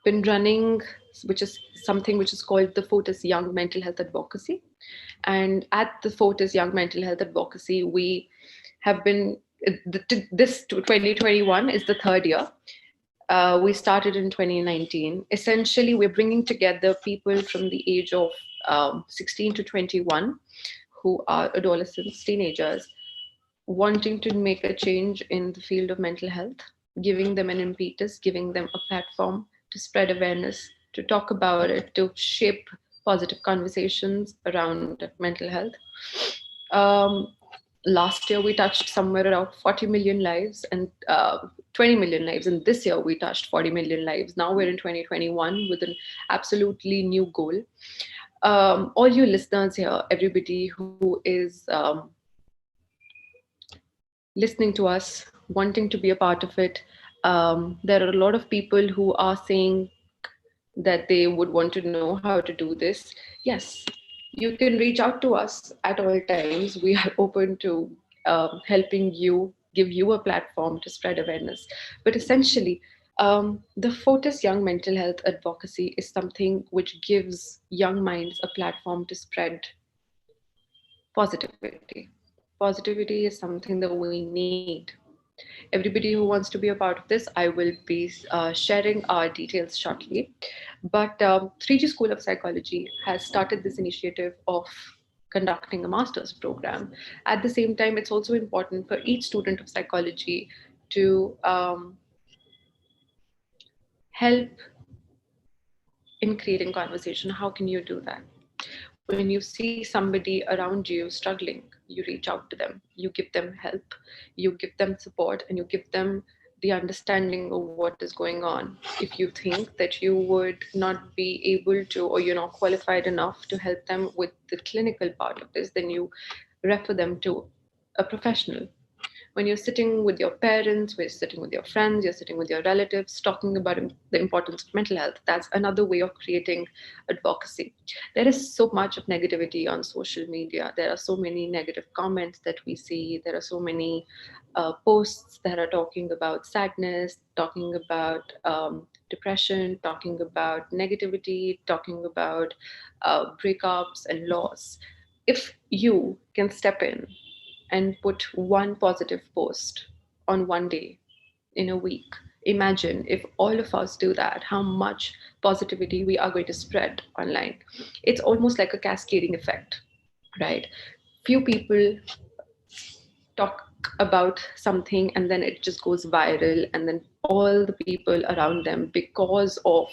been running, which is something which is called the Fortis Young Mental Health Advocacy. And at the Fortis Young Mental Health Advocacy, we have been, this 2021 is the third year. We started in 2019. Essentially, we're bringing together people from the age of 16 to 21 who are adolescents, teenagers, wanting to make a change in the field of mental health, giving them an impetus, giving them a platform to spread awareness, to talk about it, to shape positive conversations around mental health. Last year, we touched somewhere around 40 million lives and 20 million lives. And this year, we touched 40 million lives. Now we're in 2021 with an absolutely new goal. All you listeners here, everybody who is listening to us, wanting to be a part of it, there are a lot of people who are saying that they would want to know how to do this. Yes, you can reach out to us at all times. We are open to helping you, give you a platform to spread awareness. But essentially, the Fortis Young Mental Health Advocacy is something which gives young minds a platform to spread positivity. Positivity is something that we need. Everybody who wants to be a part of this, I will be sharing our details shortly. But 3G School of Psychology has started this initiative of conducting a master's program. At the same time, it's also important for each student of psychology to help in creating conversation. How can you do that? When you see somebody around you struggling, you reach out to them, you give them help, you give them support, and you give them the understanding of what is going on. If you think that you would not be able to, or you're not qualified enough to help them with the clinical part of this, then you refer them to a professional. When you're sitting with your parents, when you're sitting with your friends, you're sitting with your relatives, talking about the importance of mental health, that's another way of creating advocacy. There is so much of negativity on social media. There are so many negative comments that we see. There are so many posts that are talking about sadness, talking about depression, talking about negativity, talking about breakups and loss. If you can step in and put one positive post on one day in a week, imagine if all of us do that, how much positivity we are going to spread online. It's almost like a cascading effect, right? Few people talk about something and then it just goes viral, and then all the people around them, because of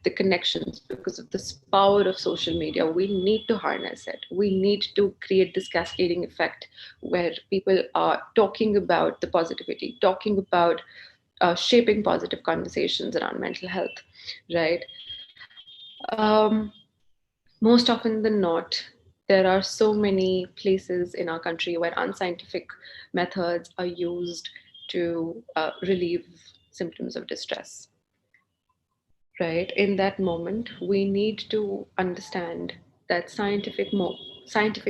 the connections, because of this power of social media, we need to harness it. We need to create this cascading effect where people are talking about the positivity, talking about shaping positive conversations around mental health, right? Most often than not, there are so many places in our country where unscientific methods are used to relieve symptoms of distress, right? In that moment, we need to understand that scientific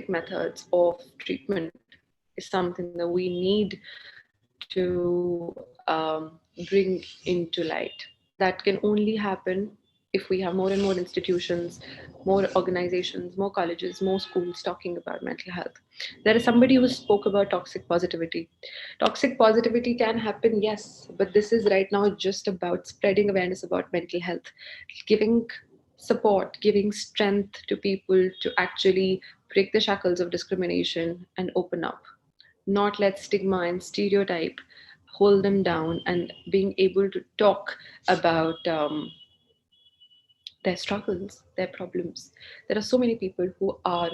methods of treatment is something that we need to bring into light. That can only happen if we have more and more institutions, more organizations, more colleges, more schools talking about mental health. There is somebody who spoke about toxic positivity. Toxic positivity can happen, yes, but this is right now just about spreading awareness about mental health, giving support, giving strength to people to actually break the shackles of discrimination and open up. Not let stigma and stereotype hold them down, and being able to talk about their struggles, their problems. There are so many people who are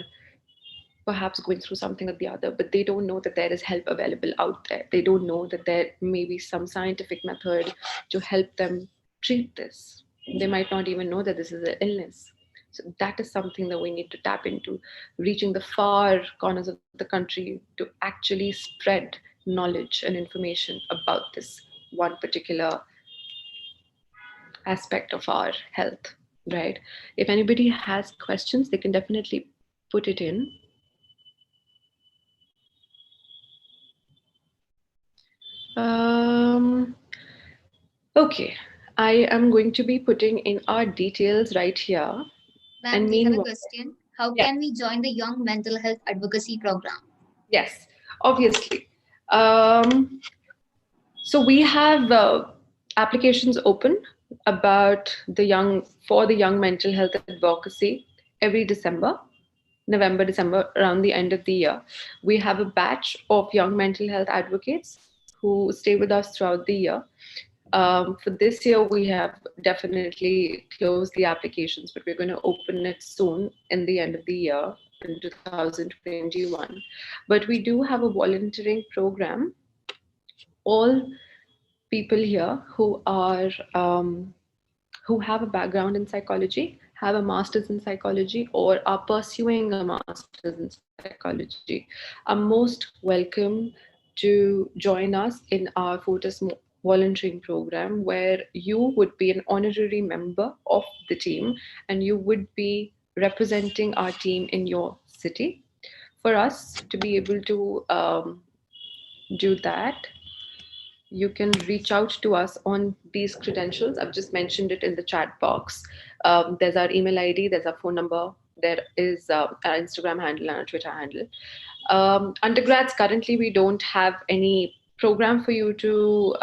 perhaps going through something or the other, but they don't know that there is help available out there. They don't know that there may be some scientific method to help them treat this. They might not even know that this is an illness. So that is something that we need to tap into, reaching the far corners of the country to actually spread knowledge and information about this one particular aspect of our health, right? If anybody has questions, they can definitely put it in. Okay, I am going to be putting in our details right here. Ma'am, we have a question. How can we join the Young Mental Health Advocacy Program? Yes, obviously. So we have applications open about for the young mental health advocacy every December, November, December, around the end of the year. We have a batch of young mental health advocates who stay with us throughout the year. For this year, we have definitely closed the applications, but we're going to open it soon in the end of the year in 2021. But we do have a volunteering program. All people here who are who have a background in psychology, have a master's in psychology, or are pursuing a master's in psychology are most welcome to join us in our Fortis volunteering program, where you would be an honorary member of the team and you would be representing our team in your city. For us to be able to do that, you can reach out to us on these credentials. I've just mentioned it in the chat box. There's our email ID, there's our phone number, there is our Instagram handle and our Twitter handle. Undergrads, currently we don't have any program for you to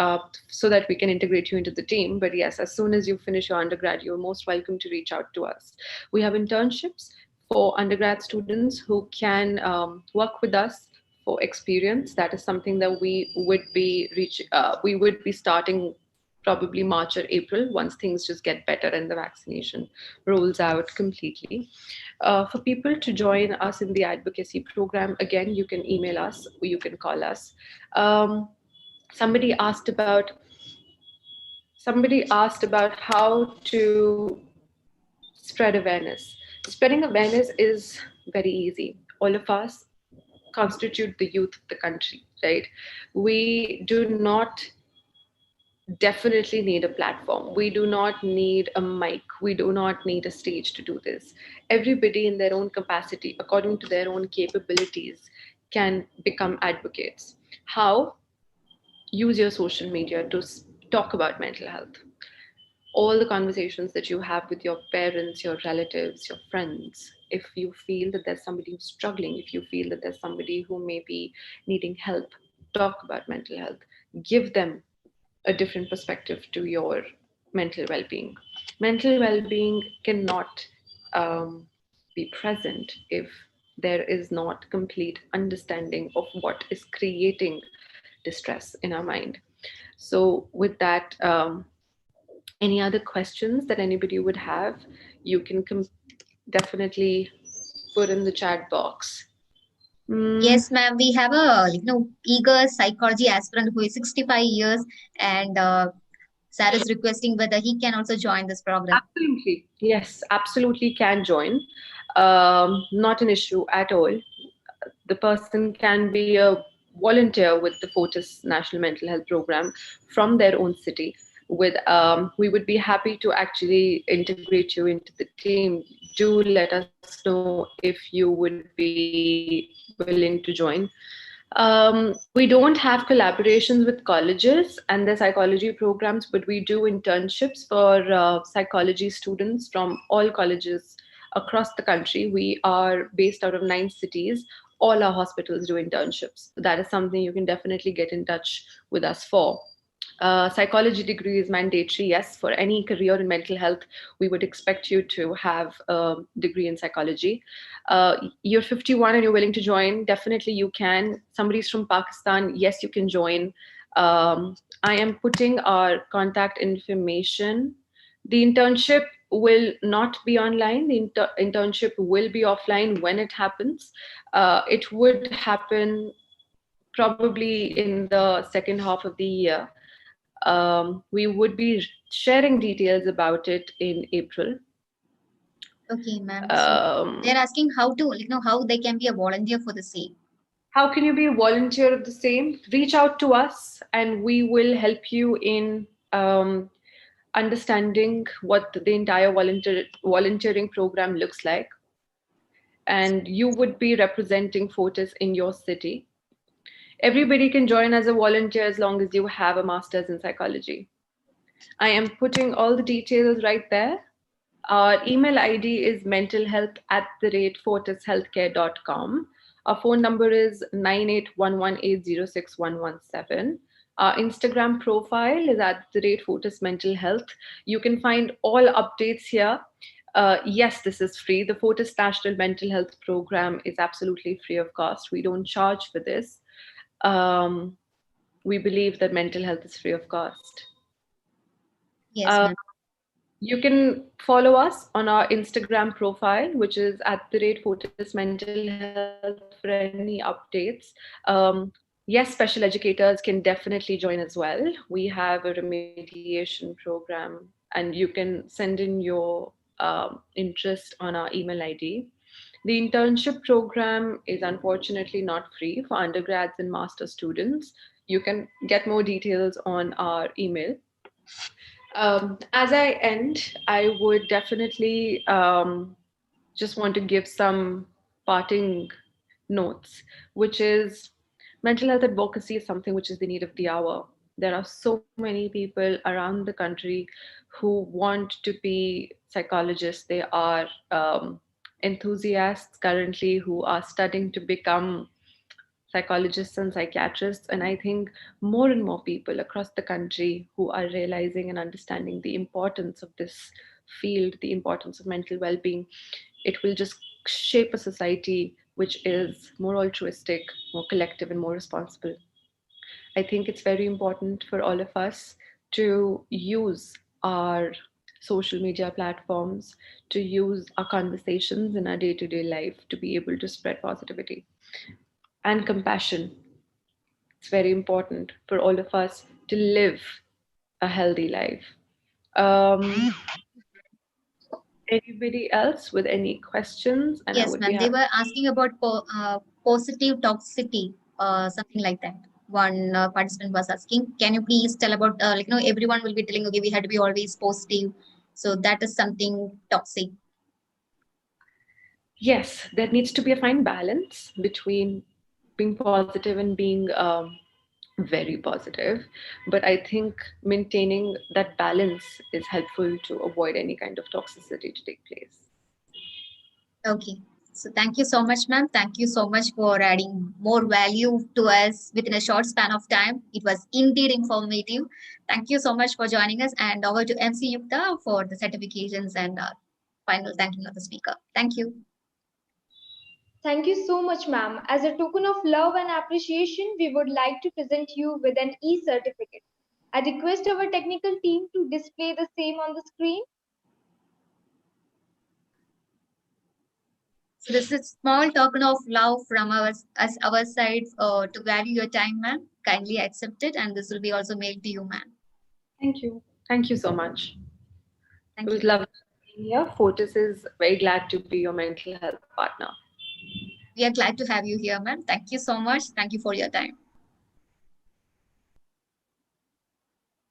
so that we can integrate you into the team, but yes, as soon as you finish your undergrad, you're most welcome to reach out to us. We have internships for undergrad students who can work with us for experience. That is something that we would be starting probably March or April, once things just get better and the vaccination rolls out completely. For people to join us in the advocacy program, again, you can email us or you can call us. Somebody asked about how to spread awareness. Spreading awareness is very easy. All of us constitute the youth of the country, right? We do not definitely need a platform. We do not need a mic. We do not need a stage to do this. Everybody in their own capacity, according to their own capabilities, can become advocates. How? Use your social media to talk about mental health. All the conversations that you have with your parents, your relatives, your friends, if you feel that there's somebody who's struggling, if you feel that there's somebody who may be needing help, talk about mental health. Give them a different perspective to your mental well-being. Mental well-being cannot be present if there is not complete understanding of what is creating distress in our mind. So with that, any other questions that anybody would have, you can definitely put in the chat box. Yes, ma'am. We have a eager psychology aspirant who is 65 years, and Sarah is requesting whether he can also join this program. Absolutely. Yes, absolutely can join. Not an issue at all. The person can be a volunteer with the Fortis National Mental Health Program from their own city. We would be happy to actually integrate you into the team. Do let us know if you would be willing to join. We don't have collaborations with colleges and their psychology programs, but we do internships for psychology students from all colleges across the country. We are based out of 9 cities. All our hospitals do internships. That is something you can definitely get in touch with us for. Psychology degree is mandatory. Yes, for any career in mental health, we would expect you to have a degree in psychology. You're 51 and you're willing to join, definitely you can. Somebody's from Pakistan, yes, you can join. I am putting our contact information. The internship will not be online. The internship will be offline when it happens. It would happen probably in the second half of the year. We would be sharing details about it in April. Okay, ma'am. So they're asking how to, how they can be a volunteer for the same. How can you be a volunteer of the same? Reach out to us and we will help you in understanding what the entire volunteering program looks like. And you would be representing Fortis in your city. Everybody can join as a volunteer as long as you have a master's in psychology. I am putting all the details right there. Our email ID is mentalhealth@fortishealthcare.com. Our phone number is 9811806117. Our Instagram profile is @Fortis Mental Health. You can find all updates here. Yes, this is free. The Fortis National Mental Health Program is absolutely free of cost. We don't charge for this. We believe that mental health is free of cost. Yes, ma'am. You can follow us on our Instagram profile, which is @Fortis Mental Health for any updates. Yes, special educators can definitely join as well. We have a remediation program and you can send in your interest on our email ID. The internship program is unfortunately not free for undergrads and master students. You can get more details on our email. As I end, I would definitely just want to give some parting notes, which is mental health advocacy is something which is the need of the hour. There are so many people around the country who want to be psychologists. They are enthusiasts currently who are studying to become psychologists and psychiatrists. And I think more and more people across the country who are realizing and understanding the importance of this field, the importance of mental well-being, it will just shape a society which is more altruistic, more collective, and more responsible. I think it's very important for all of us to use our social media platforms, to use our conversations in our day-to-day life to be able to spread positivity and compassion. It's very important for all of us to live a healthy life. Anybody else with any questions? And yes, ma'am. They were asking about positive toxicity, something like that. One participant was asking, can you please tell about, everyone will be telling, okay, we had to be always positive. So that is something toxic. Yes, there needs to be a fine balance between being positive and being very positive. But I think maintaining that balance is helpful to avoid any kind of toxicity to take place. Okay. So thank you so much, ma'am. Thank you so much for adding more value to us within a short span of time. It was indeed informative. Thank you so much for joining us, and over to MC Yukta for the certifications and final thanking of the speaker. Thank you. Thank you so much, ma'am. As a token of love and appreciation, we would like to present you with an e-certificate. I request our technical team to display the same on the screen. So this is small token of love from our side to value your time, ma'am. Kindly accept it, and this will be also mailed to you, ma'am. Thank you. Thank you so much. Thank it was you. lovely being here. Fortis is very glad to be your mental health partner. We are glad to have you here, ma'am. Thank you so much. Thank you for your time.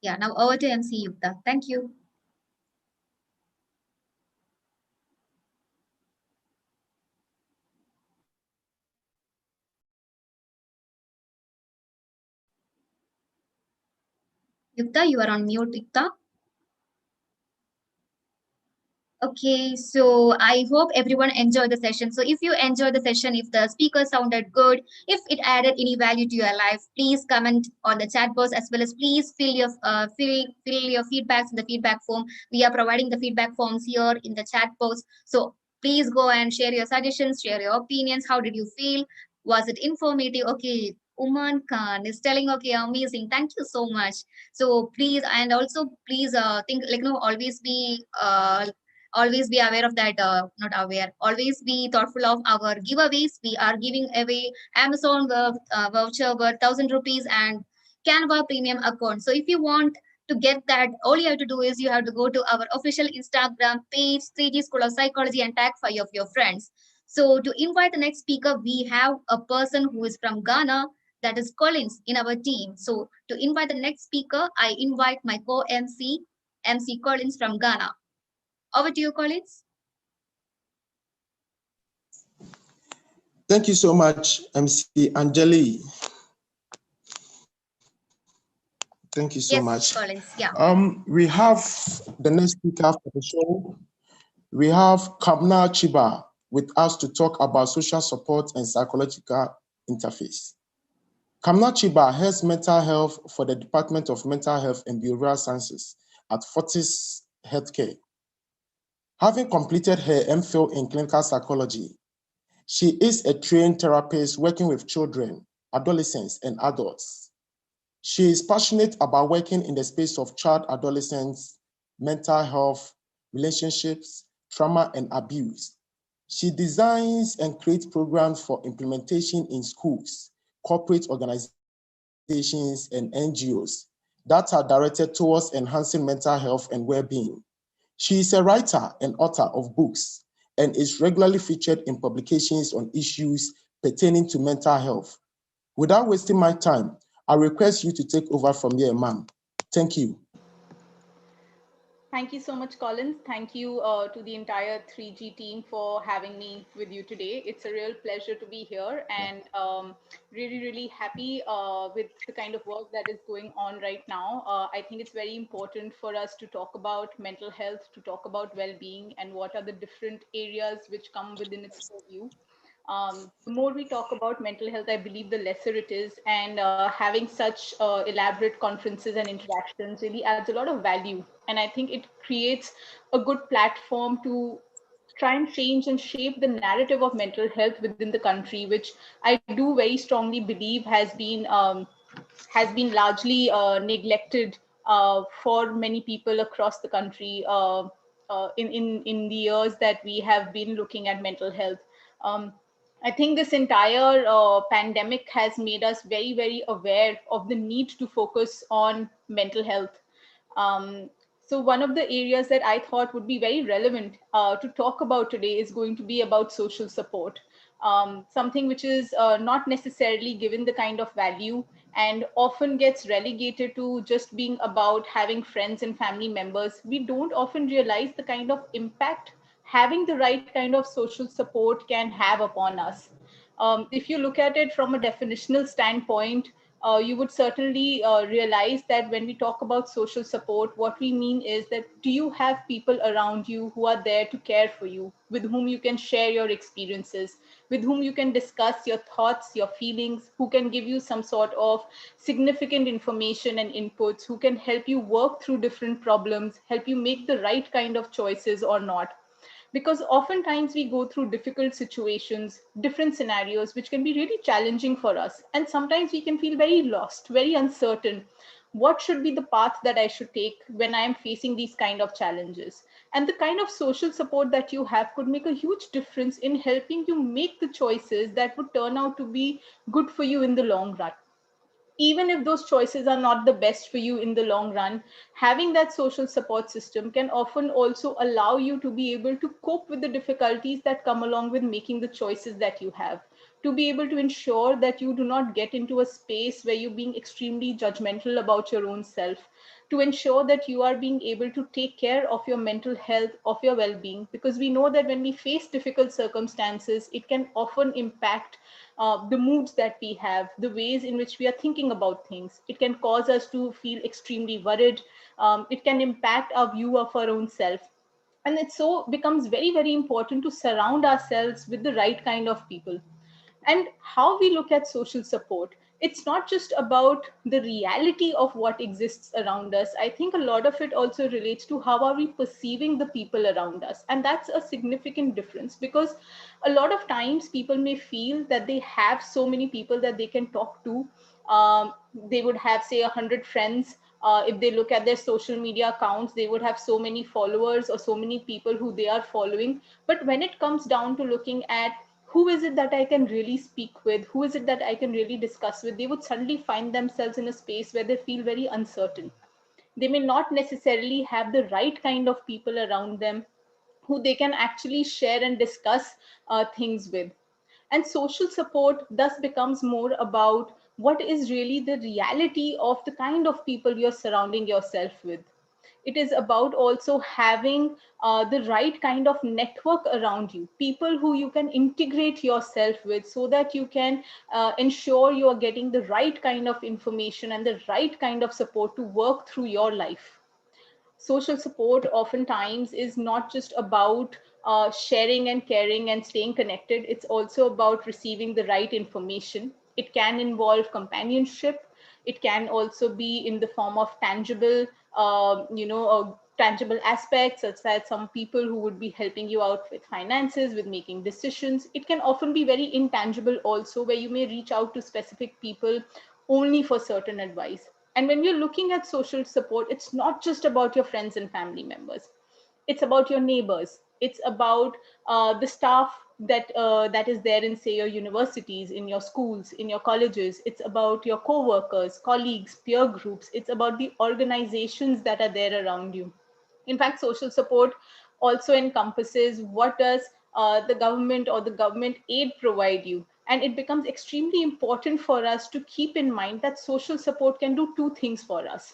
Yeah, now over to MC Yukta. Thank you. Yukta, you are on mute, Yukta. Okay, so I hope everyone enjoyed the session. So if you enjoyed the session, if the speaker sounded good, if it added any value to your life, please comment on the chat box, as well as please fill your feedbacks in the feedback form. We are providing the feedback forms here in the chat box. So please go and share your suggestions, share your opinions. How did you feel? Was it informative? Okay, Uman Khan is telling, okay, amazing. Thank you so much. So please, and also please think, always be aware of that, not aware, always be thoughtful of our giveaways. We are giving away Amazon voucher worth 1,000 rupees and Canva premium account. So if you want to get that, all you have to do is you have to go to our official Instagram page, 3G School of Psychology, and tag 5 of your friends. So to invite the next speaker, we have a person who is from Ghana, that is Collins, in our team. So to invite the next speaker, I invite my co-MC, MC Collins from Ghana. Over to you, Collins. Thank you so much, MC Anjali. Thank you so much. Collins, yeah. We have the next speaker for the show. We have Kamna Chiba with us to talk about social support and psychological interface. Kamna Chiba heads mental health for the Department of Mental Health and Behavioral Sciences at Fortis Healthcare. Having completed her MPhil in clinical psychology, she is a trained therapist working with children, adolescents, and adults. She is passionate about working in the space of child adolescents, mental health, relationships, trauma, and abuse. She designs and creates programs for implementation in schools, corporate organizations, and NGOs that are directed towards enhancing mental health and well-being. She is a writer and author of books and is regularly featured in publications on issues pertaining to mental health. Without wasting my time, I request you to take over from here, ma'am. Thank you. Thank you so much, Collins. Thank you to the entire 3G team for having me with you today. It's a real pleasure to be here, and really, really happy with the kind of work that is going on right now. I think it's very important for us to talk about mental health, to talk about well-being, and what are the different areas which come within its purview. The more we talk about mental health, I believe the lesser it is, and having such elaborate conferences and interactions really adds a lot of value. And I think it creates a good platform to try and change and shape the narrative of mental health within the country, which I do very strongly believe has been largely neglected for many people across the country in the years that we have been looking at mental health. I think this entire pandemic has made us very, very aware of the need to focus on mental health. So one of the areas that I thought would be very relevant to talk about today is going to be about social support. something which is not necessarily given the kind of value and often gets relegated to just being about having friends and family members. We don't often realize the kind of impact having the right kind of social support can have upon us. If you look at it from a definitional standpoint, you would certainly realize that when we talk about social support, what we mean is that do you have people around you who are there to care for you, with whom you can share your experiences, with whom you can discuss your thoughts, your feelings, who can give you some sort of significant information and inputs, who can help you work through different problems, help you make the right kind of choices or not. Because oftentimes we go through difficult situations, different scenarios, which can be really challenging for us. And sometimes we can feel very lost, very uncertain. What should be the path that I should take when I am facing these kind of challenges? And the kind of social support that you have could make a huge difference in helping you make the choices that would turn out to be good for you in the long run. Even if those choices are not the best for you in the long run, having that social support system can often also allow you to be able to cope with the difficulties that come along with making the choices that you have, to be able to ensure that you do not get into a space where you're being extremely judgmental about your own self, to ensure that you are being able to take care of your mental health, of your well-being, because we know that when we face difficult circumstances, it can often impact the moods that we have, the ways in which we are thinking about things. It can cause us to feel extremely worried. It can impact our view of our own self. And it so becomes very, very important to surround ourselves with the right kind of people. And how we look at social support, it's not just about the reality of what exists around us. I think a lot of it also relates to how are we perceiving the people around us. And that's a significant difference, because a lot of times people may feel that they have so many people that they can talk to. They would have, say, 100 friends. If they look at their social media accounts, they would have so many followers or so many people who they are following. But when it comes down to looking at who is it that I can really speak with, who is it that I can really discuss with, they would suddenly find themselves in a space where they feel very uncertain. They may not necessarily have the right kind of people around them who they can actually share and discuss things with. And social support thus becomes more about what is really the reality of the kind of people you're surrounding yourself with. It is about also having the right kind of network around you, people who you can integrate yourself with, so that you can ensure you are getting the right kind of information and the right kind of support to work through your life. Social support oftentimes is not just about sharing and caring and staying connected. It's also about receiving the right information. It can involve companionship. It can also be in the form of tangible, tangible aspects, such as some people who would be helping you out with finances, with making decisions. It can often be very intangible also, where you may reach out to specific people only for certain advice. And when you're looking at social support, it's not just about your friends and family members. It's about your neighbors. It's about the staff that is there in, say, your universities, in your schools, in your colleges. It's about your co-workers, colleagues, peer groups. It's about the organizations that are there around you. In fact, social support also encompasses what does the government or the government aid provide you. And it becomes extremely important for us to keep in mind that social support can do two things for us.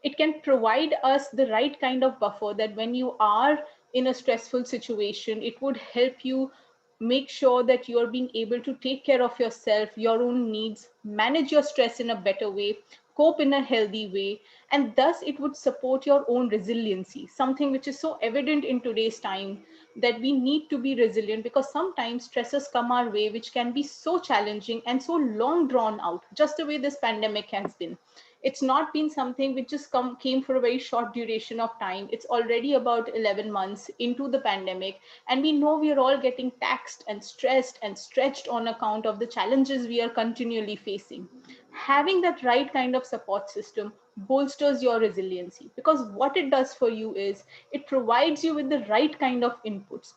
It can provide us the right kind of buffer that when you are in a stressful situation, it would help you make sure that you are being able to take care of yourself, your own needs, manage your stress in a better way, cope in a healthy way, and thus it would support your own resiliency, something which is so evident in today's time, that we need to be resilient, because sometimes stresses come our way which can be so challenging and so long drawn out, just the way this pandemic has been. It's not been something which just came for a very short duration of time. It's already about 11 months into the pandemic, and we know we are all getting taxed and stressed and stretched on account of the challenges we are continually facing. Having that right kind of support system bolsters your resiliency, because what it does for you is it provides you with the right kind of inputs,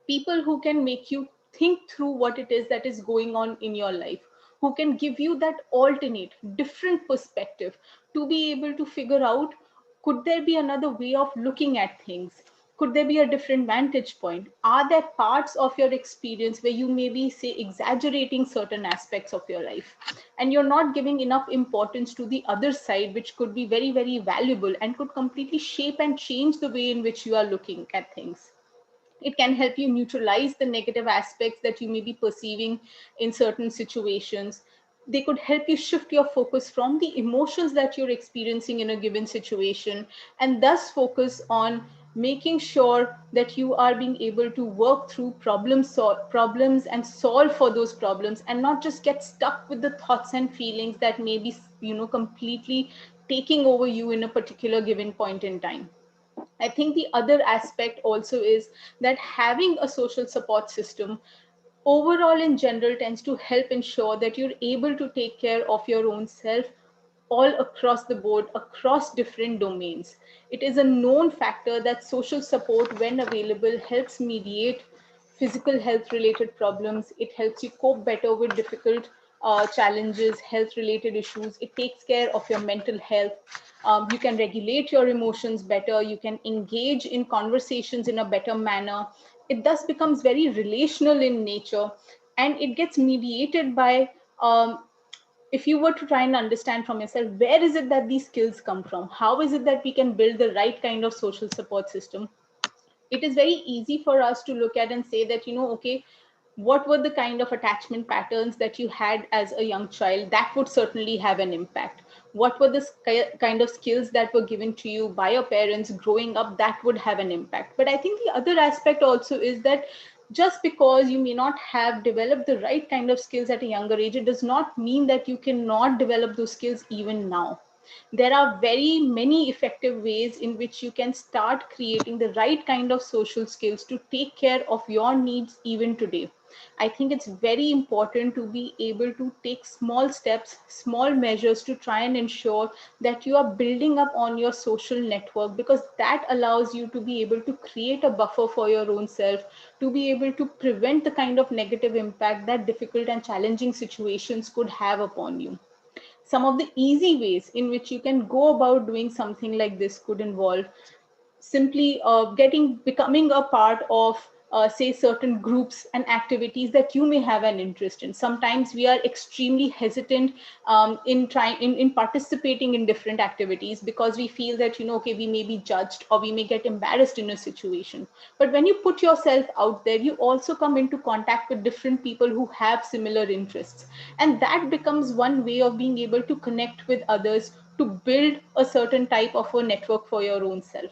people who can make you think through what it is that is going on in your life, who can give you that alternate, different perspective to be able to figure out, could there be another way of looking at things? Could there be a different vantage point? Are there parts of your experience where you may be, say, exaggerating certain aspects of your life, and you're not giving enough importance to the other side, which could be very, very valuable and could completely shape and change the way in which you are looking at things? It can help you neutralize the negative aspects that you may be perceiving in certain situations. They could help you shift your focus from the emotions that you're experiencing in a given situation, and thus focus on making sure that you are being able to work through problems and solve for those problems, and not just get stuck with the thoughts and feelings that may be, completely taking over you in a particular given point in time. I think the other aspect also is that having a social support system overall in general tends to help ensure that you're able to take care of your own self all across the board, across different domains. It is a known factor that social support, when available, helps mediate physical health related problems. It helps you cope better with difficult challenges, health related issues. It takes care of your mental health. You can regulate your emotions better. You can engage in conversations in a better manner. It thus becomes very relational in nature, and it gets mediated by, if you were to try and understand from yourself, where is it that these skills come from? How is it that we can build the right kind of social support system? It is very easy for us to look at and say that, okay, what were the kind of attachment patterns that you had as a young child? That would certainly have an impact. What were the kind of skills that were given to you by your parents growing up? That would have an impact. But I think the other aspect also is that just because you may not have developed the right kind of skills at a younger age, it does not mean that you cannot develop those skills even now. There are very many effective ways in which you can start creating the right kind of social skills to take care of your needs even today. I think it's very important to be able to take small steps, small measures to try and ensure that you are building up on your social network, because that allows you to be able to create a buffer for your own self, to be able to prevent the kind of negative impact that difficult and challenging situations could have upon you. Some of the easy ways in which you can go about doing something like this could involve simply becoming a part of, say, certain groups and activities that you may have an interest in. Sometimes we are extremely hesitant in participating in different activities because we feel that, okay, we may be judged or we may get embarrassed in a situation. But when you put yourself out there, you also come into contact with different people who have similar interests. And that becomes one way of being able to connect with others, to build a certain type of a network for your own self.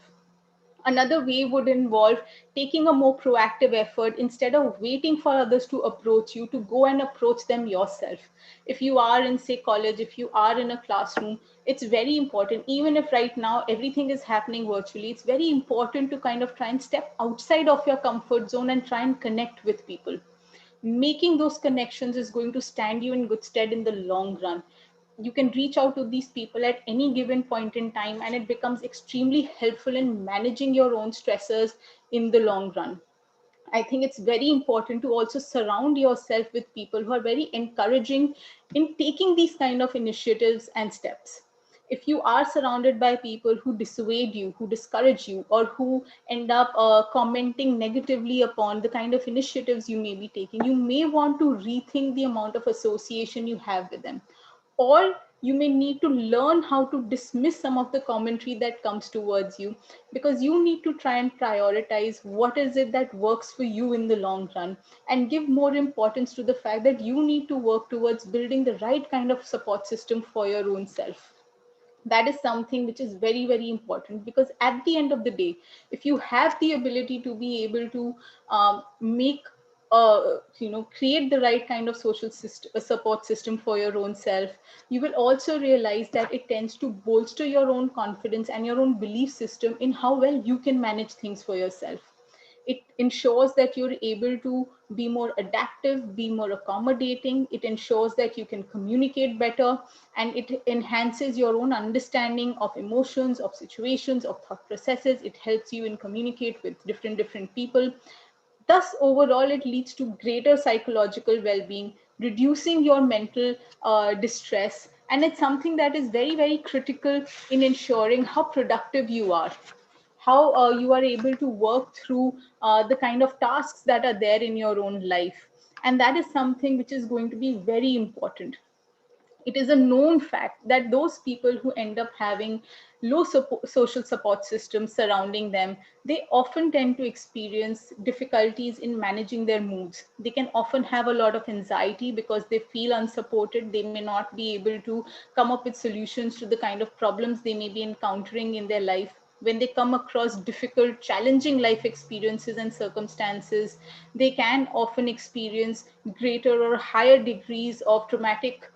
Another way would involve taking a more proactive effort instead of waiting for others to approach you, to go and approach them yourself. If you are in, say, college, if you are in a classroom, it's very important, even if right now everything is happening virtually, it's very important to kind of try and step outside of your comfort zone and try and connect with people. Making those connections is going to stand you in good stead in the long run. You can reach out to these people at any given point in time, and it becomes extremely helpful in managing your own stressors in the long run. I think it's very important to also surround yourself with people who are very encouraging in taking these kind of initiatives and steps. If you are surrounded by people who dissuade you, who discourage you, or who end up commenting negatively upon the kind of initiatives you may be taking, you may want to rethink the amount of association you have with them. Or you may need to learn how to dismiss some of the commentary that comes towards you, because you need to try and prioritize what is it that works for you in the long run, and give more importance to the fact that you need to work towards building the right kind of support system for your own self. That is something which is very, very important, because at the end of the day, if you have the ability to be able to create the right kind of social support system for your own self, you will also realize that it tends to bolster your own confidence and your own belief system in how well you can manage things for yourself. It ensures that you're able to be more adaptive, be more accommodating. It ensures that you can communicate better, and it enhances your own understanding of emotions, of situations, of thought processes. It helps you in communicate with different people. Thus, overall, it leads to greater psychological well-being, reducing your mental distress. And it's something that is very, very critical in ensuring how productive you are. how you are able to work through the kind of tasks that are there in your own life. And that is something which is going to be very important. It is a known fact that those people who end up having low social support systems surrounding them, they often tend to experience difficulties in managing their moods. They can often have a lot of anxiety because they feel unsupported. They may not be able to come up with solutions to the kind of problems they may be encountering in their life. When they come across difficult, challenging life experiences and circumstances, they can often experience greater or higher degrees of traumatic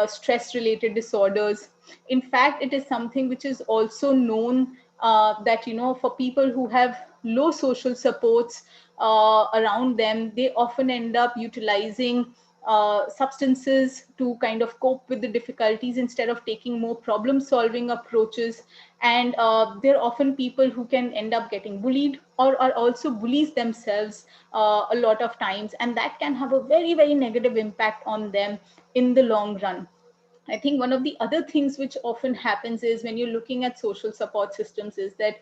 stress related disorders. In fact, it is something which is also known that, for people who have low social supports around them, they often end up utilizing substances to kind of cope with the difficulties instead of taking more problem solving approaches. And there are often people who can end up getting bullied or are also bullies themselves a lot of times, and that can have a very, very negative impact on them in the long run. I think one of the other things which often happens is when you're looking at social support systems is that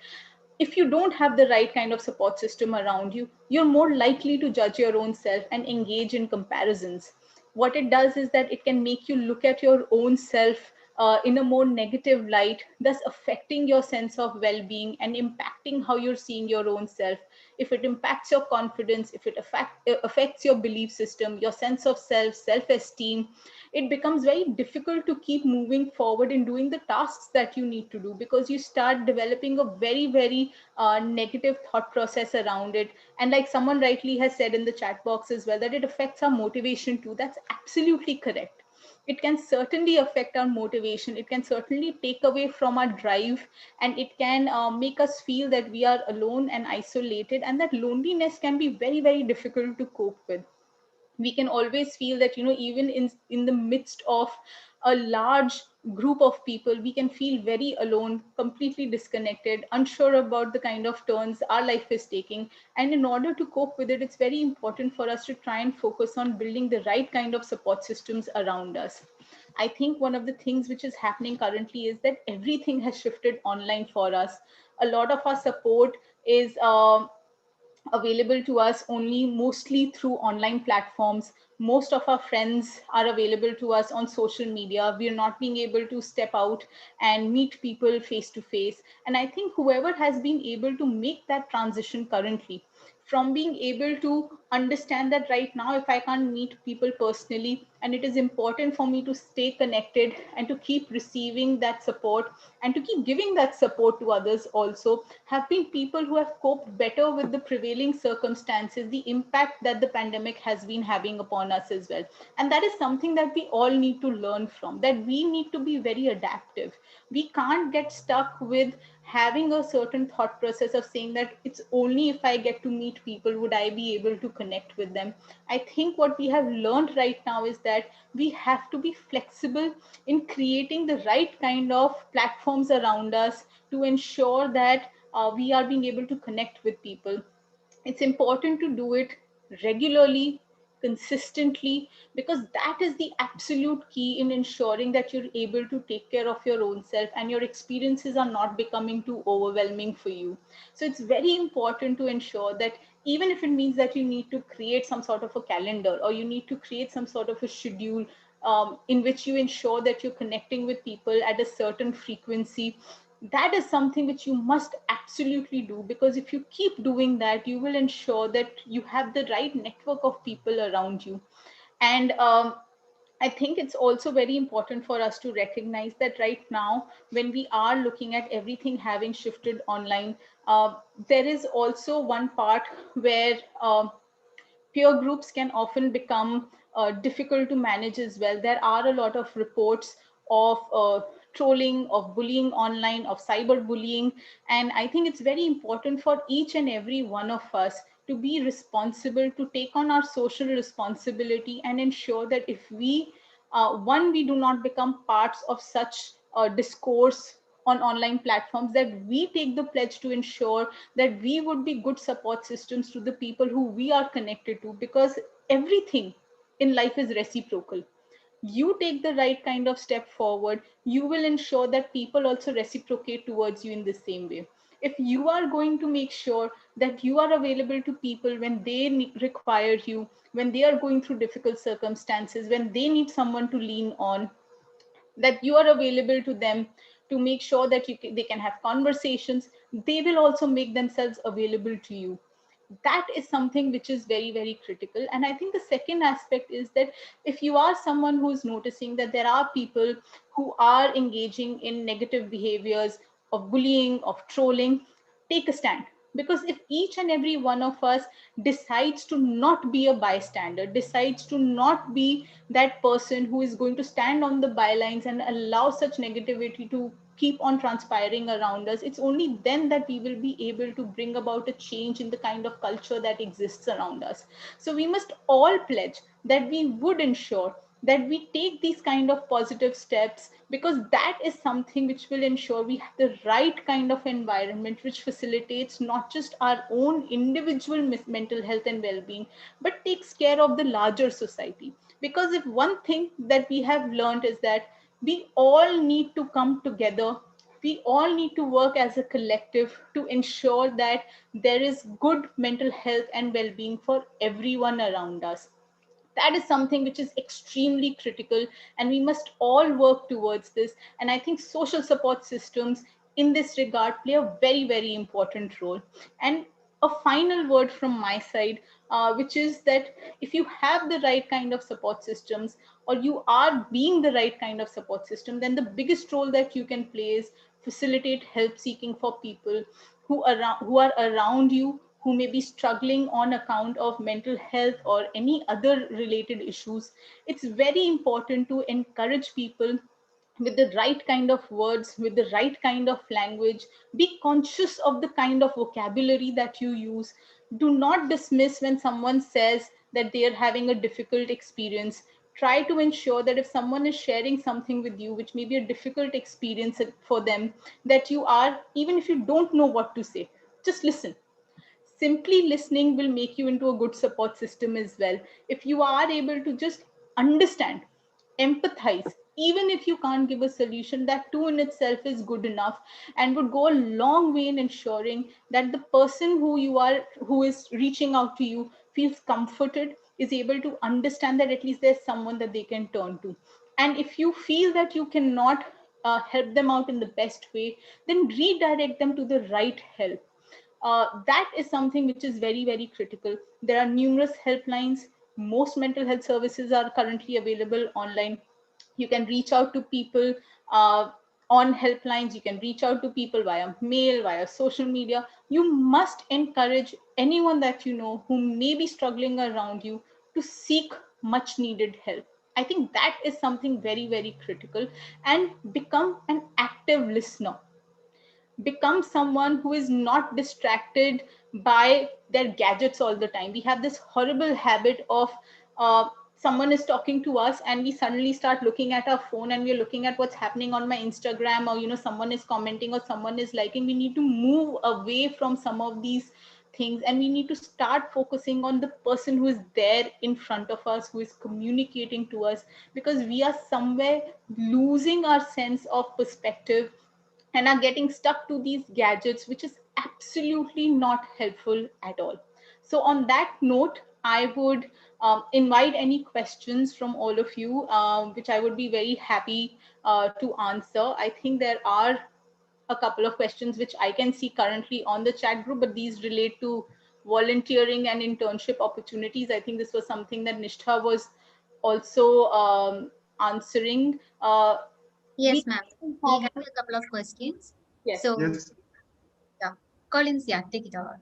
if you don't have the right kind of support system around you, you're more likely to judge your own self and engage in comparisons. What it does is that it can make you look at your own self in a more negative light, thus affecting your sense of well-being and impacting how you're seeing your own self. If it impacts your confidence, if it affects your belief system, your sense of self, self-esteem, it becomes very difficult to keep moving forward in doing the tasks that you need to do, because you start developing a very, very negative thought process around it. And like someone rightly has said in the chat box as well, that it affects our motivation too. That's absolutely correct. It can certainly affect our motivation. It can certainly take away from our drive, and it can make us feel that we are alone and isolated, and that loneliness can be very, very difficult to cope with. We can always feel that, even in the midst of a large group of people, we can feel very alone, completely disconnected, unsure about the kind of turns our life is taking. And in order to cope with it, it's very important for us to try and focus on building the right kind of support systems around us. I think one of the things which is happening currently is that everything has shifted online for us. A lot of our support is available to us only mostly through online platforms. Most of our friends are available to us on social media. We are not being able to step out and meet people face to face. And I think whoever has been able to make that transition currently from being able to understand that right now, if I can't meet people personally, and it is important for me to stay connected and to keep receiving that support and to keep giving that support to others also, have been people who have coped better with the prevailing circumstances, the impact that the pandemic has been having upon us as well. And that is something that we all need to learn from, that we need to be very adaptive. We can't get stuck with having a certain thought process of saying that it's only if I get to meet people would I be able to connect with them. I think what we have learned right now is that we have to be flexible in creating the right kind of platforms around us to ensure that we are being able to connect with people. It's important to do it regularly, consistently, because that is the absolute key in ensuring that you're able to take care of your own self and your experiences are not becoming too overwhelming for you. So it's very important to ensure that even if it means that you need to create some sort of a calendar or you need to create some sort of a schedule in which you ensure that you're connecting with people at a certain frequency, that is something which you must absolutely do, because if you keep doing that, you will ensure that you have the right network of people around you. And I think it's also very important for us to recognize that right now, when we are looking at everything having shifted online, there is also one part where peer groups can often become difficult to manage as well. There are a lot of reports of trolling, of bullying online, of cyberbullying. And I think it's very important for each and every one of us to be responsible, to take on our social responsibility and ensure that if we, one, we do not become parts of such discourse on online platforms, that we take the pledge to ensure that we would be good support systems to the people who we are connected to, because everything in life is reciprocal. You take the right kind of step forward, you will ensure that people also reciprocate towards you in the same way. if you are going to make sure that you are available to people when they require you, when they are going through difficult circumstances, when they need someone to lean on, that you are available to them to make sure that they can have conversations, they will also make themselves available to you. That is something which is very, very critical. And I think the second aspect is that if you are someone who's noticing that there are people who are engaging in negative behaviors of bullying, of trolling, take a stand. Because if each and every one of us decides to not be a bystander, decides to not be that person who is going to stand on the bylines and allow such negativity to keep on transpiring around us, it's only then that we will be able to bring about a change in the kind of culture that exists around us. So we must all pledge that we would ensure that we take these kind of positive steps, because that is something which will ensure we have the right kind of environment which facilitates not just our own individual mental health and well-being, but takes care of the larger society. Because if one thing that we have learned is that we all need to come together, we all need to work as a collective to ensure that there is good mental health and well-being for everyone around us. That is something which is extremely critical, and we must all work towards this. And I think social support systems in this regard play a very, very important role. And a final word from my side, which is that if you have the right kind of support systems, or you are being the right kind of support system, then the biggest role that you can play is facilitate help seeking for people who are around you, who may be struggling on account of mental health or any other related issues. It's very important to encourage people with the right kind of words, with the right kind of language. Be conscious of the kind of vocabulary that you use. Do not dismiss when someone says that they are having a difficult experience. Try to ensure that if someone is sharing something with you, which may be a difficult experience for them, that you are, even if you don't know what to say, just listen. Simply listening will make you into a good support system as well. If you are able to just understand, empathize, even if you can't give a solution, that too in itself is good enough and would go a long way in ensuring that the person who is reaching out to you feels comforted, is able to understand that at least there's someone that they can turn to. And if you feel that you cannot help them out in the best way, then redirect them to the right help. That is something which is very, very critical. There are numerous helplines. Most mental health services are currently available online. You can reach out to people on helplines. You can reach out to people via mail, via social media. You must encourage anyone that you know who may be struggling around you to seek much needed help. I think that is something very, very critical. And become an active listener. Become someone who is not distracted by their gadgets all the time. We have this horrible habit of someone is talking to us and we suddenly start looking at our phone and we're looking at what's happening on my Instagram, or someone is commenting or someone is liking. We need to move away from some of these things, and we need to start focusing on the person who is there in front of us, who is communicating to us, because we are somewhere losing our sense of perspective and are getting stuck to these gadgets, which is absolutely not helpful at all. So on that note, I would invite any questions from all of you, which I would be very happy to answer. I think there are a couple of questions which I can see currently on the chat group, but these relate to volunteering and internship opportunities. I think this was something that Nishtha was also answering. Yes, ma'am. We have a couple of questions. Yes. So, Yes. yeah, Collins, yeah, take it over.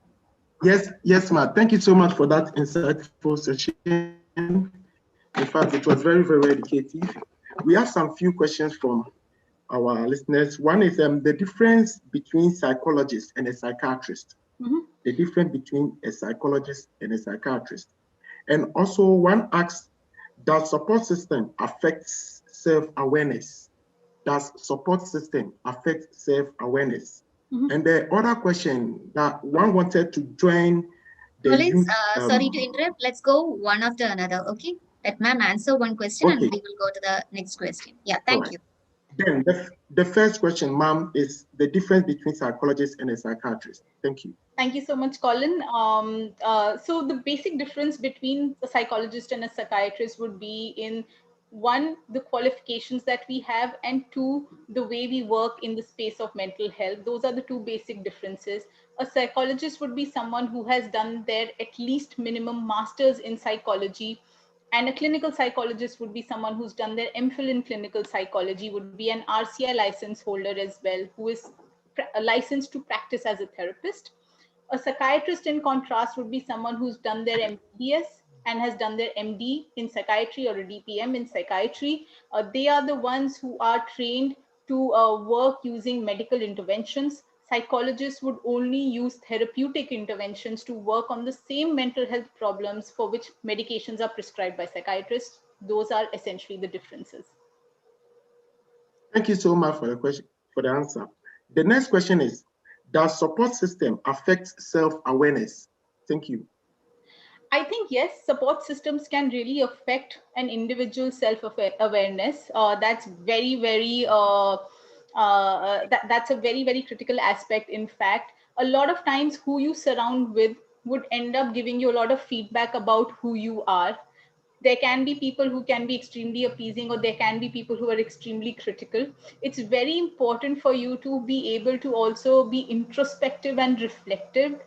Yes, ma'am. Thank you so much for that insightful session. In fact, it was very, very educative. We have some few questions from our listeners. One is the difference between psychologist and a psychiatrist. Mm-hmm. The difference between a psychologist and a psychiatrist. And also one asks, does support system affect self-awareness? Does support system affect self-awareness? Mm-hmm. And the other question that one wanted to join the Collins, youth, sorry to interrupt. Let's go one after another, okay? Let ma'am answer one question and Okay. we will go to the next question. Yeah, thank you. Then the first question, ma'am, is the difference between psychologist and a psychiatrist. Thank you. Thank you so much, Colin. So the basic difference between a psychologist and a psychiatrist would be in one, the qualifications that we have, and two, the way we work in the space of mental health. Those are the two basic differences. A psychologist would be someone who has done their at least minimum master's in psychology, and a clinical psychologist would be someone who's done their MPhil in clinical psychology, would be an RCI license holder as well, who is licensed to practice as a therapist. A psychiatrist, in contrast, would be someone who's done their MBBS and has done their MD in psychiatry or a DPM in psychiatry. They are the ones who are trained to work using medical interventions. Psychologists would only use therapeutic interventions to work on the same mental health problems for which medications are prescribed by psychiatrists. Those are essentially the differences. Thank you so much for the question, for the answer. The next question is, does support system affect self-awareness? Thank you. I think yes, support systems can really affect an individual's self-awareness. That's very, very that's a very, very critical aspect. In fact, a lot of times who you surround with would end up giving you a lot of feedback about who you are. There can be people who can be extremely appeasing, or there can be people who are extremely critical. It's very important for you to be able to also be introspective and reflective,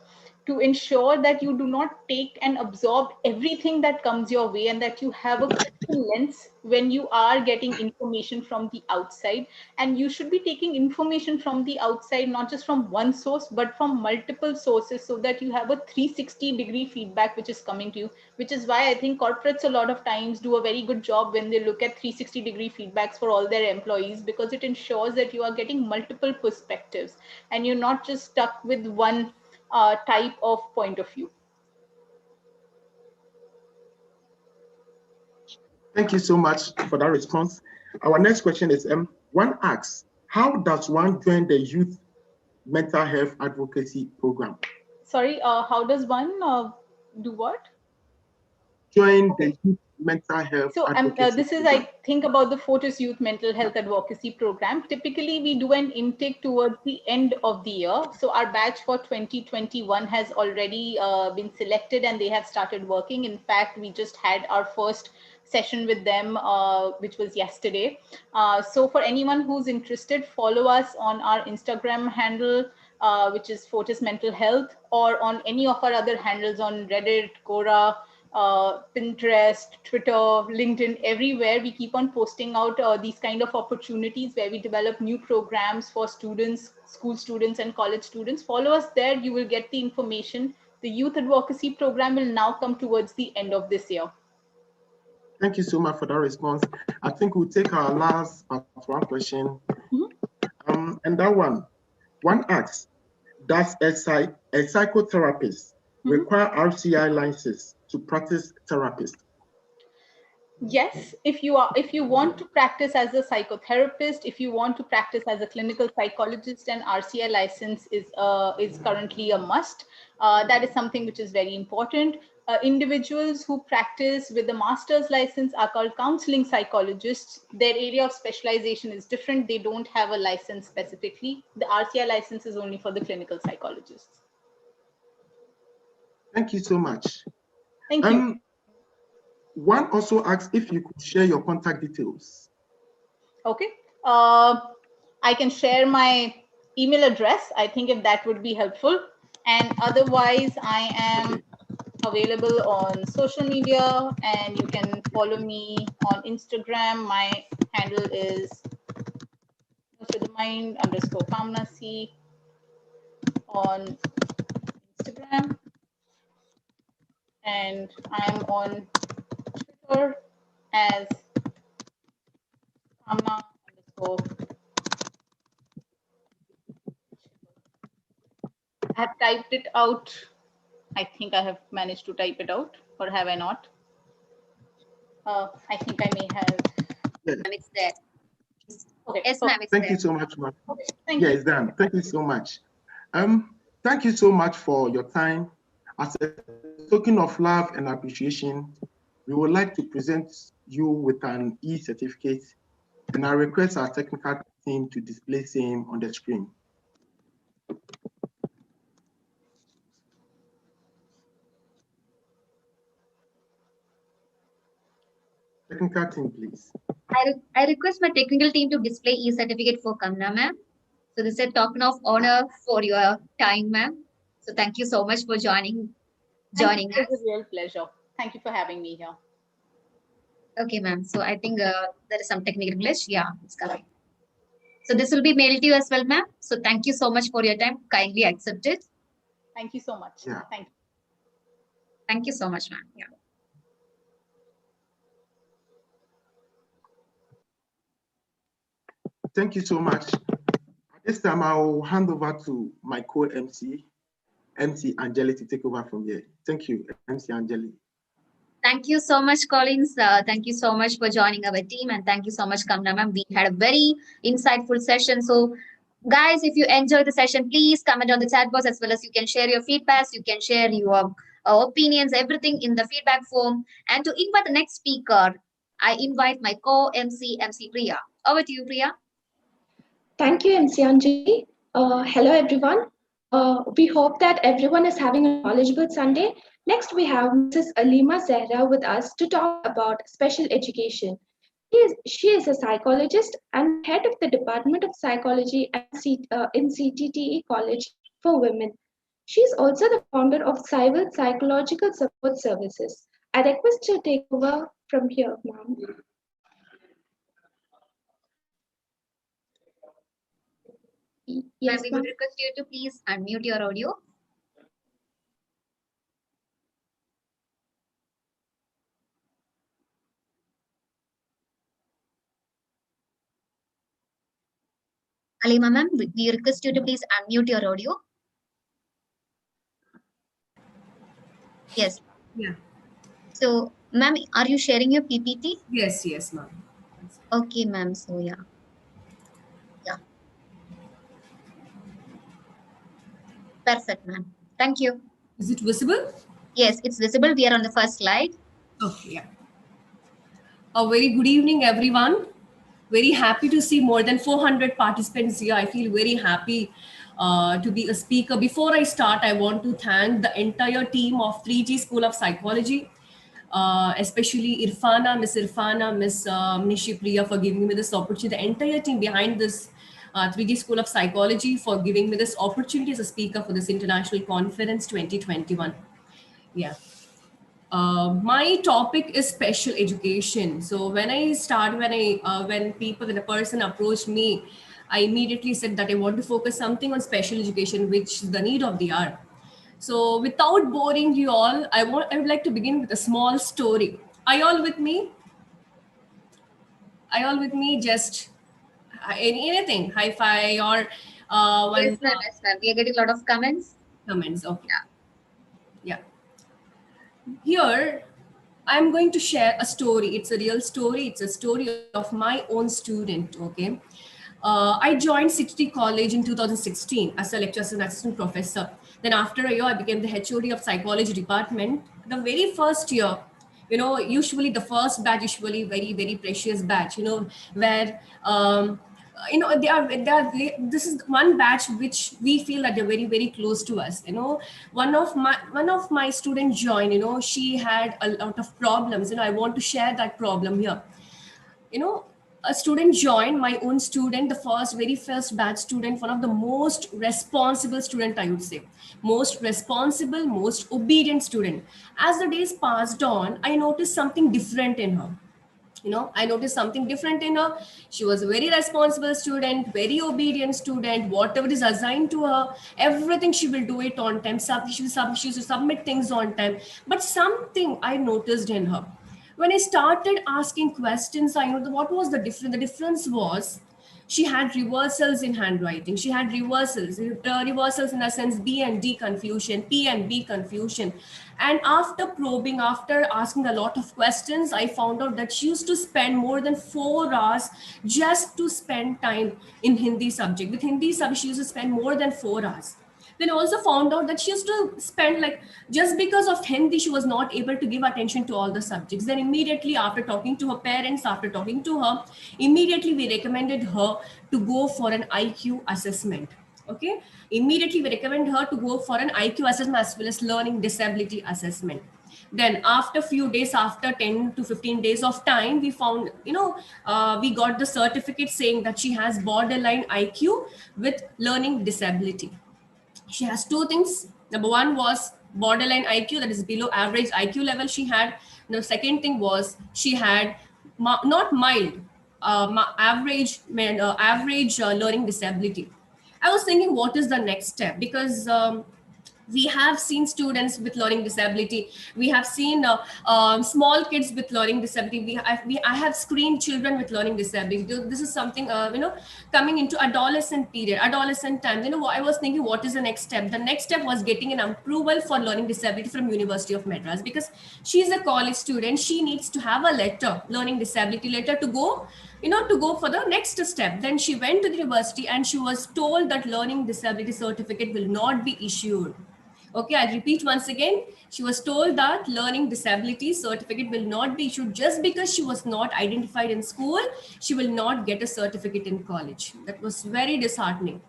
to ensure that you do not take and absorb everything that comes your way, and that you have a critical lens when you are getting information from the outside. And you should be taking information from the outside, not just from one source, but from multiple sources, so that you have a 360-degree feedback which is coming to you, which is why I think corporates a lot of times do a very good job when they look at 360-degree feedbacks for all their employees, because it ensures that you are getting multiple perspectives and you're not just stuck with one type of point of view. Thank you so much for that response. Our next question is, one asks, how does one join the youth mental health advocacy program? Sorry, how does one do what? Join the youth mental health So this is, I think, about the Fortis Youth Mental Health Advocacy Program. Typically, we do an intake towards the end of the year. So our batch for 2021 has already been selected and they have started working. In fact, we just had our first session with them, which was yesterday. So for anyone who's interested, follow us on our Instagram handle, which is Fortis Mental Health, or on any of our other handles on Reddit, Quora, Pinterest, Twitter, LinkedIn, everywhere. We keep on posting out these kind of opportunities where we develop new programs for students, school students and college students. Follow us there, you will get the information. The youth advocacy program will now come towards the end of this year. Thank you so much for that response. I think we'll take our last one question. And that one asks, does a psychotherapist require RCI licenses to practice therapist? Yes, if you want to practice as a psychotherapist, if you want to practice as a clinical psychologist, an RCI license is currently a must. That is something which is very important. Individuals who practice with a master's license are called counseling psychologists. Their area of specialization is different. They don't have a license specifically. The RCI license is only for the clinical psychologists. Thank you so much. Thank you. One also asks if you could share your contact details. Okay. I can share my email address, I think, if that would be helpful. And otherwise, I am available on social media, and you can follow me on Instagram. My handle is _Kamna_C on Instagram. And I'm on Twitter as Kamna_. I have typed it out. I think I have managed to type it out, or have I not? I think I may have. Yes. It's there. Okay. Yes, ma'am. Thank you so much, ma'am. Okay. Thank you. It's done. Thank you so much. Thank you so much for your time. As a token of love and appreciation, we would like to present you with an e-certificate And I request our technical team to display same on the screen. Technical team, please. I request my technical team to display e-certificate for Kamna ma'am. So this is a token of honor for your time, ma'am. So thank you so much for joining It us. was a real pleasure. Thank you for having me here. Okay, ma'am. So I think there is some technical glitch. Yeah, it's correct. So this will be mailed to you as well, ma'am. So thank you so much for your time. Kindly accept it. Thank you so much. Yeah. Thank you. Thank you so much, ma'am. Yeah. Thank you so much. At this time, I will hand over to my co-MC, MC Angeli, to take over from here. Thank you, MC Angeli. Thank you so much, Collins. Thank you so much for joining our team, and thank you so much, Kamna ma'am. We had a very insightful session. So, guys, if you enjoyed the session, please comment on the chat box, as well as you can share your feedbacks. You can share your opinions, everything in the feedback form. And to invite the next speaker, I invite my co-MC, MC Priya. Over to you, Priya. Thank you, MC Anjali. Hello, everyone. We hope that everyone is having a knowledgeable Sunday. Next, we have Mrs. Alima Zehra with us to talk about special education. She is a psychologist and head of the Department of Psychology at in CTTE College for Women. She is also the founder of Civil Psychological Support Services. I request you to take over from here, ma'am. Yes, we would request you to please unmute your audio. Alima ma'am, we request you to please unmute your audio. Yes. Yeah. So, ma'am, are you sharing your PPT? Yes, yes, ma'am. Okay, ma'am. So, yeah. Perfect, ma'am. Thank you. Is it visible? Yes, it's visible. We are on the first slide. Okay, yeah. A very good evening, everyone. Very happy to see more than 400 participants here. I feel very happy to be a speaker. Before I start, I want to thank the entire team of 3G School of Psychology, especially Irfana, Miss Nishi Priya for giving me this opportunity. The entire team behind this 3G School of Psychology for giving me this opportunity as a speaker for this international conference 2021. Yeah. My topic is special education. So when a person approached me, I immediately said that I want to focus something on special education, which is the need of the hour. So without boring you all, I would like to begin with a small story. Are you all with me? Are you all with me? Just anything, hi-fi or Yes, ma'am. Yes, ma'am. We are getting a lot of comments. Comments, okay. Yeah. Here, I'm going to share a story. It's a real story. It's a story of my own student, okay? I joined CTT College in 2016 as a lecturer and assistant professor. Then after a year, I became the HOD of psychology department. The very first year, you know, usually the first batch, usually very, very precious batch, you know, where, you know, this is one batch which we feel that they're very, very close to us. You know, one of my students joined, you know, she had a lot of problems. You know, I want to share that problem here. You know, a student joined, my own student, the very first batch student, one of the most responsible student, I would say. Most responsible, most obedient student. As the days passed on, I noticed something different in her. You know, I noticed something different in her. She was a very responsible student, very obedient student. Whatever is assigned to her, everything she will do it on time. She will submit things on time. But something I noticed in her. When I started asking questions, I know what was the difference. The difference was she had reversals in handwriting. She had reversals in the sense B and D confusion, P and B confusion. And after probing, after asking a lot of questions, I found out that she used to spend more than 4 hours just to spend time in Hindi subject. With Hindi subject, she used to spend more than 4 hours. Then I also found out that she used to spend like, just because of Hindi, she was not able to give attention to all the subjects. Then immediately after talking to her parents, after talking to her, immediately we recommended her to go for an IQ assessment. Okay, immediately we recommend her to go for an IQ assessment as well as learning disability assessment. Then after few days, after 10 to 15 days of time, we found, we got the certificate saying that she has borderline IQ with learning disability. She has two things. Number one was borderline IQ, that is below average IQ level she had. The second thing was she had not mild, average learning disability. I was thinking, what is the next step? Because we have seen students with learning disability. We have seen small kids with learning disability. I have screened children with learning disability. This is something, coming into adolescent period, adolescent time. I was thinking, what is the next step? The next step was getting an approval for learning disability from University of Madras, because she's a college student. She needs to have a letter, learning disability letter, to go for the next step. Then she went to the university and she was told that learning disability certificate will not be issued. Okay, I'll repeat once again. She was told that learning disability certificate will not be issued. Just because she was not identified in school, she will not get a certificate in college. That was very disheartening.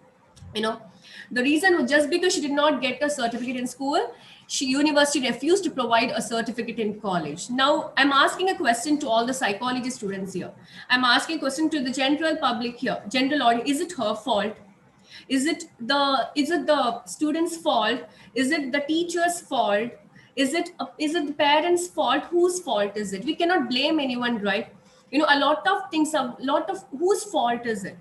The reason was just because she did not get a certificate in school, university refused to provide a certificate in college. Now, I'm asking a question to all the psychology students here. I'm asking a question to the general public here, general audience. Is it her fault? Is it the student's fault? Is it the teacher's fault? Is it the parents' fault? Whose fault is it? We cannot blame anyone, right? A lot of things, whose fault is it?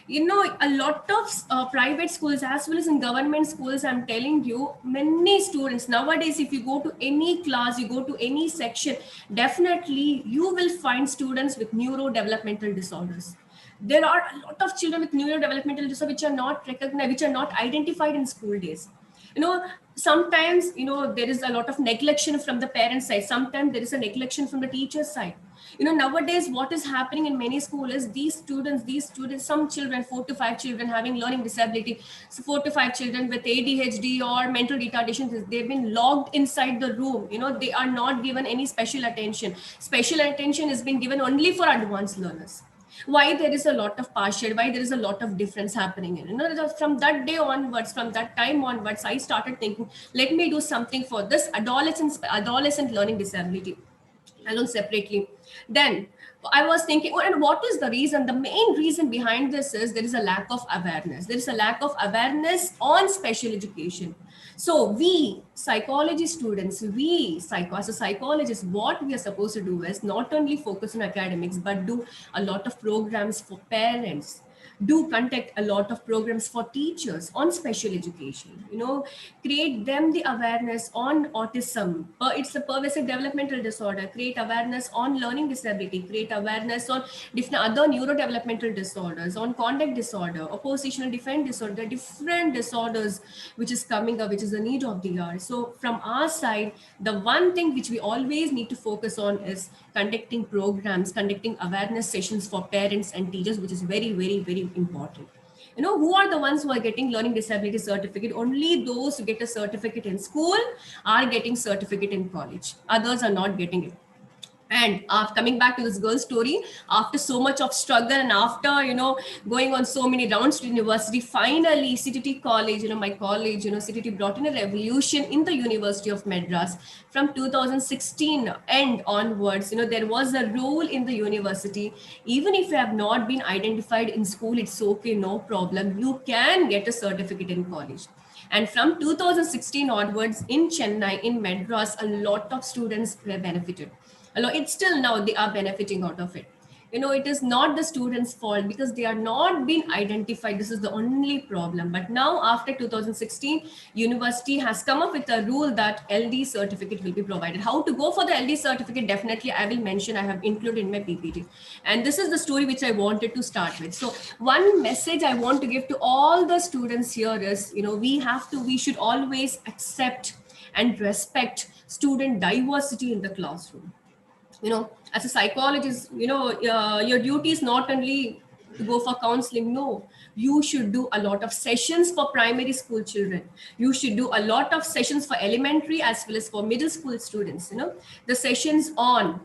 A lot of private schools as well as in government schools, I'm telling you, many students nowadays, if you go to any class, you go to any section, definitely you will find students with neurodevelopmental disorders. There are a lot of children with neurodevelopmental disorders which are not recognized, which are not identified in school days. Sometimes, there is a lot of neglection from the parents' side. Sometimes there is a neglection from the teacher's side. Nowadays, what is happening in many schools is these students, some children, 4 to 5 children having learning disability, so 4 to 5 children with ADHD or mental retardation, they've been locked inside the room. They are not given any special attention. Special attention is being given only for advanced learners. Why there is a lot of partial, why there is a lot of difference happening in from that day onwards, from that time onwards, I started thinking, let me do something for this adolescent learning disability alone separately. Then I was thinking, and what is the reason? The main reason behind this is there is a lack of awareness. There is a lack of awareness on special education. So we psychology students, as a psychologist, what we are supposed to do is not only focus on academics, but do a lot of programs for parents, do conduct a lot of programs for teachers on special education, create them the awareness on autism. It's a pervasive developmental disorder. Create awareness on learning disability, create awareness on different other neurodevelopmental disorders, on conduct disorder, oppositional defense disorder, different disorders which is coming up, which is the need of the hour. So from our side, the one thing which we always need to focus on is conducting programs, conducting awareness sessions for parents and teachers, which is very, very, very important. Who are the ones who are getting learning disability certificate? Only those who get a certificate in school are getting certificate in college. Others are not getting it. And coming back to this girl's story, after so much of struggle and after, going on so many rounds to university, finally CTT College, my college, CTT brought in a revolution in the University of Madras. From 2016 and onwards, there was a rule in the university, even if you have not been identified in school, it's okay, no problem. You can get a certificate in college. And from 2016 onwards in Chennai, in Madras, a lot of students were benefited. It's still now they are benefiting out of it. It is not the students' fault because they are not being identified. This is the only problem. But now after 2016, university has come up with a rule that LD certificate will be provided. How to go for the LD certificate? Definitely, I will mention, I have included in my PPT. And this is the story which I wanted to start with. So one message I want to give to all the students here is, we should always accept and respect student diversity in the classroom. As a psychologist, your duty is not only to go for counseling. No, you should do a lot of sessions for primary school children. You should do a lot of sessions for elementary as well as for middle school students. The sessions on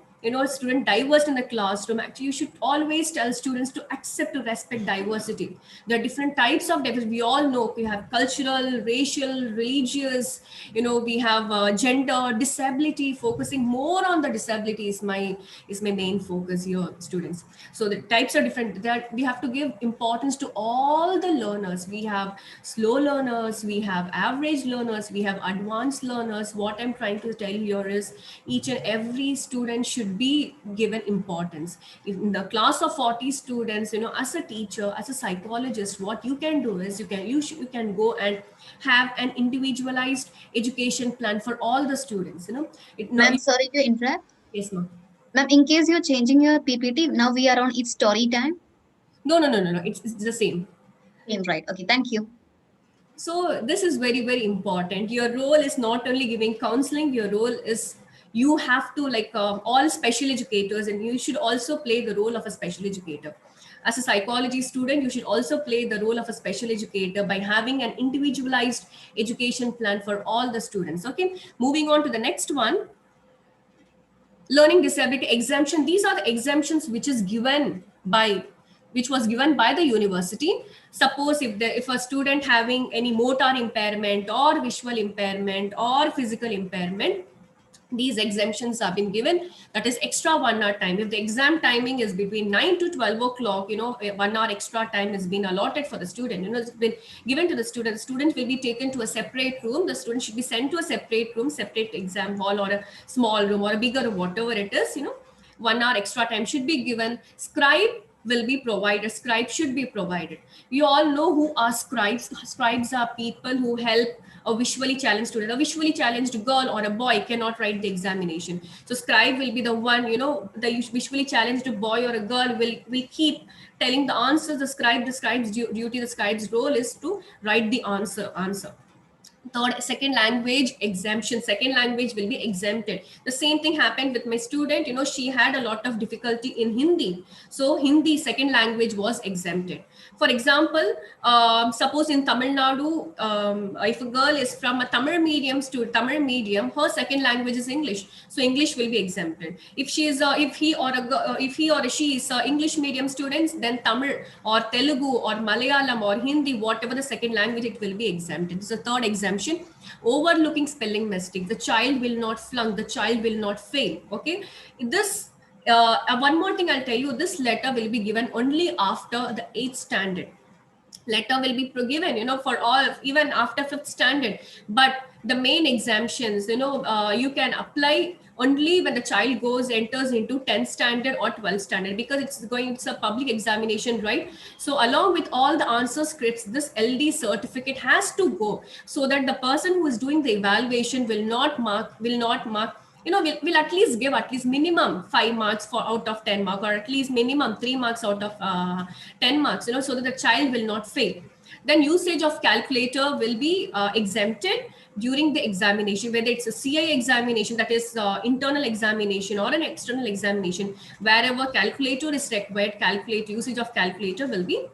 student diverse in the classroom. Actually, you should always tell students to accept, to respect diversity. There are different types of diversity. We all know we have cultural, racial, religious, we have gender, disability. Focusing more on the disability is my main focus here, students. So the types are different. That we have to give importance to all the learners. We have slow learners, we have average learners, we have advanced learners. What I'm trying to tell here is each and every student should be given importance. In the class of 40 students, as a teacher, as a psychologist, what you can do is you can go and have an individualized education plan for all the students. Ma'am, sorry to interrupt. Yes, ma'am. Ma'am, in case you're changing your PPT, now we are on its story time. No. It's the same. Same, right? Okay, thank you. So this is very, very important. Your role is not only giving counseling. Your role is you have to all special educators, and you should also play the role of a special educator. As a psychology student, you should also play the role of a special educator by having an individualized education plan for all the students. Okay, moving on to the next one. Learning disability exemption. These are the exemptions which was given by the university. Suppose if a student having any motor impairment or visual impairment or physical impairment, these exemptions have been given. That is extra 1 hour time. If the exam timing is between 9 to 12 o'clock, 1 hour extra time has been allotted for the student. It's been given to the student. The student will be taken to a separate room. The student should be sent to a separate room, separate exam hall, or a small room, or a bigger room, whatever it is. 1 hour extra time should be given. Scribe will be provided. Scribe should be provided. We all know who are scribes. Scribes are people who help a visually challenged student. A visually challenged girl or a boy cannot write the examination. So scribe will be the one, the visually challenged boy or a girl will keep telling the answers. The scribe's duty, the scribe's role is to write the answer. Third, second language exemption. Second language will be exempted. The same thing happened with my student. She had a lot of difficulty in Hindi. So Hindi, second language, was exempted. For example, suppose in Tamil Nadu, if a girl is from a Tamil medium, her second language is English. So English will be exempted. If she is, if he or she is English medium students, then Tamil or Telugu or Malayalam or Hindi, whatever the second language, it will be exempted. This is the third exemption. Overlooking spelling mistake. The child will not flunk. The child will not fail. Okay. This one more thing I'll tell you. This letter will be given only after the 8th standard. Letter will be given, for all, even after 5th standard. But the main exemptions, you can apply only when the child enters into 10th standard or 12th standard, because it's a public examination, right? So along with all the answer scripts, this LD certificate has to go, so that the person who is doing the evaluation will not mark, will at least give at least minimum 5 marks out of 10 marks, or at least minimum 3 marks out of 10 marks, so that the child will not fail. Then usage of calculator will be exempted during the examination, whether it's a CI examination, that is internal examination, or an external examination. Wherever calculator is required, usage of calculator will be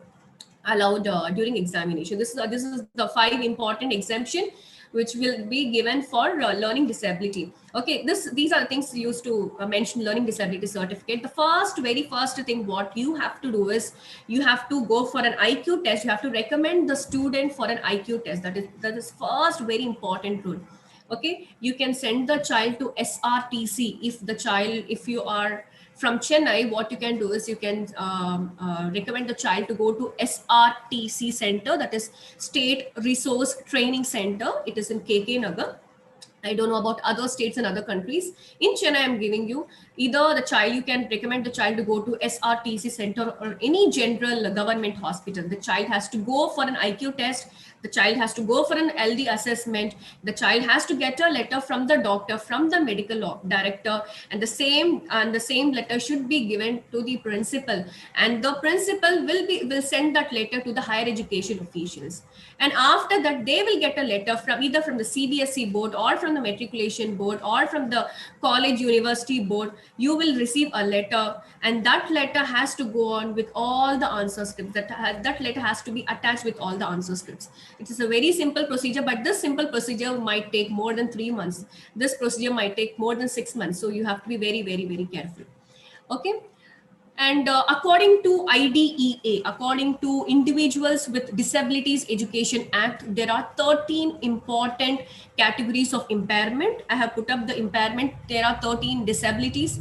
allowed during examination. This is the 5 important exemption which will be given for learning disability. Okay, these are the things used to mention learning disability certificate. The very first thing what you have to do is you have to go for an IQ test. You have to recommend the student for an IQ test. That is first very important rule. Okay, you can send the child to SRTC. If you are from Chennai, what you can do is you can recommend the child to go to SRTC center, that is State Resource Training Center. It is in KK Nagar. I don't know about other states and other countries. In Chennai, I'm giving you either you can recommend the child to go to SRTC center or any general government hospital. The child has to go for an IQ test. The child has to go for an LD assessment. The child has to get a letter from the doctor, from the medical director, and the same letter should be given to the principal, and the principal will send that letter to the higher education officials. And after that, they will get a letter from either from the CBSE board or from the matriculation board or from the college university board. You will receive a letter, and that letter has to go on with all the answer scripts. That letter has to be attached with all the answer scripts. It is a very simple procedure, but this simple procedure might take more than 3 months. This procedure might take more than 6 months. So you have to be very, very, very careful. Okay. And according to IDEA, according to Individuals with Disabilities Education Act, there are 13 important categories of impairment. I have put up the impairment. There are 13 disabilities.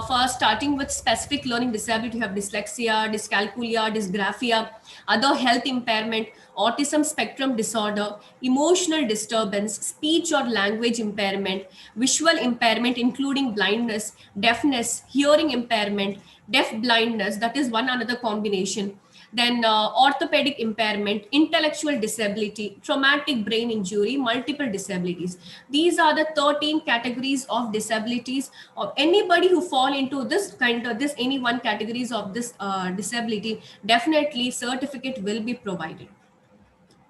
First, starting with specific learning disability, you have dyslexia, dyscalculia, dysgraphia, other health impairment, autism spectrum disorder, emotional disturbance, speech or language impairment, visual impairment, including blindness, deafness, hearing impairment, deaf blindness, that is one another combination. Then orthopedic impairment, intellectual disability, traumatic brain injury, multiple disabilities. These are the 13 categories of disabilities of anybody who fall into this any one categories of this disability. Definitely certificate will be provided.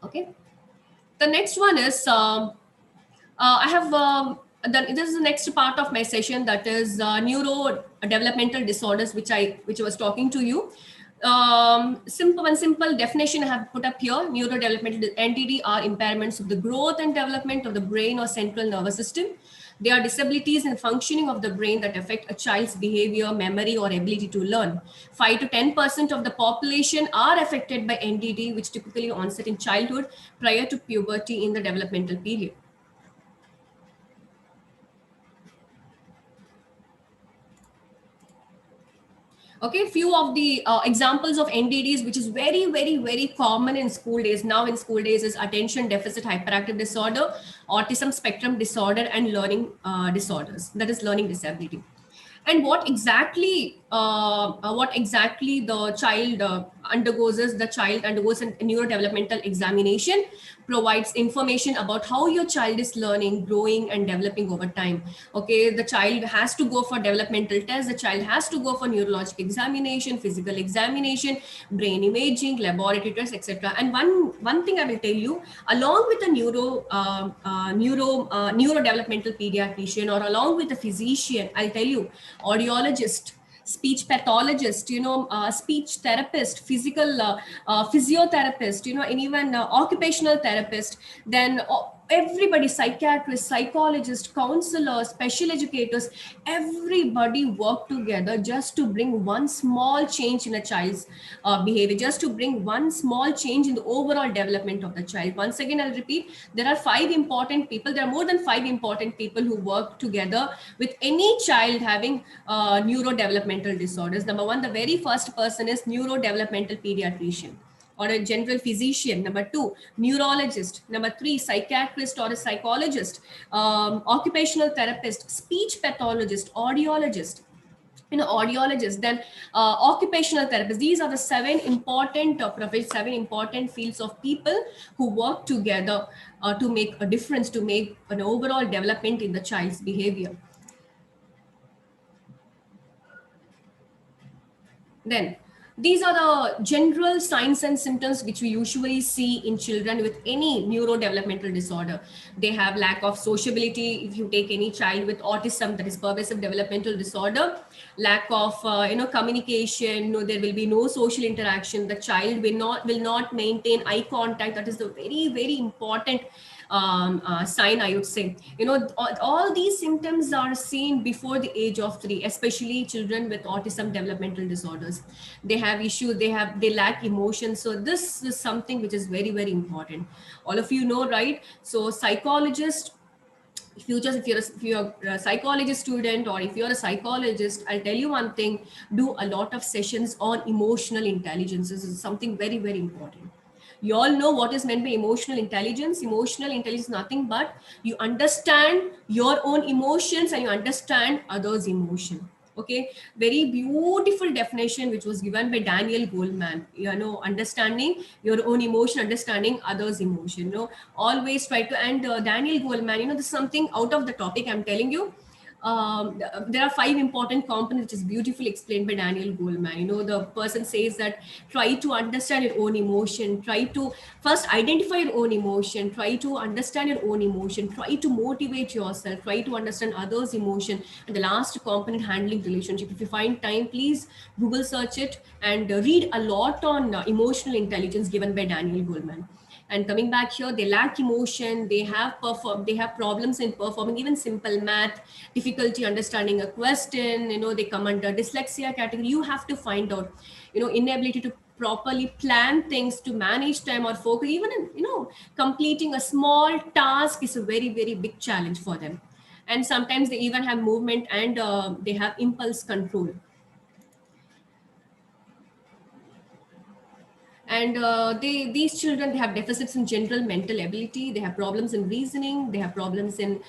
Okay. The next one is I have this is the next part of my session, that is neurodevelopmental disorders, which I was talking to you. Simple definition I have put up here. Neurodevelopmental NDD are impairments of the growth and development of the brain or central nervous system. They are disabilities in functioning of the brain that affect a child's behavior, memory, or ability to learn. 5 to 10% of the population are affected by NDD, which typically onset in childhood prior to puberty in the developmental period. Okay, few of the examples of NDDs, which is very, very, very common in school days. Now in school days is attention deficit hyperactive disorder, autism spectrum disorder, and learning disorders, that is learning disability. And what exactly the child undergoes is the child undergoes a neurodevelopmental examination, provides information about how your child is learning, growing, and developing over time. Okay, the child has to go for developmental tests, the child has to go for neurologic examination, physical examination, brain imaging, laboratory tests, etc. And one thing I will tell you, along with a neurodevelopmental pediatrician, or along with a physician, I'll tell you, audiologist, speech pathologist, speech therapist, physiotherapist, and even occupational therapist, then everybody, psychiatrists, psychologists, counselors, special educators, everybody work together just to bring one small change in a child's behavior, just to bring one small change in the overall development of the child. Once again, I'll repeat, there are 5 important people. There are more than 5 important people who work together with any child having neurodevelopmental disorders. Number 1, the very first person is neurodevelopmental pediatrician or a general physician. Number 2, neurologist. Number 3, psychiatrist or a psychologist, occupational therapist, speech pathologist, audiologist, audiologist, then occupational therapist. These are the 7 important professions, 7 important fields of people who work together to make a difference, to make an overall development in the child's behavior. Then these are the general signs and symptoms which we usually see in children with any neurodevelopmental disorder. They have lack of sociability. If you take any child with autism, that is pervasive developmental disorder, lack of communication, there will be no social interaction. The child will not maintain eye contact. That is the very, very important sign, I would say. All these symptoms are seen before the age of 3, especially children with autism developmental disorders. They have issues, they lack emotion. So this is something which is very, very important. All of you know, right? So psychologist, if you're a psychology student, or if you're a psychologist, I'll tell you one thing, do a lot of sessions on emotional intelligence. This is something very, very important. You all know what is meant by emotional intelligence. Emotional intelligence is nothing but you understand your own emotions and you understand others' emotion. Okay, very beautiful definition which was given by Daniel Goleman. Understanding your own emotion, understanding others' emotion. Always try to. And Daniel Goleman, this is something out of the topic I'm telling you. There are 5 important components, which is beautifully explained by Daniel Goleman. The person says that try to understand your own emotion, try to first identify your own emotion, try to understand your own emotion, try to motivate yourself, try to understand others' emotion. And the last component, handling relationship. If you find time, please Google search it and read a lot on emotional intelligence given by Daniel Goleman. And coming back here, they lack emotion, they have problems in performing even simple math, difficulty understanding a question, they come under dyslexia category. You have to find out, inability to properly plan things, to manage time or focus, even in, completing a small task is a very, very big challenge for them. And sometimes they even have movement and they have impulse control. And these children, they have deficits in general mental ability, they have problems in reasoning, they have problems in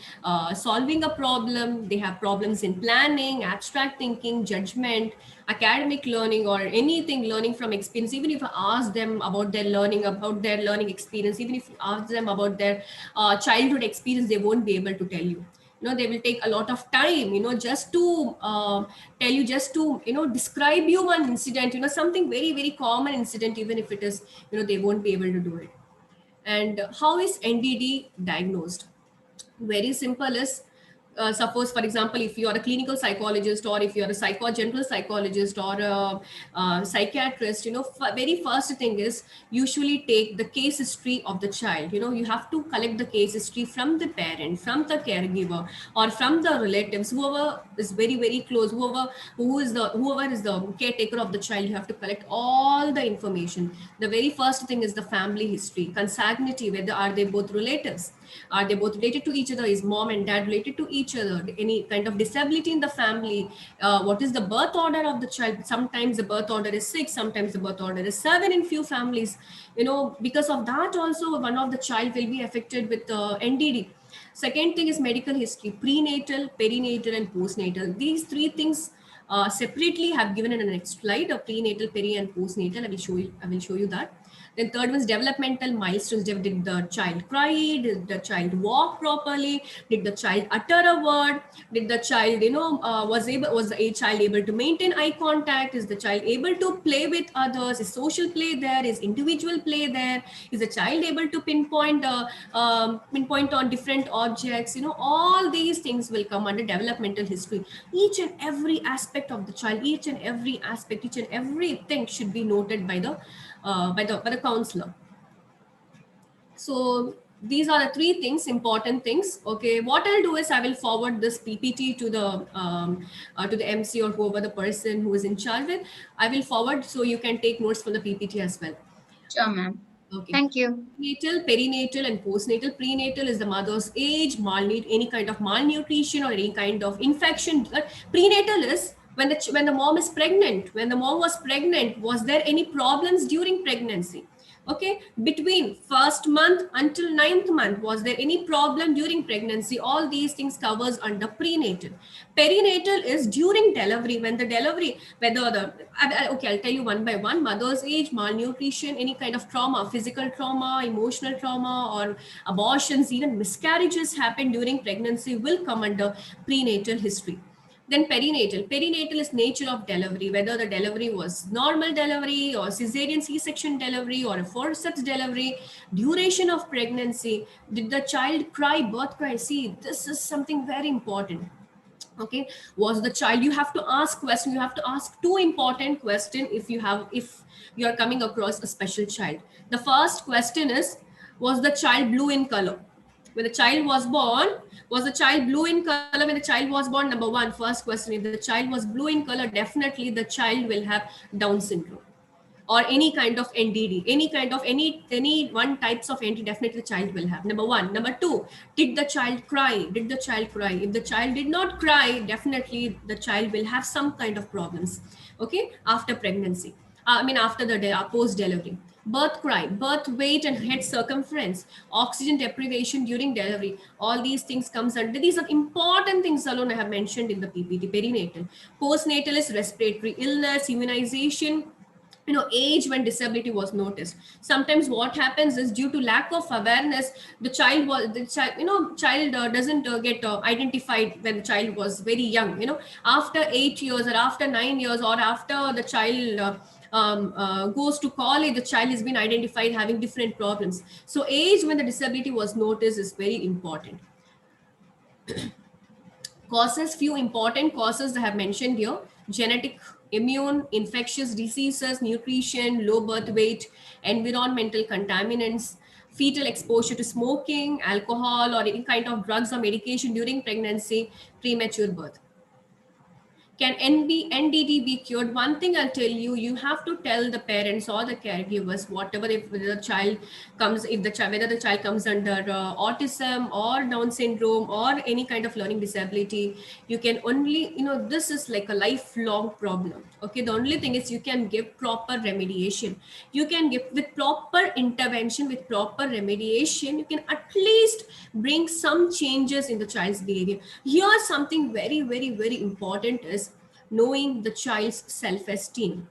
solving a problem, they have problems in planning, abstract thinking, judgment, academic learning, or anything learning from experience. Even if I ask them about their learning experience, even if you ask them about their childhood experience, they won't be able to tell you. They will take a lot of time, just to tell you, just to, describe you one incident, something very, very common incident, even if it is, they won't be able to do it. And how is NDD diagnosed? Very simple is, suppose, for example, if you are a clinical psychologist, or if you are a general psychologist, or a psychiatrist, very first thing is usually take the case history of the child. You have to collect the case history from the parent, from the caregiver, or from the relatives, whoever is very, very close, whoever is the caretaker of the child. You have to collect all the information. The very first thing is the family history, consanguinity, whether are they both relatives, are they both related to each other, is mom and dad related to each other, any kind of disability in the family, what is the birth order of the child. Sometimes the birth order is 6, sometimes the birth order is 7 in few families. Because of that also, one of the child will be affected with NDD. Second thing is medical history, prenatal, perinatal, and postnatal. These 3 things separately have given in the next slide, prenatal, peri, and postnatal. I will show you that. Then third one is developmental milestones. Did the child cry? Did the child walk properly? Did the child utter a word? Did the child, was a child able to maintain eye contact? Is the child able to play with others? Is social play there? Is individual play there? Is the child able to pinpoint on different objects? All these things will come under developmental history. Each and every aspect of the child, each and everything should be noted by the counselor. So these are the 3 things, important things. Okay, what I'll do is I will forward this PPT to the MC or whoever the person who is in charge with. I will forward, so you can take notes from the PPT as well. Sure, ma'am. Okay. Thank you. Prenatal, perinatal, and postnatal. Prenatal is the mother's age, any kind of malnutrition or any kind of infection. Prenatal is when the mom is pregnant. When the mom was pregnant, was there any problems during pregnancy? Okay, between 1st month until 9th month, was there any problem during pregnancy? All these things covers under prenatal. Perinatal is during delivery, when the delivery, I'll tell you one by one. Mother's age, malnutrition, any kind of trauma, physical trauma, emotional trauma, or abortions, even miscarriages happen during pregnancy will come under prenatal history. Then perinatal. Perinatal is nature of delivery, whether the delivery was normal delivery or cesarean C-section delivery or a forceps delivery, duration of pregnancy, did the child cry, birth cry? See, this is something very important. Okay, was the child, you have to ask questions, you have to ask 2 important questions if you are coming across a special child. The first question is, was the child blue in color? When the child was born, was the child blue in color when the child was born? Number 1, first question, if the child was blue in color, definitely the child will have Down syndrome or any kind of NDD, any one types of NDD, definitely the child will have. Number 1. Number 2, did the child cry? Did the child cry? If the child did not cry, definitely the child will have some kind of problems. Okay, after pregnancy. After the post-delivery. birth cry, birth weight and head circumference, oxygen deprivation during delivery. All these things comes under. These are important things alone I have mentioned in the PPT. Perinatal, postnatal is respiratory illness, immunization, age when disability was noticed. Sometimes what happens is, due to lack of awareness, the child doesn't get identified when the child was very young. After 8 years or after 9 years or after the child goes to college, the child has been identified having different problems. So age when the disability was noticed is very important. Causes, few important causes I have mentioned here: genetic, immune, infectious diseases, nutrition, low birth weight, environmental contaminants, fetal exposure to smoking, alcohol, or any kind of drugs or medication during pregnancy, premature birth. Can NDD be cured? One thing I'll tell you, you have to tell the parents or the caregivers, whatever, if the child comes, whether the child comes under autism or Down syndrome or any kind of learning disability, you can only, this is like a lifelong problem. Okay, the only thing is you can give proper remediation. You can give with proper intervention, with proper remediation, you can at least bring some changes in the child's behavior. Here, something very, very, very important is knowing the child's self-esteem.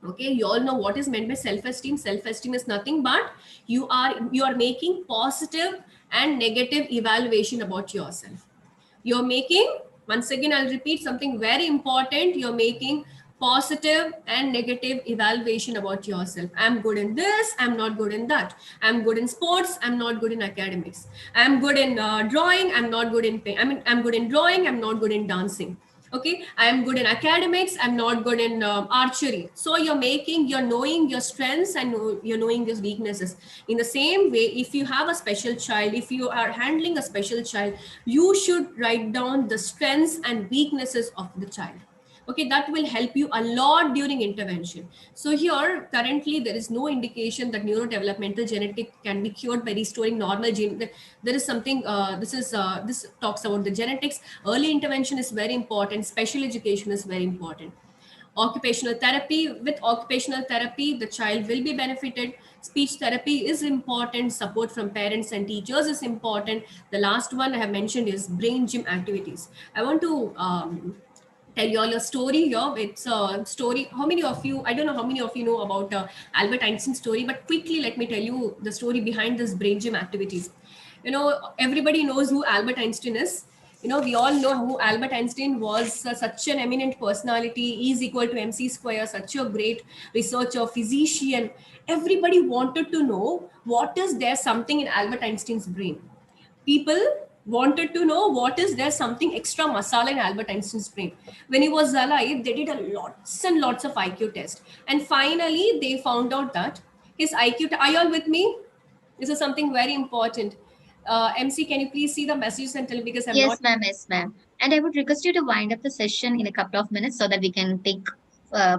Okay, you all know what is meant by self-esteem. Self-esteem is nothing but you are making positive and negative evaluation about yourself. You're making, once again I'll repeat something very important, you're making positive and negative evaluation about yourself. I'm good in this, I'm not good in that. I'm good in sports, I'm not good in academics. I'm good in drawing, I'm not good in I'm good in drawing, I'm not good in dancing. Okay, I am good in academics, I'm not good in archery. So you're knowing your strengths and you're knowing your weaknesses. In the same way, if you have a special child, if you are handling a special child, you should write down the strengths and weaknesses of the child. Okay, that will help you a lot during intervention. So here, currently, there is no indication that neurodevelopmental genetic can be cured by restoring normal gene. There is something, this talks about the genetics. Early intervention is very important. Special education is very important. Occupational therapy. With occupational therapy, the child will be benefited. Speech therapy is important. Support from parents and teachers is important. The last one I have mentioned is brain gym activities. I want to tell you all a story here. It's a story. How many of you, I don't know how many of you know about Albert Einstein's story, but quickly let me tell you the story behind this brain gym activities. Everybody knows who Albert Einstein is. We all know who Albert Einstein was. Such an eminent personality. E is equal to mc square, such a great researcher, physician. Everybody wanted to know what is there something in Albert Einstein's brain. People wanted to know what is there something extra masala in Albert Einstein's brain. When he was alive, they did lots and lots of IQ tests. And finally, they found out that his IQ, are you all with me? This is something very important. MC, can you please see the messages and tell me, because I'm Yes, not... ma'am. Yes, ma'am. And I would request you to wind up the session in a couple of minutes so that we can take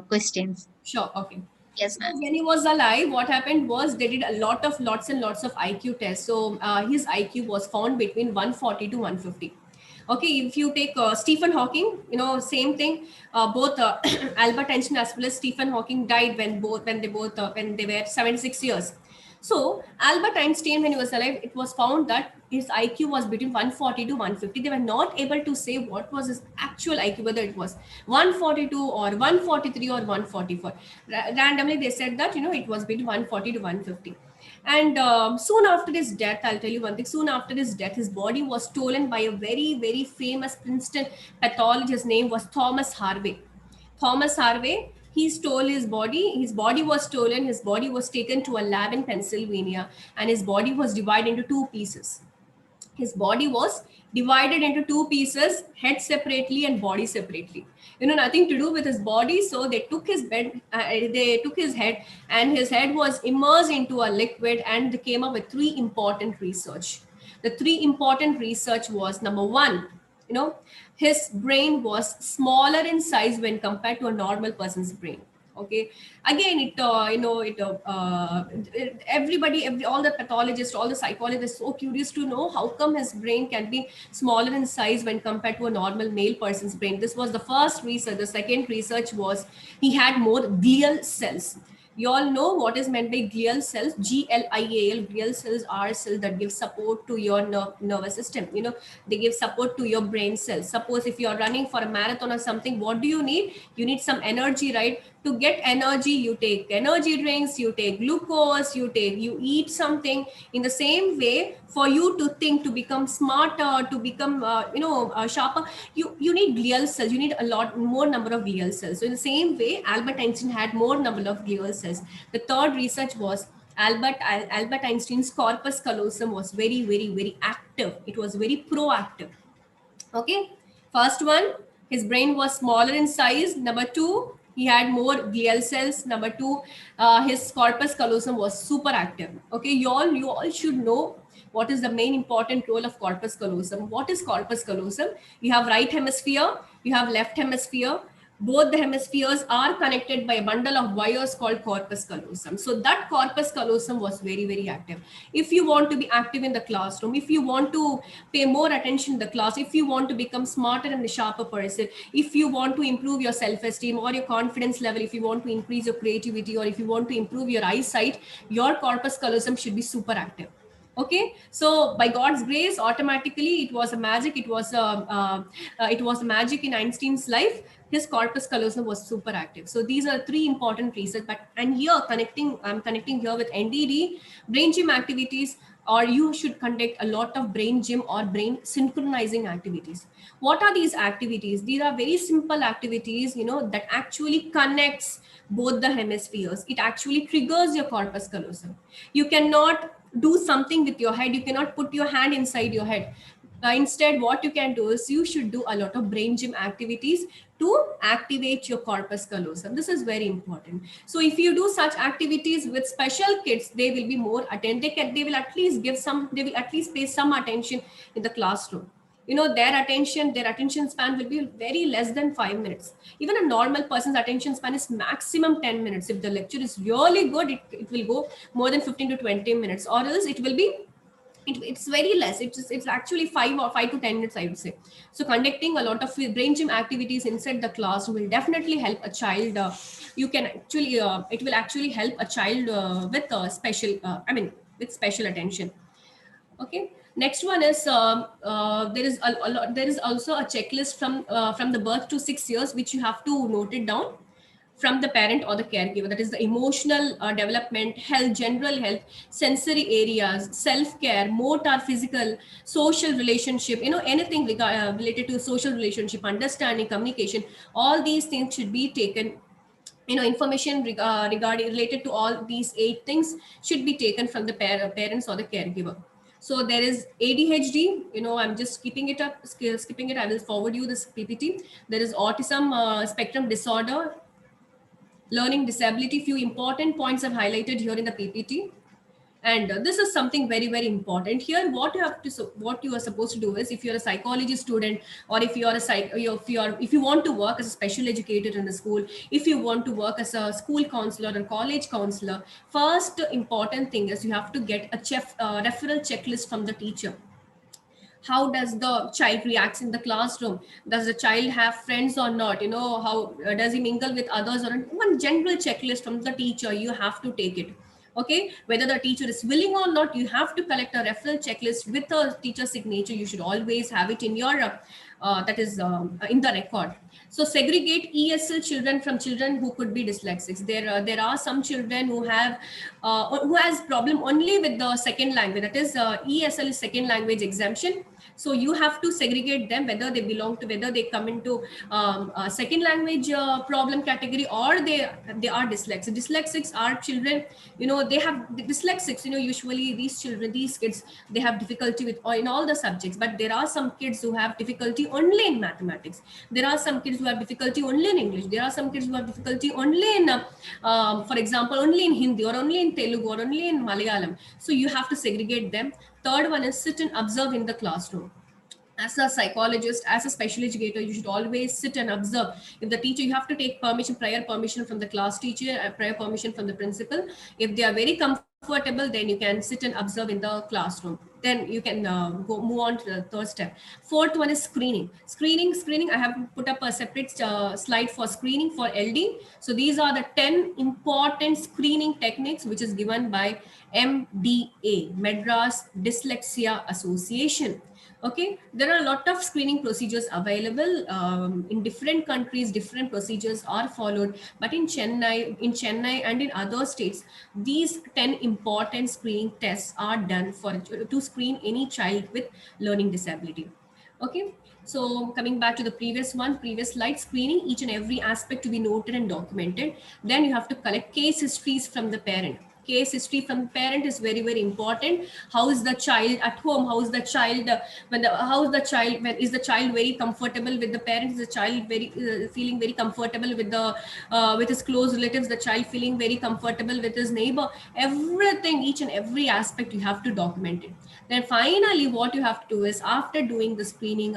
questions. Sure, okay. Yes, ma'am. When he was alive, what happened was they did lots and lots of IQ tests. So his IQ was found between 140 to 150. Okay, if you take Stephen Hawking, same thing. Both Albert Einstein as well as Stephen Hawking died when they were 76 years. So Albert Einstein, when he was alive, it was found that his IQ was between 140 to 150. They were not able to say what was his actual IQ, whether it was 142 or 143 or 144. Randomly, they said that, it was between 140 to 150. And soon after his death, I'll tell you one thing, soon after his death, his body was stolen by a very, very famous Princeton pathologist. His name was Thomas Harvey. Thomas Harvey, he stole his body was stolen, his body was taken to a lab in Pennsylvania, and his body was divided into two pieces. His body was divided into two pieces, head separately and body separately. Nothing to do with his body, so they took his head, and his head was immersed into a liquid, and they came up with three important research. The three important research was, number one, his brain was smaller in size when compared to a normal person's brain. Okay, again, all the pathologists, all the psychologists, so curious to know how come his brain can be smaller in size when compared to a normal male person's brain. This was the first research. The second research was he had more glial cells. You all know what is meant by glial cells. GLIAL. Glial cells are cells that give support to your nervous system. You know, they give support to your brain cells. Suppose if you are running for a marathon or something, what do you need? You need some energy, right? To get energy, you take energy drinks, you take glucose, you eat something. In the same way, for you to think, to become smarter, to become sharper, you need glial cells. You need a lot more number of glial cells. So in the same way, Albert Einstein had more number of glial cells. The third research was Albert Einstein's corpus callosum was very, very, very active. It was very proactive. Okay, first one, his brain was smaller in size. Number two, he had more glial cells. Number two, his corpus callosum was super active. Okay, you all should know what is the main important role of corpus callosum. What is corpus callosum? You have right hemisphere, you have left hemisphere. Both the hemispheres are connected by a bundle of wires called corpus callosum. So that corpus callosum was very, very active. If you want to be active in the classroom, if you want to pay more attention in the class, if you want to become smarter and a sharper person, if you want to improve your self-esteem or your confidence level, if you want to increase your creativity, or if you want to improve your eyesight, your corpus callosum should be super active. Okay, so by God's grace, automatically it was a magic. It was a magic in Einstein's life. His corpus callosum was super active. So these are three important reasons. And here I'm connecting here with NDD, brain gym activities, or you should conduct a lot of brain gym or brain synchronizing activities. What are these activities? These are very simple activities, that actually connects both the hemispheres. It actually triggers your corpus callosum. You cannot do something with your head. You cannot put your hand inside your head. Instead, what you can do is you should do a lot of brain gym activities to activate your corpus callosum. This is very important. So if you do such activities with special kids, they will be more attentive. They will at least pay some attention in the classroom. Their attention span will be very less than 5 minutes. Even a normal person's attention span is maximum 10 minutes. If the lecture is really good, it will go more than 15 to 20 minutes, or else it will be it's very less. It's actually 5 to 10 minutes, I would say. So conducting a lot of brain gym activities inside the class will definitely help a child. It will actually help a child with special attention. Okay. Next one is there is also a checklist from the birth to 6 years, which you have to note it down, from the parent or the caregiver. That is the emotional development, health, general health, sensory areas, self-care, motor, physical, social relationship, anything related to social relationship, understanding, communication. All these things should be taken. Information related to all these 8 things should be taken from the parents or the caregiver. So there is ADHD, I'm just skipping it. I will forward you this PPT. There is autism spectrum disorder, learning disability. Few important points I've highlighted here in the PPT. And this is something very, very important here. What you are supposed to do is, if you're a psychology student, or if you want to work as a special educator in the school, if you want to work as a school counselor or college counselor, first important thing is you have to get a referral checklist from the teacher. How does the child reacts in the classroom? Does the child have friends or not? How does he mingle with others? Or one general checklist from the teacher, you have to take it. Okay, whether the teacher is willing or not, you have to collect a referral checklist with a teacher signature. You should always have it in your in the record. So segregate ESL children from children who could be dyslexics. There are some children who has problem only with the second language. That is ESL is second language exemption. So you have to segregate them, whether they come into second language problem category, or they are dyslexic. Dyslexics are children, they have dyslexics. Usually these kids, they have difficulty in all the subjects. But there are some kids who have difficulty only in mathematics. There are some kids who have difficulty only in English. There are some kids who have difficulty only in, for example, only in Hindi, or only in Telugu, or only in Malayalam. So you have to segregate them. Third one is sit and observe in the classroom. As a psychologist, as a special educator, you should always sit and observe. If the teacher, you have to take prior permission from the class teacher, prior permission from the principal. If they are very comfortable comfortable, then you can sit and observe in the classroom. Then you can move on to the third step. Fourth one is screening. Screening. I have put up a separate slide for screening for LD. So these are the 10 important screening techniques which is given by MDA, Madras Dyslexia Association. Okay, there are a lot of screening procedures available in different countries. Different procedures are followed, but in Chennai and in other states, these 10 important screening tests are done to screen any child with learning disability. Okay, so coming back to the previous slide, screening, each and every aspect to be noted and documented. Then you have to collect case histories from the parent. Case history from the parent is very, very important. How is the child at home? How is the child is the child very comfortable with the parents? Is the child feeling very comfortable with his close relatives? The child feeling very comfortable with his neighbor? Everything, each and every aspect, you have to document it. Then finally, what you have to do is, after doing the screening,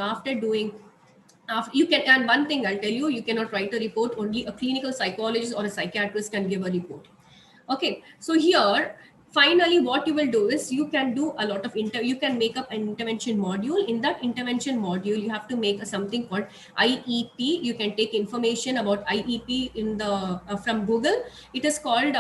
you can, and one thing I'll tell you, you cannot write a report. Only a clinical psychologist or a psychiatrist can give a report. Okay, so here, finally, what you will do is you can do a lot of you can make up an intervention module. In that intervention module, you have to make something called IEP. You can take information about IEP in the from Google. It is called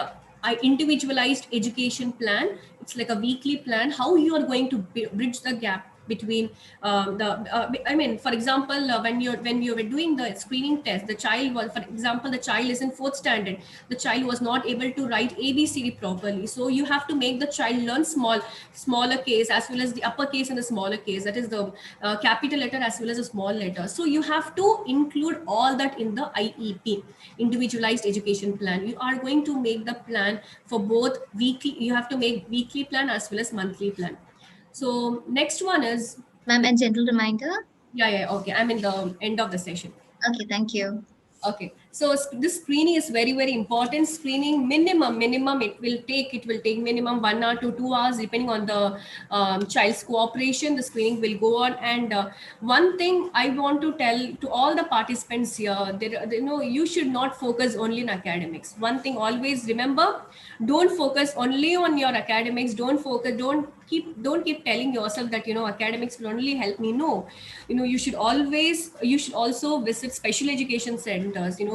individualized education plan. It's like a weekly plan, how you are going to bridge the gap between for example, when you were doing the screening test, the child was, for example, the child is in 4th standard, the child was not able to write ABCD properly. So you have to make the child learn smaller case as well as the uppercase and the smaller case, that is the capital letter as well as a small letter. So you have to include all that in the IEP, individualized education plan. You are going to make the plan for both weekly, you have to make weekly plan as well as monthly plan. So next one is, ma'am, a gentle reminder. Yeah, okay, I'm in the end of the session. Okay, thank you. Okay, so this screening is very, very important. Screening minimum it will take minimum 1 hour to 2 hours, depending on the child's cooperation. The screening will go on. And one thing I want to tell to all the participants here, you should not focus only on academics. One thing always remember, don't focus only on your academics. Don't keep telling yourself that academics will only help me. No, you should also visit special education centers.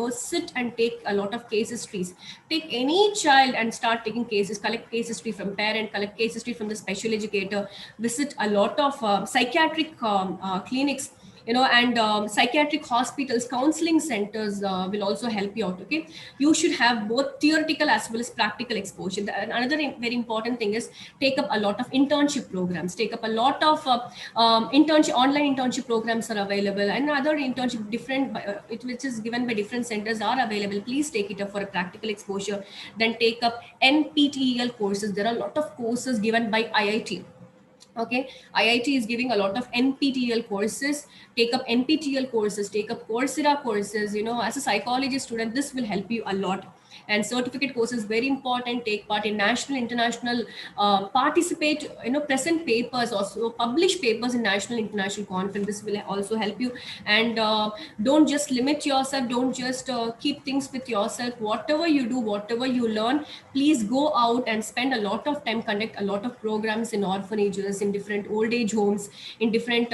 Sit and take a lot of case histories. Take any child and start taking cases. Collect case history from parent, collect case history from the special educator. Visit a lot of psychiatric clinics, and psychiatric hospitals, counseling centers will also help you out. Okay, you should have both theoretical as well as practical exposure. Another very important thing is take up a lot of internship programs. Take up a lot of online internship programs are available, and other internship which is given by different centers are available. Please take it up for a practical exposure. Then take up NPTEL courses. There are a lot of courses given by IIT. Okay, IIT is giving a lot of NPTEL courses. Take up NPTEL courses, take up Coursera courses. As a psychology student, this will help you a lot. And certificate courses, very important. Take part in national, international, participate, present papers, also publish papers in national, international conference. This will also help you. And don't just limit yourself. Don't just keep things with yourself. Whatever you do, whatever you learn, please go out and spend a lot of time, conduct a lot of programs in orphanages, in different old age homes, in different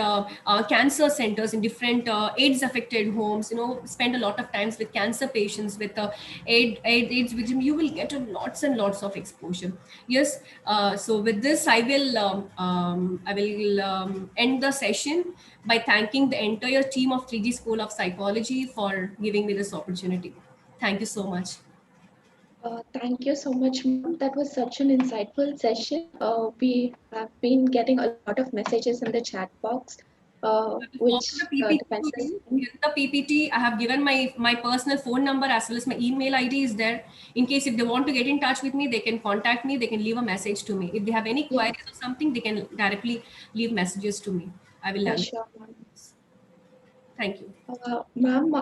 cancer centers, in different AIDS affected homes. Spend a lot of times with cancer patients, with AIDS victim. You will get lots and lots of exposure. Yes. So with this, I will end the session by thanking the entire team of 3G School of Psychology for giving me this opportunity. Thank you so much. Thank you so much, ma'am. That was such an insightful session. We have been getting a lot of messages in the chat box. The PPT, I have given my personal phone number as well as my email ID is there. In case if they want to get in touch with me, they can contact me. They can leave a message to me. If they have any queries or something, they can directly leave messages to me. I will answer. Sure. Thank you. Ma'am,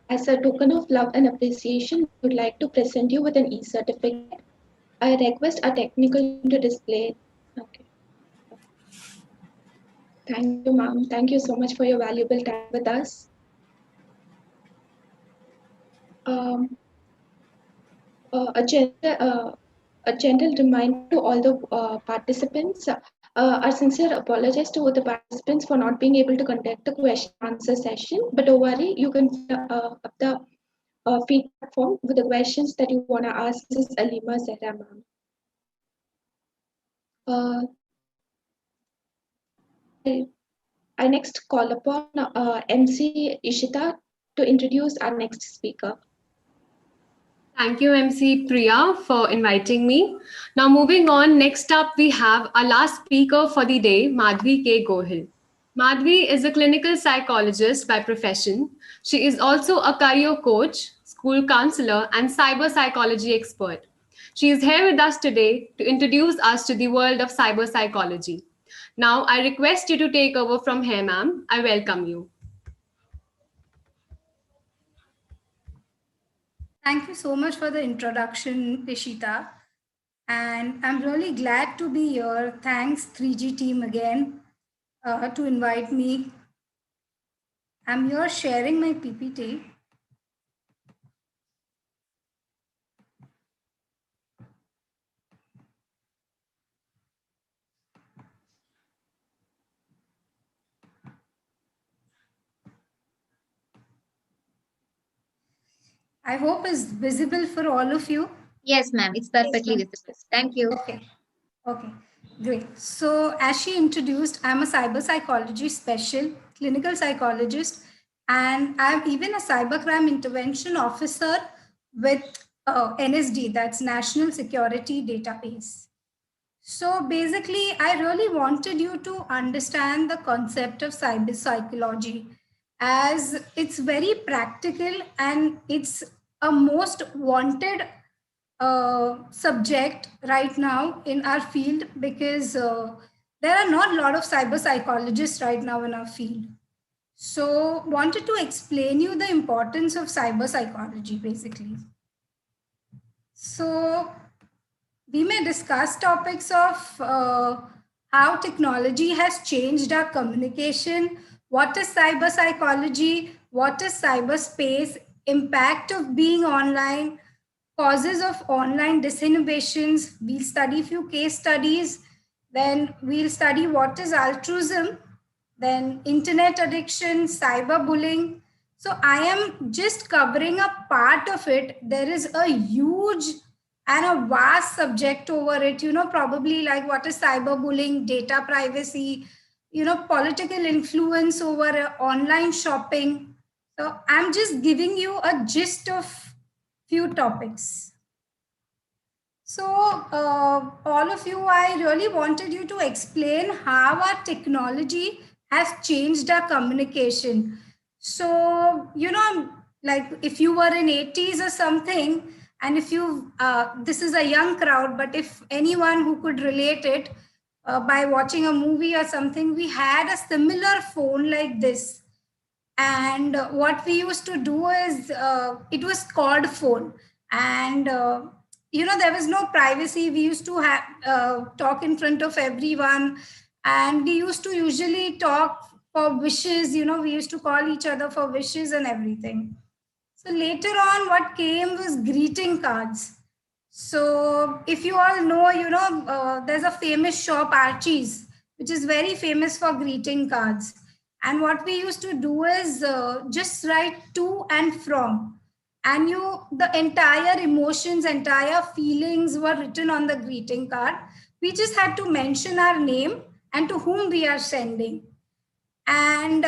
as a token of love and appreciation, we would like to present you with an e-certificate. I request our technical team to display. Okay. Thank you, ma'am. Thank you so much for your valuable time with us. A gentle reminder to all the participants. Our sincere apologies to the participants for not being able to conduct the question answer session. But don't worry, you can fill up the feedback form with the questions that you want to ask Mrs. Alima Zehra ma'am. I next call upon MC Ishita to introduce our next speaker. Thank you, MC Priya, for inviting me. Now, moving on, next up, we have our last speaker for the day, Madhvi K. Gohil. Madhvi is a clinical psychologist by profession. She is also a career coach, school counselor, and cyber psychology expert. She is here with us today to introduce us to the world of cyber psychology. Now, I request you to take over from here, ma'am. I welcome you. Thank you so much for the introduction, Ishita. And I'm really glad to be here. Thanks 3G team again to invite me. I'm here sharing my PPT. I hope it's visible for all of you. Yes, ma'am. It's perfectly visible. Thank you. Okay. Okay. Great. So as she introduced, I'm a cyber psychology special, clinical psychologist, and I'm even a cybercrime intervention officer with NSD, that's National Security Database. So basically, I really wanted you to understand the concept of cyber psychology, as it's very practical and it's a most wanted subject right now in our field, because there are not a lot of cyber psychologists right now in our field. So wanted to explain you the importance of cyber psychology basically. So we may discuss topics of how technology has changed our communication, what is cyber psychology, what is cyberspace, impact of being online, causes of online disinhibitions. We'll study a few case studies, then we'll study what is altruism, then internet addiction, cyberbullying. So I am just covering a part of it. There is a huge and a vast subject over it, probably like what is cyberbullying, data privacy, political influence over online shopping. So I'm just giving you a gist of few topics. So all of you, I really wanted you to explain how our technology has changed our communication. So, like if you were in 80s or something, and if you, this is a young crowd, but if anyone who could relate it by watching a movie or something, we had a similar phone like this. And what we used to do is, it was called phone. And, there was no privacy. We used to have talk in front of everyone. And we used to usually talk for wishes, we used to call each other for wishes and everything. So later on, what came was greeting cards. So if you all know, there's a famous shop, Archie's, which is very famous for greeting cards. And what we used to do is just write to and from. And the entire emotions, entire feelings were written on the greeting card. We just had to mention our name and to whom we are sending. And,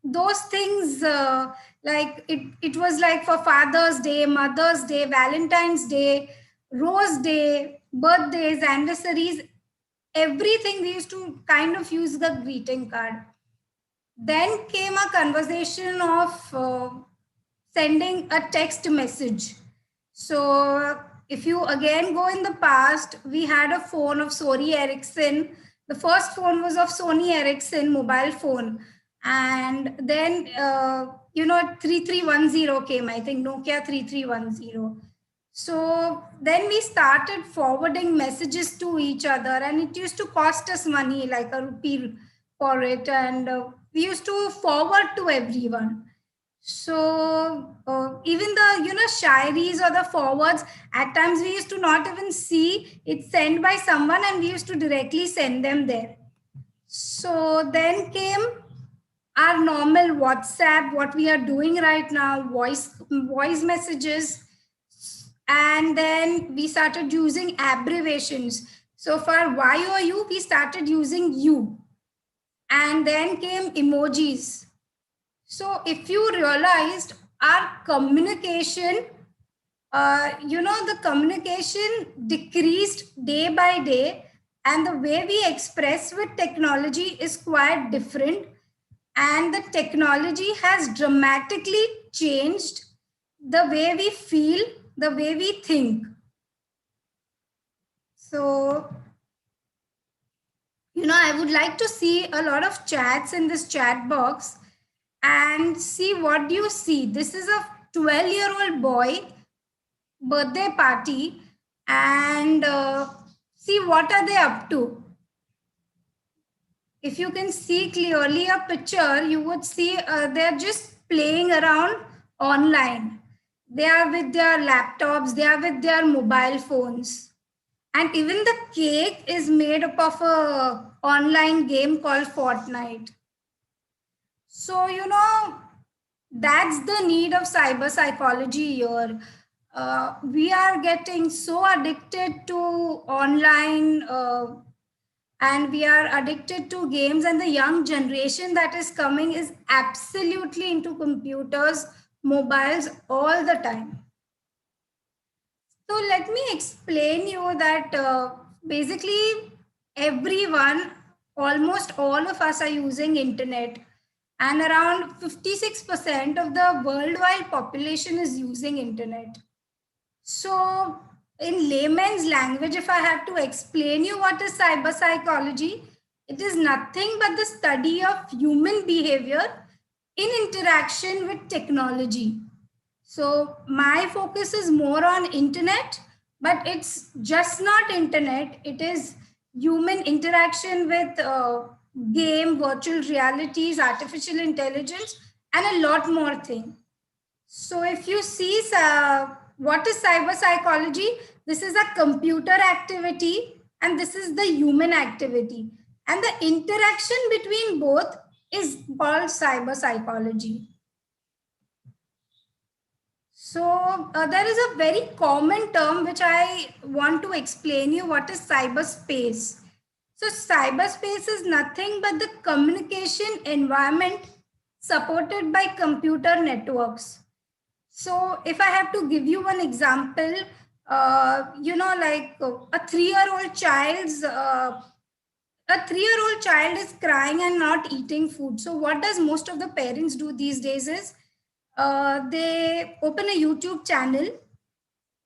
those things, like it was like for Father's Day, Mother's Day, Valentine's Day, Rose Day, birthdays, anniversaries, everything we used to kind of use the greeting card. Then came a conversation of sending a text message. So if you again go in the past, we had a phone of Sony Ericsson. The first phone was of Sony Ericsson mobile phone. And then, 3310 came, I think Nokia 3310. So then we started forwarding messages to each other, and it used to cost us money, like a rupee for it. And we used to forward to everyone. So even the shairis or the forwards, at times we used to not even see it sent by someone, and we used to directly send them there. So then came our normal WhatsApp, what we are doing right now, voice messages, and then we started using abbreviations. So for Y or U, we started using U, and then came emojis. So if you realized our communication, the communication decreased day by day, and the way we express with technology is quite different. And the technology has dramatically changed the way we feel, the way we think. So, I would like to see a lot of chats in this chat box and see what do you see. This is a 12-year-old boy birthday party, and see what are they up to. If you can see clearly a picture, you would see they're just playing around online. They are with their laptops, they are with their mobile phones. And even the cake is made up of an online game called Fortnite. So, that's the need of cyber psychology here. We are getting so addicted to online and we are addicted to games, and the young generation that is coming is absolutely into computers, mobiles all the time. So let me explain you that basically everyone, almost all of us are using internet, and around 56% of the worldwide population is using internet. So in layman's language, if I have to explain you what is cyber psychology, it is nothing but the study of human behavior in interaction with technology. So my focus is more on internet, but it's just not internet. It is human interaction with game, virtual realities, artificial intelligence, and a lot more things. So if you see what is cyber psychology, this is a computer activity and this is the human activity. And the interaction between both is called cyber psychology. So there is a very common term which I want to explain you, what is cyberspace. So cyberspace is nothing but the communication environment supported by computer networks. So if I have to give you one example, like a 3-year-old child is crying and not eating food. So what does most of the parents do these days is they open a YouTube channel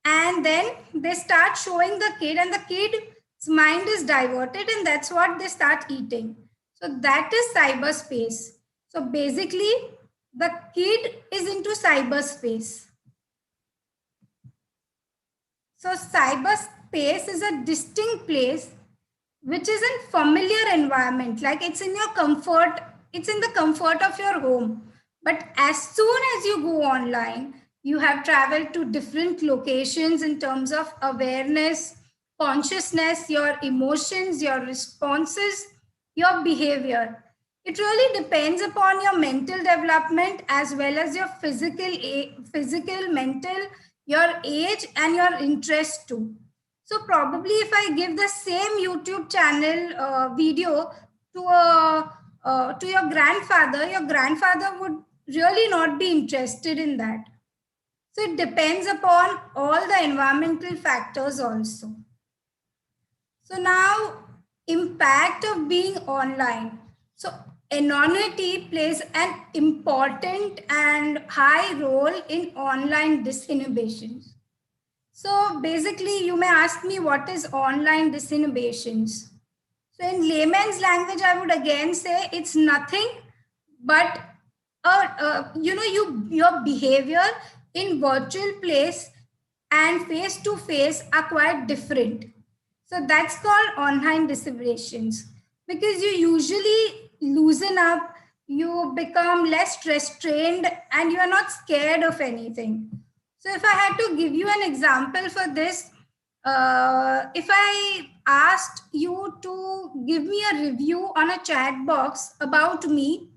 and then they start showing the kid, and the kid's mind is diverted, and that's what they start eating. So that is cyberspace. So basically, the kid is into cyberspace. So cyberspace is a distinct place which is in familiar environment, like it's in your comfort, it's in the comfort of your home. But as soon as you go online, you have traveled to different locations in terms of awareness, consciousness, your emotions, your responses, your behavior. It really depends upon your mental development as well as your physical, mental, your age and your interest too. So probably if I give the same YouTube channel video to your grandfather would really not be interested in that. So it depends upon all the environmental factors also. So now, impact of being online. So anonymity plays an important and high role in online disinhibitions. So basically, you may ask me, what is online disinhibitions? So in layman's language, I would again say it's nothing but your behavior in virtual place and face-to-face are quite different. So that's called online disinhibitions, because you usually loosen up, you become less restrained, and you are not scared of anything. So if I had to give you an example for this, if I asked you to give me a review on a chat box about me,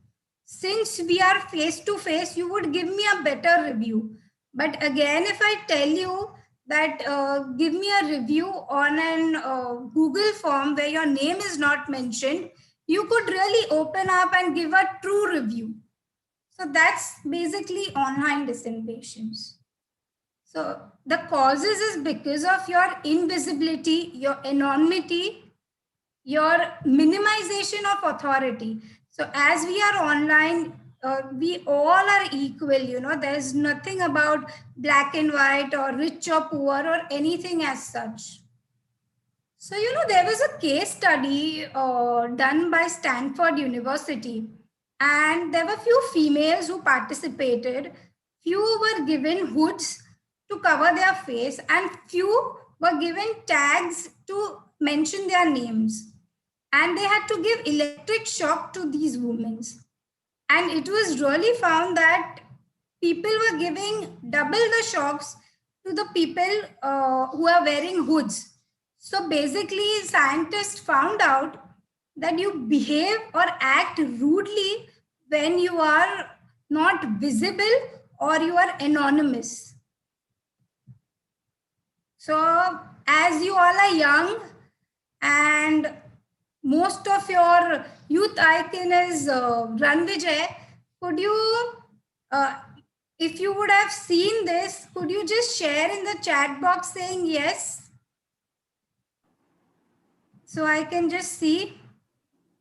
since we are face to face, you would give me a better review. But again, if I tell you that give me a review on an Google form where your name is not mentioned, you could really open up and give a true review. So that's basically online disinhibitions. So the causes is because of your invisibility, your anonymity, your minimization of authority. So as we are online, we all are equal, you know, there's nothing about black and white or rich or poor or anything as such. So, you know, there was a case study done by Stanford University, and there were few females who participated. Few were given hoods to cover their face, and few were given tags to mention their names. And they had to give electric shock to these women. And it was really found that people were giving double the shocks to the people who are wearing hoods. So basically, scientists found out that you behave or act rudely when you are not visible or you are anonymous. So as you all are young and most of your youth icon is Ranvijay, could you, if you would have seen this, could you just share in the chat box saying yes? So I can just see.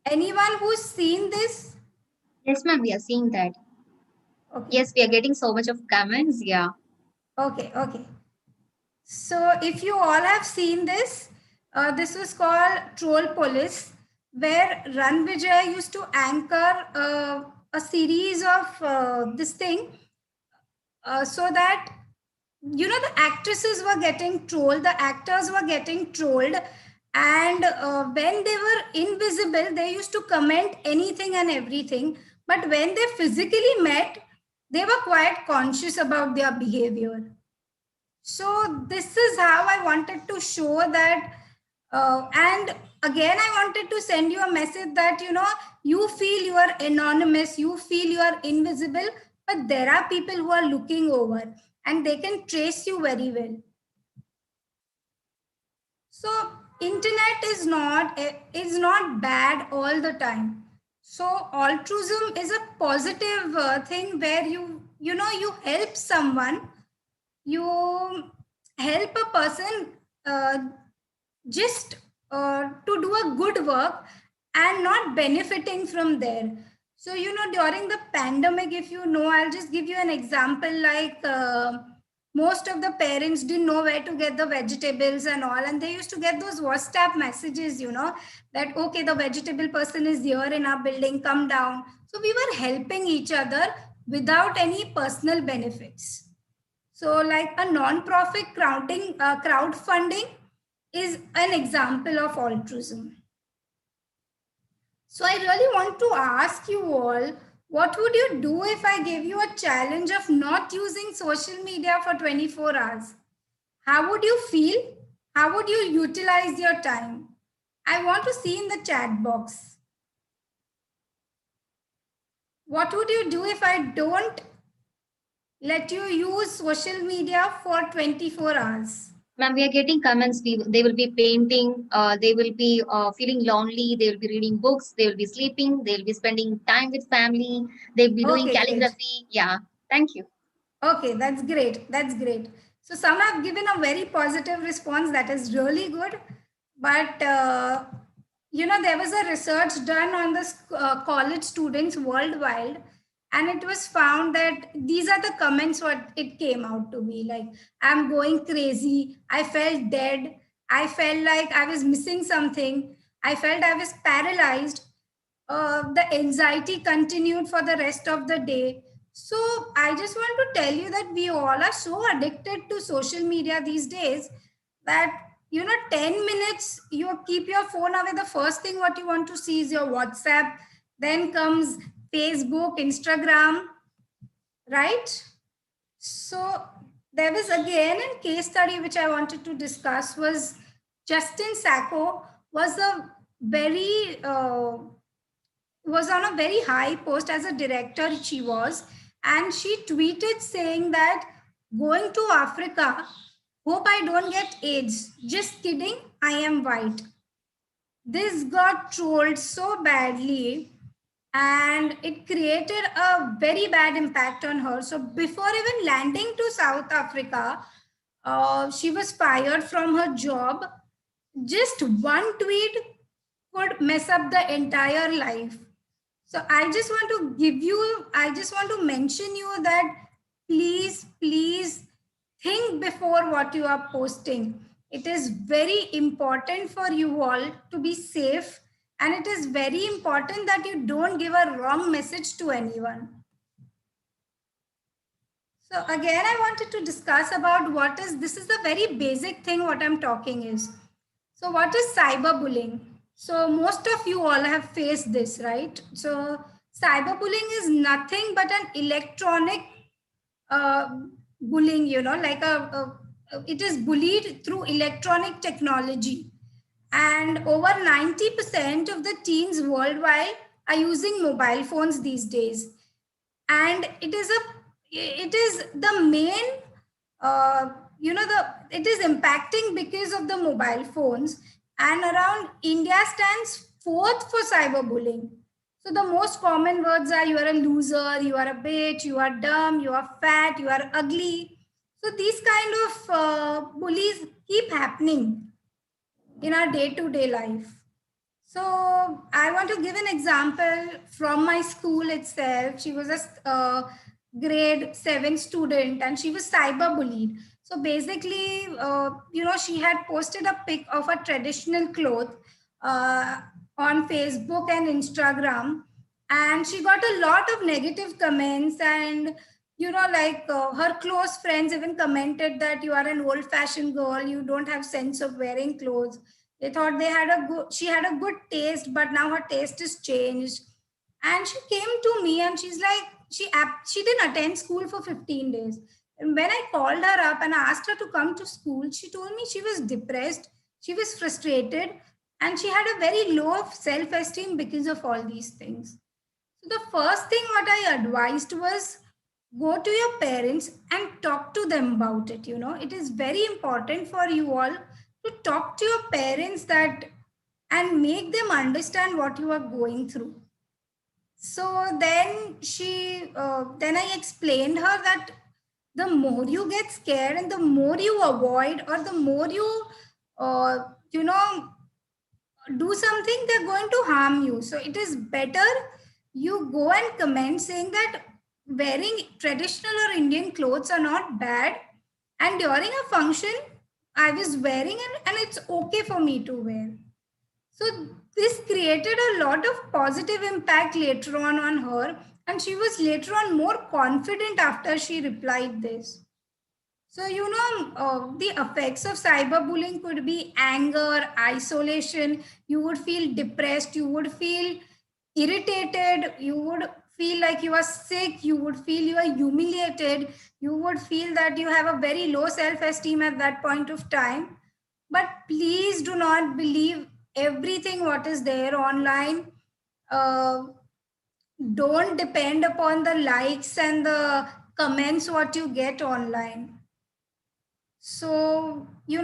Anyone who's seen this? Yes, ma'am, we are seeing that. Okay. Yes, we are getting so much of comments. Yeah. Okay, okay. So if you all have seen this, this was called Troll Police, where Ranvijay used to anchor a series of this thing so that, you know, the actresses were getting trolled, the actors were getting trolled, and when they were invisible, they used to comment anything and everything. But when they physically met, they were quite conscious about their behavior. So this is how I wanted to show that. And again, I wanted to send you a message that, you know, you feel you are anonymous, you feel you are invisible, but there are people who are looking over and they can trace you very well. So internet is not bad all the time. So altruism is a positive thing where you know, you help someone, you help a person just to do a good work and not benefiting from there. So, you know, during the pandemic, if you know, I'll just give you an example, like most of the parents didn't know where to get the vegetables and all, and they used to get those WhatsApp messages, you know, that, okay, the vegetable person is here in our building, come down. So we were helping each other without any personal benefits. So like a non-profit crowdfunding is an example of altruism. So I really want to ask you all, what would you do if I gave you a challenge of not using social media for 24 hours? How would you feel? How would you utilize your time? I want to see in the chat box. What would you do if I don't let you use social media for 24 hours? Ma'am, we are getting comments. They will be painting, they will be feeling lonely, they will be reading books, they will be sleeping, they will be spending time with family, they'll be doing calligraphy. Great. Yeah, thank you. Okay, that's great. That's great. So some have given a very positive response. That is really good. But, you know, there was a research done on this college students worldwide. And it was found that these are the comments what it came out to be like, I'm going crazy. I felt dead. I felt like I was missing something. I felt I was paralyzed. The anxiety continued for the rest of the day. So I just want to tell you that we all are so addicted to social media these days that, you know, 10 minutes, you keep your phone away. The first thing what you want to see is your WhatsApp. Then comes Facebook, Instagram, right? So there was again a case study which I wanted to discuss was Justin Sacco was was on a very high post as a director she was, and she tweeted saying that going to Africa, hope I don't get AIDS. Just kidding, I am white. This got trolled so badly and it created a very bad impact on her. So before even landing to South Africa, she was fired from her job. Just one tweet could mess up the entire life. So I just want to mention you that please think before what you are posting. It is very important for you all to be safe, and it is very important that you don't give a wrong message to anyone. So again, I wanted to discuss about this is the very basic thing what I'm talking is. So what is cyberbullying? So most of you all have faced this, right? So cyberbullying is nothing but an electronic bullying, like it is bullied through electronic technology. And over 90% of the teens worldwide are using mobile phones these days. And it is the main, it is impacting because of the mobile phones. And around India stands 4th for cyberbullying. So the most common words are you are a loser, you are a bitch, you are dumb, you are fat, you are ugly. So these kind of bullies keep happening in our day-to-day life. So I want to give an example from my school itself. She was a grade 7 student and she was cyberbullied. So basically, she had posted a pic of a traditional cloth on Facebook and Instagram, and she got a lot of negative comments, and her close friends even commented that you are an old-fashioned girl, you don't have sense of wearing clothes. They thought she had a good taste, but now her taste is changed. And she came to me and she's like, she didn't attend school for 15 days. And when I called her up and I asked her to come to school, she told me she was depressed, she was frustrated, and she had a very low self-esteem because of all these things. So the first thing what I advised was go to your parents and talk to them about it. It is very important for you all to talk to your parents and make them understand what you are going through. So then I explained her that the more you get scared and the more you avoid, or the more you, do something, they're going to harm you. So it is better you go and comment saying that wearing traditional or Indian clothes are not bad. And during a function, I was wearing and it's okay for me to wear. So this created a lot of positive impact later on her. And she was later on more confident after she replied this. So, the effects of cyberbullying could be anger, isolation. You would feel depressed. You would feel irritated. You would feel like you are sick. You would feel you are humiliated. You would feel that you have a very low self-esteem at that point of time. But please do not believe everything what is there online. Don't depend upon the likes and the comments what you get online. So, you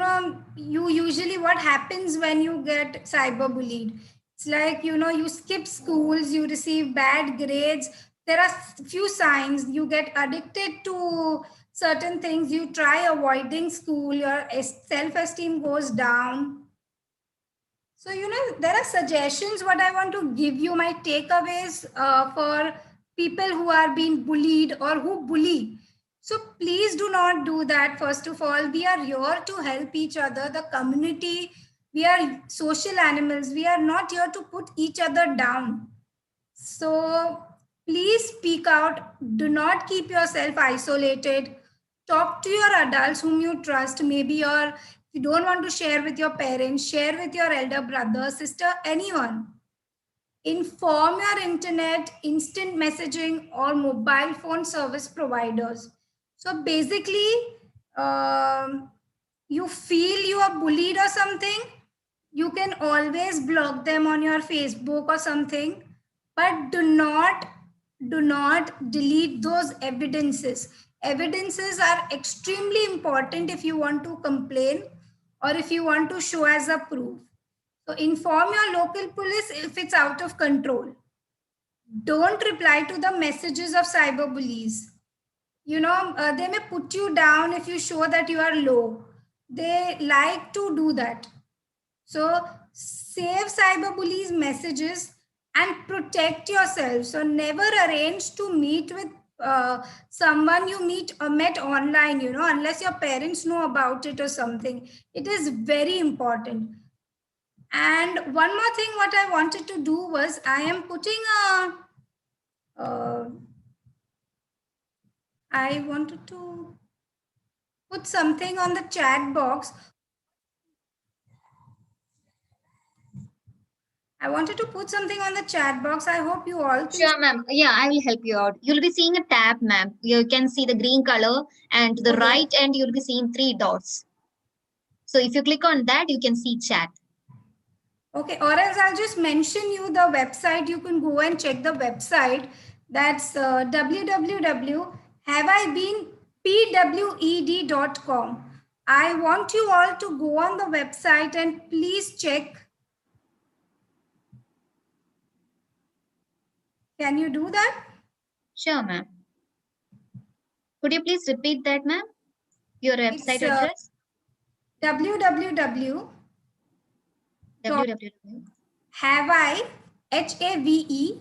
usually what happens when you get cyberbullied, it's like, you skip schools, you receive bad grades. There are few signs. You get addicted to certain things. You try avoiding school, your self-esteem goes down. So, there are suggestions what I want to give you, my takeaways for people who are being bullied or who bully. So please do not do that. First of all, we are here to help each other, the community. We are social animals. We are not here to put each other down. So please speak out. Do not keep yourself isolated. Talk to your adults whom you trust. Maybe if you don't want to share with your parents, share with your elder brother, sister, anyone. Inform your internet, instant messaging, or mobile phone service providers. So basically, you feel you are bullied or something, you can always block them on your Facebook or something, but do not delete those evidences. Evidences are extremely important if you want to complain or if you want to show as a proof. So inform your local police if it's out of control. Don't reply to the messages of cyber bullies. You know, they may put you down if you show that you are low. They like to do that. So save cyber bullies messages and protect yourself. So never arrange to meet with someone you met online, you know, unless your parents know about it or something. It is very important. And one more thing what I wanted to do was I am putting I wanted to put something on the chat box. I wanted to put something on the chat box. I hope you all can. Sure, ma'am. Yeah, I will help you out. You'll be seeing a tab, ma'am. You can see the green color, and to the Okay. right end, you'll be seeing 3 dots. So if you click on that, you can see chat. Okay, or else I'll just mention you the website. You can go and check the website. That's www.haveibeenpwed.com. I want you all to go on the website and please check. Can you do that? Sure, ma'am. Could you please repeat that, ma'am? Your website address? www. Have I, HAVE.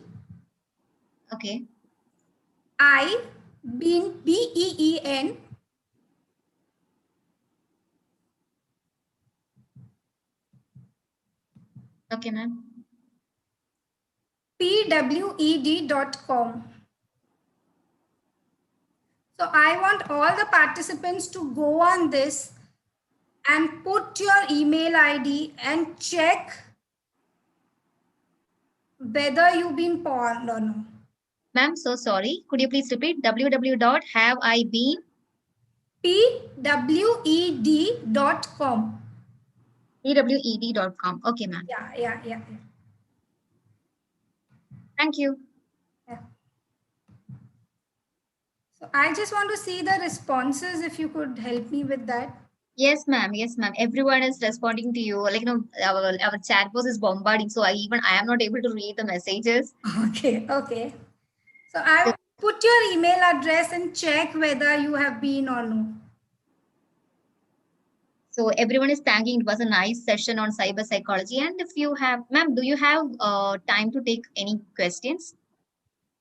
Okay. I, been, BEEN. Okay, ma'am. pwed.com. So I want all the participants to go on this and put your email ID and check whether you've been pawned or no. Ma'am, so sorry. Could you please repeat www.haveibeen? pwed.com. pwed.com. Okay, ma'am. Yeah. Thank you. Yeah. So I just want to see the responses if you could help me with that. Yes, ma'am. Yes, ma'am. Everyone is responding to you. Like, you know, our chat box is bombarding. So I am not able to read the messages. Okay. So I put your email address and check whether you have been or no. So everyone is thanking. It was a nice session on cyber psychology. And if you have, ma'am, do you have time to take any questions?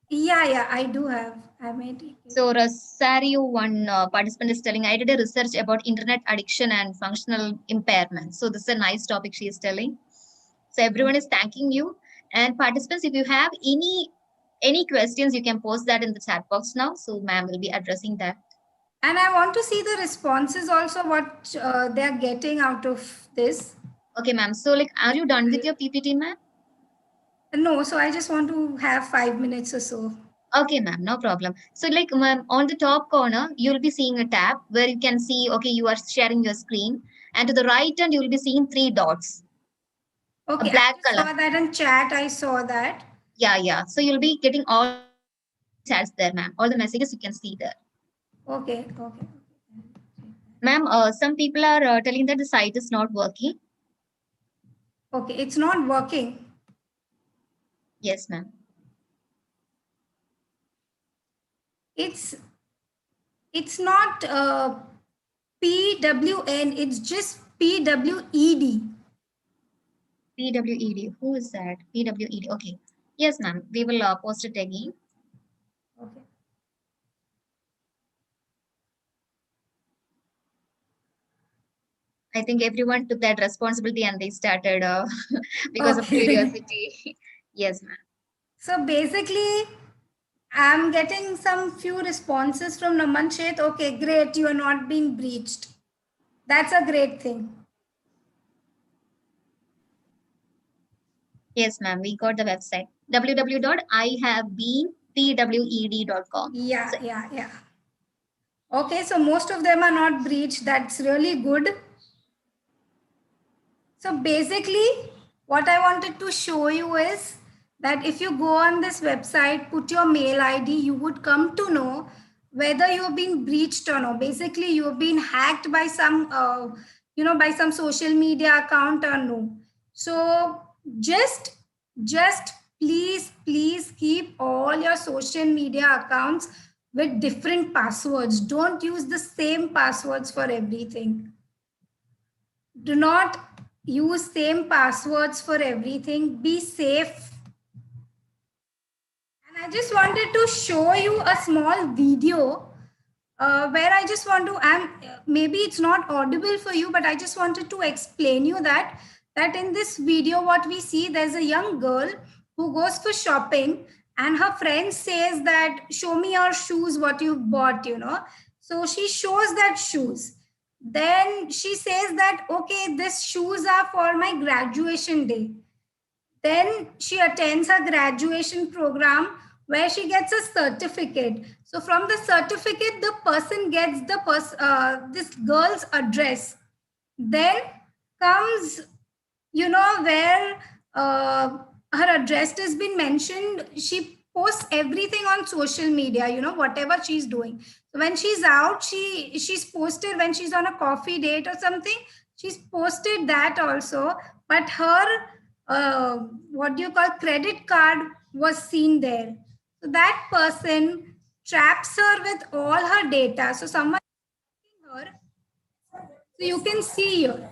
Yeah, I do have. I made it. So Rosario, one participant is telling, I did a research about internet addiction and functional impairment. So this is a nice topic she is telling. So everyone is thanking you. And participants, if you have any questions, you can post that in the chat box now. So ma'am will be addressing that. And I want to see the responses also, what they are getting out of this. Okay, ma'am. So like, are you done with your PPT, ma'am? No, so I just want to have 5 minutes or so. Okay, ma'am, no problem. So like, ma'am, on the top corner, you'll be seeing a tab where you can see, okay, you are sharing your screen. And to the right end, you'll be seeing 3 dots. Okay, a black I color. saw that in chat. I saw that. Yeah. So you'll be getting all chats there, ma'am. All the messages you can see there. Okay. Ma'am, some people are telling that the site is not working. Okay, it's not working. Yes, ma'am. It's not PWN, it's just PWED. PWED, who is that? PWED, okay. Yes, ma'am, we will post it again. Okay. I think everyone took that responsibility and they started because of curiosity. Yes, ma'am. So basically, I'm getting some few responses from Naman Sheth. Okay, great, you are not being breached. That's a great thing. Yes, ma'am. We got the website www.ihavebeenpwed.com. Yeah. Okay, so most of them are not breached. That's really good. So basically, what I wanted to show you is that if you go on this website, put your mail ID, you would come to know whether you've been breached or not. Basically, you've been hacked by some, by some social media account or no. So just please keep all your social media accounts with different passwords. Don't use the same passwords for everything. Do not use same passwords for everything. Be safe. And I just wanted to show you a small video where I just want to, maybe it's not audible for you, but I just wanted to explain you that in this video, what we see, there's a young girl who goes for shopping and her friend says that, show me your shoes, what you've bought, So she shows that shoes. Then she says that, okay, these shoes are for my graduation day. Then she attends her graduation program where she gets a certificate. So from the certificate, the person gets this girl's address. Then comes, where her address has been mentioned. She posts everything on social media, whatever she's doing. So when she's out, she's posted when she's on a coffee date or something, she's posted that also. But her, credit card was seen there. So that person traps her with all her data. So someone her. So you can see here.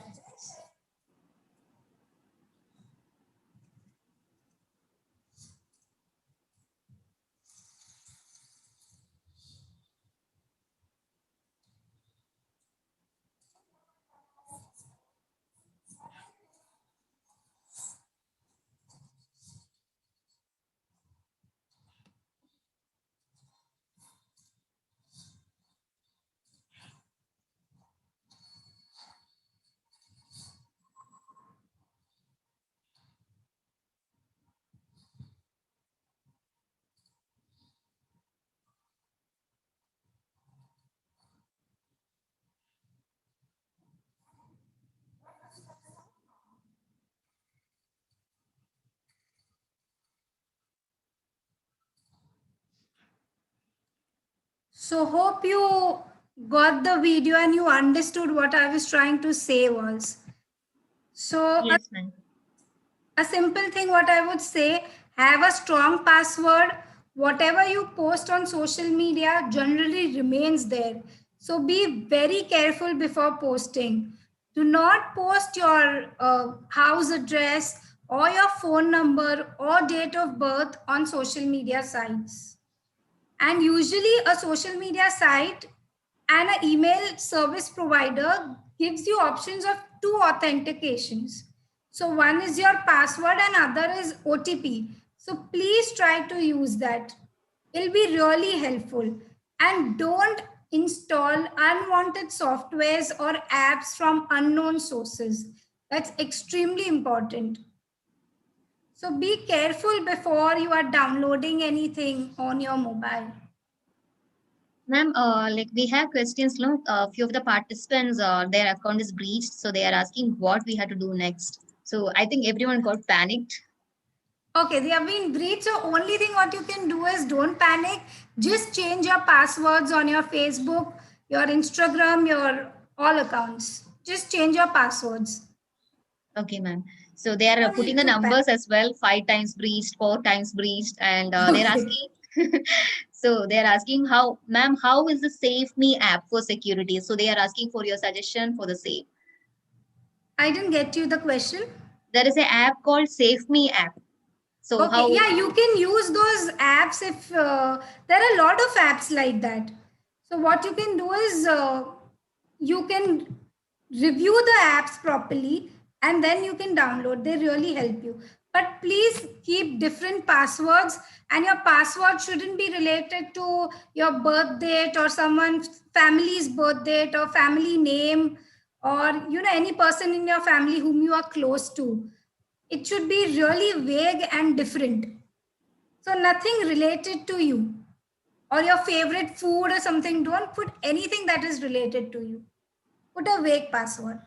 So hope you got the video and you understood what I was trying to say was. So yes, a simple thing what I would say, have a strong password. Whatever you post on social media generally remains there. So be very careful before posting. Do not post your house address or your phone number or date of birth on social media sites. And usually a social media site and an email service provider gives you options of 2 authentications. So one is your password and other is OTP. So please try to use that. It'll be really helpful. And don't install unwanted softwares or apps from unknown sources. That's extremely important. So be careful before you are downloading anything on your mobile. Ma'am, like we have questions. A few of the participants, their account is breached, so they are asking what we have to do next. So I think everyone got panicked. Okay, they have been breached. So only thing what you can do is don't panic. Just change your passwords on your Facebook, your Instagram, your all accounts. Just change your passwords. Okay, ma'am. So they are putting the numbers as well. 5 times breached, 4 times breached, and they're asking. So they're asking how, ma'am, how is the Save Me app for security? So they are asking for your suggestion for the same. I didn't get you the question. There is an app called Save Me app. So okay, how? Yeah, you can use those apps if there are a lot of apps like that. So what you can do is you can review the apps properly and then you can download. They really help you. But please keep different passwords, and your password shouldn't be related to your birth date or someone's family's birth date or family name or any person in your family whom you are close to. it should be really vague and different. So nothing related to you or your favorite food or something. Don't put anything that is related to you. Put a vague password.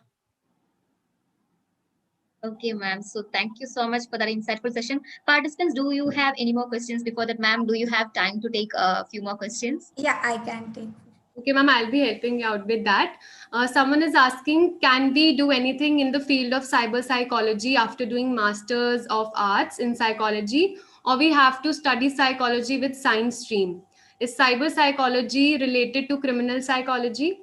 Okay, ma'am. So thank you so much for that insightful session. Participants, do you have any more questions before that, ma'am? Do you have time to take a few more questions? Yeah, I can take. Okay, ma'am, I'll be helping you out with that. Someone is asking, can we do anything in the field of cyber psychology after doing Masters of Arts in psychology, or we have to study psychology with science stream? Is cyber psychology related to criminal psychology?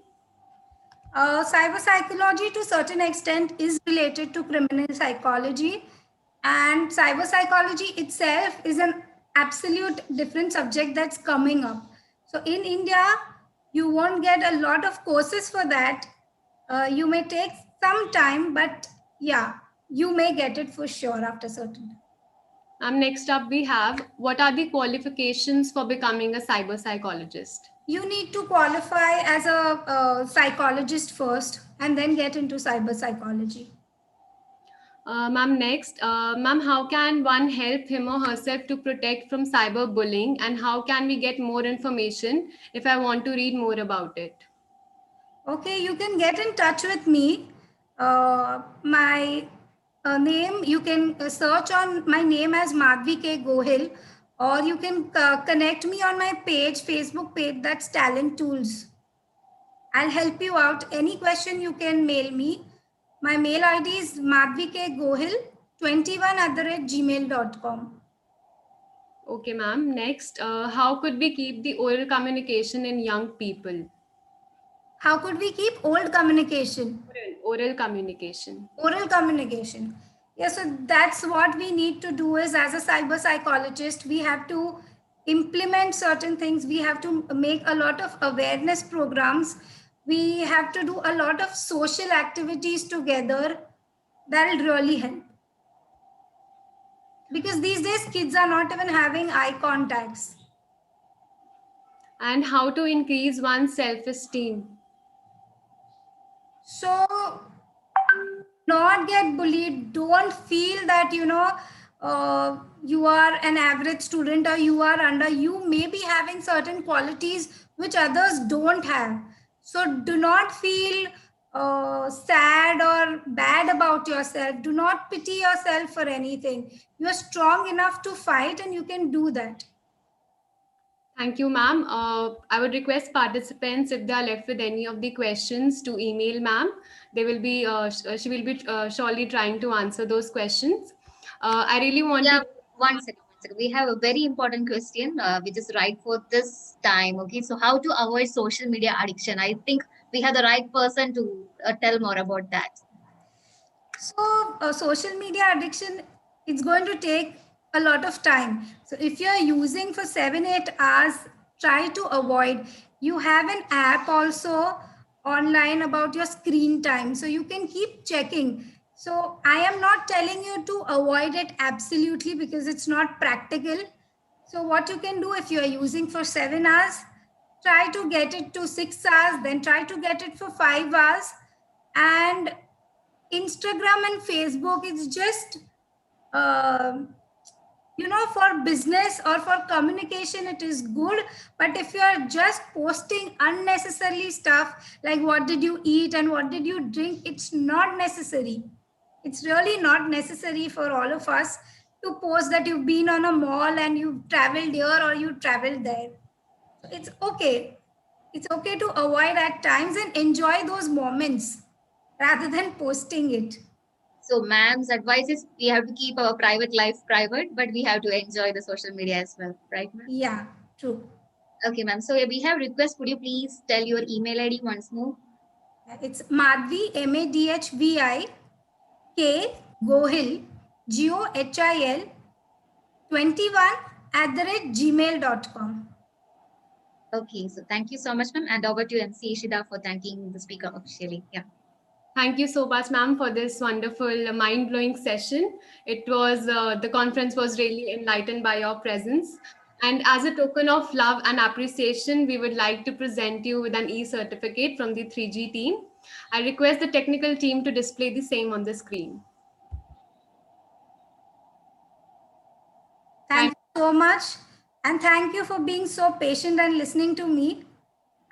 Cyber psychology to a certain extent is related to criminal psychology, and cyber psychology itself is an absolute different subject that's coming up. So in India, you won't get a lot of courses for that. You may take some time, but yeah, you may get it for sure after certain time. Next up we have, what are the qualifications for becoming a cyber psychologist? You need to qualify as a psychologist first and then get into cyber psychology. Ma'am, next, ma'am, how can one help him or herself to protect from cyberbullying, and how can we get more information if I want to read more about it? Okay, you can get in touch with me. My name, you can search on my name as Madhvi K. Gohil, or you can connect me on my page, Facebook page, that's Talent Tools. I'll help you out. Any question you can mail me. My mail ID is madhvikgohil21@gmail.com. Okay, ma'am. Next, how could we keep the oral communication in young people? How could we keep old communication? Oral communication. Oral communication. Yeah, so that's what we need to do is, as a cyber psychologist, we have to implement certain things. We have to make a lot of awareness programs. We have to do a lot of social activities together. That'll really help. Because these days kids are not even having eye contacts. And how to increase one's self-esteem? So, not get bullied. Don't feel that, you are an average student or you are under. You may be having certain qualities which others don't have. So do not feel sad or bad about yourself. Do not pity yourself for anything. You are strong enough to fight and you can do that. Thank you, ma'am. I would request participants, if they are left with any of the questions, to email ma'am. They will be, she will be surely trying to answer those questions. I really want to. One second. We have a very important question, which is right for this time. Okay, so how to avoid social media addiction? I think we have the right person to tell more about that. So social media addiction, it's going to take a lot of time. So if you're using for 7-8 hours, try to avoid. You have an app also online about your screen time, so you can keep checking. So I am not telling you to avoid it absolutely because it's not practical. So what you can do, if you are using for 7 hours, try to get it to 6 hours, then try to get it for 5 hours. And Instagram and Facebook, it's just, for business or for communication, it is good. But if you are just posting unnecessarily stuff, like what did you eat and what did you drink, it's not necessary. It's really not necessary for all of us to post that you've been on a mall and you've traveled here or you traveled there. It's okay. It's okay to avoid at times and enjoy those moments rather than posting it. So ma'am's advice is we have to keep our private life private, but we have to enjoy the social media as well, right, ma'am? Yeah, true. Okay, ma'am. So we have request. Could you please tell your email ID once more? It's Madhvi, Madhvi, K Gohil, GOHIL 21@gmail.com. Okay, so thank you so much, ma'am. And over to MC Ishida for thanking the speaker officially. Yeah. Thank you so much, ma'am, for this wonderful, mind-blowing session. It was, the conference was really enlightened by your presence. And as a token of love and appreciation, we would like to present you with an e-certificate from the 3G team. I request the technical team to display the same on the screen. so much. And thank you for being so patient and listening to me.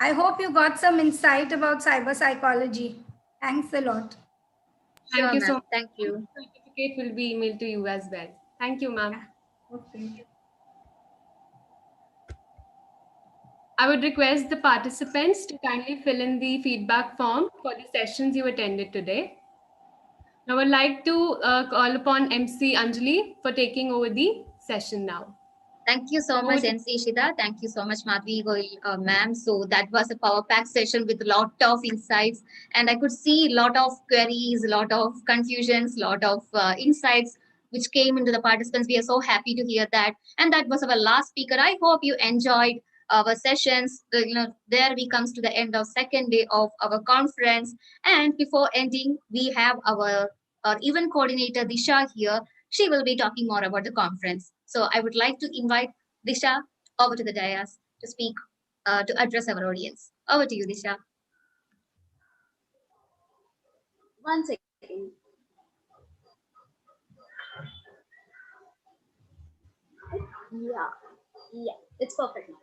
I hope you got some insight about cyber psychology. Thanks a lot. Thank Sure, you so ma'am. much. Thank you. The certificate will be emailed to you as well. Thank you, ma'am. Okay. I would request the participants to kindly fill in the feedback form for the sessions you attended today. I would like to call upon MC Anjali for taking over the session now. Thank you so much, MC Ishita. Thank you so much, Madhvi Goyal, ma'am. So that was a power-packed session with a lot of insights, and I could see a lot of queries, a lot of confusions, a lot of insights which came into the participants. We are so happy to hear that. And that was our last speaker. I hope you enjoyed our sessions. There we comes to the end of second day of our conference. And before ending, we have our event coordinator Disha here. She will be talking more about the conference. So I would like to invite Disha over to the dais to speak, to address our audience. Over to you, Disha. One second. Yeah, it's perfect now.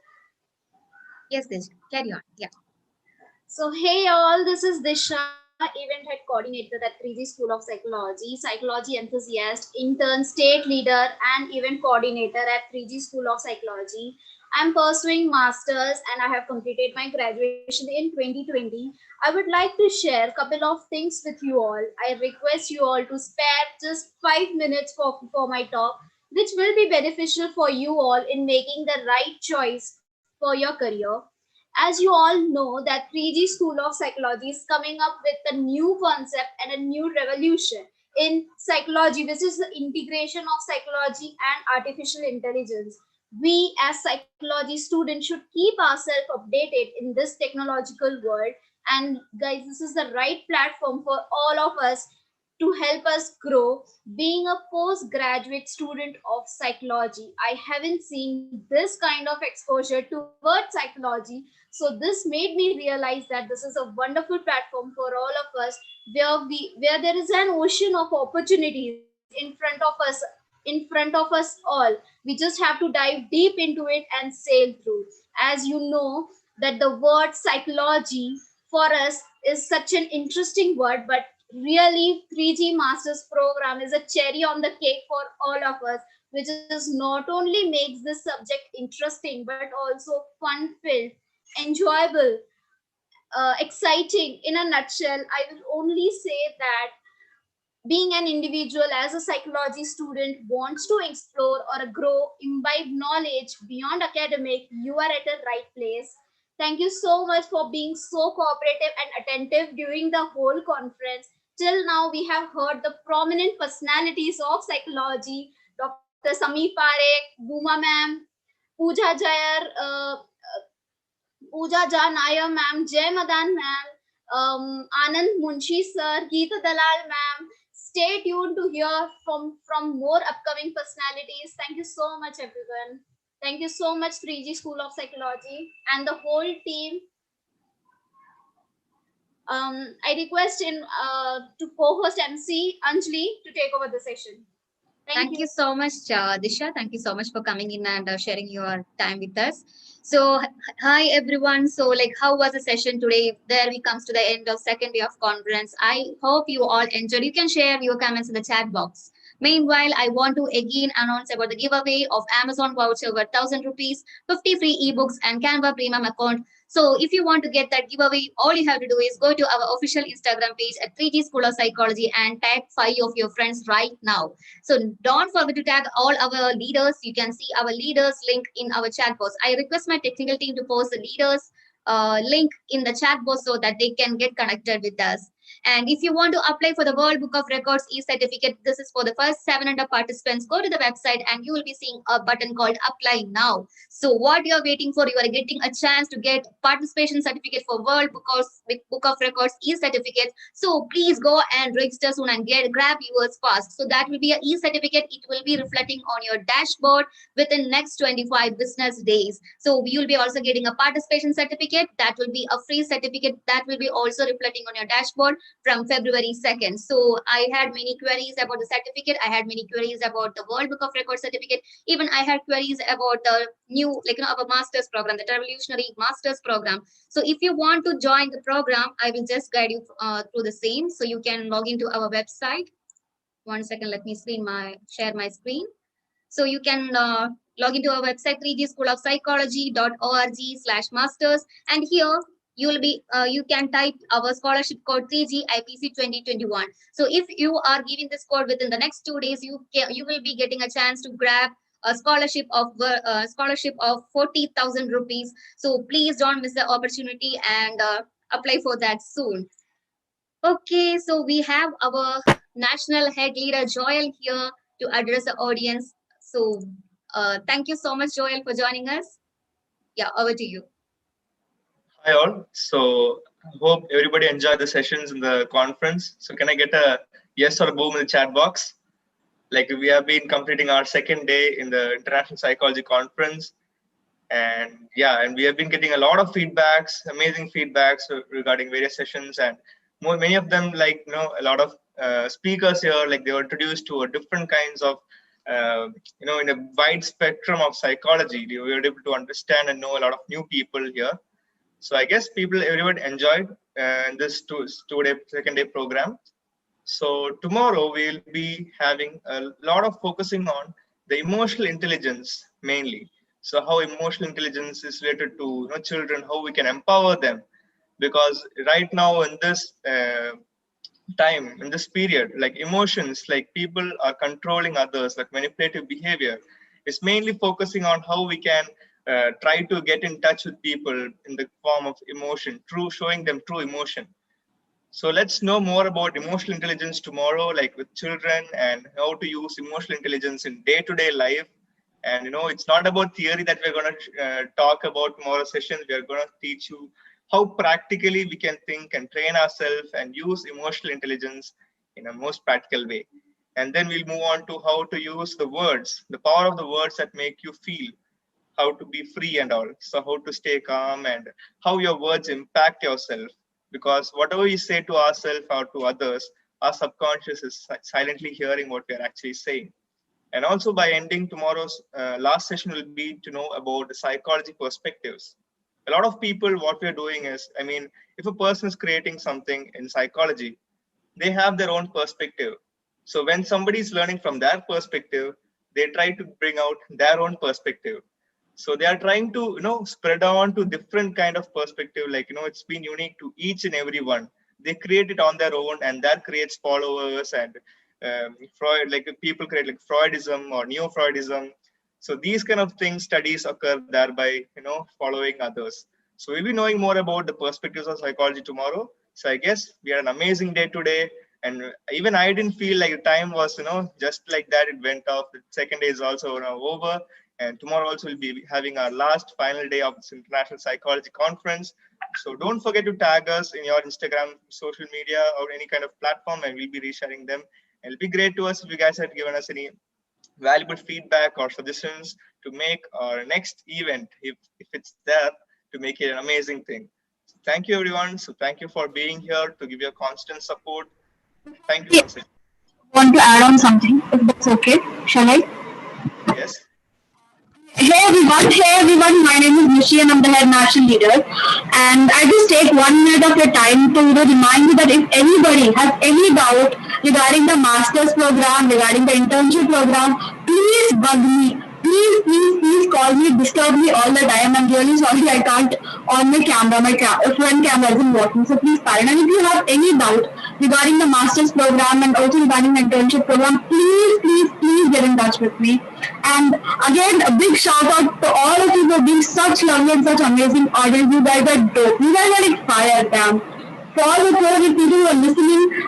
Yes, Disha, carry on. Yeah. So, hey all, this is Disha, Event Head Coordinator at 3G School of Psychology, Psychology Enthusiast, Intern, State Leader, and Event Coordinator at 3G School of Psychology. I'm pursuing Masters and I have completed my graduation in 2020. I would like to share a couple of things with you all. I request you all to spare just 5 minutes for my talk, which will be beneficial for you all in making the right choice for your career. As you all know that 3G School of Psychology is coming up with a new concept and a new revolution in psychology, which is the integration of psychology and artificial intelligence. We as psychology students should keep ourselves updated in this technological world. And guys, this is the right platform for all of us to help us grow. Being a postgraduate student of psychology, I haven't seen this kind of exposure towards psychology. So this made me realize that this is a wonderful platform for all of us, where there is an ocean of opportunities in front of us all. We just have to dive deep into it and sail through. As you know that the word psychology for us is such an interesting word, but really 3G Masters program is a cherry on the cake for all of us, which is not only makes this subject interesting, but also fun-filled, enjoyable, exciting. In a nutshell, I will only say that being an individual as a psychology student wants to explore or grow, imbibe knowledge beyond academic, you are at the right place. Thank you so much for being so cooperative and attentive during the whole conference. Till now, we have heard the prominent personalities of psychology, Dr. Samir Parekh, Buma ma'am, Pooja Jayar, Pooja Jha Nair ma'am, Jay Madan ma'am, Anand Munshi sir, Geeta Dalal ma'am. Stay tuned to hear from more upcoming personalities. Thank you so much, everyone. Thank you so much, 3G School of Psychology and the whole team. I request to co-host MC Anjali to take over the session. Thank you so much, Disha. Thank you so much for coming in and sharing your time with us. So, hi everyone. So, how was the session today? There we comes to the end of second day of conference. I hope you all enjoyed. You can share your comments in the chat box. Meanwhile, I want to again announce about the giveaway of Amazon voucher worth 1,000 rupees, 50 free ebooks, and Canva Premium account. So if you want to get that giveaway, all you have to do is go to our official Instagram page at 3G School of Psychology and tag 5 of your friends right now. So don't forget to tag all our leaders. You can see our leaders link in our chat box. I request my technical team to post the leaders link in the chat box so that they can get connected with us. And if you want to apply for the World Book of Records e-certificate, this is for the first 700 participants. Go to the website and you will be seeing a button called Apply Now. So what you're waiting for, you are getting a chance to get participation certificate for World Book of Records e-certificate. So please go and register soon and grab yours fast. So that will be an e-certificate. It will be reflecting on your dashboard within next 25 business days. So you will be also getting a participation certificate. That will be a free certificate that will be also reflecting on your dashboard. from February 2nd. So I had many queries about the certificate. I had many queries about the World Book of Records certificate. Even I had queries about the new, our master's program, the revolutionary master's program. So if you want to join the program, I will just guide you through the same. So you can log into our website. 1 second, let me share my screen. So you can log into our website 3gschoolofpsychology.org/masters, and here you can type our scholarship code 3G IPC 2021. So if you are giving this code within the next 2 days, you will be getting a chance to grab a scholarship of 40,000 rupees. So please don't miss the opportunity and apply for that soon. Okay, so we have our national head leader Joel here to address the audience. So thank you so much, Joel, for joining us. Yeah, over to you. Hi all. So hope everybody enjoyed the sessions in the conference. So can I get a yes or a boom in the chat box? Like, we have been completing our second day in the International Psychology Conference. And yeah, and we have been getting a lot of feedbacks, amazing feedbacks regarding various sessions, and many of them, like, a lot of speakers here, like, they were introduced to a different kinds of in a wide spectrum of psychology. We were able to understand and know a lot of new people here. So I guess everyone enjoyed this second day program. So tomorrow we'll be having a lot of focusing on the emotional intelligence mainly. So how emotional intelligence is related to children, how we can empower them, because right now in this time, in this period, like, emotions, like, people are controlling others, like manipulative behavior is mainly focusing on how we can try to get in touch with people in the form of emotion, showing them true emotion. So let's know more about emotional intelligence tomorrow, like with children, and how to use emotional intelligence in day-to-day life. And it's not about theory that we're going to talk about tomorrow's session. We're going to teach you how practically we can think and train ourselves and use emotional intelligence in a most practical way. And then we'll move on to how to use the words, the power of the words that make you feel, how to be free and all. So how to stay calm and how your words impact yourself. Because whatever you say to ourselves or to others, our subconscious is silently hearing what we are actually saying. And also, by ending tomorrow's last session will be to know about the psychology perspectives. A lot of people, what we're doing is, if a person is creating something in psychology, they have their own perspective. So when somebody is learning from their perspective, they try to bring out their own perspective. So they are trying to, spread on to different kind of perspective. Like, it's been unique to each and every one. They create it on their own, and that creates followers. And Freud, like, people create like Freudism or Neo-Freudism. So these kind of things, studies occur thereby, following others. So we'll be knowing more about the perspectives of psychology tomorrow. So I guess we had an amazing day today. And even I didn't feel like time was, just like that, it went off. The second day is also over. And tomorrow also we'll be having our last final day of this International Psychology Conference. So don't forget to tag us in your Instagram, social media, or any kind of platform, and we'll be resharing them. And it'll be great to us if you guys had given us any valuable feedback or suggestions to make our next event, if it's there, to make it an amazing thing. So thank you, everyone. So thank you for being here to give your constant support. Thank you once again. Want to add on something, if that's okay? Shall I? Yes. Hey everyone, my name is Nishi and I'm the head national leader. And I just take 1 minute of your time to remind you that if anybody has any doubt regarding the master's program, regarding the internship program, please bug me. Please call me, disturb me all the time. I'm really sorry I can't on my camera. My front camera isn't working, so please pardon. And if you have any doubt regarding the master's program and also regarding the internship program, please get in touch with me. And again, a big shout out to all of you for being such lovely and such amazing audience. You guys are dope. You guys are like fire, damn. For all the people who are listening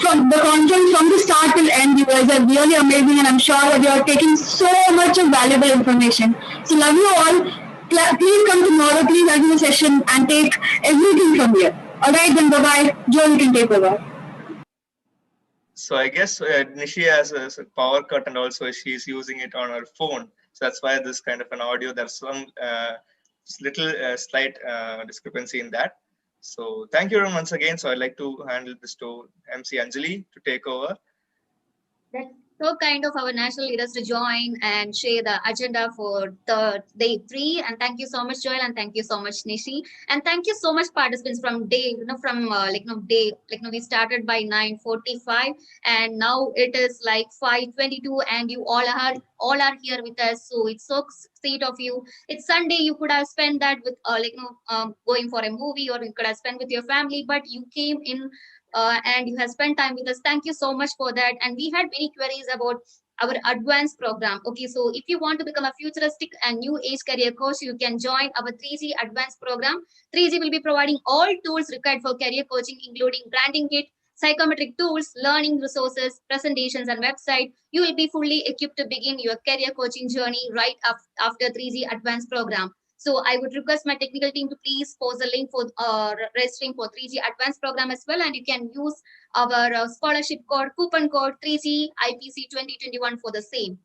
from the conference from the start till end, you guys are really amazing, and I'm sure that you are taking so much of valuable information. So love you all. Please come tomorrow, please attend the session and take everything from here. Alright then, bye-bye. Joe, you can take over. So I guess Nishi has a power cut, and also she's using it on her phone. So that's why this kind of an audio, there's some little slight discrepancy in that. So thank you everyone once again. So I'd like to handle this to MC Anjali to take over. That's so kind of our national leaders to join and share the agenda for the day 3. And thank you so much, Joel, and thank you so much, Nishi. And thank you so much, participants from day, we started by 9:45, and now it is like 5:22, and you all are here with us. So it's so sweet of you. It's Sunday. You could have spent that with going for a movie, or you could have spent with your family, but you came in and you have spent time with us. Thank you so much for that. And we had many queries about our advanced program. Okay, so if you want to become a futuristic and new age career coach, you can join our 3G advanced program. 3G will be providing all tools required for career coaching, including branding kit, psychometric tools, learning resources, presentations, and website. You will be fully equipped to begin your career coaching journey right after 3G advanced program. So I would request my technical team to please post the link for registering for 3G advanced program as well. And you can use our scholarship code, coupon code 3G IPC 2021 for the same.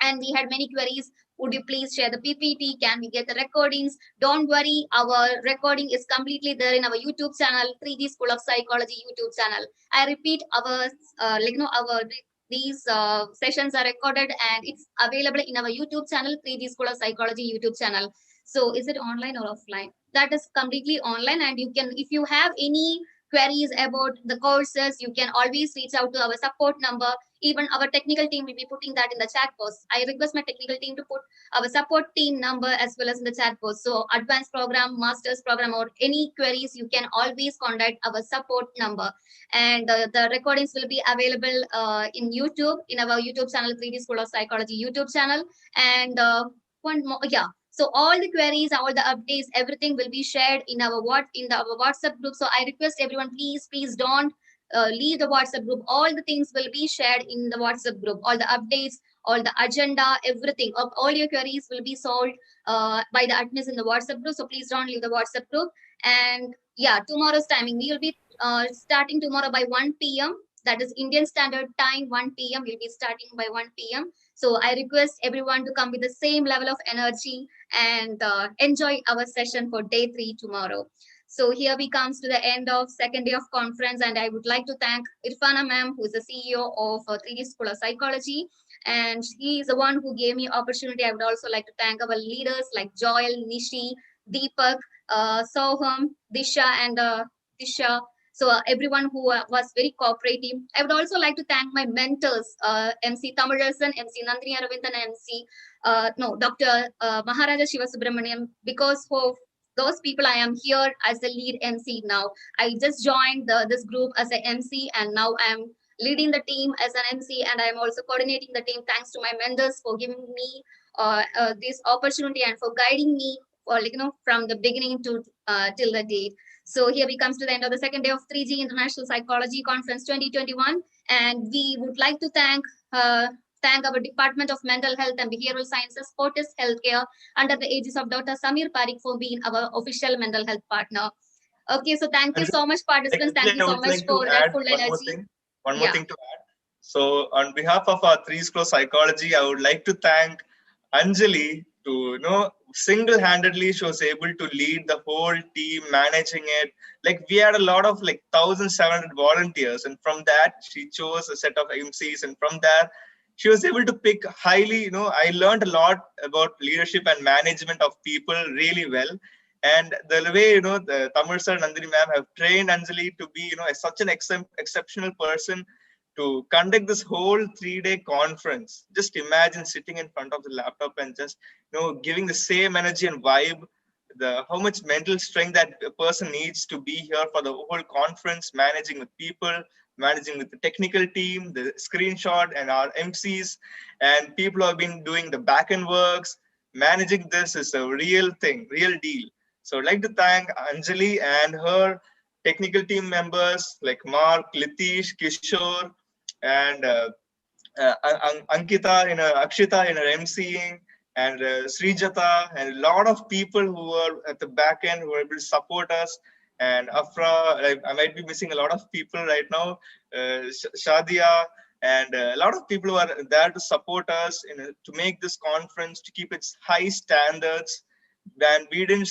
And we had many queries. Would you please share the PPT? Can we get the recordings? Don't worry, our recording is completely there in our YouTube channel, 3G School of Psychology YouTube channel. I repeat, these sessions are recorded and it's available in our YouTube channel, 3G School of Psychology YouTube channel. So is it online or offline? That is completely online, and you can, if you have any queries about the courses, you can always reach out to our support number. Even our technical team will be putting that in the chat box. I request my technical team to put our support team number as well as in the chat box. So advanced program, master's program, or any queries, you can always contact our support number. And the recordings will be available in YouTube, in our YouTube channel, 3D School of Psychology YouTube channel. And one more, yeah. So all the queries, all the updates, everything will be shared in our WhatsApp group. So I request everyone, please don't leave the WhatsApp group. All the things will be shared in the WhatsApp group. All the updates, all the agenda, everything. All your queries will be solved by the admins in the WhatsApp group. So please don't leave the WhatsApp group. And yeah, tomorrow's timing, we will be starting tomorrow by 1 p.m. That is Indian Standard Time, 1 p.m. We'll be starting by 1 p.m. So I request everyone to come with the same level of energy and enjoy our session for day 3 tomorrow. So here we comes to the end of second day of conference, and I would like to thank Irfana ma'am, who is the CEO of 3D School of Psychology, and he is the one who gave me opportunity. I would also like to thank our leaders like Joel, Nishi, Deepak, Soham, Disha, and Disha. So everyone who was very cooperative. I would also like to thank my mentors, MC Tamarasan, MC Nandini Aravindan, Dr. Maharaja Shivasubramaniam, because for those people I am here as the lead MC now. I just joined this group as an MC, and now I am leading the team as an MC, and I am also coordinating the team. Thanks to my mentors for giving me this opportunity and for guiding me from the beginning to till the date. So here we comes to the end of the second day of 3G International Psychology Conference 2021. And we would like to thank our Department of Mental Health and Behavioral Sciences, Fortis Healthcare, under the aegis of Dr. Samir Parikh, for being our official mental health partner. Okay, so thank you so much, participants. Thank you so much for that full energy. One more thing to add. So on behalf of our 3 School of Psychology, I would like to thank Anjali to, single-handedly she was able to lead the whole team, managing it. Like we had a lot of 1,700 volunteers, and from that she chose a set of MCs, and from there she was able to pick highly, I learned a lot about leadership and management of people really well. And the way, the Tamil sir and Nandini ma'am have trained Anjali to be, such an exceptional person to conduct this whole 3-day conference. Just imagine sitting in front of the laptop and just, giving the same energy and vibe, how much mental strength that a person needs to be here for the whole conference, managing with people, managing with the technical team, the screenshot and our MCs, and people who have been doing the back-end works. Managing this is a real thing, real deal. So I'd like to thank Anjali and her technical team members like Mark, Litish, Kishore, and Ankita in her, Akshita in her MCing, and Srijata, and a lot of people who are at the back end who are able to support us. And Afra, I might be missing a lot of people right now, Shadia, and a lot of people who are there to support us to make this conference, to keep its high standards. And we didn't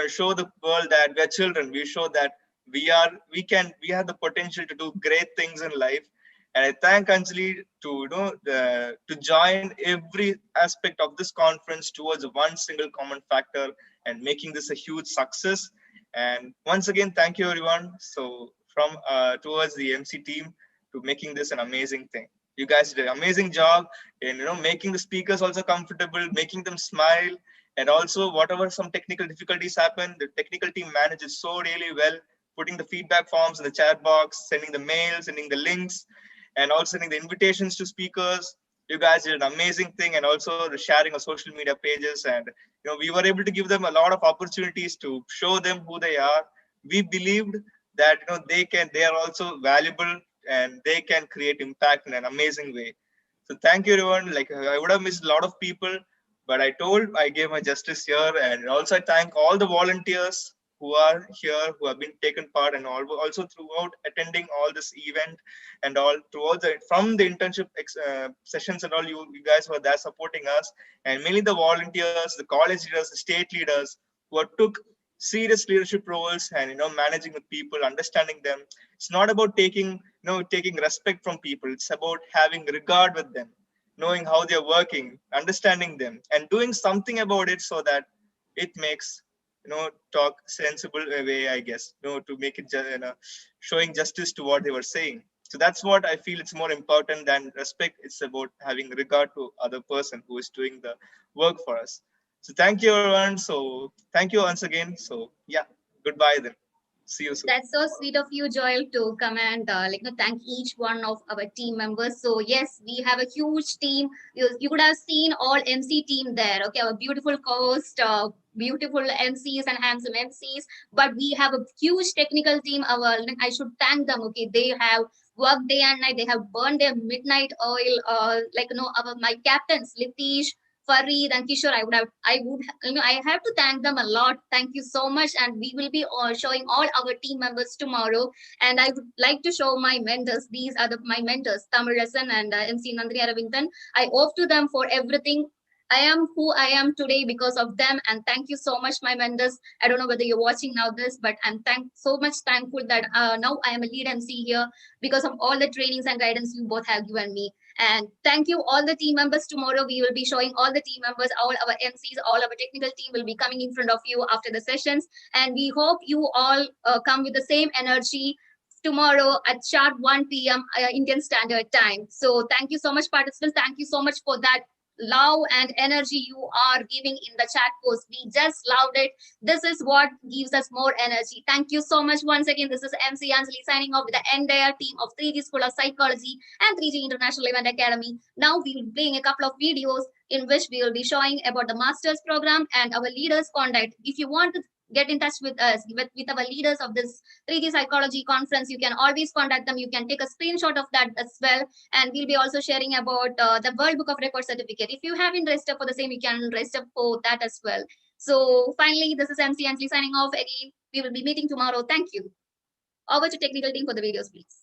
show the world that we are children. We show that we have the potential to do great things in life. And I thank Anjali to join every aspect of this conference towards one single common factor and making this a huge success. And once again, thank you everyone. So from towards the MC team to making this an amazing thing. You guys did an amazing job in making the speakers also comfortable, making them smile, and also whatever some technical difficulties happen, the technical team manages so really well, putting the feedback forms in the chat box, sending the mails, sending the links, and also sending the invitations to speakers. You guys did an amazing thing, and also the sharing of social media pages. And we were able to give them a lot of opportunities to show them who they are. We believed that they are also valuable and they can create impact in an amazing way. So thank you everyone. Like I would have missed a lot of people, but I gave my justice here. And also I thank all the volunteers who are here, who have been taken part, and also throughout attending all this event and all throughout from the internship sessions and all, you guys were there supporting us, and mainly the volunteers, the college leaders, the state leaders who took serious leadership roles and managing with people, understanding them. It's not about taking respect from people. It's about having regard with them, knowing how they're working, understanding them, and doing something about it so that it makes talk sensible way, I guess, to make it showing justice to what they were saying. So that's what I feel it's more important than respect. It's about having regard to other person who is doing the work for us. So thank you everyone. So thank you once again. So yeah, goodbye then. See you soon. That's so sweet of you, Joel, to come and thank each one of our team members. So yes, we have a huge team. You could have seen all MC team there. Okay, our beautiful co-host, beautiful MCs and handsome MCs. But we have a huge technical team. I should thank them. Okay, they have worked day and night. They have burned their midnight oil. My captains, Litish, Farid and Kishore, I have to thank them a lot. Thank you so much. And we will be showing all our team members tomorrow. And I would like to show my mentors. These are my mentors, Tamarasan and MC Nandini Aravindan. I owe to them for everything. I am who I am today because of them. And thank you so much, my mentors. I don't know whether you're watching now this, but I'm so much thankful that now I am a lead MC here because of all the trainings and guidance you both have given me. And thank you all the team members. Tomorrow we will be showing all the team members, all our MCs, all our technical team will be coming in front of you after the sessions. And we hope you all come with the same energy tomorrow at sharp 1 p.m. Indian Standard Time. So thank you so much, participants. Thank you so much for that love and energy you are giving in the chat post. We just loved it. This is what gives us more energy. Thank you so much once again. This is MC Anjali signing off with the entire team of 3G School of Psychology and 3G International Event Academy. Now we will be playing a couple of videos in which we will be showing about the master's program and our leaders' conduct. If you want to get in touch with us, with our leaders of this 3G Psychology Conference, you can always contact them. You can take a screenshot of that as well. And we'll be also sharing about the World Book of Records certificate. If you haven't registered for the same, you can register for that as well. So finally, this is MC Anjali signing off again. We will be meeting tomorrow. Thank you. Over to technical team for the videos, please.